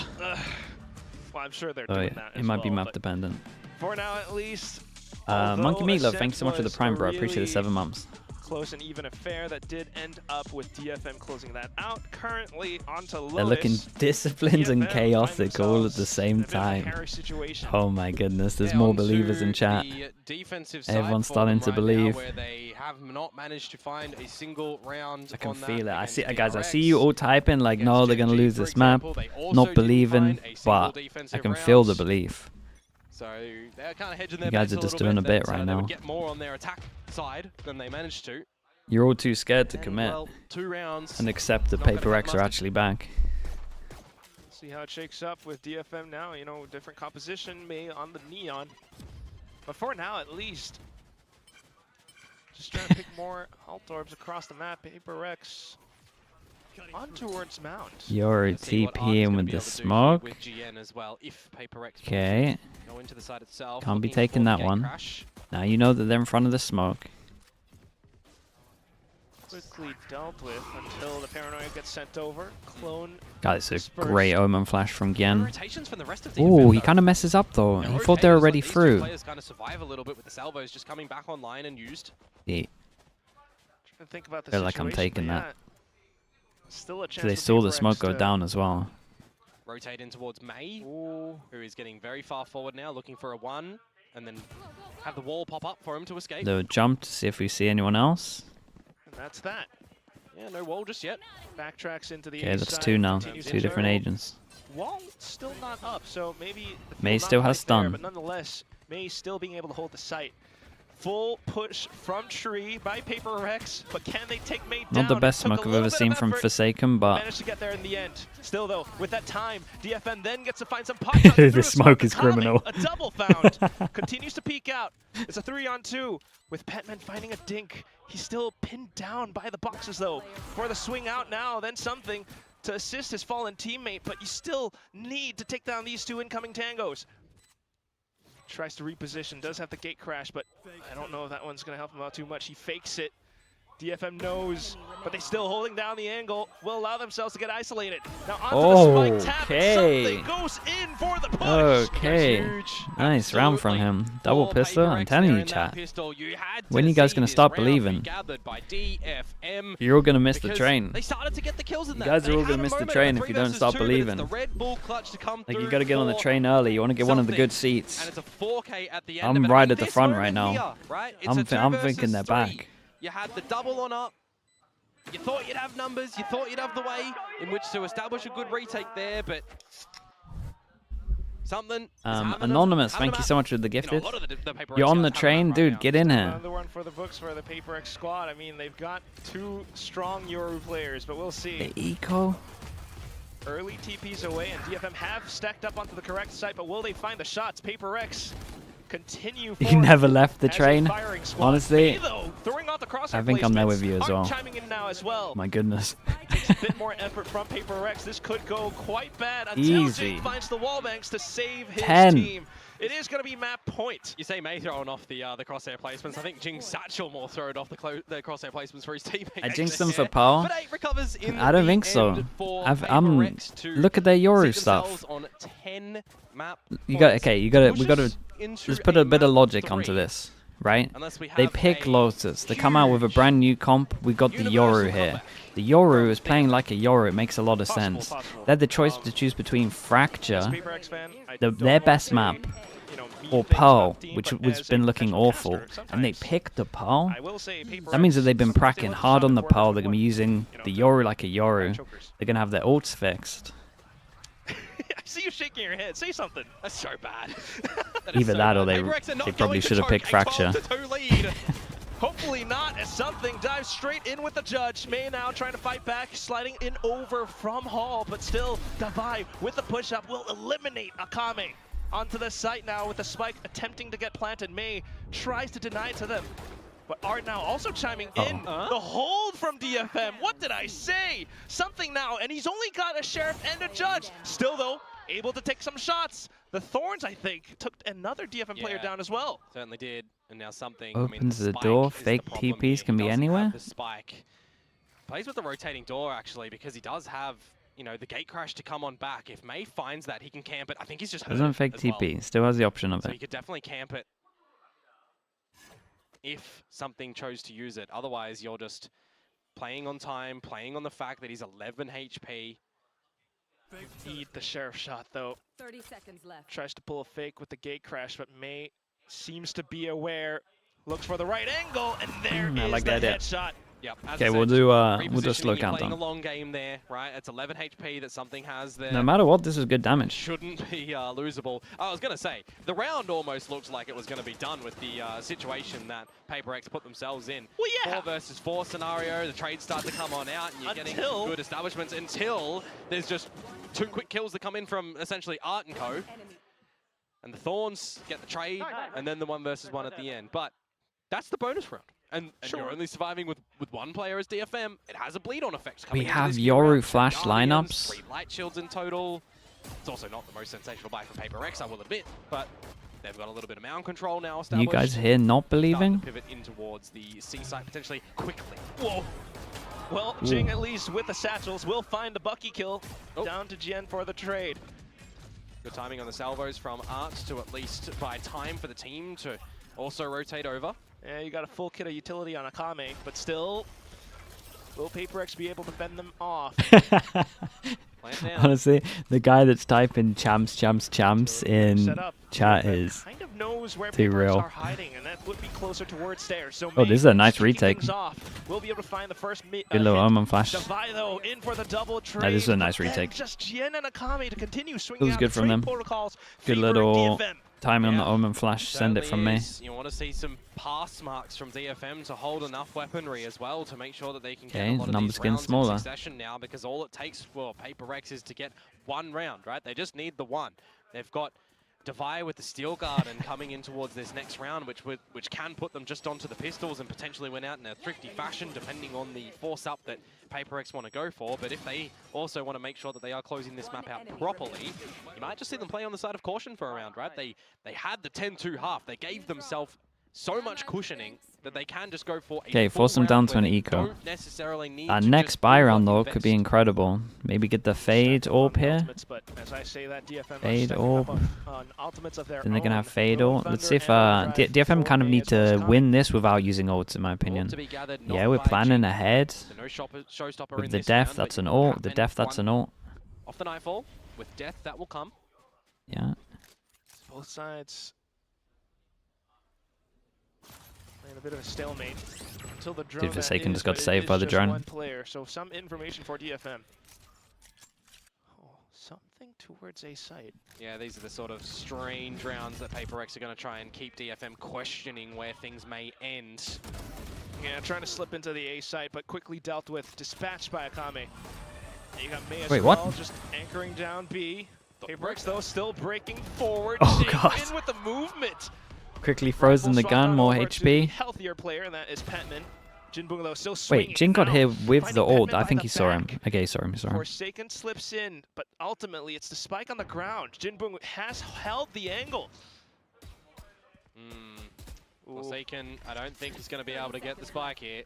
Well, I'm sure they're doing that. It might be map dependent. For now, at least. Monkey Meatloaf, thanks so much for the Prime, bro. I appreciate the 7 months. Close and even affair that did end up with DFM closing that out. Currently onto Lotus. They're looking disciplined and chaotic all at the same time. Oh my goodness, there's more believers in chat. Everyone's starting to believe. Where they have not managed to find a single round. I can feel it. I see, guys. I see you all typing like, no, they're gonna lose this map. Not believing, but I can feel the belief. So they're kind of hedging their you guys are just doing a bit right now. Get more on their attack side than they managed to. You're all too scared to commit well, 2 rounds and accept that PRX are actually back. See how it shakes up with DFM now. You know, different composition may on the neon, but for now at least, just trying to pick more alt orbs across the map. PRX on towards Mount. You're TPing with the smoke. Okay. Can't be taking that one. Now you know that they're in front of the smoke. Quickly dealt with until the paranoia gets sent over. Clone. Guys, it's a great Omen flash from Gen. Oh, he kind of messes up though. He thought they were already through. Kind of survive a little bit with the salvos just coming back online and used. Yeah. Think about the feel like I'm taking that. Still a chance so they saw the smoke go down as well. rotate in towards May, who is getting very far forward now, looking for a 1, and then have the wall pop up for him to escape. They'll jump to see if we see anyone else. And that's that. Yeah, no wall just yet. Backtracks into the Okay, that's 2 now. 2 different agents. Wall still not up, so maybe May still has stun. But nonetheless, May still being able to hold the site. Full push from Tree by PRX, but can they take May down? Not the best smoke I've ever seen from Forsaken, but managed to get there in the end. Still though, with that time, DFM then gets to find some pockets. The smoke is criminal. A double found. Continues to peek out. It's a 3-on-2 with Petman finding a dink. He's still pinned down by the boxes though. For the swing out now, then something to assist his fallen teammate, but you still need to take down these 2 incoming tangos. Tries to reposition, does have the gate crash, but I don't know if that one's going to help him out too much. He fakes it. DFM knows, but they still holding down the angle, will allow themselves to get isolated. Now onto the spike tap, and something goes in for the push. Okay, nice round from him. Double pistol, I'm telling you, chat. When are you guys going to start believing? You're all going to miss the train. They started to get the kills in you guys are all going to miss the train if you don't start believing. Like, you got to get on the train early. You want to get one of the good seats. I'm right at the front right now. I'm thinking they're back. You had the double on up. You thought you'd have numbers. You thought you'd have the way in which to establish a good retake there, but something. Anonymous, thank you so much for the gifted. You're on the train, dude. Get in here. Another one for the books for the PRX squad. I mean, they've got 2 strong Yoru players, but we'll see. The eco. Early TPs away, and DFM have stacked up onto the correct site, but will they find the shots? PRX continue. He never left the train. Honestly, I think I'm there with you as well. Well. My goodness. Takes a bit more effort from PRX. This could go quite bad until Easy. Jake finds the wall banks to save his 10. team. It is going to be map point. You say May throwing off the crosshair placements. I think Jing's Satchel more throwed off the crosshair placements for his teammates. I jinxed them for power. But 8 recovers in I don't think so. Look at their Yoru stuff. On 10 map we got to let's put a bit of logic onto this, right? They pick Lotus. They come out with a brand new comp. We got the Yoru here. The Yoru is playing like a Yoru. It makes a lot of sense. They had the choice to choose between Fracture, their best map, or Pearl, which has been looking awful, and they picked the Pearl. That means that they've been pracking hard on the Pearl. They're going to be using the Yoru like a Yoru. They're going to have their ults fixed. I see you shaking your head. Say something. That's so bad. Either that or they probably should have picked Fracture. Hopefully not, as something dives straight in with the judge. May now trying to fight back, sliding in over from Hall, but still Davai with the push-up will eliminate Akame. Onto the site now with the spike attempting to get planted. May tries to deny it to them. But Art now also chiming in. The hold from DFM. What did I say? Something now, and he's only got a sheriff and a judge. Still though, able to take some shots. The Thorns, I think, took another DFM player down as well. Certainly did. And now something opens the door. Fake TPs can be anywhere. The spike plays with the rotating door actually, because he does have, you know, the gate crash to come on back. If May finds that, he can camp it. I think he's just doesn't fake TP. Still has the option of it. So he could definitely camp it if something chose to use it. Otherwise, you're just playing on time, playing on the fact that he's 11 HP. Need the sheriff shot though. 30 seconds left. Tries to pull a fake with the gate crash, but May seems to be aware. Looks for the right angle, and there is like the that headshot. Yep. Okay, we'll do a slow countdown. Playing a long game there, right? It's 11 HP that something has there. No matter what, this is good damage. Shouldn't be losable. I was going to say, the round almost looks like it was going to be done with the situation that PRX put themselves in. Well, yeah. 4 versus 4 scenario, the trades start to come on out, and you're getting good establishments until there's just 2 quick kills that come in from essentially Art and Co. And the Thorns get the trade, and then the 1 versus 1 at the end. But that's the bonus round. And you're only surviving with 1 player as DFM. It has a bleed-on effect coming. We have Yoru flash lineups. 3 light shields in total. It's also not the most sensational buy from PRX, I will admit, but they've got a little bit of mound control now established. You guys here not believing? To pivot in towards the C site potentially quickly. Whoa. Well, Jing at least with the satchels will find the Bucky kill. Down to Gen for the trade. Good timing on the salvos from Art to at least buy time for the team to also rotate over. Yeah, you got a full kit of utility on Akame, but still, will PRX be able to fend them off? Honestly, the guy that's typing champs in chat is too real. Oh, this is a nice retake. Good little Omen flash. No, this is a nice retake. It was good from them. Good little timing on the Omen flash. Send it from me. You want to see some pass marks from DFM to hold enough weaponry as well to make sure that they can get a lot of these rounds in succession now, because all it takes for PRX is to get one round, right? They just need the one. They've got Devi with the Steel Guard and coming in towards this next round, which can put them just onto the pistols and potentially win out in a thrifty fashion, depending on the force up that PRX want to go for. But if they also want to make sure that they are closing this map out properly, you might just see them play on the side of caution for a round, right? They had the 10-2 half. They gave themselves so much cushioning that they can just go for a okay, force them down to an eco. Next buy round though could be incredible. Maybe get the fade orb here. Fade orb. Then they're gonna have fade orb. Let's see if DFM kind of need to win this without using ults, in my opinion. Yeah, we're planning ahead. With the death, that's an ult. The death, that's an ult. Off the nightfall with death, that will come. Yeah. Both sides. A bit of a stalemate until the drone. Dude, Forsaken just got saved by the drone. One player, so some information for DFM. Oh, something towards a site. Yeah, these are the sort of strange rounds that PRX are going to try and keep DFM questioning where things may end. Yeah, trying to slip into the A site, but quickly dealt with, dispatched by Akame. You got May as well, just anchoring down B. PRX though still breaking forward. Oh god! In with the movement. Quickly frozen the gun, more HP. Healthier player, and that is Petman. Jinbung though still wait, Jin got here with the ult. I think he saw him. Okay, saw him. Forsaken slips in, but ultimately it's the spike on the ground. Jinbung has held the angle. Forsaken, I don't think he's going to be able to get the spike here.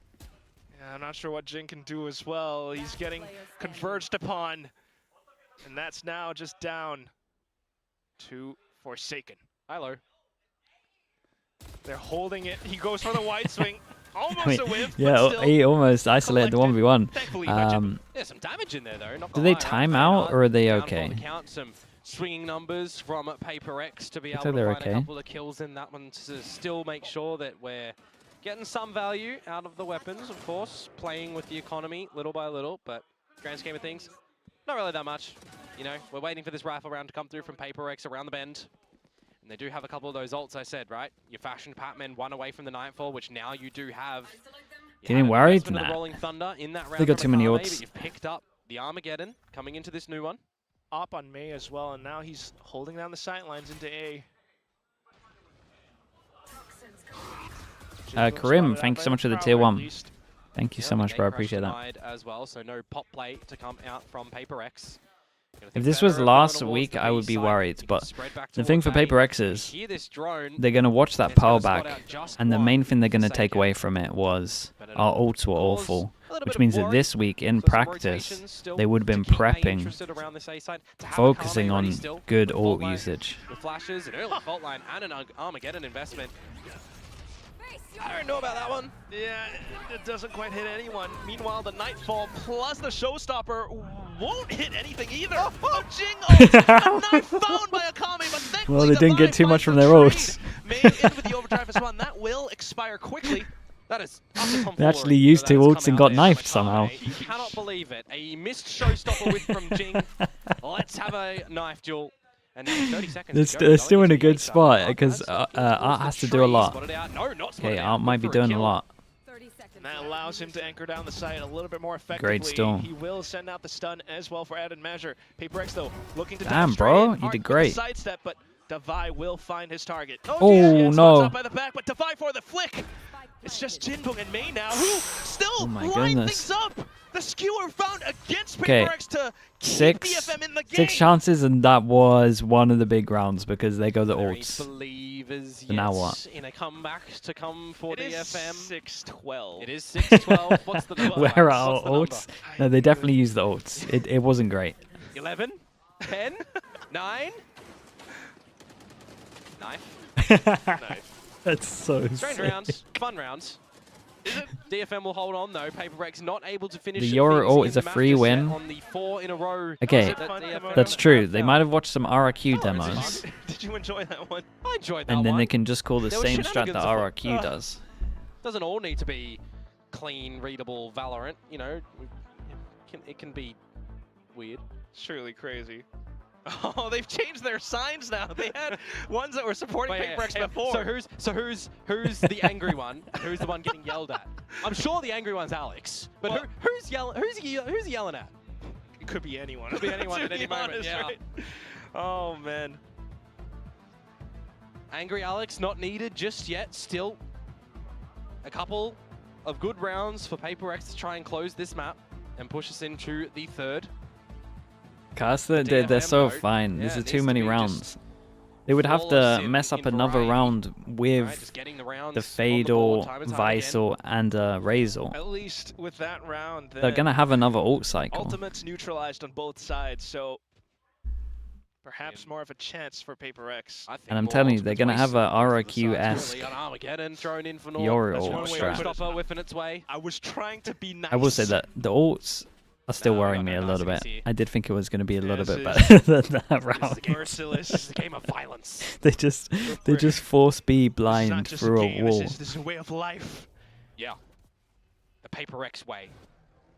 Yeah, I'm not sure what Jin can do as well. He's getting converged upon, and that's now just down to Forsaken. Hello. They're holding it. He goes for the wide swing. Almost a whiff. Yeah, he almost isolated the 1v1. There's some damage in there though. Do they time out or are they okay? Some swinging numbers from PRX to be able to find a couple of kills in that one to still make sure that we're getting some value out of the weapons, of course. Playing with the economy little by little, but grand scheme of things, not really that much. You know, we're waiting for this rifle round to come through from PRX around the bend. And they do have a couple of those ults, I said, right? Your Fashion Patman one away from the Nightfall, which now you do have. Getting worried? Nah. They got too many ults. You've picked up the Armageddon coming into this new one. Up on May as well, and now he's holding down the sidelines into A. Karim, thank you so much for the tier 1. Thank you so much, bro. I appreciate that. As well, so no pop play to come out from PRX. If this was last week, I would be worried, but the thing for PRX is they're going to watch that pile back, and the main thing they're going to take away from it was our ults were awful, which means that this week in practice, they would have been prepping, focusing on good ult usage. With flashes, an early fault line, and an Armageddon investment. I don't know about that one. Yeah, it doesn't quite hit anyone. Meanwhile, the Nightfall plus the Showstopper won't hit anything either. Oh, Jing! Oh, a knife found by Akame, but thankfully well, they didn't get too much from their ults. Made in with the overdrive as well, and that will expire quickly. That is they actually used 2 ults and got knifed somehow. You cannot believe it. A missed Showstopper with from Jing. Let's have a knife duel. And 30 seconds they're still in a good spot because Art has to do a lot. Okay, Art might be doing a lot. And that allows him to anchor down the site a little bit more effectively. Great storm. He will send out the stun as well for added measure. PRX though looking to damn, bro, you did great. Sidestep, but Devi will find his target. Oh no! Up by the back, but Devi for the flick. It's just Jinbung and May now who still line things up. The skewer found against PRX to keep DFM in the game. 6 chances, and that was one of the big rounds because they go the ults. Believers so now what? In a comeback to come for DFM. 6-12. It is 6-12. What's the number? Where are our ults? No, they definitely used the ults. It wasn't great. 11, 10, 9. Knife. Knife. That's so strange rounds, fun rounds. DFM will hold on though. PRX not able to finish. The Yoru ult is a free win. On the 4 in a row. Okay, that's true. They might have watched some RRQ demos. Did you enjoy that one? I enjoyed that one. And then they can just call the same strat that RRQ does. Doesn't all need to be clean, readable Valorant. You know, it can be weird. It's truly crazy. Oh, they've changed their signs now. They had ones that were supporting PRX before. So who's the angry one? Who's the one getting yelled at? I'm sure the angry one's Alex. But well, who's he yelling at? It could be anyone. Could be anyone at any moment. Honest, yeah. Right? Oh man. Angry Alex not needed just yet. Still a couple of good rounds for PRX to try and close this map and push us into the third. Cast, they're so fine. This is too many rounds. They would have to mess up another round with the Fatal, Visor, and Razor. At least with that round, they're gonna have another ult cycle. Ultimate's neutralized on both sides, so perhaps more of a chance for PRX. And I'm telling you, they're gonna have a RRQ-esque Yoru ult strat. I was trying to be nice. I will say that the ults are still worrying me a little bit. I did think it was going to be a little bit better than that round. This is a game of violence. They just force B blind through a wall. This is a way of life. Yeah. The PRX way.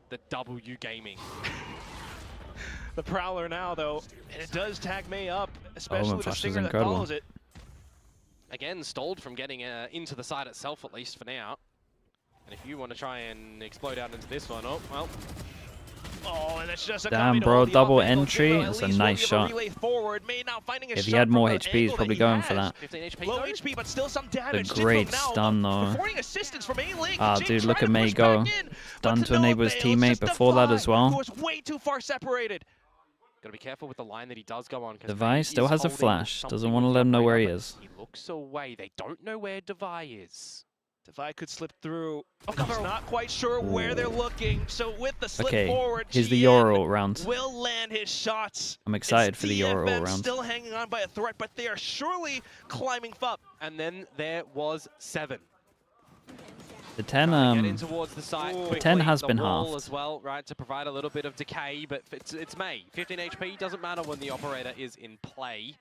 The W gaming. The Prowler now, though, and it does tag May up, especially with the Stinger that follows it. Again, stalled from getting into the side itself, at least for now. And if you want to try and explode out into this one, oh, well. Oh, and that's just a damn, bro, double entry. That's a nice shot. If he had more HP, he's probably going for that. Low HP, but still some damage. A great stun, though. Ah, dude, look at May go. Stun to enable his teammate before that as well. Way too far separated. Gotta be careful with the line that he does go on. Devi still has a flash. Doesn't want to let him know where he is. He looks away. They don't know where Devi is. Devi could slip through. He's not quite sure where they're looking. So with the slip forward, here's the Yoru round. Will land his shots. I'm excited for the Yoru round. Still hanging on by a thread, but they are surely climbing up. And then there was 7. The 10 has been halved as well, right, to provide a little bit of decay, but it's May. 15 HP doesn't matter when the operator is in play.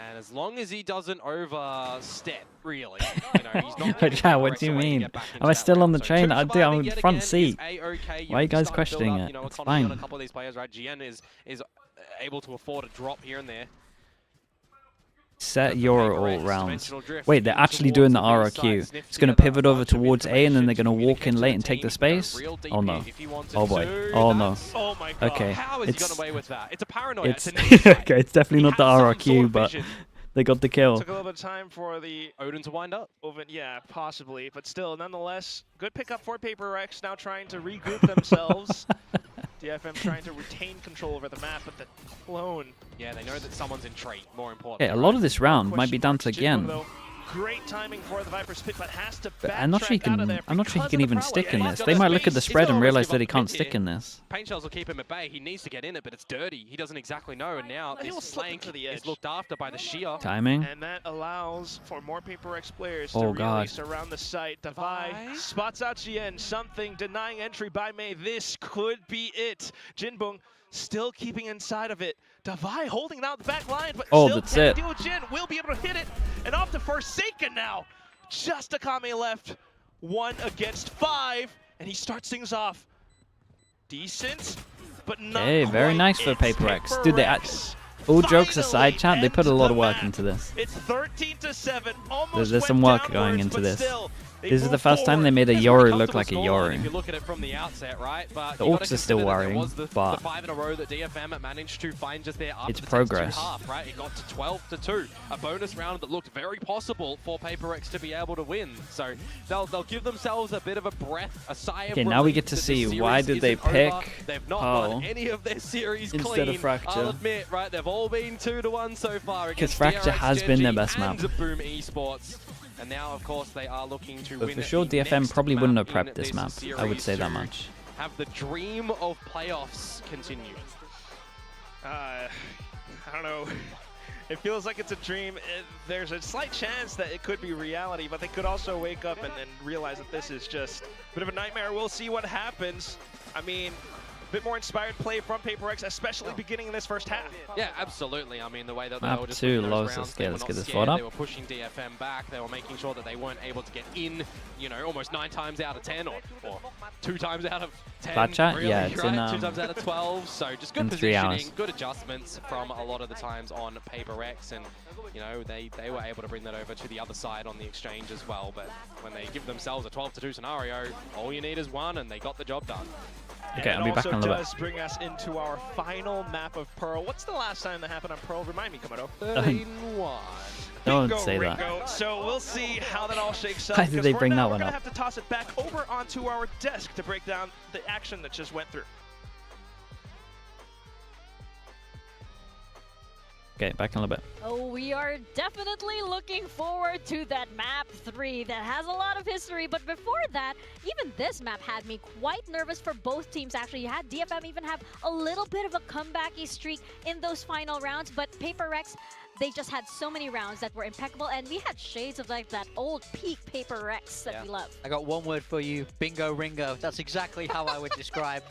And as long as he doesn't overstep, really, you know, he's not. Yeah, what do you mean? Am I still on the train? I'm in front seat. Why are you guys questioning it? It's fine. A couple of these players, right? GN is able to afford a drop here and there. Set Yoru ult rounds. Wait, they're actually doing the RRQ. It's going to pivot over towards A, and then they're going to walk in late and take the space? Oh no. Oh boy. Oh no. Oh my God. Okay. How has he got away with that? It's a paranoia. Okay, it's definitely not the RRQ, but they got the kill. Took a little bit of time for the Odin to wind up. Yeah, possibly, but still, nonetheless, good pickup for PRX. Now trying to regroup themselves. DFM trying to retain control over the map, but the clone. Yeah, they know that someone's in trait, more important. Yeah, a lot of this round might be down to Gen. Great timing for the Viper's Pit, but has to I'm not sure he can even stick in this. They might look at the spread and realize that he can't stick in this. Paint shells will keep him at bay. He needs to get in it, but it's dirty. He doesn't exactly know, and now this flank is looked after by the Sheer. Timing. And that allows for more PRX players to release around the site. Devi spots out GN, something denying entry by May. This could be it. Jinbong still keeping inside of it. Devi holding down the back line, but still can't deal with Jin. Will be able to hit it, and off to Forsaken now. Just Akame left, 1 against 5, and he starts things off decent, but not very nice for PRX. Dude, all jokes aside, chat, they put a lot of work into this. It's 13-7. Almost there's some work going into this. This is the first time they made a Yoru look like a Yoru. If you look at it from the outset, right? But the ults are still worrying, but the 5 in a row that DFM managed to find just there. It's progress. Right? It got to 12-2, a bonus round that looked very possible for PRX to be able to win. So they'll give themselves a bit of a breath, a sigh of relief. Now we get to see why did they pick They've not won any of their series instead of Fracture. I'll admit, right? They've all been 2-1 so far. Because Fracture has been their best map. Boom Esports. And now, of course, they are looking to but win. for sure, DFM probably wouldn't have prepped this map. I would say that much. Have the dream of playoffs continue. I don't know. It feels like it's a dream. There's a slight chance that it could be reality, but they could also wake up and realize that this is just a bit of a nightmare. We'll see what happens. I mean, a bit more inspired play from PRX, especially beginning in this first half. Yeah, absolutely. I mean, the way that they Map were just 2, winning those Lotus rounds, is they scared. were Let's not get this scared. fought They up. were pushing DFM back. They were making sure that they weren't able to get in, you know, almost 9 times out of 10 or 2 times out of 10. Flat chat? Really, Yeah, it's right? in, 2 times out of 12. So just good in 3 hours. positioning, good adjustments from a lot of the times on PRX, and you know they were able to bring that over to the other side on the exchange as well. But when they give themselves a 12-2 scenario, all you need is 1, and they got the job done. Okay, I'll be back in a little bit. And it also does bring us into our final map of Pearl. What's the last time that happened on Pearl? Remind me, Komodo. 13-1. Don't say that. Ringo. So we'll see how that all shakes up. Why did they bring that one We're up? going to have to toss it back over onto our desk to break down the action that just went through. Okay, back in a little bit. Oh, we are definitely looking forward to that map 3 that has a lot of history. But before that, even this map had me quite nervous for both teams. Actually, you had DFM even have a little bit of a comebacky streak in those final rounds. But PRX, they just had so many rounds that were impeccable. And we had shades of like that old peak PRX that we love. I got one word for you, bingo ringo. That's exactly how I would describe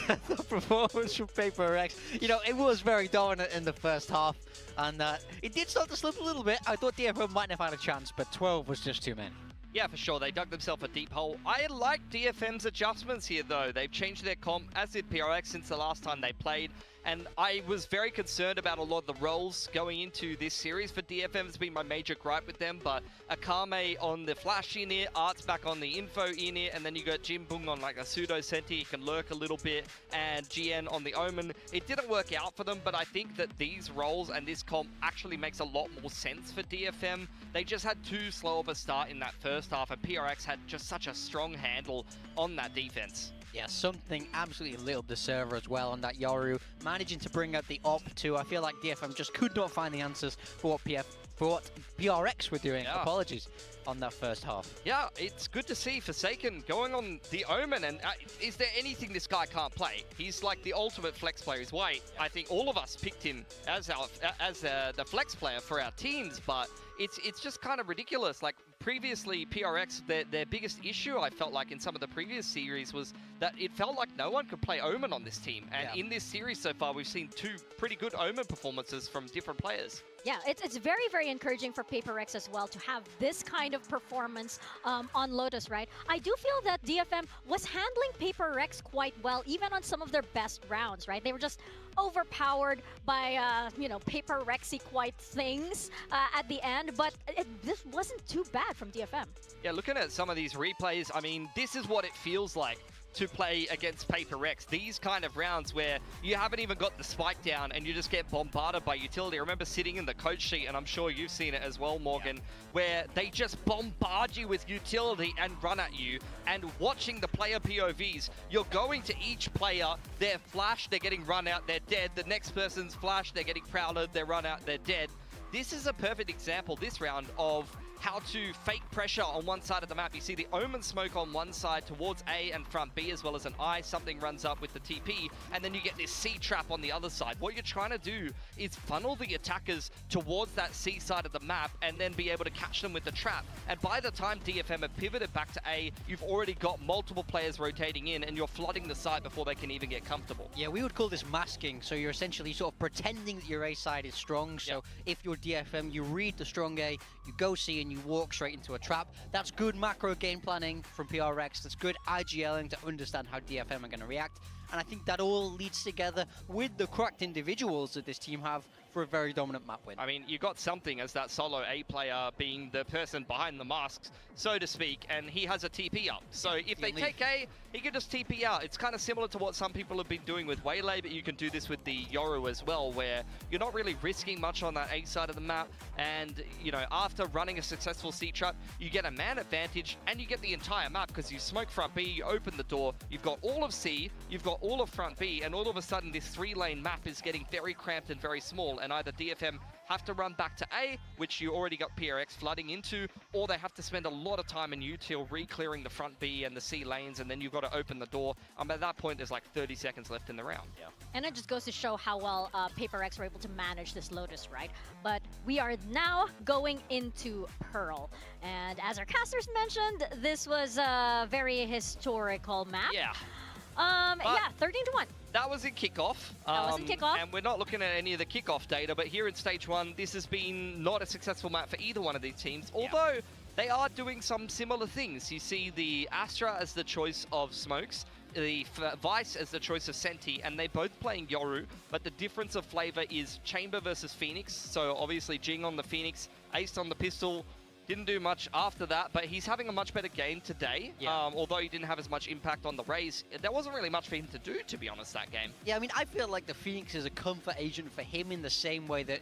the performance from PRX. You know, it was very dominant in the first half, and it did start to slip a little bit. I thought DFM might have had a chance, but 12 was just too many. Yeah, for sure. They dug themselves a deep hole. I like DFM's adjustments here, though. They've changed their comp, as did PRX, since the last time they played. And I was very concerned about a lot of the roles going into this series. For DFM, it's been my major gripe with them. But Akame on the Flash in here, Art's back on the Info in here, and then you got Jim Bung on like a pseudo Senti. He can lurk a little bit, and GN on the Omen. It didn't work out for them, but I think that these roles and this comp actually makes a lot more sense for DFM. They just had too slow of a start in that first half, and PRX had just such a strong handle on that defense. Yeah, something absolutely lit up the server as well on that Yoru. Managing to bring out the op too. I feel like DFM just could not find the answers for what PRX were doing. Yeah. Apologies on that first half. Yeah, it's good to see Forsaken going on the Omen. And is there anything this guy can't play? He's like the ultimate flex player. He's white. I think all of us picked him as the flex player for our teams, but it's just kind of ridiculous. Like previously, PRX, their biggest issue, I felt like in some of the previous series, was that it felt like no one could play Omen on this team. And in this series so far, we've seen 2 pretty good Omen performances from different players. Yeah, it's very, very encouraging for PRX as well to have this kind of performance on Lotus, right? I do feel that DFM was handling PRX quite well, even on some of their best rounds, right? They were just overpowered by, you know, PRX-y quite things at the end, but this wasn't too bad from DFM. Yeah, looking at some of these replays, I mean, this is what it feels like to play against PRX. These kind of rounds where you haven't even got the spike down and you just get bombarded by utility. I remember sitting in the coach sheet, and I'm sure you've seen it as well, Morgan, where they just bombard you with utility and run at you. And watching the player POVs, you're going to each player, they're flash, they're getting run out, they're dead. The next person's flash, they're getting prowled, they're run out, they're dead. This is a perfect example this round of how to fake pressure on one side of the map. You see the Omen smoke on one side towards A and front B, as well as an I. Something runs up with the TP, and then you get this C trap on the other side. What you're trying to do is funnel the attackers towards that C side of the map and then be able to catch them with the trap. And by the time DFM have pivoted back to A, you've already got multiple players rotating in, and you're flooding the site before they can even get comfortable. Yeah, we would call this masking. So you're essentially sort of pretending that your A side is strong. So if you're DFM, you read the strong A, you go C, and you walk straight into a trap. That's good macro game planning from PRX. That's good IGLing to understand how DFM are going to react. And I think that all leads together with the cracked individuals that this team have for a very dominant map win. I mean, you got something as that solo A player being the person behind the masks, so to speak, and he has a TP up. So if they take A, he can just TP out. It's kind of similar to what some people have been doing with Waylay, but you can do this with the Yoru as well, where you're not really risking much on that A side of the map. And, you know, after running a successful C trap, you get a man advantage and you get the entire map because you smoke front B, you open the door, you've got all of C, you've got all of front B, and all of a sudden this 3-lane map is getting very cramped and very small. and either DFM have to run back to A, which you already got PRX flooding into, or they have to spend a lot of time in util re-clearing the front B and the C lanes, and then you've got to open the door. At that point, there's like 30 seconds left in the round. Yeah. And it just goes to show how well PRX were able to manage this Lotus, right? But we are now going into Pearl. And as our casters mentioned, this was a very historical map. Yeah. Yeah, 13-1. That was in kickoff. That was in kickoff. And we're not looking at any of the kickoff data, but here in stage 1, this has been not a successful map for either one of these teams, although they are doing some similar things. You see the Astra as the choice of Smokes, the Vice as the choice of Senti, and they're both playing Yoru, but the difference of flavor is Chamber versus Phoenix. So obviously Jing on the Phoenix, Ace on the pistol. Didn't do much after that, but he's having a much better game today. Although he didn't have as much impact on the Raze, there wasn't really much for him to do, to be honest, that game. Yeah, I mean, I feel like the Phoenix is a comfort agent for him in the same way that,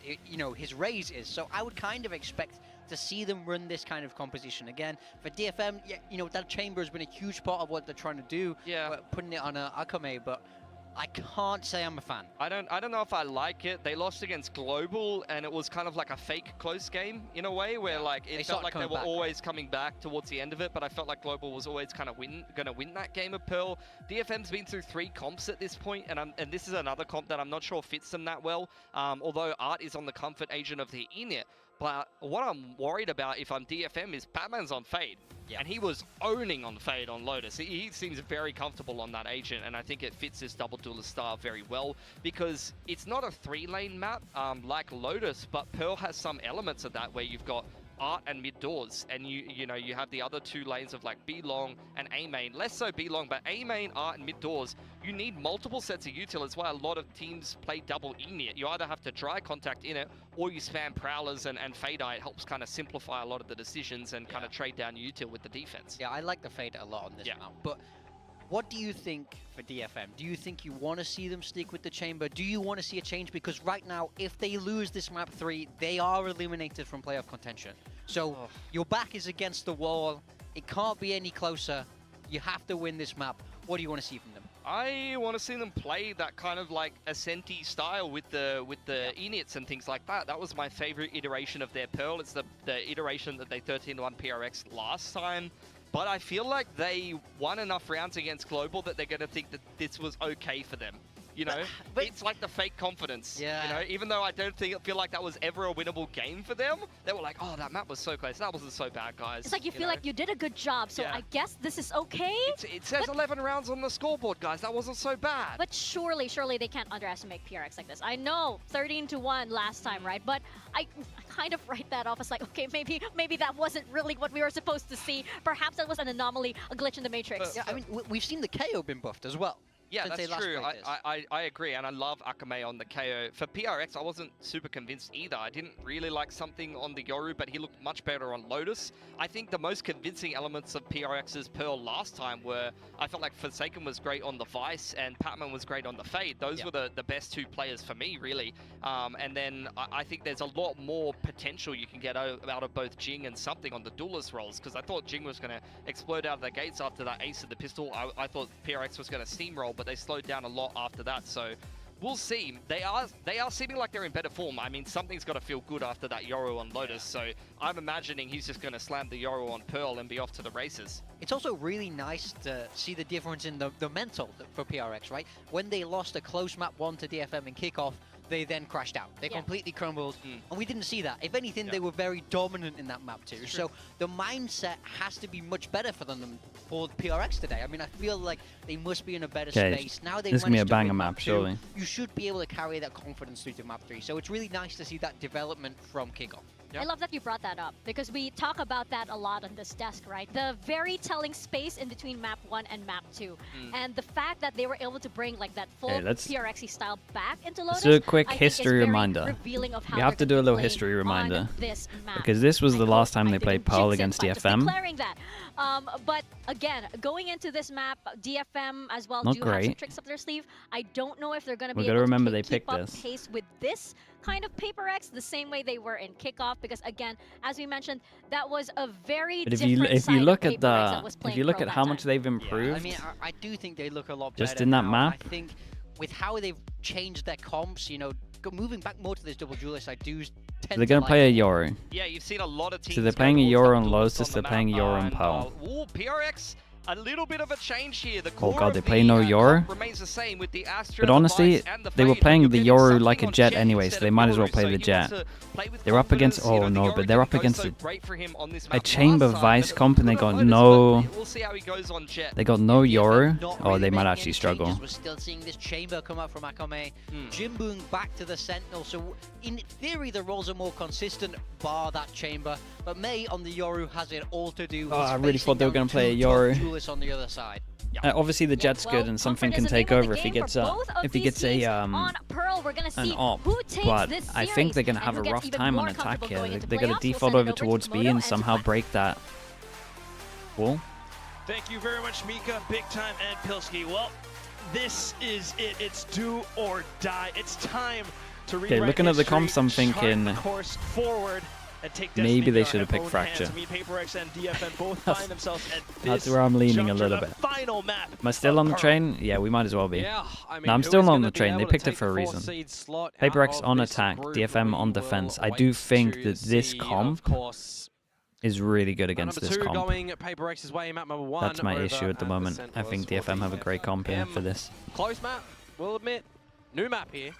his Raze is. So I would kind of expect to see them run this kind of composition again. For DFM, that Chamber has been a huge part of what they're trying to do. Yeah. Putting it on Akame, but I can't say I'm a fan. I don't know if I like it. They lost against Global, and it was kind of like a fake close game in a way, where like it felt like they were always coming back towards the end of it. But I felt like Global was always kind of going to win that game of Pearl. DFM's been through 3 comps at this point, and this is another comp that I'm not sure fits them that well. Although Art is on the comfort agent of the Init. But what I'm worried about if I'm DFM is Batman's on Fade. And he was owning on Fade on Lotus. He seems very comfortable on that agent, and I think it fits this double duelist style very well, because it's not a 3-lane map like Lotus, but Pearl has some elements of that where you've got Art and mid doors, and you have the other 2 lanes of like B long and A main. Less so B long, but A main, Art, and mid doors. You need multiple sets of util as well. A lot of teams play double Init. You either have to dry contact in it, or you spam Prowlers and Fade Eye. It helps kind of simplify a lot of the decisions and kind of trade down util with the defense. Yeah, I like the Fade a lot on this map, but what do you think for DFM? Do you think you want to see them stick with the Chamber? Do you want to see a change? Because right now, if they lose this map 3, they are eliminated from playoff contention. So your back is against the wall. It can't be any closer. You have to win this map. What do you want to see from them? I want to see them play that kind of like Ascenti style with the Inits and things like that. That was my favorite iteration of their Pearl. It's the iteration that they 13-1 PRX last time. But I feel like they won enough rounds against Global that they're going to think that this was okay for them. But it's like the fake confidence. Even though I don't feel like that was ever a winnable game for them, they were like, oh, that map was so close. That wasn't so bad, guys. It's like you feel like you did a good job, so I guess this is okay. It says 11 rounds on the scoreboard, guys. That wasn't so bad. But surely they can't underestimate PRX like this. I know 13-1 last time, right? But I kind of write that off as like, okay, maybe that wasn't really what we were supposed to see. Perhaps that was an anomaly, a glitch in the Matrix. Yeah, I mean, we've seen the KO been buffed as well. Yeah, that's true. I agree, and I love Akame on the KO. For PRX, I wasn't super convinced either. I didn't really like something on the Yoru, but he looked much better on Lotus. I think the most convincing elements of PRX's Pearl last time were, I felt like Forsaken was great on the Vice, and Patman was great on the Fade. Those were the best 2 players for me, really. And then I think there's a lot more potential you can get out of both Jing and something on the duelist roles, because I thought Jing was going to explode out of the gates after that ace of the pistol. I thought PRX was going to steamroll, but they slowed down a lot after that, so we'll see. They are seeming like they're in better form. I mean, something's got to feel good after that Yoru on Lotus, so I'm imagining he's just going to slam the Yoru on Pearl and be off to the races. It's also really nice to see the difference in the mental for PRX, right? When they lost a close map 1 to DFM in kickoff, they then crashed out. They completely crumbled, and we didn't see that. If anything, they were very dominant in that map too. So the mindset has to be much better for them for PRX today. I mean, I feel like they must be in a better space. Now they this can be a banger map, surely. You should be able to carry that confidence through to map 3. So it's really nice to see that development from kickoff. I love that you brought that up, because we talk about that a lot on this desk, right? The very telling space in between map 1 and map 2. And the fact that they were able to bring like that full PRX-y style back into Lotus. Let's do a quick history reminder. We have to do a little history reminder, because this was the last time they played Pearl against DFM. That. But again, going into this map, DFM as well Not do great. have some tricks up their sleeve. I don't know if they're going to be able to they keep picked up this. pace with this kind of PRX the same way they were in kickoff, because again, as we mentioned, that was a very different if you look at how much they've improved, I mean, I do think they look a lot just better in that now. map. I think with how they've changed their comps, moving back more to this double duelist, I do tend they're going to play a Yoru. Yeah, you've seen a lot of teams. So they're playing a Yoru on Lotus, they're playing a Yoru on Pearl. PRX, a little bit of a change here. The Oh god, they play no Yoru? remains the same with the Astra, But honestly, they were playing the Yoru like a Jet anyway, so they might as well play the Jet. They're up against, oh no, but they're up against a Chamber Vice comp and they got no... They got no Yoru. Oh, they might actually struggle. We're still seeing this Chamber come out from Akame. Jimboong back to the Sentinel, so in theory the roles are more consistent, bar that Chamber. But May on the Yoru has it all to do with I really thought they were going to play a Yoru. On the other side. Obviously the Jet's good and something can take over if he gets a on Pearl, we're gonna see an op, who takes but this I think they're gonna have a rough time on attack here. They're gonna default over towards B and somehow break that wall. Thank you very much, Mika, Big Time, and Pilsky. Well, this is it. It's do or die. It's time to rewrite Okay, looking at the comps, I'm history, thinking chart the course forward, and take maybe they Destiny should have picked both Fracture. hands. PRX and DFM both find themselves at That's this where I'm leaning a juncture, little the bit. final map Am I still on the of train? Yeah, we might as well be. Yeah, I mean, No, I'm who still is not on gonna the be train. They able to picked it take for a the reason. four-seed slot PRX out on of this attack, group? DFM on We defense. will I do wait think to that this see, comp of course. is really good against Number this 2 comp. going PRX's way, map number 1. That's my over issue at the moment. I think Sentinels DFM for have a great comp here DFM. for this. Close map, we'll admit. New map here.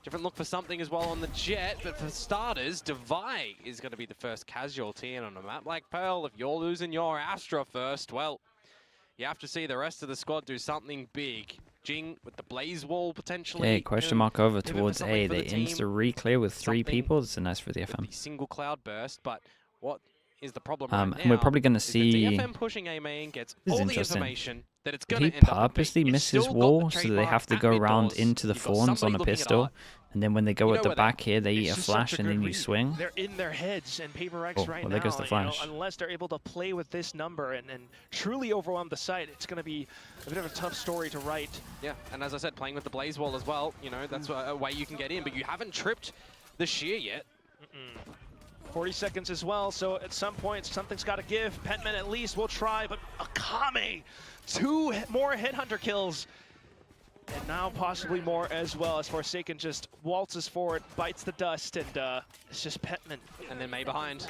Different look for something as well on the Jet, but for starters, Divide is going to be the first casualty, and on a map like Pearl, if you're losing your Astra first, well, you have to see the rest of the squad do something big. Jing with the Blaze Wall potentially. Okay, question mark over Give it towards something A. for They the team. insta-re-clear with 3 Something people. It's a nice for with DFM. the single cloud burst, but what is the problem And right we're now probably going to is that see... DFM pushing A main gets This is all the interesting. information that it's Did going he to end up purposely being. miss his wall so that they have to go around into the fawns on a pistol? And then when they go at the back here, they eat a flash and then you swing? They're in their heads, and PRX right well, now, there goes the flash. unless they're able to play with this number and truly overwhelm the site, it's going to be a bit of a tough story to write. Yeah, and as I said, playing with the Blaze Wall as well, you know, that's a way you can get in, but you haven't tripped the shear yet. 40 seconds as well, so at some point, something's got to give. Petman at least will try, but Akame, 2 more Headhunter kills. And now possibly more as well, as Forsaken just waltzes forward, bites the dust, and it's just Petman. And then May behind.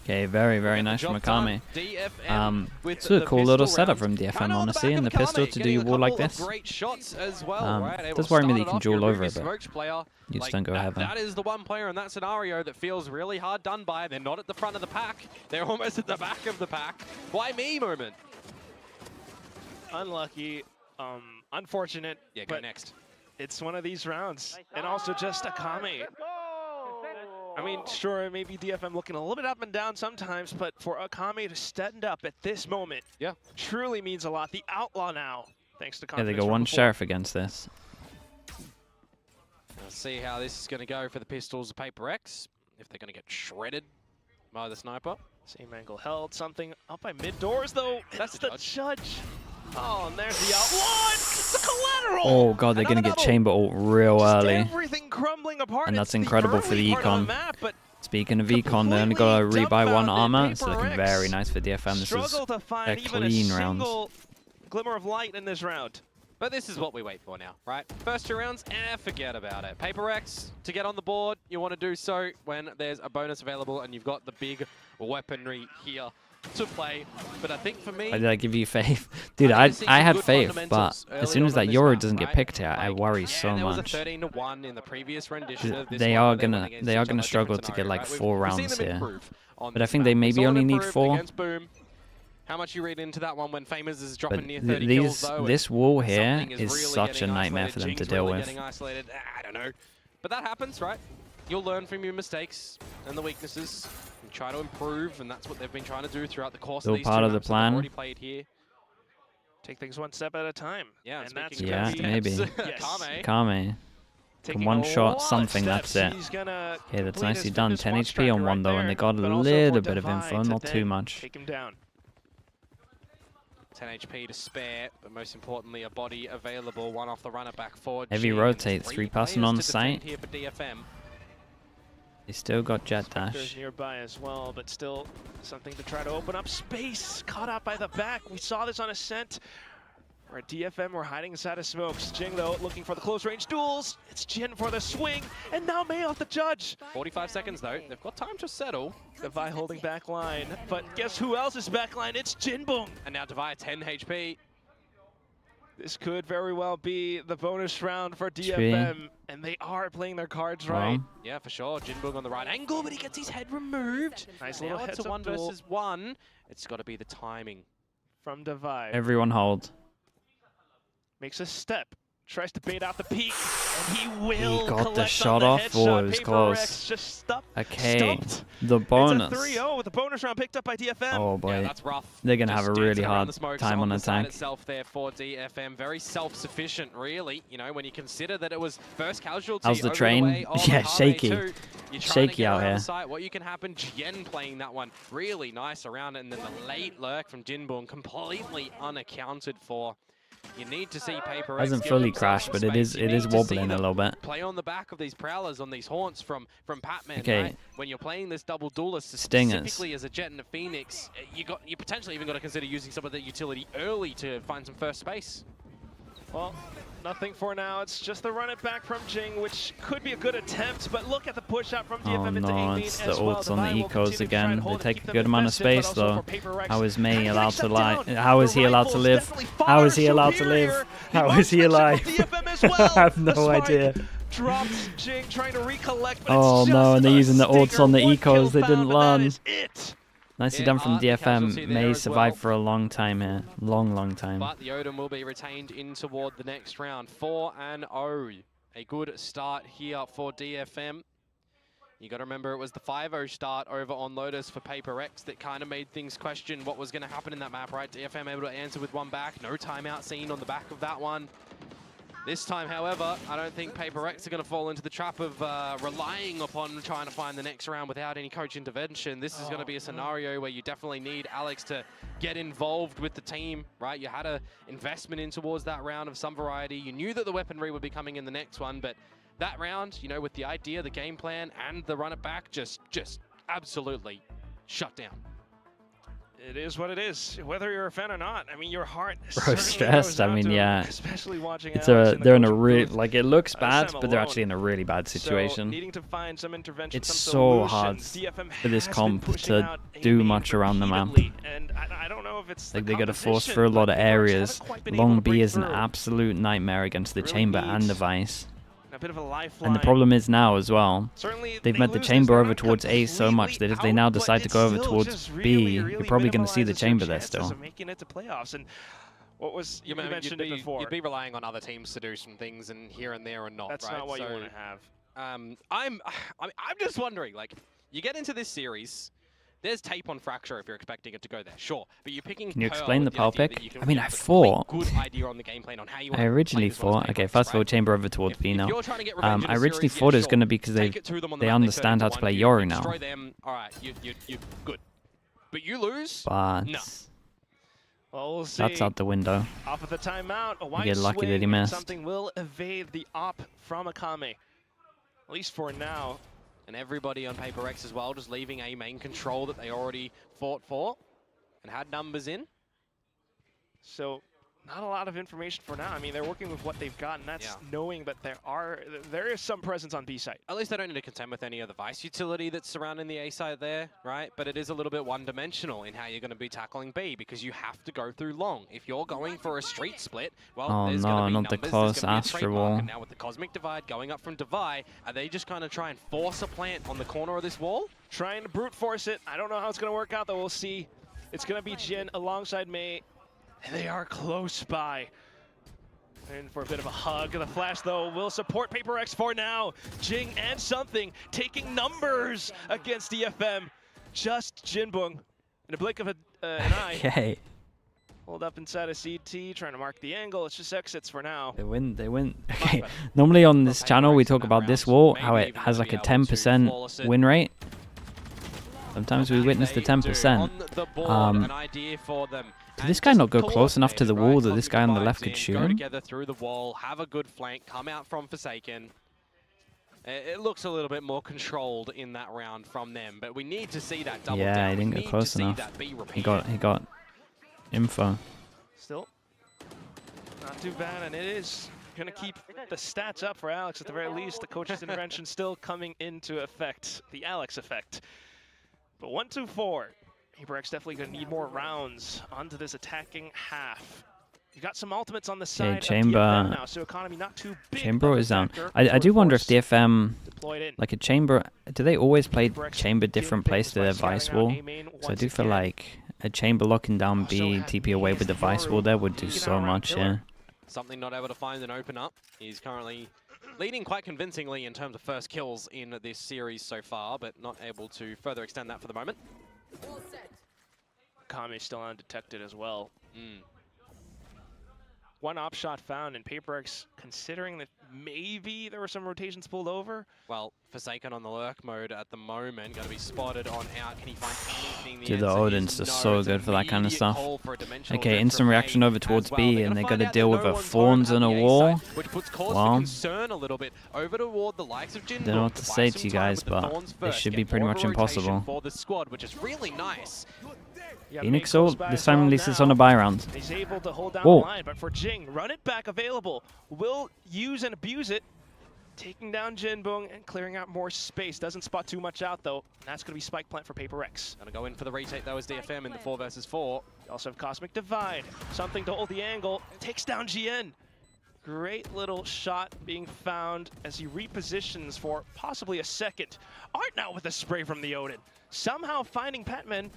Okay, very, very nice from Akame. DFM It's a cool little setup from DFM, honestly, and the pistol to do your wall like this. Great shots as well, right? Does worry me that you can duel over it, but you just don't go heaven. That is the one player in that scenario that feels really hard done by. They're not at the front of the pack. They're almost at the back of the pack. Why me moment? Unlucky, unfortunate. Yeah, go next. It's one of these rounds, and also just Akame. I mean, sure, maybe DFM looking a little bit up and down sometimes, but for Akame to stand up at this moment, truly means a lot. The outlaw now, thanks to confidence. Yeah, they go one sheriff against this. Let's see how this is going to go for the pistols of PRX. If they're going to get shredded by the sniper. Same angle held, something up by mid doors though. That's the judge. Oh, and there's the outlaw. It's the collateral. Oh god, they're going to get chamber ult real early. Everything crumbling apart. And that's incredible for the econ. Speaking of econ, they only got to rebuy 1 armor. It's looking very nice for DFM. This is a clean round. Glimmer of light in this round. But this is what we wait for now, right? First 2 rounds, forget about it. PRX, to get on the board, you want to do so when there's a bonus available and you've got the big weaponry here to play. But I think for me... Why did I give you faith? Dude, I had faith, but as soon as that Yoru doesn't get picked here, I worry so there was a much. 13-1 in the previous rendition of this They one, are but then went gonna against each struggle other, to different get like scenario, 4 right? We've rounds seen them here. improve on But I this think map. they We maybe saw them only need improve 4. against Boom. How much you read into that one when Famous is dropping But near 30 kills though? this wall here Something is really such a getting nightmare isolated. for them to Jing's deal really with. getting isolated. I don't know. But that happens, right? You'll learn from your mistakes and the weaknesses and try to improve, and that's what they've been trying to do throughout the course of these Part 2 of the maps that plan. they've already played here. Take things one step at a time. Yeah, and that's Yeah, maybe. Kame. Kame. Can one shot something, that's it. Okay, that's nicely done. 10 HP on one though, and they got a little bit of info, not too much. Take him down. 10 HP to spare, but most importantly, a body available. 1 off the runner back forward. Heavy Jing, rotate, 3 3 passing players on to defend site. here for DFM. They still got jet There's dash. nearby as well, but still something to try to open up space. Caught out by the back. We saw this on Ascent. For DFM, we're hiding inside of smokes. Jing, though, looking for the close-range duels. It's Jin for the swing, and now Mei off the judge. 45 seconds, though. They've got time to settle. Devi holding back line, but guess who else is back line? It's Jinbong. And now Devi 10 HP. This could very well be the bonus round for DFM, and they are playing their cards right. Yeah, for sure. Jinbong on the right angle, but he gets his head removed. Nice little now it's a 1 versus 1. It's got to be the timing. From Devi. Everyone hold. Makes a step. Tries to bait out the peak, and he will. He got the shot off. Oh, it was close. Okay, the bonus. It's a 3-0 with the bonus round picked up by DFM. Oh boy, yeah, that's rough. They're gonna have a really hard time on attack. Itself there for DFM, very self-sufficient, really. You know, when you consider that it was first casualty. How's the train? Yeah, shaky, shaky out here. What you can happen? Jien playing that one really nice around it, and then the late lurk from Jinbong completely unaccounted for. You need to see PRX hasn't fully crashed, but it is wobbling a little bit. Play on the back of these prowlers on these haunts from Patman. Okay. Right? When you're playing this double duelist, Stingers. specifically as a Jet and a Phoenix, you potentially even got to consider using some of the utility early to find some first space. Well, nothing for now. It's just the run it back from Jing, which could be a good attempt, but look at the push out from DFM into A-main it's as the well. ults on the ecos again. They take a good them amount of defensive, space but also though. for PRX. How is Mei allowed to lie? down. How is he allowed to live? How is he allowed to live? How is he alive? I have no idea. Drops Jing trying to recollect, but oh it's no, just and they're using the ults on the One kill ecos. They found, didn't but that learn. is it. Nicely done from DFM. casualty there May as survive well. for a long time here. Long time. But the Odin will be retained in toward the next round. 4-0. A good start here for DFM. You got to remember it was the 5-0 start over on Lotus for PRX that kind of made things question what was going to happen in that map, right? DFM able to answer with one back. No timeout seen on the back of that one. This time, however, I don't think PRX are going to fall into the trap of relying upon trying to find the next round without any coach intervention. This is going to be a scenario where you definitely need Alex to get involved with the team, right? You had an investment in towards that round of some variety. You knew that the weaponry would be coming in the next one, but that round, you know, with the idea, the game plan, and the run it back, just absolutely shut down. It is what it is, whether you're a fan or not. I mean, your heart Bro, stressed. I mean, yeah. Especially watching they're in a real, like, it looks bad, but they're actually in a really bad situation. So needing to find some intervention, it's some so solutions. hard for this comp to do much around the map. And I don't know if it's like they got to force through a lot of areas. Long B is an absolute nightmare against the chamber and the Vice. A bit of a lifeline. And the problem is now as well, certainly they've met the chamber over towards A so much that if they now decide to go over towards B, you're probably going to see the chamber there still. Making it to playoffs. And what was you mentioned it before? You'd be relying on other teams to do some things and here and there and not. That's right? not what you want to have. I'm just wondering, like, you get into this series. There's tape on Fracture if you're expecting it to go there, sure. But you're picking. Can you explain the Pearl pick? I mean, I thought. Good idea on the game plan on how you I originally thought. Okay, first of all, chamber over towards B now. I originally thought it was going to be because they understand how to play Yoru now. All right, you good. But you lose. But no. Well, we'll see. That's out the window. Off of the timeout, a wide get lucky swing, that he missed. Something will evade the op from Akame, at least for now. And everybody on PRX as well, just leaving a main control that they already fought for and had numbers in. So not a lot of information for now. I mean, they're working with what they've got, and that's knowing that there is some presence on B site. At least they don't need to contend with any of the Vice utility that's surrounding the A site there, right? But it is a little bit one-dimensional in how you're going to be tackling B because you have to go through long. If you're going for a street split, well, there's going to be not numbers, the close Astral wall. And now with the Cosmic Divide going up from Devi, are they just going to try and force a plant on the corner of this wall? Trying to brute force it. I don't know how it's going to work out, though. We'll see. It's going to be Jin alongside Mei. They are close by. And for a bit of a hug. The flash, though, will support PRX for now. Jing and Something taking numbers against DFM. Just Jinbong. In a blink of an eye. Okay. Hold up inside of CT, trying to mark the angle. It's just exits for now. They win. Okay. Normally on this channel, we talk about this wall, how it has like a 10% win rate. Sometimes we witness the 10%. Did this guy not go close enough to the wall that this guy on the left could shoot him? Together through the wall, have a good flank, come out from Forsaken. It looks a little bit more controlled in that round from them, but we need to see that double down. Yeah, he didn't get close enough. He got info. Still Not too bad, and it is going to keep the stats up for Alex at the very least. The coach's intervention still coming into effect, the Alex effect. But 1-2-4. PRX definitely going to need more rounds onto this attacking half. You got some ultimates on the side. Chamber now, so economy not too big. Chamber is down. I do wonder if DFM, like a Chamber, do they always play Chamber different place to their Vice Wall? So I do feel like a Chamber locking down B, TP away with the Vice Wall there would do so much, yeah. Something not able to find an open up. He's currently leading quite convincingly in terms of first kills in this series so far, but not able to further extend that for the moment. Kami still undetected as well. One op shot found, and PRX considering that maybe there were some rotations pulled over. Well, Forsaken on the lurk mode at the moment, going to be spotted on out. Can he find anything? Dude, the Odin's just so good for that kind of stuff. Okay, instant reaction over towards B, and they got to deal with a Thorns and a wall. Which puts cause for concern a little bit over toward the likes of Jin. Don't know what to say to you guys, but it should be pretty much impossible. For the squad, which is really nice. Phoenix ult, this time at least it's on a buy round. He's able to hold down the line, but for Jing, run it back available. Will use and abuse it. Taking down Jinbong and clearing out more space. Doesn't spot too much out though. And that's going to be Spike Plant for PRX. Gonna go in for the retake though as DFM in the 4 versus 4. You also have Cosmic Divide. Something to hold the angle. Takes down GN. Great little shot being found as he repositions for possibly a second. Art now with a spray from the Odin. Somehow finding Patman.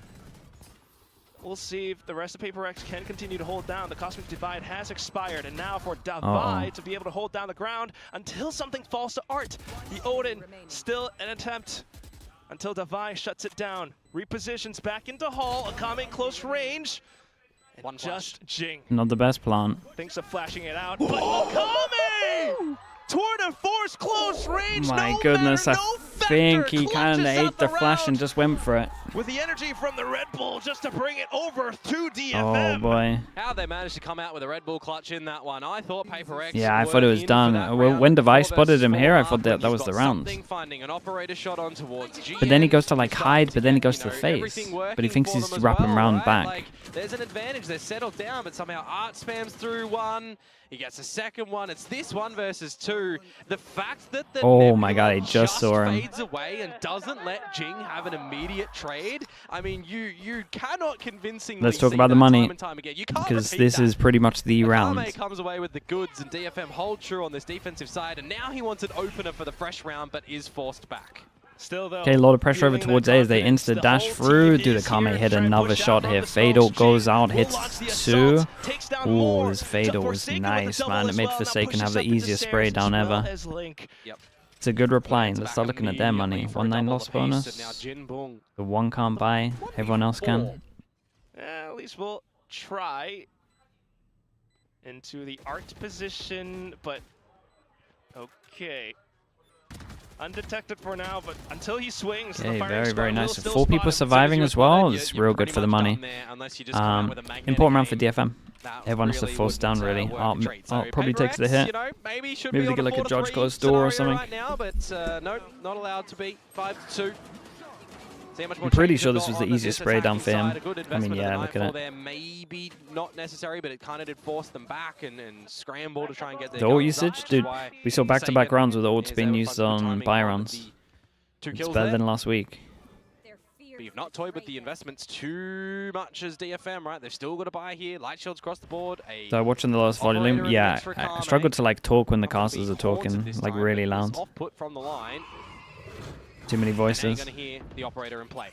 We'll see if the rest of PRX can continue to hold down. The Cosmic Divide has expired, and now for Divide to be able to hold down the ground until something falls to Art. The Odin still an attempt until Divide shuts it down. Repositions back into Hall, Akame close range. And just Jing. Not the best plant. Thinks of flashing it out, but Akame! Toward a force close range. My goodness, I think he kind of ate the flash and just went for it. With the energy from the Red Bull just to bring it over to DFM. Oh boy. How they managed to come out with a Red Bull clutch in that one. I thought PRX. Yeah, I thought it was done. When Device spotted him here, I thought that was the round. Finding an operator shot on towards GN. But then he goes to like hide, but then he goes to the face. But he thinks he's wrapping around back. Like, there's an advantage. They're settled down, but somehow Art spams through one. He gets a second one. It's this 1 versus 2. The fact that the my god, I just saw him. Fades away and doesn't let Jing have an immediate trade. I mean, you cannot convincingly. Let's talk about the money, because this is pretty much the round. Akame comes away with the goods, and DFM hold true on this defensive side, and now he wants an opener for the fresh round, but is forced back. Still though, okay, a lot of pressure over towards A as they insta dash through. Dude, Akame hit another shot here. Fatal goes out, hits 2. Ooh, his Fatal was nice, man. It made Forsaken have the easiest spray down ever. It's a good reply. Let's start looking at their money. 1-9 loss bonus. The 1 can't buy. Everyone else can. At least we'll try into the Art position, but okay. Undetected for now, but until he swings, okay, very nice. 4 people surviving as well. It's real good for the money. Important round for DFM. Everyone has to force down really. Probably takes the hit. Maybe they get like a Judge closed door or something. Right now, but no, not allowed to be 5-2. I'm pretty sure this was the easiest spray down for him. I mean, yeah, look at it. Maybe not necessary, but it kind of did force them back and scramble to try and get their ult usage, dude. We saw back-to-back rounds with ults being used on buy rounds. It's better than last week. But you've not toyed with the investments too much as DFM, right? They've still got a buy here. Light shields across the board. So watching the lowest volume, yeah, I struggle to like talk when the casters are talking, like really loud. Off-put from the line. Too many voices. You're going to hear the operator in play.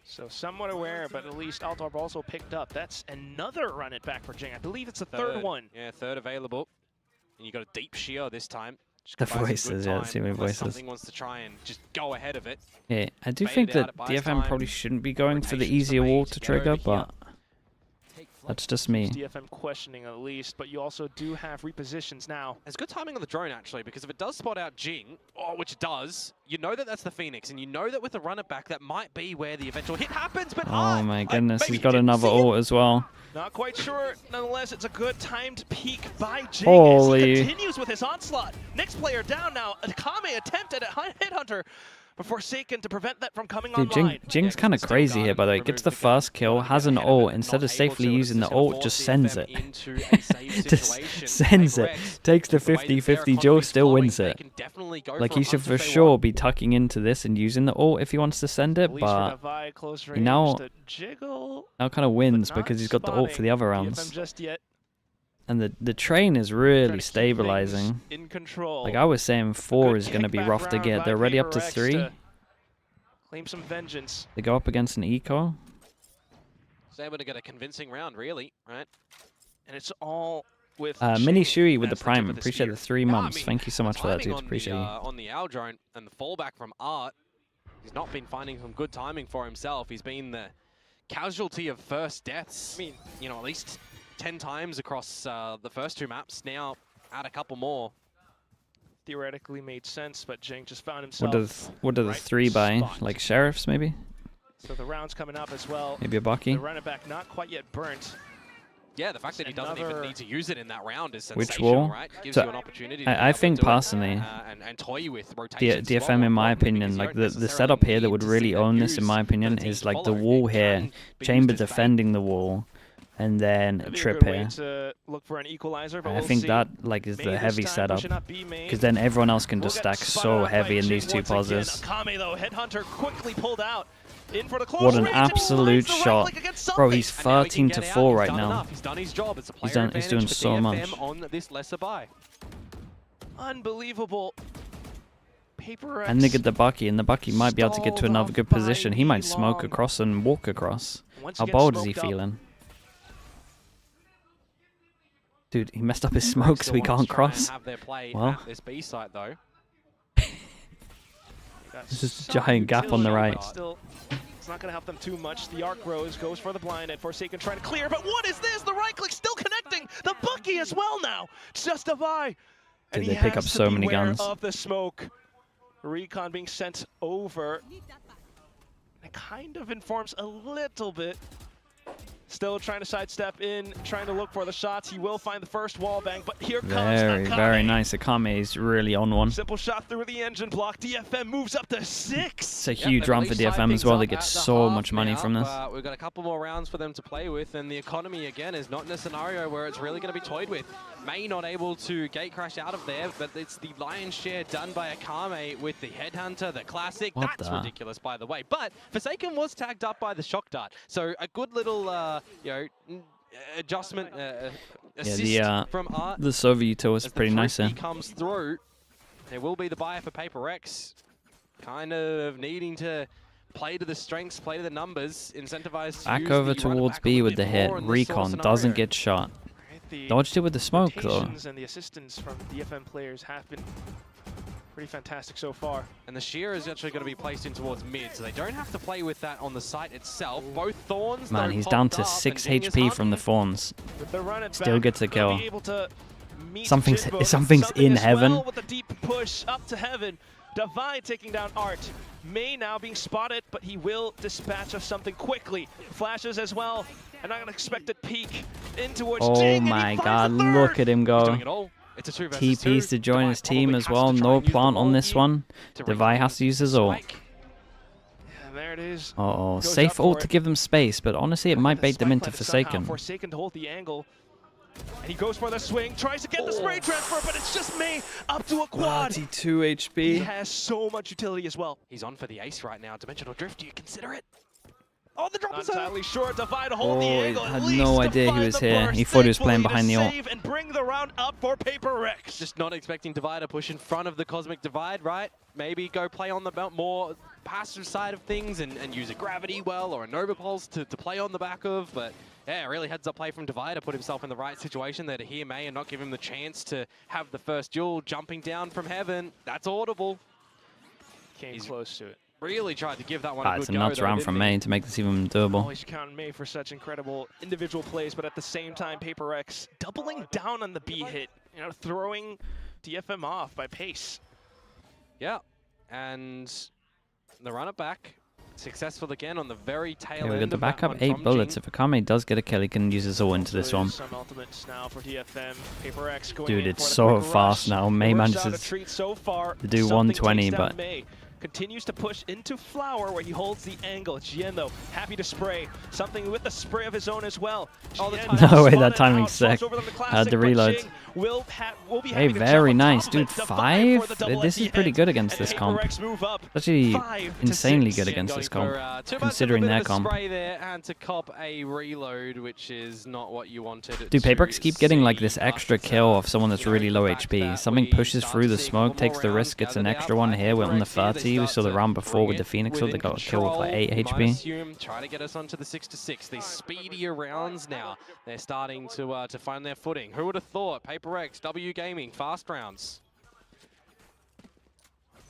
So somewhat aware, but at least Altorb also picked up. That's another run it back for Jing. I believe it's the third one. Yeah, third available. And you got a deep shear this time. The voices, yeah, too many voices. Something wants to try and just go ahead of it. Yeah, I do think that DFM probably shouldn't be going for the easier wall to trigger, but that's just me. DFM questioning at least, but you also do have repositions now. It's good timing on the drone actually, because if it does spot out Jing, which it does, you know that that's the Phoenix, and you know that with the run it back, that might be where the eventual hit happens. But oh my goodness, he's got another ult as well. Not quite sure. Nonetheless, it's a good timed peek by Jing. Holy! As he continues with his onslaught. Next player down now. Akame attempted a hit hunter. but Forsaken to prevent that from coming Dude, online. Jing's kind of crazy here, by the way. Gets the first kill, has an ult. Instead of safely using the ult, just sends it. Just sends it. Takes the 50-50 duel, still wins it. Like, he should for sure be tucking into this and using the ult if he wants to send it, but he now kind of wins because he's got the ult for the other rounds. And the train is really stabilizing. Like I was saying, 4 is going to be rough to get. They're already up to 3. Claim some vengeance. They go up against an eco. So able to get a convincing round, really, right? And it's all with Mini Shui with the Prime. Appreciate the 3 months. Thank you so much for that, dude. Appreciate you. On the Owl drone and the fallback from Art, he's not been finding some good timing for himself. He's been the casualty of first deaths. I mean, you know, at least 10 times across the first 2 maps. Now add a couple more. Theoretically made sense, but Jing just found himself. What do the 3 buy? Like sheriffs, maybe? So the round's coming up as well. Maybe a Bucky. The running back not quite yet burnt. Yeah, the fact that he doesn't even need to use it in that round is Which sensational, wall? right? Gives So you an opportunity I think personally, and toy with rotations DFM, in my opinion, like the setup here that would really own this, in my opinion, is like the wall here, Chamber defending the wall, and then a trip here. Look for an equalizer, I think that like is the heavy setup, because then everyone else can just stack so heavy in these 2 pauses. Akame, though, Headhunter quickly pulled out. In for the close What an range, absolute shot. Bro, he's 13-4 right now. He's done his job. It's a He's doing so much. On this lesser buy. Unbelievable. PRX. And they get the Bucky, and the Bucky might be able to get to another good position. He might smoke across and walk across. How bold is he feeling? Dude, he messed up his smoke, so we can't cross. Well, this B site though. There's just a giant gap on the right. Still, it's not going to help them too much. The Arc Rose goes for the blind, and Forsaken trying to clear, but what is this? The right click still connecting. The Bucky as well now. Just a buy. Dude, they pick up so many guns. Of the smoke. Recon being sent over. It kind of informs a little bit. Still trying to sidestep in, trying to look for the shots. He will find the first wall bang, but here comes Akame. Very nice. Akame is really on one. Simple shot through the engine block. DFM moves up to 6. It's a huge run for DFM as well. They get so much money from this. We've got a couple more rounds for them to play with, and the economy again is not in a scenario where it's really going to be toyed with. May not able to gate crash out of there, but it's the lion's share done by Akame with the Headhunter, the classic. That's ridiculous, by the way. But Forsaken was tagged up by the shock dart, so a good little adjustment assist from Art. The Soviet was pretty nice there. Comes through. There will be the buyer for PRX, kind of needing to play to the strengths, play to the numbers, incentivized. Back over towards B with the hit. Recon doesn't get shot. Dodged it with the smoke though. And the assistance from DFM players have been pretty fantastic so far. And the shear is actually going to be placed in towards mid, so they don't have to play with that on the site itself. Both Thorns. Man, he's down to 6 HP from the Thorns. Still gets the kill. Something's in heaven. With a deep push up to heaven. Divide taking down Art. May now being spotted, but he will dispatch of something quickly. Flashes as well. And I'm going to expect it peek in towards Jing, my god, look at him go. TP's to join his team as well. No plant on this one. Divide has to use his ult. There it is. Uh-oh. Safe ult to give them space, but honestly, it might bait them into Forsaken. Forsaken to hold the angle. And he goes for the swing, tries to get the spray transfer, but it's just May up to a quad. 32 HP. He has so much utility as well. He's on for the ace right now. Dimensional Drift, do you consider it? Oh, the drop is entirely sure. Divide to hold the angle. He had no idea he was here. He thought he was playing behind the ult. And bring the round up for PRX. Just not expecting Divide to push in front of the Cosmic Divide, right? Maybe go play on the more passive side of things and use a Gravity Well or a Nova Pulse to play on the back of. But yeah, really heads up play from Divide to put himself in the right situation there to hear May and not give him the chance to have the first duel jumping down from heaven. That's audible. Came close to it. Really tried to give that one a good It's a go, nuts though, round from May to make this even doable. Always count May for such incredible individual plays, but at the same time, PRX doubling down on the B hit, you know, throwing DFM off by pace. Yeah, and the run it back, successful again on the very tail end. We got the backup 8 bullets. If Akame does get a kill, he can use his ult into this one. Some ultimates now for DFM. PRX going Dude, it's so fast now. May manages to do 120, but continues to push into Flower where he holds the angle. Jien, though, happy to spray. Something with the spray of his own as well. No way, that timing's sick. Had to reload. Hey, very nice. Dude, 5? This is pretty good against this comp. Actually, insanely good against this comp, considering their comp. There and to cop a reload, which is not what you wanted. Dude, PRX keep getting like this extra kill off someone that's really low HP. Something pushes through the smoke, takes the risk, gets an extra one here. We're on the 30. We saw the round before with the Phoenix, so they got a kill with like 8 HP. Trying to get us onto the 6-6. These speedier rounds now. They're starting to find their footing. Who would have thought? PRX, W Gaming, fast rounds.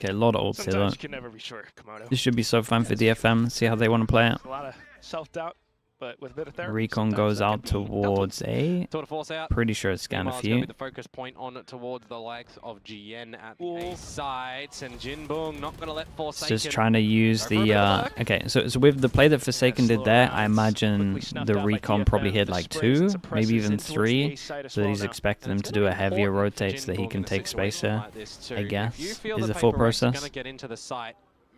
Okay, a lot of ults here though. You can never be sure, Komodo. This should be so fun for DFM. See how they want to play it. A lot of self-doubt. But with a bit of therapy, Recon goes out towards A. Pretty sure it's scanned a few. The focus point on towards the likes of GN at the A sides, and Jinbong not going to let Forsaken. Just trying to use the okay. So with the play that Forsaken did there, I imagine the Recon probably hit like 2, maybe even 3. So he's expecting him to do a heavier rotate so that he can take space here. I guess is the full process.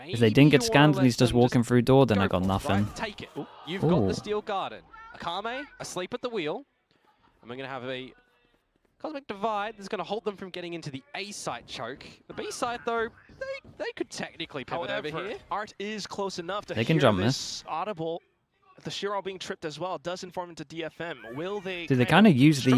If they didn't get scanned and he's just walking through door, then I got nothing. Take it. You've got the Steel Garden. Akame asleep at the wheel. And we're going to have a Cosmic Divide that's going to hold them from getting into the A site choke. The B site, though, they could technically pivot over here. Art is close enough to they can jump this. Audible. The Shiro being tripped as well does inform into DFM. Will they? Dude, they kind of use the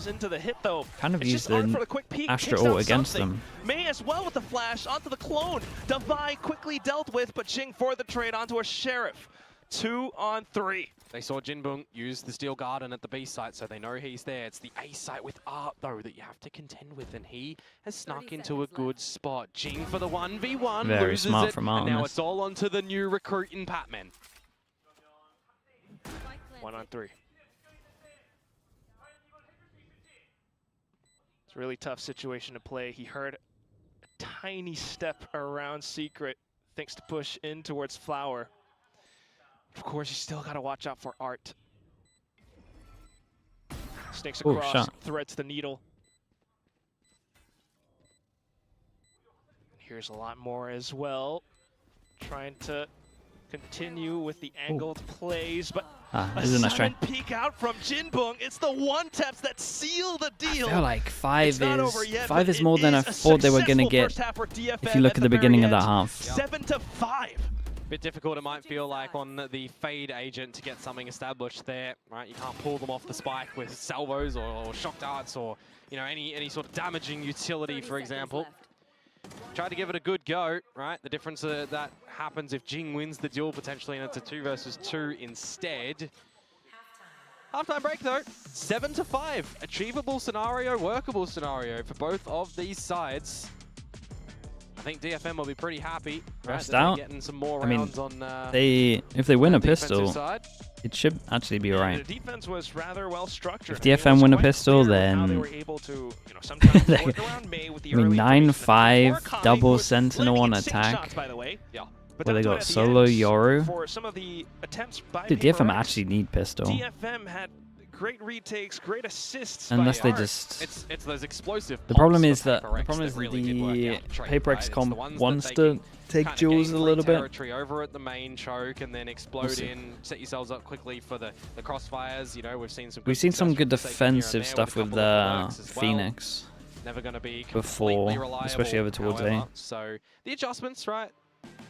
into the hit though. Kind of use the Astra ult against them. May as well with the flash onto the clone. Divide quickly dealt with, but Jing for the trade onto a Sheriff. 2 on 3. They saw Jinbong use the Steel Garden at the B site, so they know he's there. It's the A site with Art, though, that you have to contend with, and he has snuck into a good spot. Jing for the 1v1. Very smart from Art. And now it's all onto the new recruit in Patman. 1 on 3. It's a really tough situation to play. He heard a tiny step around Secret, thanks to push in towards Flower. Of course, you still got to watch out for Art. Snakes across, threads the needle. Here's a lot more as well. Trying to continue with the angled plays, but this is a nice try. Peek out from Jinbong. It's the one taps that seal the deal. I feel like 5 is more than I thought they were gonna get. If you look at the beginning of that half. 7-5. Bit difficult, it might feel like, on the Fade agent to get something established there, right? You can't pull them off the spike with salvos or shock darts or, you know, any sort of damaging utility, for example. Try to give it a good go, right? The difference that happens if Jing wins the duel potentially, and it's a 2 versus 2 instead. Halftime break though, 7-5. Achievable scenario, workable scenario for both of these sides. I think DFM will be pretty happy. Rest out. Getting some more rounds on, if they win a pistol, it should actually be alright. The defense was rather well structured. If DFM win a pistol, then they were able to, you know, sometimes work around May with the 9-5 double sentinel on attack. Where they got solo Yoru. Dude, DFM actually need pistol. DFM had great retakes, great assists. Unless they just. It's those explosive. The problem is that the PRX comp wants to take duels a little bit. Territory over at the main choke and then explode in, set yourselves up quickly for the crossfires. You know, we've seen some good defensive stuff with the Phoenix. Never going to be before, especially over towards A. So the adjustments, right?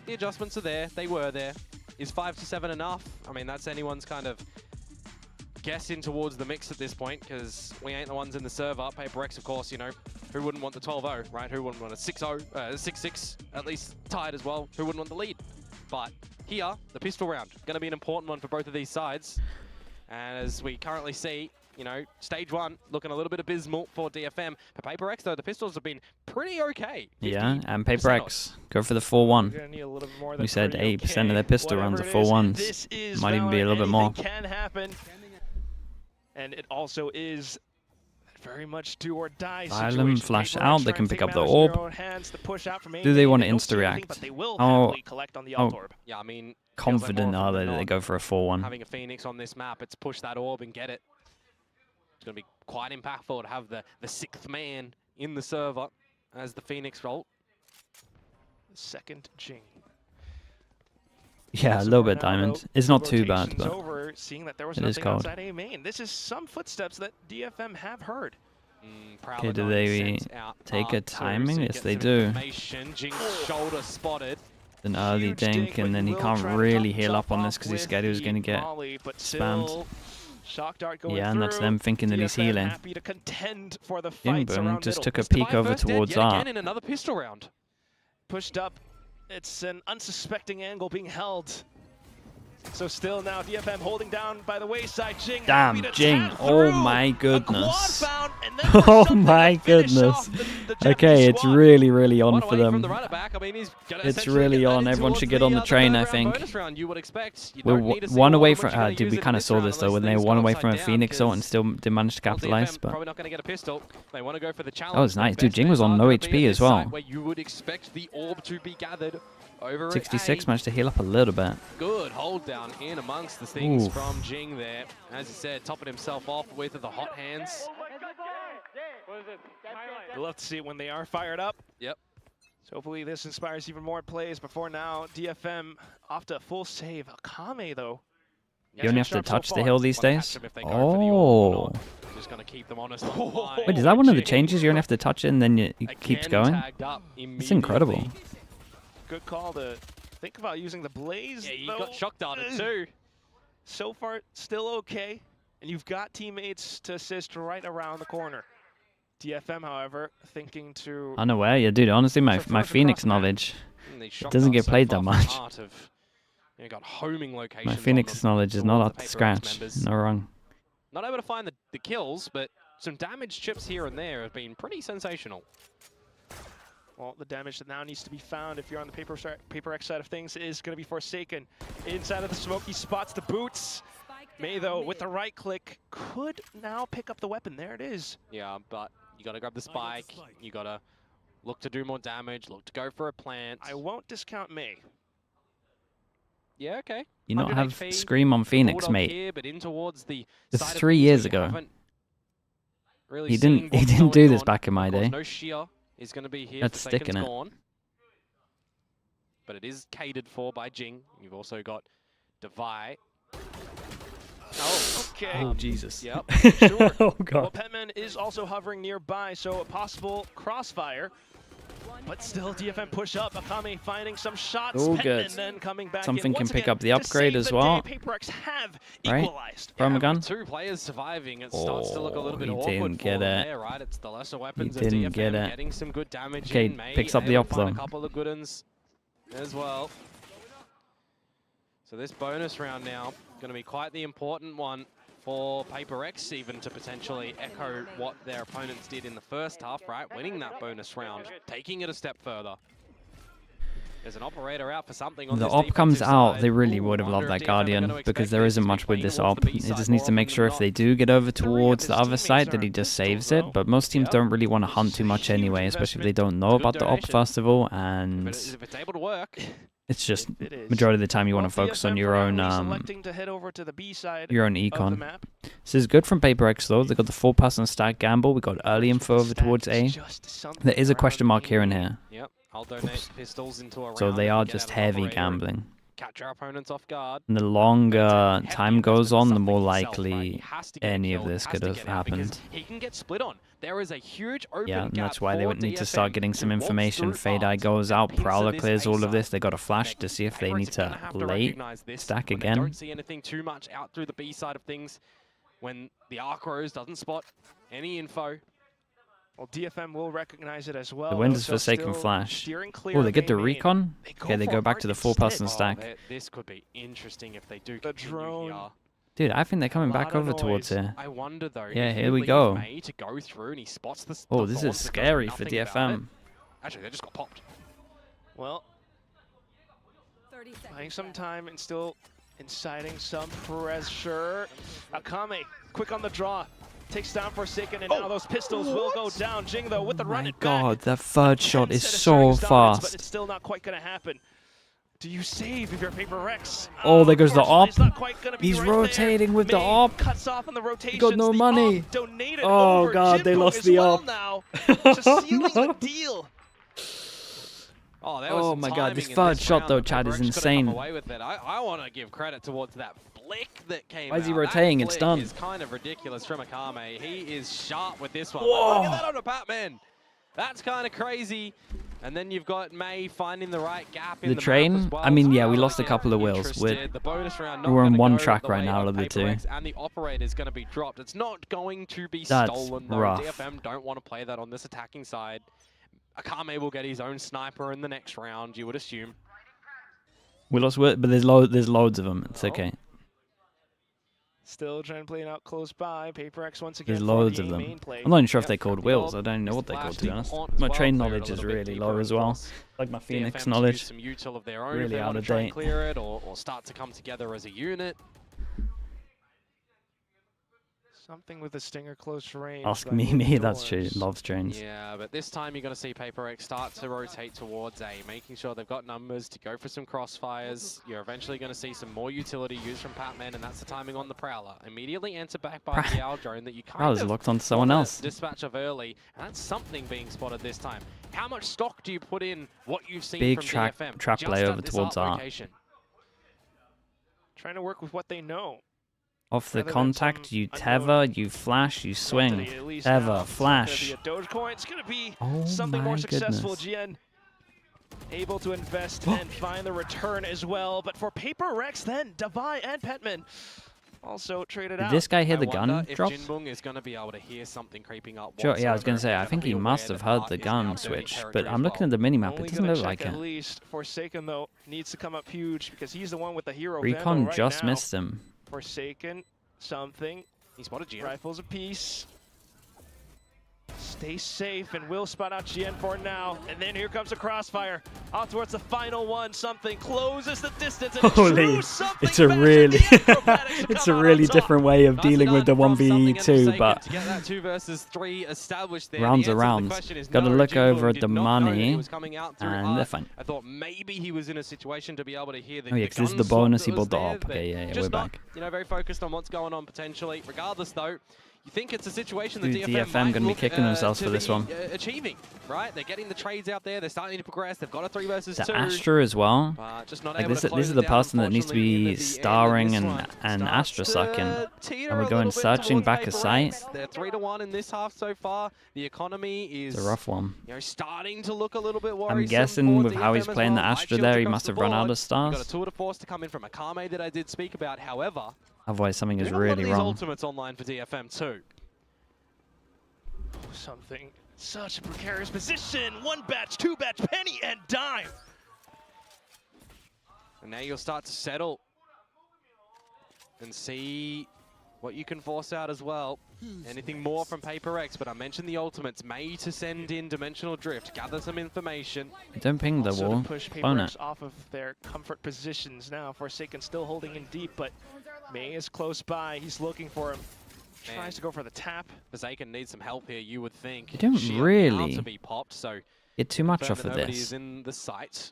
The adjustments are there. They were there. Is 5-7 enough? I mean, that's anyone's kind of guessing towards the mix at this point, because we ain't the ones in the server. PRX, of course, you know, who wouldn't want the 12-0, right? Who wouldn't want a 6-0, 6-6, at least tied as well? Who wouldn't want the lead? But here, the pistol round, going to be an important one for both of these sides. And as we currently see, you know, stage 1 looking a little bit abysmal for DFM. For PRX, though, the pistols have been pretty okay. Yeah, and PRX go for the 4-1. We said 80% of their pistol rounds are 4-1s. Might even be a little bit more. Can happen. And it also is very much do or die situation. Flash out, they can pick up the orb. Do they want to insta-react? Yeah, I mean, confident are they that they go for a 4-1? Having a Phoenix on this map, it's push that orb and get it. It's going to be quite impactful to have the 6th man in the server as the Phoenix roll. second Jing. Yeah, a little bit diamond. It's not too bad, but over, seeing that there was it is cold. Outside A main. This is some footsteps that DFM have heard. Okay, do they take a timing? Yes, they do. Shoulder spotted. An early dink, and then he can't really heal up on this because he's scared he was going to get spammed. Yeah, and that's them thinking that he's healing. Boom Boom just took a peek over towards Art. In another pistol round. Pushed up. It's an unsuspecting angle being held. So still now DFM holding down by the wayside. Jing. Damn, Jing. Oh my goodness. Oh my goodness. Okay, it's really, really on for them. It's really on. Everyone should get on the train, I think. We're one away from... dude, we kind of saw this, though, when they were one away from a Phoenix ult and still did manage to capitalize. But oh, it's nice. Dude, Jing was on no HP as well. 66 managed to heal up a little bit. Good hold down in amongst the things from Jing there. As he said, topping himself off with the hot hands. We'll have to see it when they are fired up. Yep. So hopefully this inspires even more plays. Before now, DFM off to full save. Akame though. You only have to touch the hill these days? Oh. Just gonna keep them honest. Wait, is that one of the changes? You only have to touch it and then it keeps going? It's incredible. Good call to think about using the Blaze. Yeah, you got shock darted too. So far, still okay. And you've got teammates to assist right around the corner. DFM, however, thinking to... Unaware, yeah, dude. Honestly, my Phoenix knowledge doesn't get played that much. My Phoenix knowledge is not up to scratch. No wrong. Not able to find the kills, but some damage chips here and there have been pretty sensational. Well, the damage that now needs to be found if you're on the PRX side of things is going to be Forsaken. Inside of the smoke, he spots the boots. May, though, with the right click, could now pick up the weapon. There it is. Yeah, but you got to grab the spike. You got to look to do more damage, look to go for a plant. I won't discount May. Yeah, okay. You not have Scream on Phoenix, mate. Here, but in towards the it's 3 years ago. Really he didn't do this back in my day. No shear is going to be here. That's sticking it. Gone. But it is catered for by Jing. You've also got Devi. Oh, okay. Oh, Jesus. Yep. Sure. Oh, God. Well, Petman is also hovering nearby, so a possible crossfire. But still, DFM push up. Akame finding some shots. Oh, good. Then coming back Something in. can pick up the upgrade as well. PRX have right? Equalized. From a gun. 2 players surviving. It starts to look a little bit awkward. He didn't get it. There, right? It's the lesser weapons he didn't of DFM get it. Getting some good damage okay, in. May picks up the up though. A couple of good ones as well. So this bonus round now going to be quite the important one for PRX, even to potentially echo what their opponents did in the first half, right? Winning that bonus round, taking it a step further. There's an operator out for something on the op comes out, they really would have loved that Guardian because there isn't much with this op. He just needs to make sure if they do get over towards the other side that he just saves it. But most teams don't really want to hunt too much anyway, especially if they don't know about the op first of all. And it's just majority of the time you want to focus on your own econ. This is good from PRX though. They got the 4-person stack gamble. We got early info over towards A. There is a question mark here and here. Yep. I'll donate pistols into a round. So they are just heavy gambling. Catch our opponents off guard. And the longer time goes on, the more likely any of this could have happened. He can get split on. There is a huge open and that's why they would need to start getting some information. Fade Eye goes out, Prowler clears all of this. They got a flash to see if they need to late stack again. Don't see anything too much out through the B side of things when the Arc Rose doesn't spot any info. Well, DFM will recognize it as well. The Windows Forsaken flash. Oh, they get the recon? Okay, they go back to the 4-person stack. This could be interesting if they do. The drone. Dude, I think they're coming back over towards here. I wonder though. Yeah, here we go. To go through and he spots the oh, this is scary for DFM. Actually, they just got popped. Well, buying some time and still inciting some pressure. Akame, quick on the draw. Takes down Forsaken, and now those pistols will go down. Jing, though, with the run it back. Oh my God, that third shot is so fast. But it's still not quite going to happen. Do you save if you're PRX? Oh, there goes the op. He's rotating with the op. Cuts off on the rotation. He got no money. Oh God, they lost the op. Just sealing the deal. Oh my god, this third shot though, Chad, is insane. Away with it. I want to give credit towards that flick that came Why is he out. rotating? That It's flick done. is kind of ridiculous from Akame. He is sharp with this one. Whoa. Look at that on a Batman. That's kind of crazy. And then you've got May finding the right gap in the train. map as well. I mean, yeah, we lost a couple of wheels. The bonus round not We're on gonna one go track the right way now of out of the two. PRX, and the operator is going to be dropped. It's not going to be That's stolen though. rough. DFM don't want to play that on this attacking side. Akame will get his own sniper in the next round, you would assume. We lost, but there's loads of them. It's okay. Still trying to play it out close by. PRX once again. There's loads of them. I'm not even sure if they're called wheels. I don't even know what they're called, to be honest. My train knowledge is really low as well. Like my Phoenix knowledge. Some util of their own really out of date. Clear it or start to come together as a unit. Something with a stinger close range. Ask me, that's true. Loves trains. Yeah, but this time you're going to see PRX start to rotate towards A, making sure they've got numbers to go for some crossfires. You're eventually going to see some more utility used from Patman, and that's the timing on the Prowler. Immediately enter back by the Owl drone that you kind of locked on someone else. Dispatch of early, and that's something being spotted this time. How much stock do you put in what you've seen Big from DFM? trap layover towards R. Trying to work with what they know. Off the contact, you tether, you flash, you swing. Tether, flash. Dogecoin. It's going to be Oh something more my successful. goodness. GN able to invest and find the return as well. But for PRX then, Davai and Petman also traded out. Did this guy hear the gun if drop? Jinbung is going to be able to hear something creeping up. Sure, yeah, I was going to say, I think he must have heard the gun switch, but I'm looking at the minimap, it doesn't look like it. At least Forsaken, though, needs to come up huge because he's the one with the hero Recon right just now. missed him. Forsaken, something. He spotted GN. Rifles apiece. Stay safe, and we'll spot out GN for now. And then here comes a crossfire. Out towards the final one. Something closes the distance. And Holy, it's a really, it's a really different way of dealing with the 1v2, but to get that 2 versus 3 established there. rounds around. Got to look over at the money, and they're fine. I thought maybe he was in a situation to be able to hear the Oh yeah, because this is the bonus, he bought the op. Okay, yeah, we're back. You know, very focused on what's going on potentially. Regardless, though, you think it's a situation that Dude, DFM going to be look, kicking themselves for this one. Achieving, right? They're getting the trades out there. They're starting to progress. They've got a 3 versus 2. The Astra as well. Just not like able this, to this is the person that needs to be starring and Astra sucking. And we're going searching back a site. They're 3-1 in this half so far. The economy is it's a rough one. You know, starting to look a little bit worrisome. I'm guessing with how he's playing the Astra there, he must have run out of stars. Got a tour de force to come in from Akame that I did speak about. However, otherwise something is really these wrong. ultimates online for DFM too. Something. Such a precarious position. 1 batch, 2 batch, penny and dime. And now you'll start to settle and see what you can force out as well. Anything more from PRX, but I mentioned the ultimates. May to send in Dimensional Drift, gather some information. Don't ping the wall. To push Own PRX it. off of their comfort positions now. Forsaken still holding in deep, but May is close by. He's looking for him. Tries to go for the tap. Forsaken needs some help here, you would think. You don't Sheer really to be popped, so get too much off confirm of that nobody this. is in the site.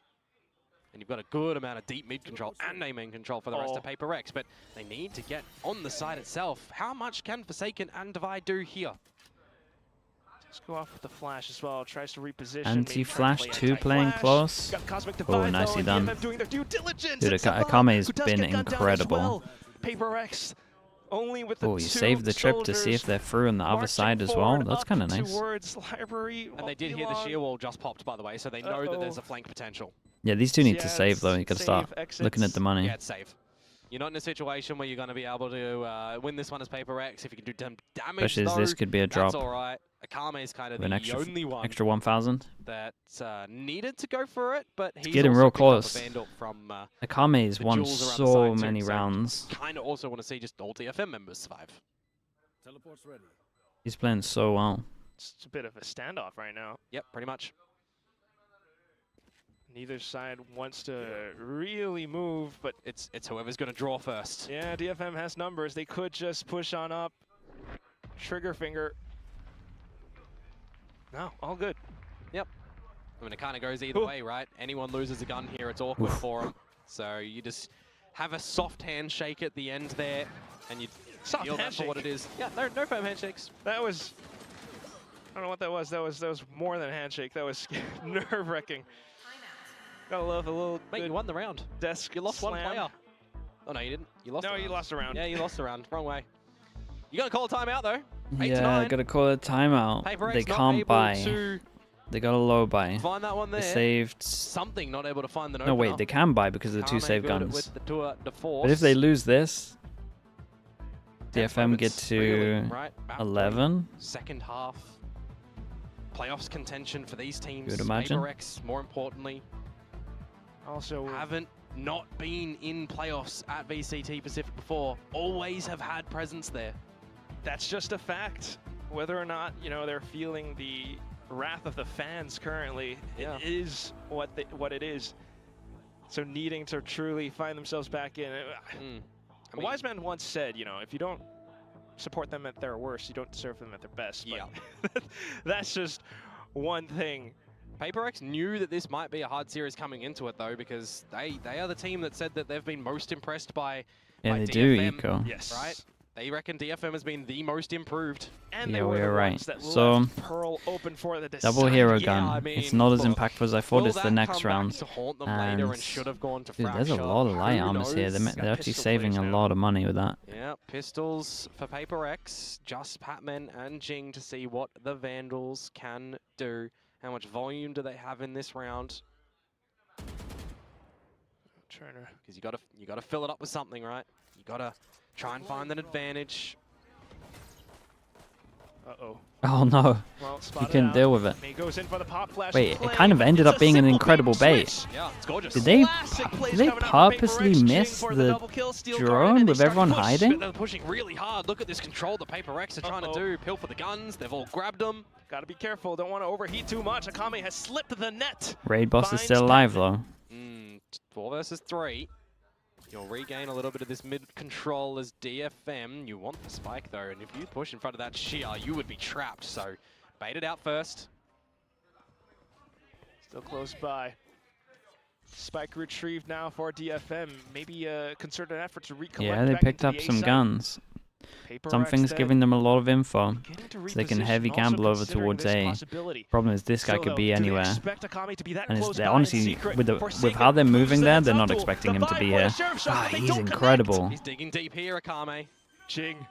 And you've got a good amount of deep mid control and a main control for the rest of PRX, but they need to get on the side itself. How much can Forsaken and Divide do here? Let's go off with the flash as well. Tries to reposition. Anti-flash 2 playing close. Oh, nicely done. Dude, Akame's been incredible. PRX only with the oh, you saved the trip to see if they're through on the other side as well. That's kind of nice. And they did hear the shear wall just popped, by the way, so they know that there's a flank potential. Yeah, these two need to save, though. You got to start looking at the money. Yeah, it's safe. You're not in a situation where you're going to be able to win this one as PRX. If you can do damage, especially as this could be a drop. That's all right. Akame is kind of an the only one extra 1,000 that needed to go for it, but he's getting real close. From, Akame's won so many rounds. Kind of also want to see just all DFM members survive. Teleport's ready. He's playing so well. It's a bit of a standoff right now. Yep, pretty much. Neither side wants to really move, but it's whoever's going to draw first. Yeah, DFM has numbers. They could just push on up. Trigger finger. No, all good. Yep. I mean, it kind of goes either way, right? Anyone loses a gun here, it's awkward for them. So you just have a soft handshake at the end there, and you feel that for what it is. Yeah, no firm handshakes. That was, I don't know what that was. That was more than a handshake. That was nerve-wracking. Gotta love a little. Mate, you won the round. Desk. You lost slam. one player. Oh no, you didn't. You lost. No, you lost a round. Yeah, you lost a round. Wrong way. You gotta call a timeout though. 8 Yeah, to 9. I gotta call a timeout. PRX They not can't able buy. to They got a low buy. find that one there. They saved. Something not able to find the. No, wait, they can buy because of the 2 save guns. With the tour de force. But if they lose this, DFM get moments, to really, right? Map 11. Second half. Playoffs contention for these teams. You would imagine. PRX, more importantly, Also, haven't not been in playoffs at VCT Pacific before. Always have had presence there. that's just a fact. Whether or not, you know, they're feeling the wrath of the fans currently, Yeah. it is what it is. So needing to truly find themselves back in. A wise man once said, you know, if you don't support them at their worst, you don't deserve them at their best. Yeah. But that's just one thing. PRX knew that this might be a hard series coming into it though, because they are the team that said that they've been most impressed by Yeah, they DFM, do, Eco. Yes. right? They reckon DFM has been the most improved. And Yeah, they were we are the right. ones that So, left Pearl open for the Double decide. hero Yeah, gun. I mean, It's not as look, impactful as I thought. Will It's the that next come back round. to haunt them later and should have gone to Dude, there's a Fracture? lot of light Who armors here. knows? They're actually pistol saving plays a now. lot of money with that. Yeah, pistols for PRX, just Patman and Jing to see what the Vandals can do. How much volume do they have in this round? Because you gotta fill it up with something, right? You gotta try and find an advantage. Uh-oh. Oh no, Well, you spotted couldn't out. deal with it. May goes in for the pop flash Wait, play. it kind of ended It's up a being an simple incredible beam bait. switch. Yeah, it's gorgeous. Did they Classic plays did they coming out from purposely PRX, Jing miss for the double kill, steal guard, drone and they with start everyone to push. hiding? They're pushing really hard. Look at this control the PRX are trying to do. Pill for the guns. They've all grabbed them. Gotta be careful. Don't want to overheat too much. Akame has slipped the net. Raid boss is Finds still alive though. 4 versus 3. You'll regain a little bit of this mid control as DFM. You want the spike though, and if you push in front of that shear, you would be trapped. So bait it out first. Still close by. Spike retrieved now for DFM. Maybe a concerted effort to recollect. Yeah, they back picked into up the A some side. guns. PRX Something's then giving them a lot of info, beginning to so they can reposition, heavy also gamble over considering towards this A. possibility. Problem is this guy Still, could though, be do they anywhere. expect Akame to be that And close they're by in honestly, secret? with Forsaken how they're moving loses there, the they're not Zubdual. expecting The him to vibe be for a here. sheriff shot, Ah, but they he's don't connect. incredible. He's digging deep here, Akame. Jing.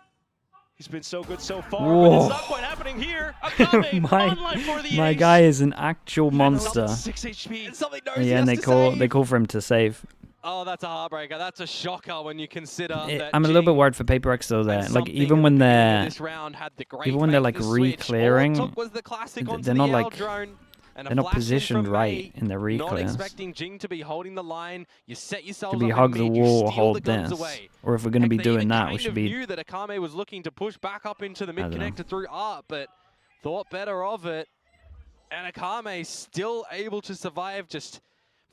He's been so good so far, Whoa. but it's not quite happening here. Akame online for the my ace. guy is an actual monster. 6 HP. And something knows Yeah, he and has they to call save. for him to save. Oh, that's a heartbreaker. That's a shocker when you consider that. I'm a little bit Jing worried for PRX though. There, had like something even at when the beginning of they're this round had the great even when they're fake like to switch. All it re-clearing, took was the classic onto they're the not L like drone and a they're not flash in positioned from right May. in their Not re-clears. expecting Jing to be holding the line. You set yourself Should be up hug in the mid, you wall, steal hold the guns this. away. Or if we're gonna Heck, be they doing even that, we kind should of be. knew that Akame was looking to push back up into the mid I don't know. connector through art, but thought better of it. And Akame still able to survive, just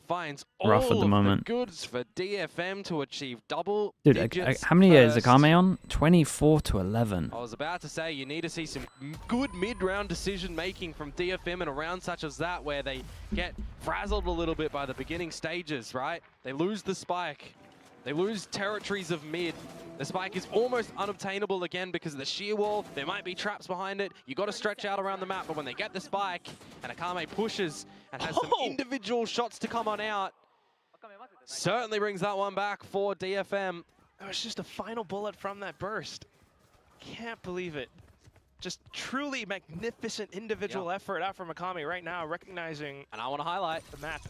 finds Rough all at the of moment. the goods for DFM to achieve double Dude, digits how many is first. Akame on? 24-11. I was about to say, you need to see some good mid-round decision-making from DFM in a round such as that, where they get frazzled a little bit by the beginning stages, right? They lose the spike. They lose territories of mid. The spike is almost unobtainable again because of the shear wall. There might be traps behind it. You got to stretch out around the map, but when they get the spike and Akame pushes and has some individual shots to come on out, certainly brings that one back for DFM. That was just a final bullet from that burst. Can't believe it. Just truly magnificent individual effort out from Akame right now, recognizing. And I want to highlight the map.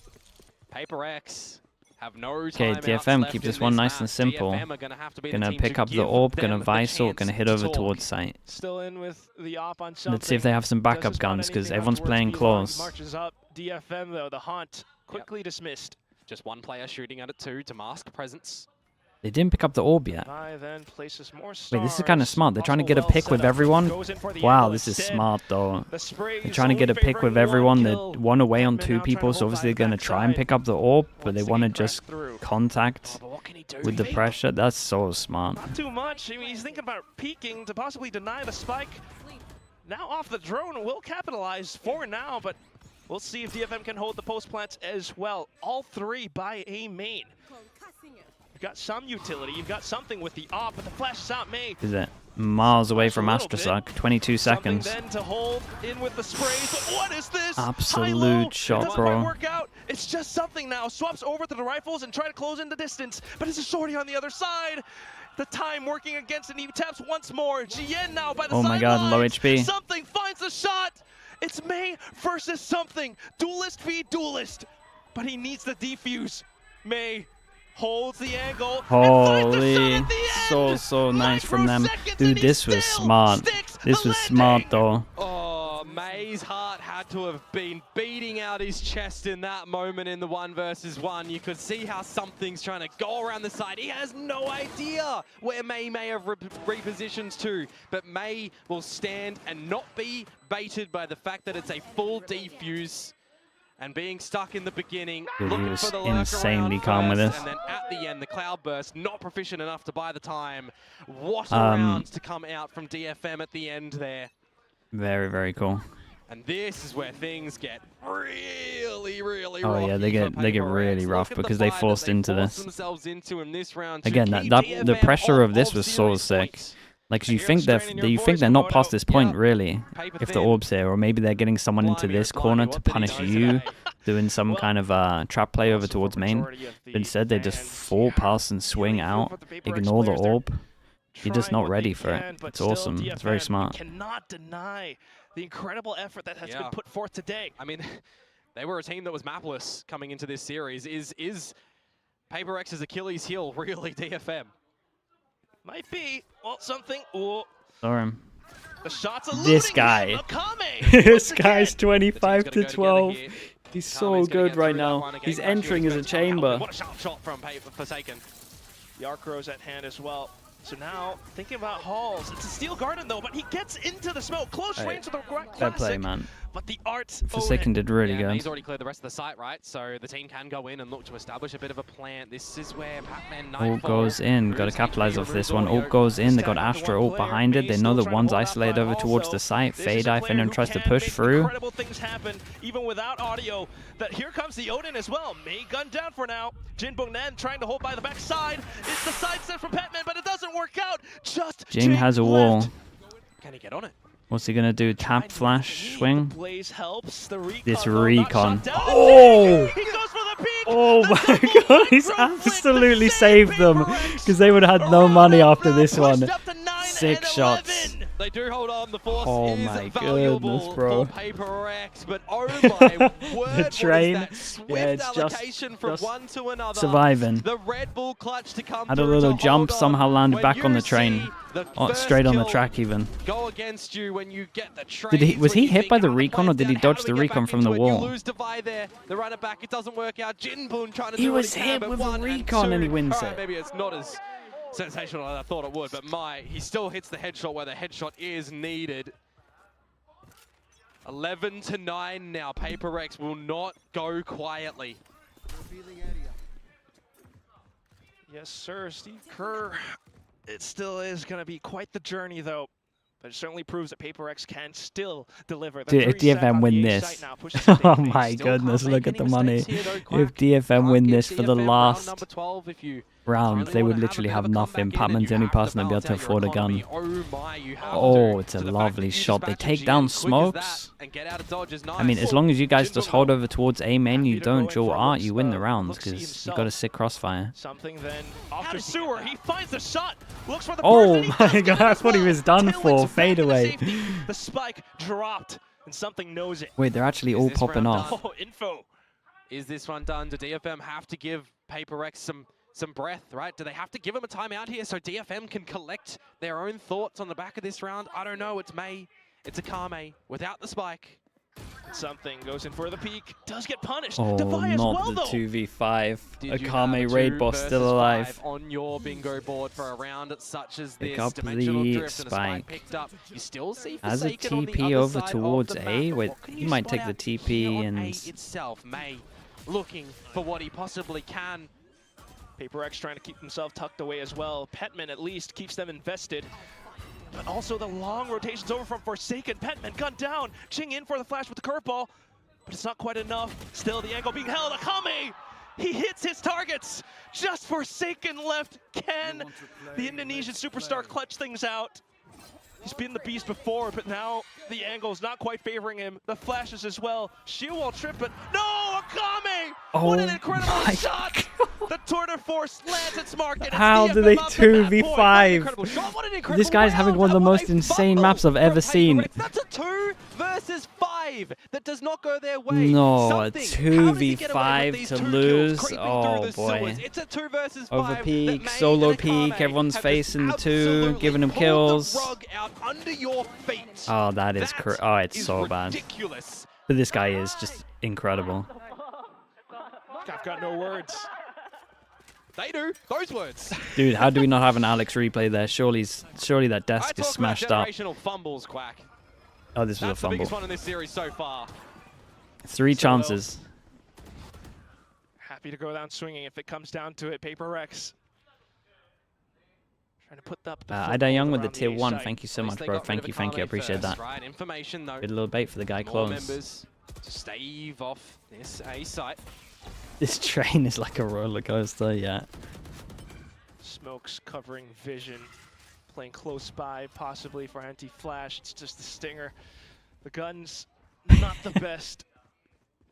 PRX have no Okay, timeouts DFM left keep in this one nice map. and simple. DFM are gonna have to be the Gonna team pick to up the give orb, them gonna the Visor, chance gonna hit to over talk. towards site. Still in with the op on something. Let's see if they have some backup Doesn't spot guns because anything out everyone's towards playing B-Long. close. Marches up. DFM though, the haunt quickly dismissed. Just one player shooting at it too to mask presence. They didn't pick up the orb yet. Then places more Wait, this is kind of stars. smart. They're trying to Also get a well pick set with up. everyone. Goes in for the Wow, angle this is instead. smart though. The sprays They're trying to get a only pick with favoring everyone. They're kill. one away on Batman 2 now trying to people, so hold obviously that they're going to try and backside. pick up the orb, but Once they again want to cracks just through. contact But what can he do? with the Fake. pressure. That's so smart. Not too much. I mean, he's thinking about peeking to possibly deny the spike. Now off the drone, will capitalize for now, but we'll see if DFM can hold the post plants as well. All 3 by a main. You've got some utility. You've got something with the op, but the flash is out. May Is it? miles away from Astrasuck. 22 seconds. Then to hold in with the sprays, but what is this? Absolute shot, bro. Work out. It's just something now. Swaps over to the rifles and try to close in the distance, but it's a shorty on the other side. The time working against, and he taps once more. Jien now by the Oh my god, low HP. Something finds the shot. It's May versus something. Duelist v duelist. But he needs the defuse. May holds the angle. Holy, so nice from them. Dude, this was smart. This was smart though. Oh, May's heart had to have been beating out his chest in that moment in the 1 versus 1. You could see how something's trying to go around the side. He has no idea where May have repositioned to, but May will stand and not be baited by the fact that it's a full defuse. And being stuck in the beginning, Dude, he was insanely calm with this. And then at the end, the Cloudburst, not proficient enough to buy the time. What a round to come out from DFM at the end there. Very, very cool. And this is where things get really rough. Oh yeah, they get really rough because they forced into this. Again, the pressure of this was so sick. Like, you think they're not past this point, really, if the orb's here, or maybe they're getting someone into this corner to punish you, doing some kind of trap play over towards main. But instead, they just fall past and swing out, ignore the orb. You're just not ready for it. It's awesome. It's very smart. Cannot deny the incredible effort that has been put forth today. I mean, they were a team that was mapless coming into this series. Is PRX's Achilles heel really DFM? Might be. Well, something. Ooh. Sorry. The shots this guy. This guy's 25 to 12. He's so good right now. He's entering as a chamber. What a shot from Forsaken. The arc rose at hand as well. So now, thinking about Halls. It's a Steel Garden though, but he gets into the smoke. Close range to the Classic. Fair play, man. But the arts Forsaken did really good. He's already cleared the rest of the site, right? So the team can go in and look to establish a bit of a plan. This is where Pac-Man ult goes in. Got to capitalize off this one. Ult goes in. They got Astra ult behind it. They know that one's isolated over towards the site. Fade-Eye Finnan tries to push through. Incredible things happen even without audio. That here comes the Odin as well. May gun down for now. Jin Bungnan trying to hold by the backside. It's the side step from Petman, but it doesn't work out. Just Jing has a wall. Can he get on it? What's he gonna do? Tap, flash, swing? Blaze helps. The recon, this recon. Oh! He goes for the peak. Oh my god, he's absolutely saved them because they would have had no money after this one. 6 shots. They do hold on. The force oh is my valuable goodness, bro. for PRX, but oh my word, the train, what is that swift allocation from one to another. Surviving. The Red Bull clutch to come had a little jump, somehow landed back on the train. The straight on the track even. Go against you when you get the train. Was he hit by the recon or did he dodge the recon from the wall? You lose Divide there. The runner back, it doesn't work out. Jinbun trying to he do was hit with a recon and he wins it. Maybe it's not as sensational as I thought it would, but he still hits the headshot where the headshot is needed. 11 to 9 now. PRX will not go quietly. Yes, sir, Steve Kerr. It still is going to be quite the journey, though. But it certainly proves that PRX can still deliver. Dude, if DFM win this, oh my goodness, look at the money. If DFM win this for the last round, they would literally have nothing. Patman's the only person that'd be able to afford a gun. Oh, it's a lovely shot. They take down smokes. I mean, as long as you guys just hold over towards A main, you don't dual art, you win the rounds because you got a sick crossfire. Something then off to Sewer. He finds the shot. Looks for the oh my god, that's what he was done for. Fade away. The spike dropped and something knows it. Wait, they're actually all popping off. Oh, info. Is this run done? Do DFM have to give PRX some breath, right? Do they have to give him a timeout here so DFM can collect their own thoughts on the back of this round? I don't know. It's May. It's a Kame without the spike. Something goes in for the peak. Does get punished. Oh, Defy not well, the though. 2v5. Akame raid boss still alive. On your bingo board for a round such as this. Pick up the spike. Picked up. You still see as a TP over towards A. Wait, he might take the TP and itself. May looking for what he possibly can. PRX trying to keep himself tucked away as well. Petman at least keeps them invested. But also the long rotations over from Forsaken. Petman gunned down. Ching in for the flash with the curveball. But it's not quite enough. Still the angle being held. Akame! He hits his targets. Just Forsaken left. Can the Indonesian superstar clutch things out? He's been the beast before, but now the angle's not quite favoring him. The flashes as well. Shield wall trip, but no, Akame! Oh, what an incredible shot! The tour de force lands its mark. And how do they 2v5? This guy's having one of the most insane maps I've ever seen. That's a 2 versus 5 that does not go their way. No, 2v5 to lose. Oh boy. It's a 2 versus 5. Over peak, solo peak, everyone's facing the 2, giving him kills. Oh, that is oh, it's so bad. But this guy is just incredible. I've got no words. They do those words. Dude, how do we not have an Alex replay there? Surely that desk is smashed up. Fumbles, Quack. Oh, this was a fumble. That's the biggest one in this series so far. 3 chances. Happy to go down swinging if it comes down to it. PRX. Trying to put up the Ida Young with the tier 1. Thank you so much, bro. Thank you. I appreciate that. Right, information though. Bit a little bait for the guy close. Members to stave off this A site. This train is like a roller coaster, yeah. Smokes covering vision, playing close by, possibly for anti-flash. It's just the stinger. The gun's not the best,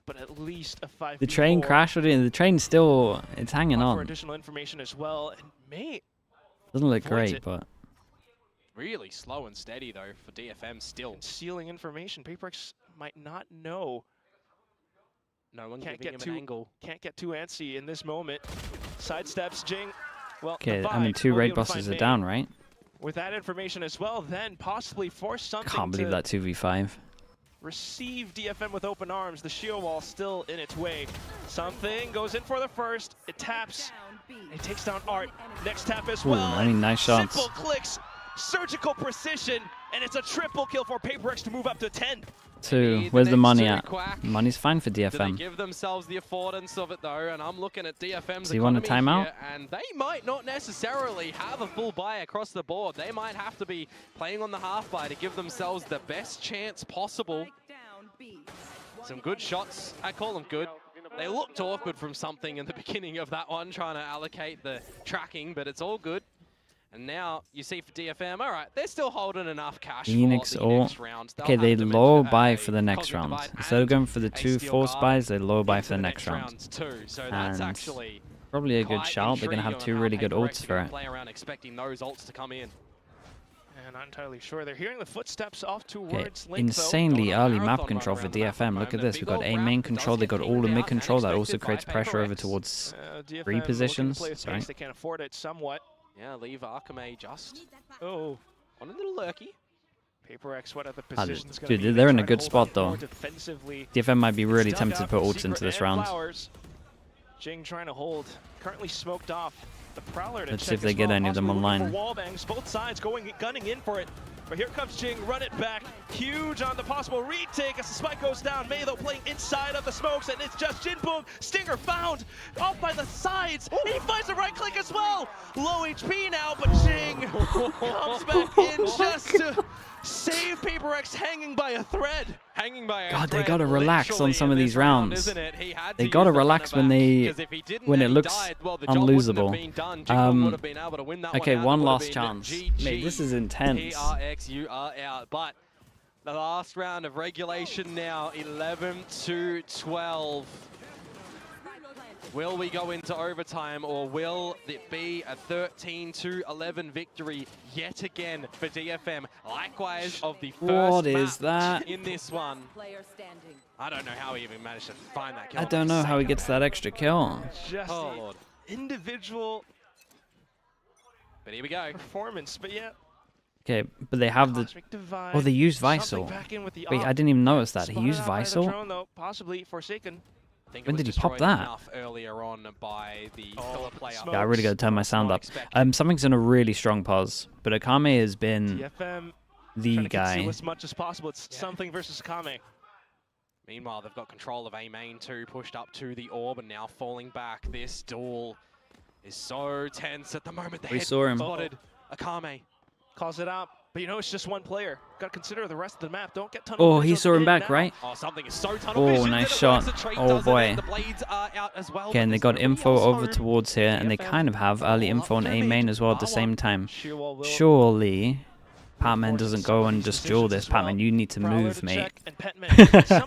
but at least a 5v4. The train crashed, and the train's still, it's hanging on. For additional information as well, and may doesn't look great, but really slow and steady though for DFM still. Concealing information. PRX might not know. No one can't get too antsy in this moment. Sidesteps Jing. Well, okay, I mean 2 raid bosses are down, right? With that information as well, then possibly force something. Can't believe that 2v5. Receive DFM with open arms. The shield wall still in its way. Something goes in for the first. It taps. It takes down Art. Next tap as well. I mean, nice shots. Simple clicks, surgical precision, and it's a triple kill for PRX to move up to 10. 2. Where's the money at? Money's fine for DFM. They give themselves the affordance of it though, and I'm looking at DFM's Do you want a timeout? Here, and they might not necessarily have a full buy across the board. They might have to be playing on the half buy to give themselves the best chance possible. Some good shots. I call them good. They looked awkward from something in the beginning of that one, trying to allocate the tracking, but it's all good. And now you see for DFM, all right, they're still holding enough cash Phoenix for the next round. Okay, they low buy for the next round. Instead of going for the 2 force buys, they low buy for the next round. So that's actually probably a good shout. They're going to have 2 really good ults for it. Play around expecting those ults to come in. And not entirely sure. They're hearing the footsteps off towards Link, insanely early map control for DFM. Look at this. We've got A main control. They got all the mid control. That also creates pressure over towards 3 positions. Sorry. They can afford it somewhat. Yeah, leave Akame just. Oh, on a little lurky. PRX, what other positions? Dude, they're in a good spot though. DFM might be really tempted to put ults into this round. Jing trying to hold. Currently smoked off. The Prowler to Let's see if they get any of them online. Wall bangs, both sides gunning in for it. But here comes Jing, run it back. Huge on the possible retake as the spike goes down. May though playing inside of the smokes, and it's just Jinboom. Stinger found off by the sides. And he finds the right click as well. Low HP now, but Jing comes back in just to save PRX hanging by a thread. God, they gotta relax on some of these rounds. They gotta relax when it looks unlosable. Okay, one last chance. Mate, this is intense. PRX, you are out. But the last round of regulation now, 11-12. Will we go into overtime, or will it be a 13-11 victory yet again for DFM? Likewise of the first map in this one. I don't know how he even managed to find that kill. I don't know how he gets that extra kill. Just individual. But here we go. Performance, but yeah. Okay, but they have the. Oh, they used Visal. Wait, I didn't even notice that. He used Visal? Possibly Forsaken. When did he pop that? Earlier on by the player. Yeah, I really got to turn my sound up. Something's in a really strong pause, but Akame has been the guy. As much as possible. It's something versus Akame. Meanwhile, they've got control of A main 2, pushed up to the orb, and now falling back. This duel is so tense at the moment. We saw him. Spotted Akame. Calls it out. But you know, it's just one player. Got to consider the rest of the map. Don't get tunnel. Oh, he saw him back, right? Oh, something is so tunnel vision. Oh, nice shot. Oh, boy. The blades are out as well. Okay, and they got info over towards here, and they kind of have early info on A main as well at the same time. Surely Patman doesn't go and just duel this. Patman, you need to move, mate.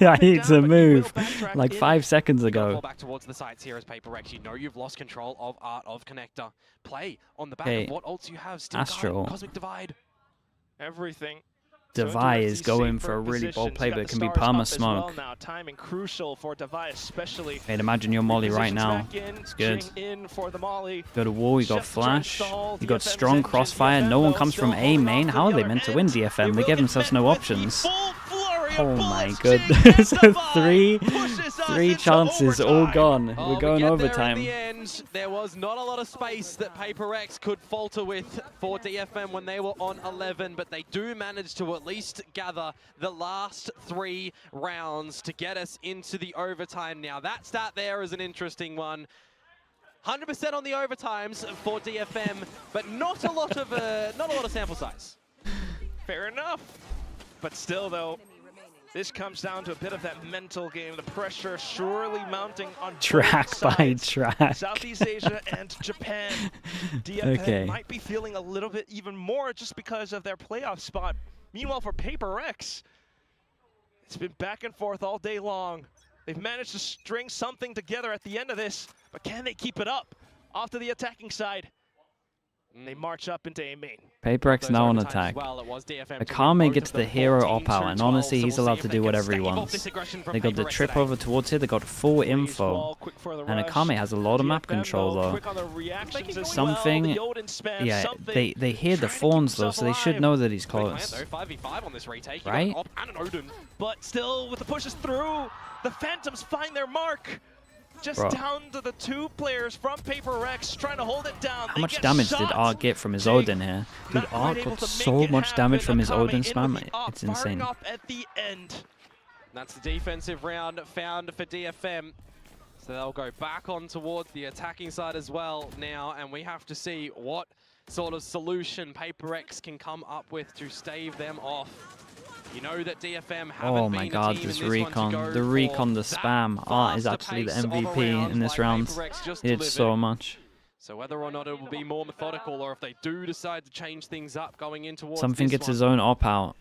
I need to move. Like 5 seconds ago. Back towards the sides here as PRX. You know you've lost control of Art of Connector. Play on the back of what ults you have. Still Astral. Cosmic Divide. Everything. Devi is going for a really bold play, but it can be perma smoke. Well now. Timing crucial for Devi especially. Hey, imagine your molly right now. It's good. In for the molly. Got a wall, you got flash, you got strong crossfire. No one comes from A main. How are they meant to win DFM? They gave themselves no options. Oh my goodness. three chances all gone. We're going overtime. In the end, there was not a lot of space that PRX could falter with for DFM when they were on 11, but they do manage to at least gather the last 3 rounds to get us into the overtime. Now that stat there is an interesting one. 100% on the overtimes for DFM, but not a lot of sample size. Fair enough. But still though, this comes down to a bit of that mental game. The pressure surely mounting on track by track. Southeast Asia and Japan. DFM might be feeling a little bit even more just because of their playoff spot. Meanwhile, for PRX, it's been back and forth all day long. They've managed to string something together at the end of this, but can they keep it up? Off to the attacking side. They march up into A main. PRX now on attack. Akame gets the hero op out, and honestly, he's allowed to do whatever he wants. They got the trip over towards here, they got full info. And Akame has a lot of map control though. Something, yeah, they hear the fawns though, so they should know that he's close. Right? But still, with the pushes through, the Phantoms find their mark. Just down to the 2 players from PRX trying to hold it down. How much damage did Art get from his Odin here? Dude, Art got so much damage from his Odin spam. It's insane. At the end. That's the defensive round found for DFM. So they'll go back on towards the attacking side as well now, and we have to see what sort of solution PRX can come up with to stave them off. You know that DFM oh my god, this recon. The recon, the spam. Art is actually the MVP in this round. He did so much. So whether or not it will be more methodical, or if they do decide to change things up going in towards something gets his own op out.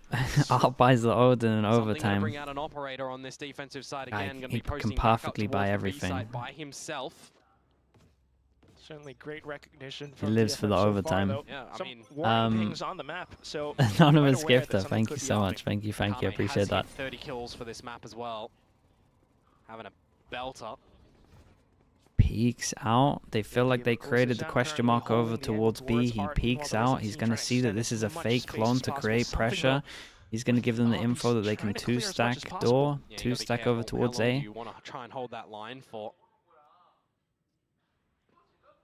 Art buys the Odin in overtime. Bring out an operator on this defensive side again. He can perfectly buy everything. By himself. Certainly great recognition. He lives for the overtime. Yeah, I mean, on the map, so anonymous gifter, thank you so much. Thank you, I appreciate that. 30 kills for this map as well. Having a belter. Peeks out. They feel like they created the question mark over towards B. He peeks out. He's going to see that this is a fake clone to create pressure. He's going to give them the info that they can 2-stack door, 2-stack over towards A. You want to try and hold that line for.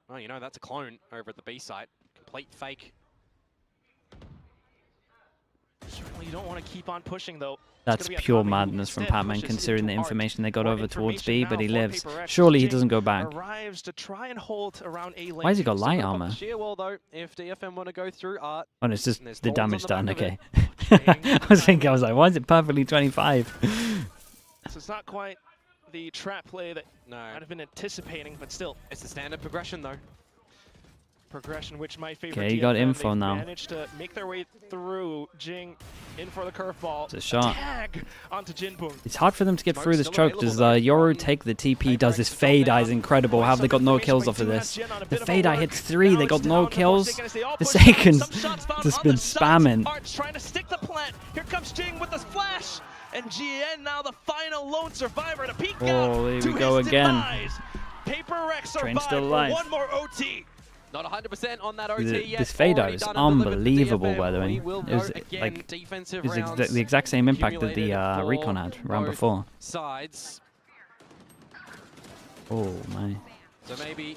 Well, you know, that's a clone over at the B site. Complete fake. Certainly you don't want to keep on pushing, though. That's pure madness from Patman, considering the information they got over towards B, but he lives. Surely he doesn't go back. Why has he got light armor? If DFM want to go through Art. Oh, and it's just the damage done, okay. I was like, why is it perfectly 25? So it's not quite the trap play that I'd have been anticipating, but still. It's the standard progression, though. Progression, which my favorite. Okay, you got info now. Managed to make their way through. Jing in for the curveball. It's a shot. Tag onto Jinpung. It's hard for them to get through this choke. Does Yoru take the TP? Does this fade eye is incredible. How have they got no kills off of this? The fade eye hits 3. They got no kills. The seconds just been spamming. Art's trying to stick the plant. Here comes Jing with the flash. And GN now the final lone survivor to peek out. Oh, here we go again. PRX survived still for alive. one more OT. Not 100% on that OT yet. This fade out is unbelievable, by the way. It was like the exact same impact that the recon had round before. Sides. Oh my. So maybe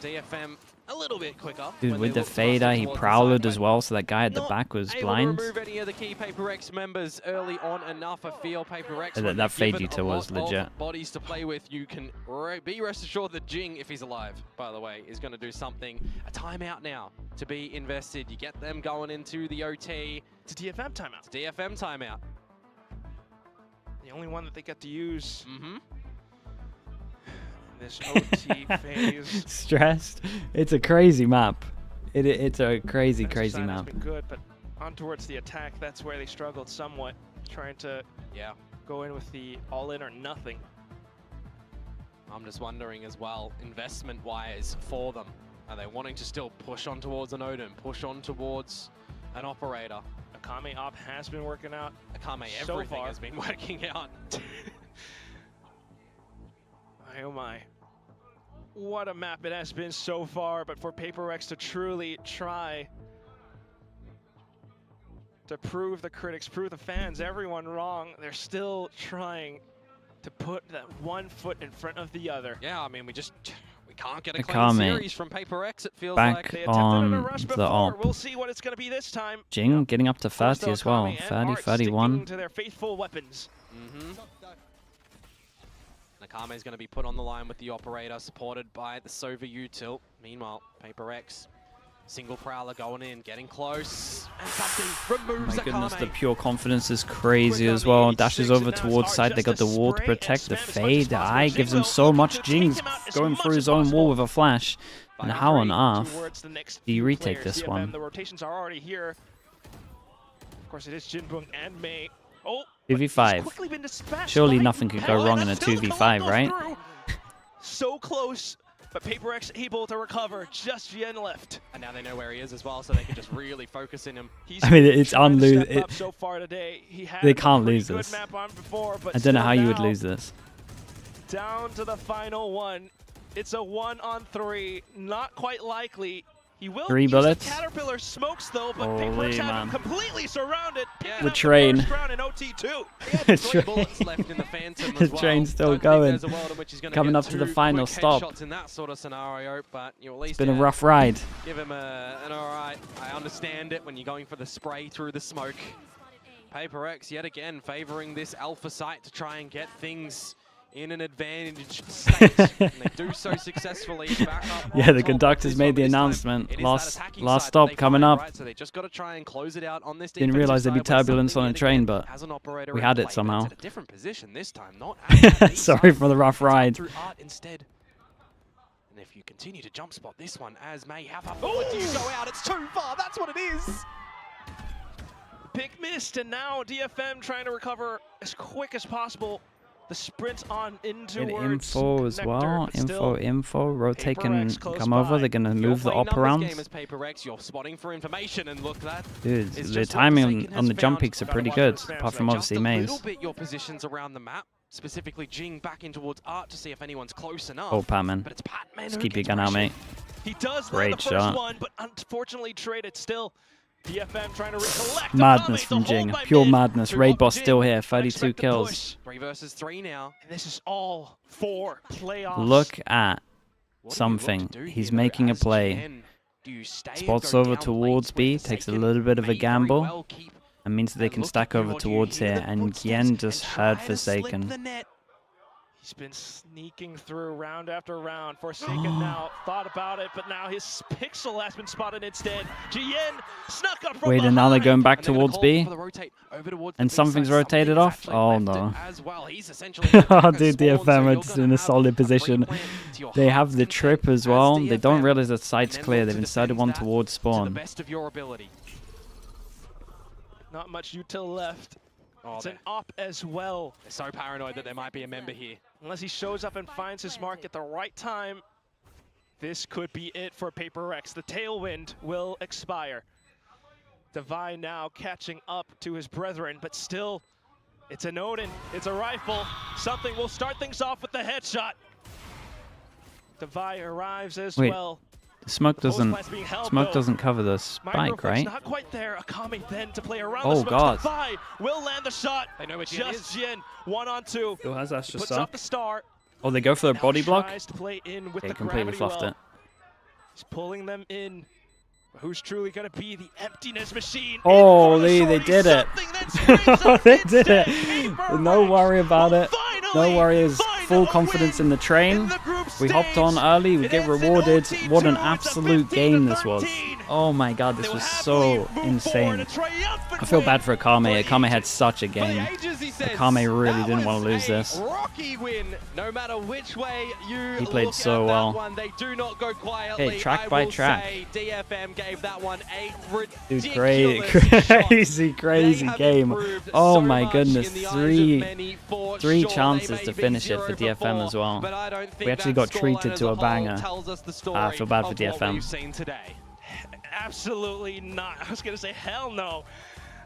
DFM a little bit quicker. Dude, with the fade eye, he prowled as well, so that guy at the back was blind. Remove any of the key PRX members early on enough. I feel PRX. That fade detail was legit. Bodies to play with. You can be rest assured that Jing, if he's alive, by the way, is going to do something. A timeout now to be invested. You get them going into the OT. It's a DFM timeout. It's a DFM timeout. The only one that they get to use. This OT phase. Stressed. It's a crazy map. It's a crazy map. Been good, but on towards the attack, that's where they struggled somewhat, trying to go in with the all-in or nothing. I'm just wondering as well, investment-wise for them, are they wanting to still push on towards an Odin, push on towards an operator? Akame op has been working out. Akame, everything has been working out. Oh my. What a map it has been so far, but for PRX to truly try to prove the critics, prove the fans, everyone wrong, they're still trying to put that one foot in front of the other. Yeah, I mean, we can't get a clean series from PRX, it feels like. They on attempted a rush the before. op. We'll see what it's going to be this time. Jing getting up to 30 as well. 30, 31. To their faithful weapons. Nakame's going to be put on the line with the operator, supported by the Sova U-tilt. Meanwhile, PRX, single Prowler going in, getting close, and something removes My goodness, Akame. the pure confidence is crazy as well. Dashes over towards side. They got the wall to protect. The fade. The eye gives him so much. Jing's going through his own wall with a flash. And how on earth do you retake this one? The rotations are already here. Of course, it is Jinbung and Mei. Oh, 2v5. Surely nothing could go wrong in a 2v5, right? So close, but PRX able to recover. Just Yen left. And now they know where he is as well, so they can just really focus in him. I mean, it's unlosable. So far today, they can't lose this. I don't know how you would lose this. Down to the final one. It's a 1-on-3. Not quite likely. He will 3 use bullets. The Caterpillar smokes though, but Holy PRX have him man. completely surrounded. The train. In OT2. The train's still going. Coming up to the final stop. In that sort of scenario, but you at least It's been a rough ride. Give him an alright. I understand it when you're going for the spray through the smoke. PRX yet again favoring this alpha site to try and get things in an advantage state, and they do so successfully. Back up Yeah, the conductors made the announcement. Last stop coming up. Right, so they just got to try and close it out on this. Didn't realize there'd be turbulence on a train, but we had it somehow. A different position this time, not sorry for the rough ride. Through art instead. And if you continue to jump spot this one, as May, how far forward do you go out? It's too far. That's what it is. Pick missed, and now DFM trying to recover as quick as possible. The sprint on into info as well. Info. Rotate can come over. They're going to move the op around. You're spotting for information, and look, that dude, the timing on the jump peaks are pretty good, apart from obviously Maze. A little bit your positions around the map, specifically Jing back in towards Art to see if anyone's close enough. Oh, Patman. But it's Patman. Just keep your gun out, mate. He does Great shot. one, but unfortunately traded still. DFM trying to recollect. Madness from Jing. Pure madness. Raid boss still here. 32 kills. 3 versus 3 now. And this is all for playoffs. Look at something. He's making a play. Spots over towards B. Takes a little bit of a gamble. And means that they can stack over towards here. And Gien just heard Forsaken. He's been sneaking through round after round. Forsaken now thought about it, but now his pixel has been spotted instead. Jien snuck up from Wait, and now they're going back and towards B? And something's rotated off? Oh no. Well. Oh dude, DFM are just in a solid position. They have the trip as well. They don't realize that site's clear. They've inserted one towards spawn. To the best of your ability. Not much util left. It's an op as well. They're so paranoid that there might be a member here. Unless he shows up and finds his mark at the right time, this could be it for PRX. The tailwind will expire. Divine now catching up to his brethren, but still, it's an Odin, it's a rifle. Something will start things off with the headshot. Divine arrives as well. Smoke doesn't cover the spike, right? Not quite there. Akame then to play around oh the god. Divine will land the shot. They know Just Jin, 1-on-2. Still has Astra puts suck. up the star. Oh, they go for the body block? To play in with they the completely fluffed it. He's pulling them in. Who's truly going to be the emptiness machine? Holy, they did it. They did it. No worry about it. No worries. Full confidence in the train. We hopped on early, we get rewarded. What an absolute game this was. Oh my god, this was so insane. I feel bad for Akame. Akame had such a game. Akame really didn't want to lose this. No matter which way you he played so well. They do not go quietly. Okay, track by track. DFM gave that one a dude, crazy game. Oh my goodness, three chances to finish it for DFM as well. We actually got treated to a banger. I feel bad for DFM. Absolutely not. I was going to say hell no.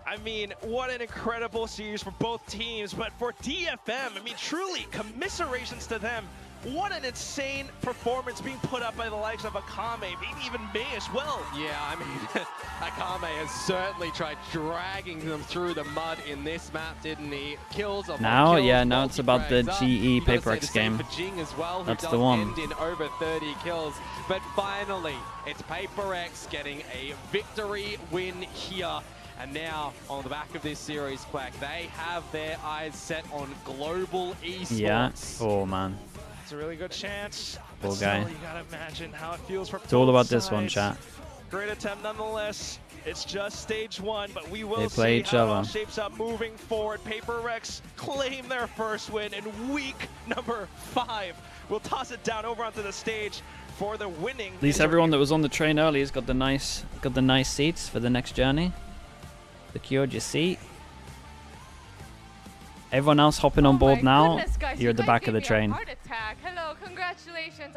I mean, what an incredible series for both teams, but for DFM, I mean, truly, commiserations to them. What an insane performance being put up by the likes of Akame, maybe even me as well. Yeah, I mean, Akame has certainly tried dragging them through the mud in this map, didn't he? Kills now, yeah, now it's about the GE PRX game. That's the one. In over 30 kills, but finally, it's PRX getting a victory win here. And now, on the back of this series, Quack, they have their eyes set on global esports. Yeah. Oh, man. It's a really good chance. Poor guy. You gotta imagine how it feels for it's all about this one, chat. Great attempt nonetheless. It's just stage one, but we will see how it all shapes up moving forward. PRX claim their first win in week number 5. We'll toss it down over onto the stage for the winning. At least everyone that was on the train early has got the nice seats for the next journey. Secured your seat. Everyone else hopping on board now. Guys, you're at the back of the train. Hello, congratulations.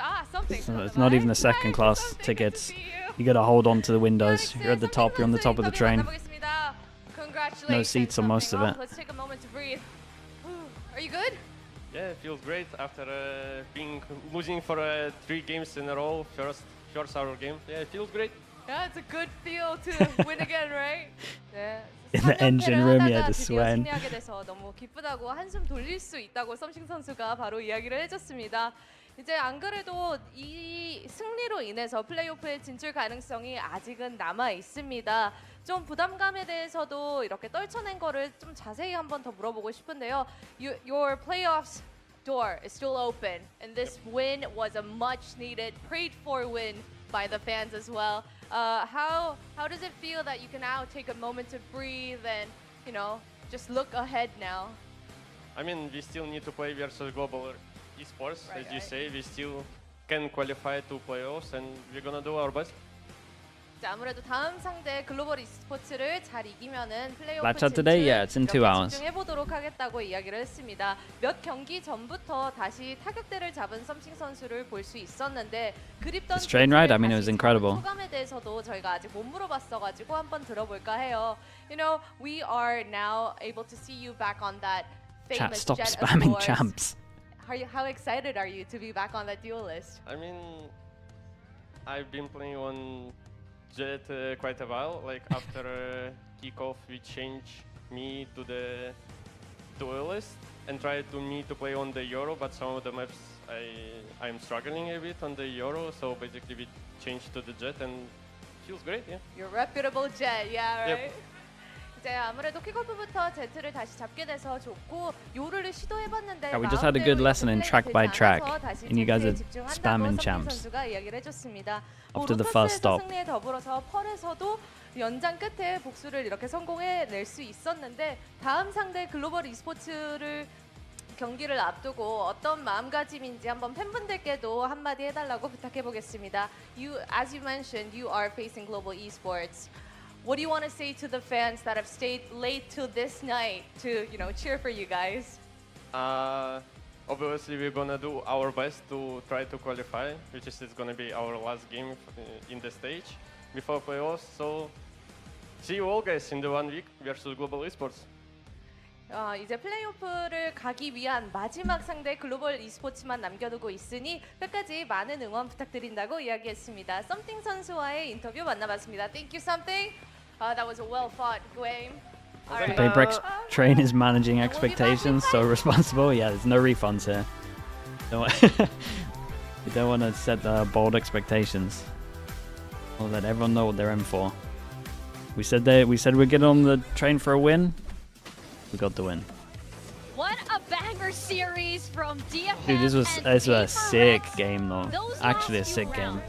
It's not even the second class tickets. You gotta hold on to the windows. You're at the top. You're on the top of the train. No seats on most of it. Let's take a moment to breathe. Are you good? Yeah, it feels great after losing for 3 games in a row. First hour game. Yeah, it feels great. Yeah, it's a good feel to win again, right? 네. In the engine room, yeah, just sweating. 승리하게 돼서 너무 기쁘다고 한숨 돌릴 수 있다고 썸싱 선수가 바로 이야기를 해줬습니다. 이제 안 그래도 이 승리로 인해서 플레이오프의 진출 가능성이 아직은 남아 있습니다. 좀 부담감에 대해서도 이렇게 떨쳐낸 거를 좀 자세히 한번 더 물어보고 싶은데요. Your playoffs door is still open, and this win was a much-needed, prayed-for win by the fans as well. How does it feel that you can now take a moment to breathe and, you know, just look ahead now? I mean, we still need to play versus global esports, as you say. We still can qualify to playoffs, and we're gonna do our best. 자, 아무래도 다음 상대 글로벌 e스포츠를 잘 이기면은 플레이오프 Match up today? Yeah, it's in 2 hours. 집중해 보도록 하겠다고 이야기를 했습니다. 몇 경기 전부터 다시 타격대를 잡은 썸싱 선수를 볼 수 있었는데 그립던 This train ride, I mean, it was incredible. 소감에 대해서도 저희가 아직 못 물어봤어가지고 한번 들어볼까 해요. You know, we are now able to see you back on that Chat, famous stop jet spamming of yours. champs. How excited are you to be back on that duel list? I mean, I've been playing on Jet quite a while. Like after kickoff, we changed me to the duelist and tried to play on the Euro, but some of the maps I'm struggling a bit on the Euro, so basically we changed to the Jet and it feels great, yeah. Your reputable Jet, yeah, right? Yep. 이제 아무래도 킥오프부터 제트를 다시 잡게 돼서 좋고 요르를 시도해봤는데 Yeah, we just had a good lesson in track by track, and you guys are spamming champs after the first stop. 승리에 더불어서 펄에서도 연장 끝에 복수를 이렇게 성공해낼 수 있었는데 다음 상대 글로벌 e스포츠를 경기를 앞두고 어떤 마음가짐인지 한번 팬분들께도 한마디 해달라고 부탁해보겠습니다. As you mentioned, you are facing global esports. What do you want to say to the fans that have stayed late till this night to, you know, cheer for you guys? Obviously, we're gonna do our best to try to qualify, which is gonna be our last game in the stage before playoffs. So, see you all guys in the 1 week versus global esports. 이제 플레이오프를 가기 위한 마지막 상대 글로벌 e스포츠만 남겨두고 있으니 끝까지 많은 응원 부탁드린다고 이야기했습니다. Something 선수와의 인터뷰 만나봤습니다. Thank you, Something. That was a well-fought game. The PRX train is managing expectations, so responsible. Yeah, there's no refunds here. You don't want to set bold expectations. Or let everyone know what they're in for. We said we'd get on the train for a win. We got the win. What a banger series from DFM. Dude, this was a sick game though. Actually a sick game.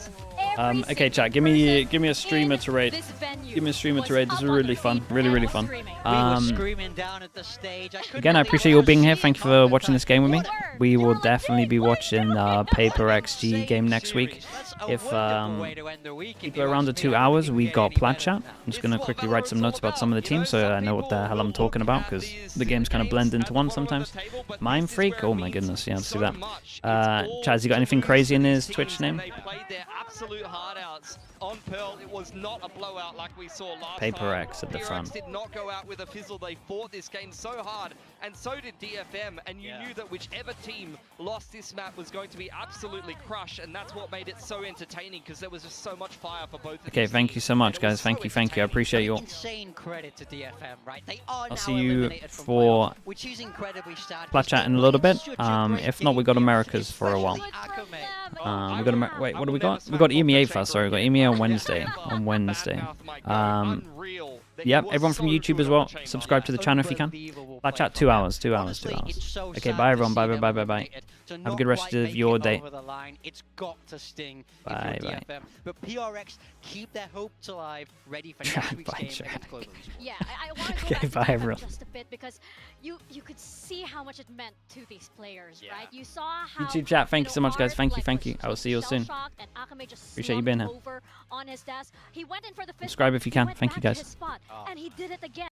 Okay, chat. Give me a streamer to raid. Give me a streamer to raid. This is really fun. Really fun. Again, I appreciate you all being here. Thank you for watching this game with me. We will definitely be watching PRX G game next week. If keep it around the 2 hours, we got plat chat. I'm just gonna quickly write some notes about some of the teams so I know what the hell I'm talking about, because the games kind of blend into one sometimes. Mind Freak. Oh my goodness. Yeah, let's do that. Chaz, you got anything crazy in his Twitch name? Absolute hard outs on Pearl. It was not a blowout like we saw last PRX time. at the front. PRX did not go out with a fizzle. They fought this game so hard, and so did DFM, and you knew that whichever team lost this map was going to be absolutely crushed, and that's what made it so entertaining, because there was just so much fire for both of Okay, thank you so much, guys. Thank you. I appreciate you all. Insane credit to DFM, right? They are I'll see you for plat chat in a little bit. If not, we got Americas for a while. We got wait, what do we got? We got EMEA first. Sorry, we got EMEA on Wednesday. Yep, everyone from YouTube as well. Subscribe to the channel if you can. Plat chat 2 hours. Okay, bye everyone. Bye. Have a good rest of your day. It's got to sting. Bye. But PRX keep their hopes alive, ready for next week's game against Global Esports. Yeah, I want to go back to that just a bit, because you could see how much it meant to these players, right? You saw how YouTube chat, thank you so much, guys. Thank you. I will see you all soon. Appreciate you being here. On his desk. He went in for the subscribe if you can. Thank you, guys. And he did it again.